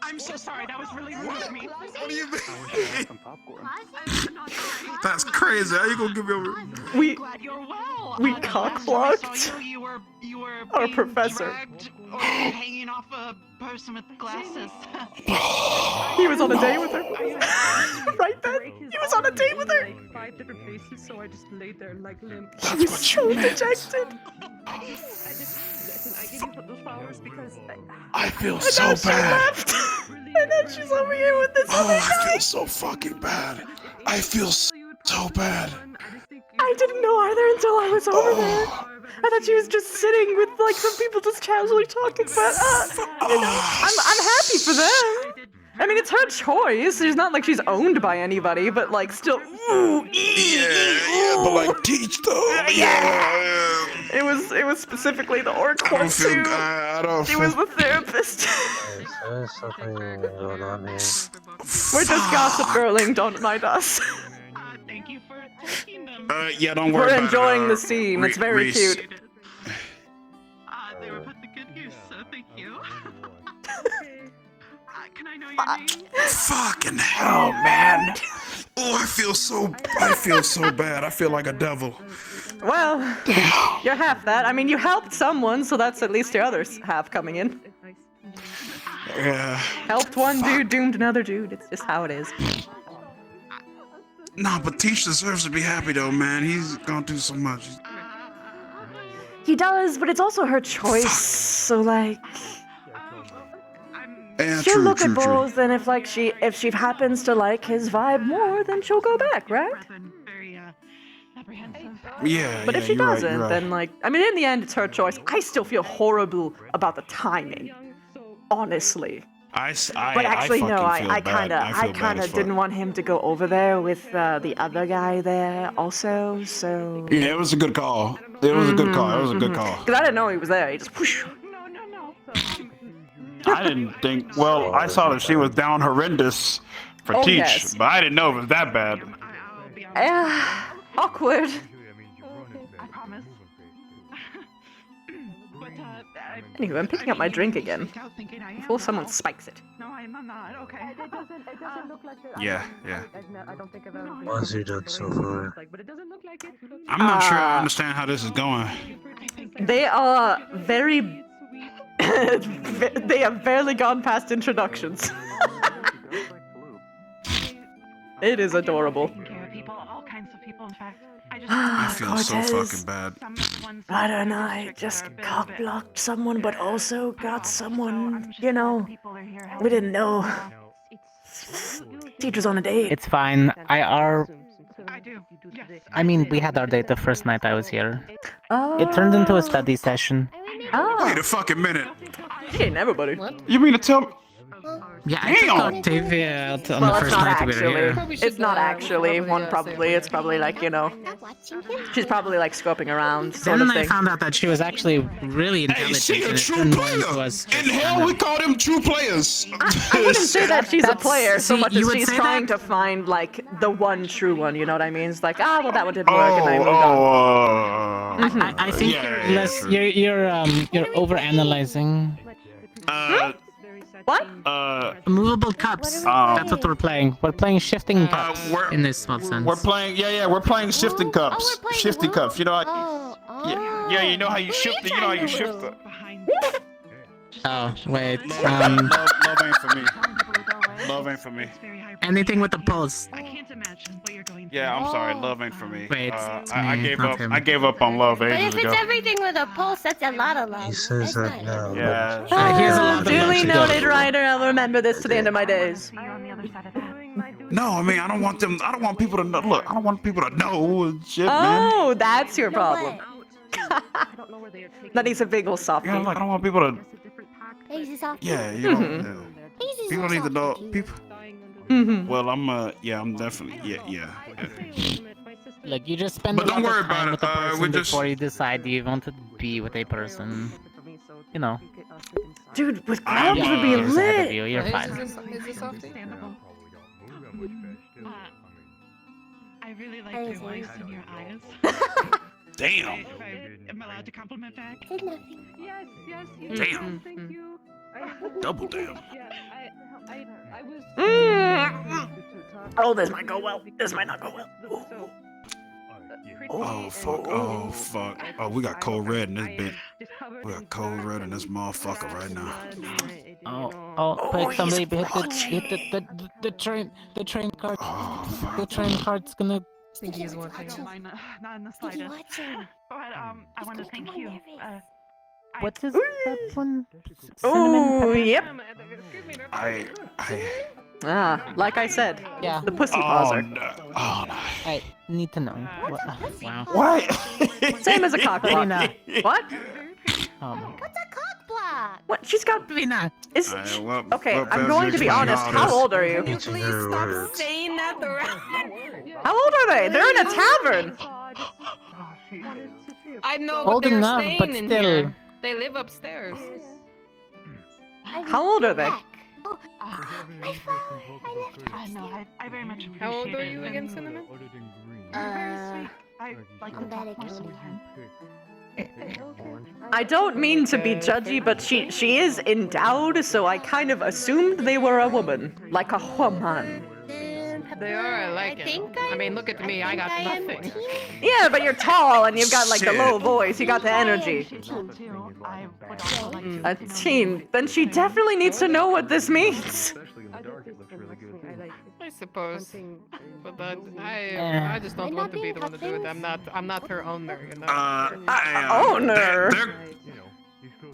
I'm so sorry. That was really rude of me. What do you mean? That's crazy. How you gonna give me over? We Glad you're well. cock blocked You were our being professor. dragged or hanging off a person with glasses. He was on a date with her. Right then, he was on a date with her. 5 different places, so I just laid there like limp. He was so dejected. Listen, I gave you those flowers because I feel And so now she bad. left. And then she's over here with this other I guy. feel so fucking bad. I feel so bad. I didn't know either until I was over there. I thought she was just sitting with like some people just casually talking, but you know, I'm happy for them. I mean, it's her choice. It's not like she's owned by anybody, but like still. Yeah, but like teach though. Yeah. It was specifically the orc I don't one feel. too. I don't It feel. was the therapist. There's something going on here. We're just gossip girling. Don't mind us. Thank you for taking them. Yeah, don't worry We're about it. enjoying the scene. It's very Reese. cute. They were put to good use, so thank you. Can I know your name? Fucking hell, man. Oh, I feel so bad. I feel like a devil. Well, you're half that. I mean, you helped someone, so that's at least your other half coming in. Yeah. Helped one dude, doomed another dude. It's just how it is. Nah, but Teach deserves to be happy though, man. He's gone through so much. He does, but it's also her choice. So like, Yeah, she'll true, look true, at true. both, and if she happens to like his vibe more, then she'll go back, right? Yeah. But yeah, if she you're right, doesn't, you're right. then like, I mean, in the end, it's her choice. I still feel horrible about the timing, honestly. But actually, no, I kind of didn't want him to go over there with the other guy there also. So Yeah, it was a good call. It was a good call. It was a good call. because I didn't know he was there. He just whoosh. I didn't think. Well, I saw that she was down horrendous for Oh, Teach, yes. but I didn't know it was that bad. Awkward. I promise. But Anyway, I'm picking up my drink again before someone spikes it. No, I'm not. Okay. It doesn't look like it. Yeah, yeah. I don't think I've ever been. What's he done so far? But it doesn't look like it. I'm not sure I understand how this is going. They are very. They have barely gone past introductions. It is adorable. People, all kinds of people. In fact, I feel so fucking bad. Right and I just cock-blocked someone, but also got someone, you know, we didn't know. Teacher's on a date. It's fine. I do. Yes. I mean, we had our date the first night I was here. Oh. It turned into a study session. Wait a fucking minute. He ain't everybody. You mean to tell me? Yeah, I took Octavia out on the Well, it's first not night we were here. actually. It's not actually one. Probably. It's probably like, you know. She's probably like scoping around, sort Then of I thing. found out that she was actually really Hey, intelligent. she a and it true turned player. into us In just hell, kind we of- call them true players. I wouldn't say that she's a player so see, much you as would she's say trying that? to find like the one true one. You know what I mean? It's like, well, that one didn't work, and I moved on. I think you're over-analyzing. What? Movable cups. That's what we're playing. We're playing shifting cups in this small sense. We're playing. We're playing shifting cups. Shifting cups. You know, like, yeah, you know how you shift. You know how you shift. Oh wait. Love ain't for me. Love ain't for me. Anything with a pulse. I can't imagine what you're going Yeah, I'm sorry. Love ain't for me. Wait, I me, gave not up. him. I gave up on love But ages if it's ago. everything with a pulse, that's a lot of love. He says that now. Yeah. He has a lot of Duly love to go noted, through. Ryder. I'll remember this to the end of my days. No, I mean I don't want them. I don't want people to know. Look, I don't want people to know and shit, man. Oh, that's your problem. That he's a big ol' softie. Yeah, like I don't want people to. He's a soft. Yeah, you know. People don't need to know. People. Well, I'm definitely. Yeah. Look, you just spend But a don't lot worry of time about with it, a person we just- before you decide you want to be with a person. You know. Dude, with crowds would be years ahead of lit. you, you're fine. I really like your voice and your eyes. Damn. Am I allowed to compliment back? Yes. Damn. Thank you. Double damn. Yeah, I was. Oh, this might go well. This might not go well. Oh fuck. Oh, we got cold red in this bit. We got cold red in this motherfucker right now. Quick, somebody hit the train cart. The train cart's gonna. I don't mind, not in the slightest. But I want to thank you. What's his that one? Cinnamon Ooh, pepper? yep. I Like I said, Yeah. the pussy Oh pauser. no. Oh no. I need to know. Wow. What? Same as a cock block. What? What's a cock block? What? She's got. Is Alright, well, okay, well, I'm Bev's going to be explaining honest. all How this. old are you? Each of her words. Saying that the How old are they? They're in a tavern. I know, Old but they're enough, staying but in still. here. They live upstairs. How old are they? I very much appreciate it. How old are you again, and Cinnamon? You're very sweet. I like to I'm bad talk at more gaming. sometimes. I don't mean to be judgy, but she is endowed, so I kind of assumed they were a woman, like a woman. They are. I like it. I mean, look at me. I got nothing. Yeah, but you're tall and you've got like the low voice. You got the energy. A teen. Then she definitely needs to know what this means. I suppose. But I just don't want to be the one to do it. I'm not her owner, you know. Owner.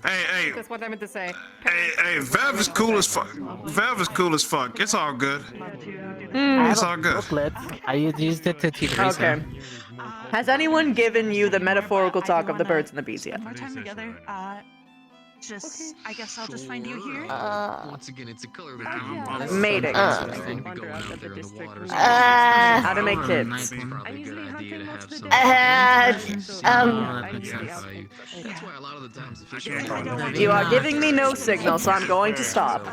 Hey, That's what I meant to say. hey, Vev is cool as fuck. Vev is cool as fuck. It's all good. It's all good. Booklet. I used it to teach research. Okay. Has anyone given you the metaphorical talk of the birds and the bees yet? One more time together. I guess I'll just find you here. Once again, it's a color Mating. How How to make kids. You are giving me no signal, so I'm going to stop.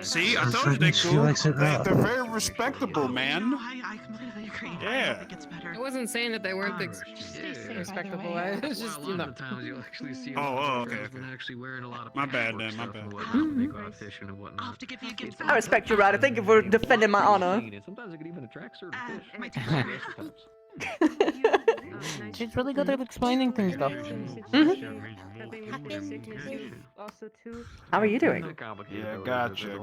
See, I told you they She cool. likes it rough. They're very respectable, man. I completely agree. Yeah. It gets better. I wasn't saying that they weren't respectable. I was just, you know. Oh, okay. My bad, then. My bad. I'll have to give you a gift. I respect you, Ryder. Thank you for defending my honor. Sometimes it could even attract certain fish. She's really good at explaining things, though. How are you doing? Yeah, gotcha.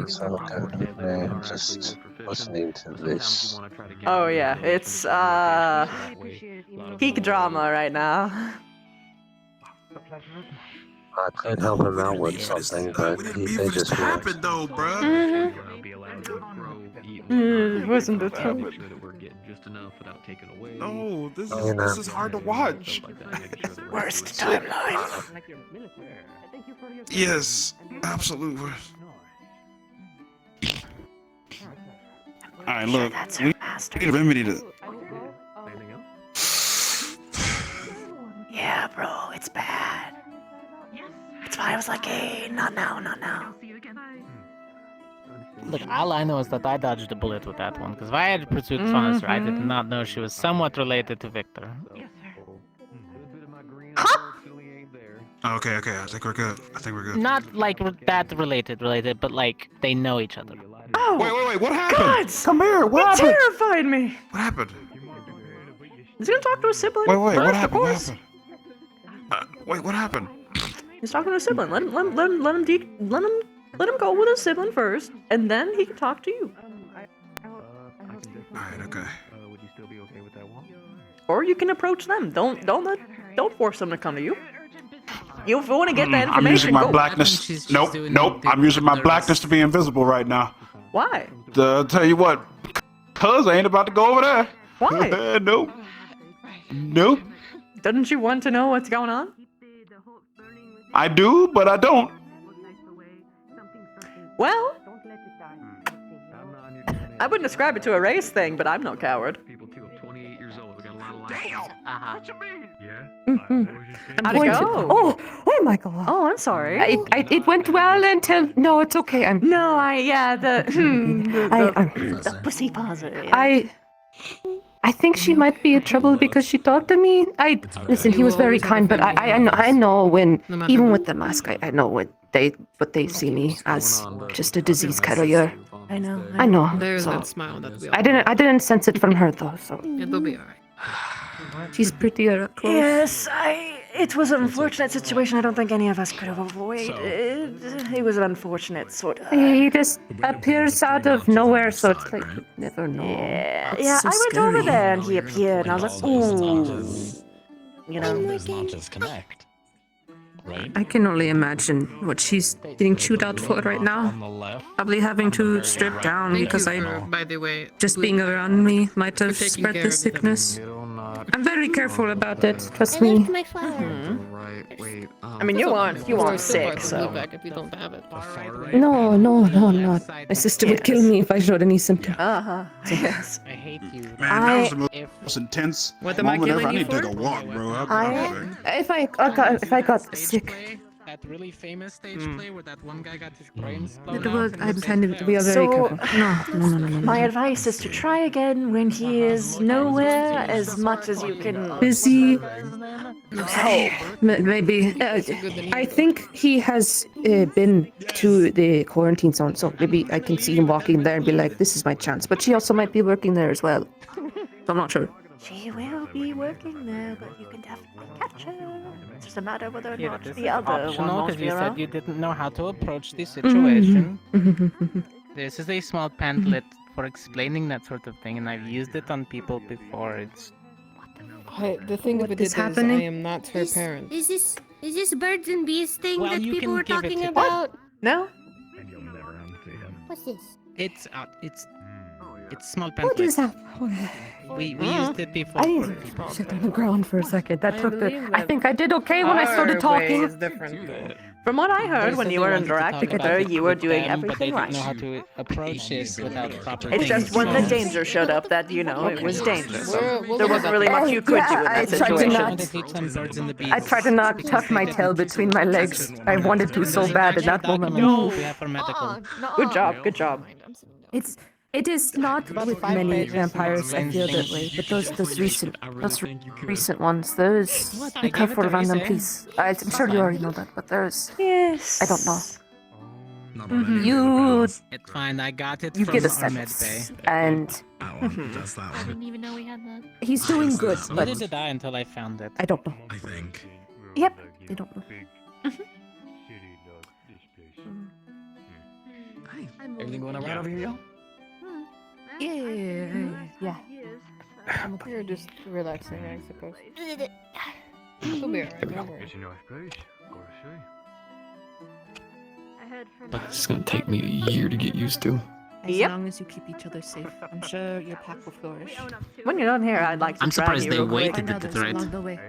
It's all good, man. Just listening to this. Oh yeah, it's peak drama right now. I could help him out with something, but they just happened though, bruh. Wasn't the time. No, this You know. is hard to watch. Worst timeline. Yes, absolute worst. All right, look, we need a remedy to. Yeah, bro, it's bad. That's why I was like, hey, not now. Look, all I know is that I dodged a bullet with that one, because if I had pursued Foster, I did not know she was somewhat related to Victor. Okay, I think we're good. Not like that related, but like they know each other. Oh, Wait, what happened? gods! Come here, what It happened? terrified me. What happened? He's gonna talk to his sibling. Wait, what first, of happened? course. Wait, what happened? He's talking to a sibling. Let him go with his sibling first, and then he can talk to you. Alright, okay. Would you still be okay with that one? Or you can approach them. Don't force them to come to you. You want to get that I'm using information. my Go. blackness. Nope. I'm using my blackness to be invisible right now. Why? Tell you what, cuz I ain't about to go over there. Why? Nope. Doesn't you want to know what's going on? I do, but I don't. Well, I wouldn't describe it to a race thing, but I'm no coward. People too, 28 years old. We got a lot of life. Uh-huh. What you mean? Yeah. How'd it go? Oh my god. Oh, I'm sorry. It went well until no, it's okay. I'm the pussy positive. I think she might be in trouble because she talked to me. Listen, he was very kind, but I know when even with the mask, I know when they see me as just a disease carrier. I know. There's So that smile that we all I didn't sense it from her though. So It'll be alright. she's prettier up close. Yes, it was an unfortunate situation I don't think any of us could have avoided. It was an unfortunate sort of... He just appears out of nowhere, so it's like you never know. Yeah, I went over there and he appeared and I was like, ooh. You know? There's not just connect. Right? I can only imagine what she's getting chewed out for right now. Probably having to strip down because by the way, just being around me might have taking spread care the of sickness. I'm very careful about it. Trust me. my flower. Right, wait. I mean, you aren't sick, so... back if you don't have it. No, not. My sister would kill me if I showed any symptoms. Uh-huh. Yes. I hate you. Man, that was the most intense What am I moment ever. killing I you need to for? take a walk, bro. If I got sick, That really famous stage play where that one guy got his brains blown I'm kind of we are very So, careful. No. my advice is to try again when he is nowhere as much as you can... Busy. Hope. Maybe. I think he has been to the quarantine zone, so maybe I can see him walking there and be like, this is my chance. But she also might be working there as well. So I'm not sure. She will be working there, but you can definitely catch her. It's just a matter of whether or Yeah, not this the is other one optional wants because to be you said around. you didn't know how to approach the situation. This is a small pamphlet for explaining that sort of thing, and I've used it on people before. It's The thing What with it is is I happening? am not her parent. Is this birds and bees thing Well, that you people can were give it talking to- about? No? What's this? it's small What pamphlet. is that? We used it before. I for people. sit on the ground for a second. That I took the. believe I that think I did okay when I started Our talking. way is different. From what I heard They when said you they were wanted to interacting talk with about her, it you were with doing them, but they everything didn't know how right. to approach it without proper It's just when the things. danger showed up that, you know, it was dangerous. We'll There look wasn't at really that. much you could do in I that tried to situation. not- Teach them birds and the bees. I tried to not tuck my tail between my legs. I wanted to so bad in that moment. We have for medical. Good job, good job. It is not with many vampires I feel that way, but those recent ones, there's be careful around them, please. I'm sure you already know that, but there's Yes. I don't know. You. It's fine. I got it You from get a our med bay. sentence, and That's that I one. didn't even know we had that. he's doing good, but Neither did I until I found it. I don't know. I think. Yep. I don't know. Everything going alright over here, y'all? Yeah. You're just relaxing, I suppose. It'll be alright, don't worry. But it's gonna take me a year to get used to. As Yep. long as you keep each other safe, I'm sure your pack will flourish. When you're done here, I'd like to I'm drag surprised you they real quick. waited it right. Along the way.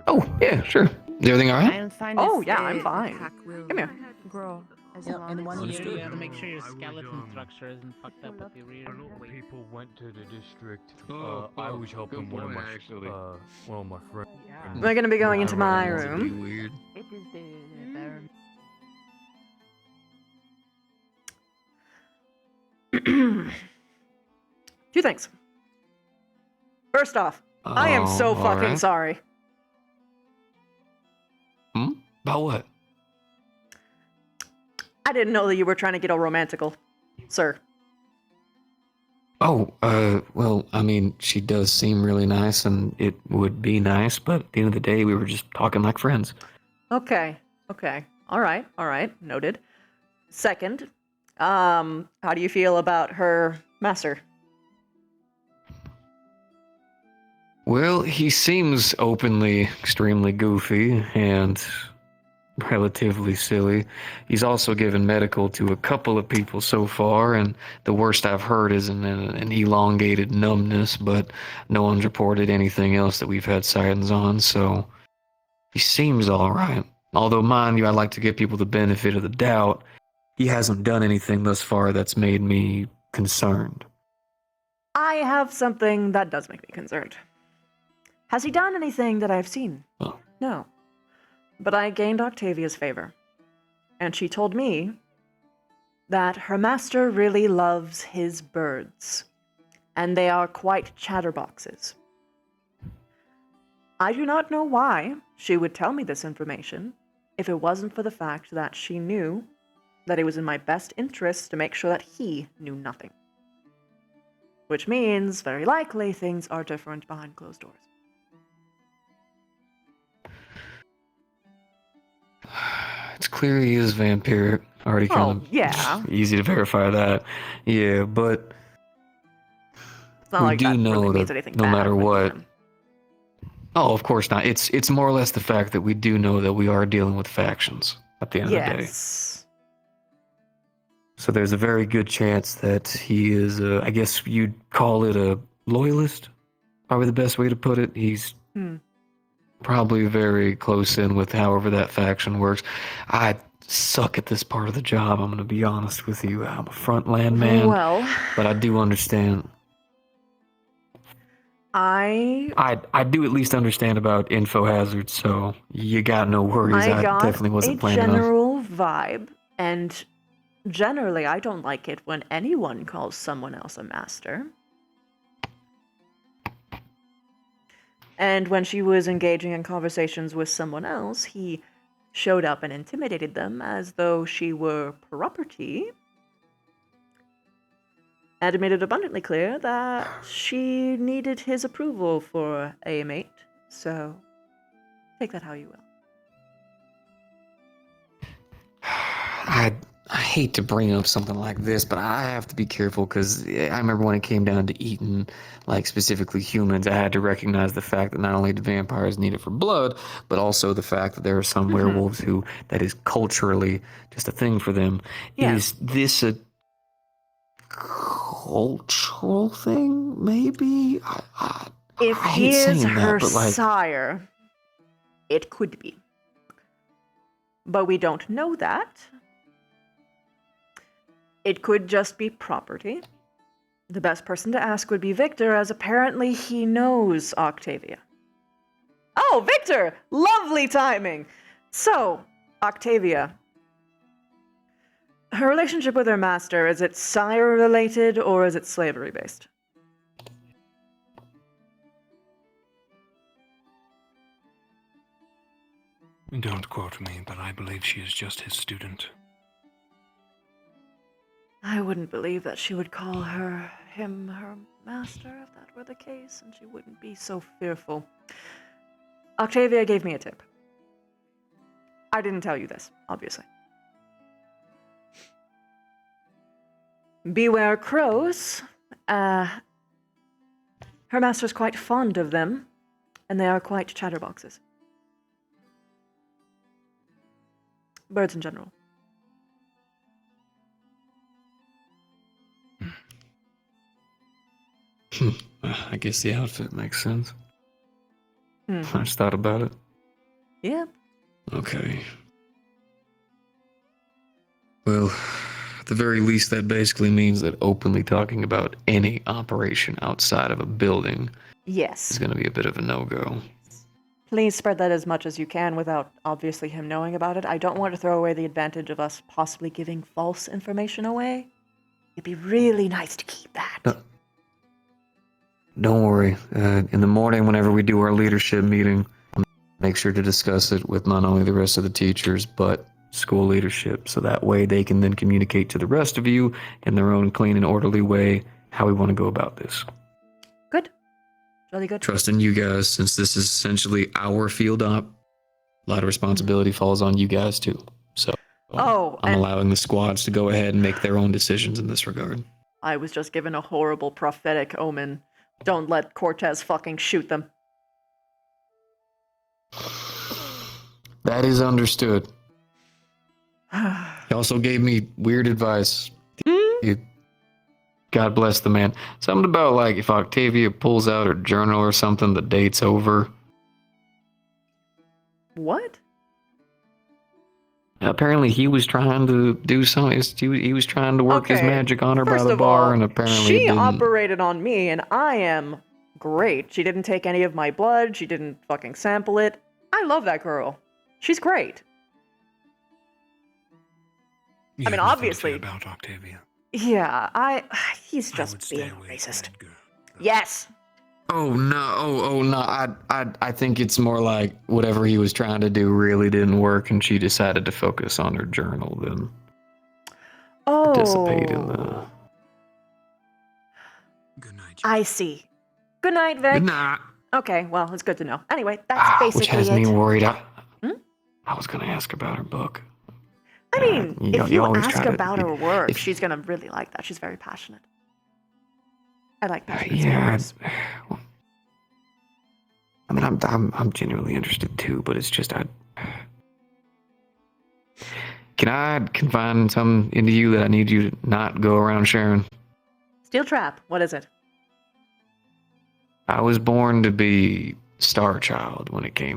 Oh, yeah, sure. Is everything alright? I'll find Oh, if yeah, the I'm fine. pack will Come here. grow as Yeah, long in as 1 it's year, you good. have to make sure your skeleton structure isn't fucked up with the rear. People went to the district. I was helping one of my actually. One of my friends. We're gonna be going into my room. Weird. Two things. First off, I am so fucking alright. sorry. About what? I didn't know that you were trying to get all romantical, sir. Oh, well, I mean, she does seem really nice, and it would be nice, but at the end of the day, we were just talking like friends. Okay. Okay. All right. Noted. Second, how do you feel about her master? Well, he seems openly extremely goofy and relatively silly. He's also given medical to a couple of people so far, and the worst I've heard is an elongated numbness, but no one's reported anything else that we've had sightings on, so he seems alright. Although, mind you, I like to give people the benefit of the doubt. He hasn't done anything thus far that's made me concerned. I have something that does make me concerned. Has he done anything that I've seen? Oh. No. But I gained Octavia's favor, and she told me that her master really loves his birds, and they are quite chatterboxes. I do not know why she would tell me this information if it wasn't for the fact that she knew that it was in my best interest to make sure that he knew nothing. Which means, very likely, things are different behind closed doors. It's clear he is vampiric. Already kind of yeah. easy to verify that. Yeah, but It's not we like do that know really means that anything no bad matter with what. him. Oh, of course not. It's more or less the fact that we do know that we are dealing with factions at the end of the day. Yes. So there's a very good chance that he is, I guess you'd call it a loyalist. Probably the best way to put it. He's probably very close in with however that faction works. I suck at this part of the job, I'm going to be honest with you. I'm a frontland man, Well, but I do understand. I do at least understand about info hazards, so you got no worries. I got definitely wasn't a planning on. general vibe, and generally I don't like it when anyone calls someone else a master. And when she was engaging in conversations with someone else, he showed up and intimidated them as though she were property, and made it abundantly clear that she needed his approval for a mate. So, take that how you will. I hate to bring up something like this, but I have to be careful because I remember when it came down to eating, like specifically humans, I had to recognize the fact that not only do vampires need it for blood, but also the fact that there are some werewolves who that is culturally just a thing for them. Yeah. Is this a cultural thing? Maybe. If I he hate is saying that, her but like, sire, it could be. But we don't know that. It could just be property. The best person to ask would be Victor, as apparently he knows Octavia. Oh, Victor! Lovely timing! So, Octavia. Her relationship with her master, is it sire-related or is it slavery-based? Don't quote me, but I believe she is just his student. I wouldn't believe that she would call him her master if that were the case, and she wouldn't be so fearful. Octavia gave me a tip. I didn't tell you this, obviously. Beware crows. Her master's quite fond of them, and they are quite chatterboxes. Birds in general. I guess the outfit makes sense. Hmm. I just thought about it. Yeah. Okay. Well, at the very least, that basically means that openly talking about any operation outside of a building Yes. is going to be a bit of a no-go. Please spread that as much as you can without obviously him knowing about it. I don't want to throw away the advantage of us possibly giving false information away. It'd be really nice to keep that. Don't worry. In the morning, whenever we do our leadership meeting, I'll make sure to discuss it with not only the rest of the teachers, but school leadership, so that way they can then communicate to the rest of you in their own clean and orderly way how we want to go about this. Good. Really good. Trust in you guys, since this is essentially our field op. a lot of responsibility falls on you guys too. So Oh, I'm and allowing the squads to go ahead and make their own decisions in this regard. I was just given a horrible prophetic omen. Don't let Cortez fucking shoot them. That is understood. He also gave me weird advice. God bless the man. Something about like if Octavia pulls out her journal or something, the date's over. What? Apparently he was trying to do something. He was trying to work his Okay, magic on her by first the of bar, all, and apparently it she didn't. operated on me, and I am great. She didn't take any of my blood. She didn't fucking sample it. I love that girl. She's great. I mean, obviously. About Octavia. Yeah, he's just being racist. Yes. Oh no! Oh no! I think it's more like whatever he was trying to do really didn't work, and she decided to focus on her journal than participate in the. I see. Good night, Vic. Good night. Okay, well, it's good to know. Anyway, that's basically Which has it. me worried. I was gonna ask about her book. I mean, if you always ask try to about be- her work, if- she's gonna really like that. She's very passionate. I like passionate Yeah. speakers. I mean, I'm genuinely interested too, but it's just Can I confide something into you that I need you to not go around sharing? Steel trap. What is it? I was born to be Star Child when it came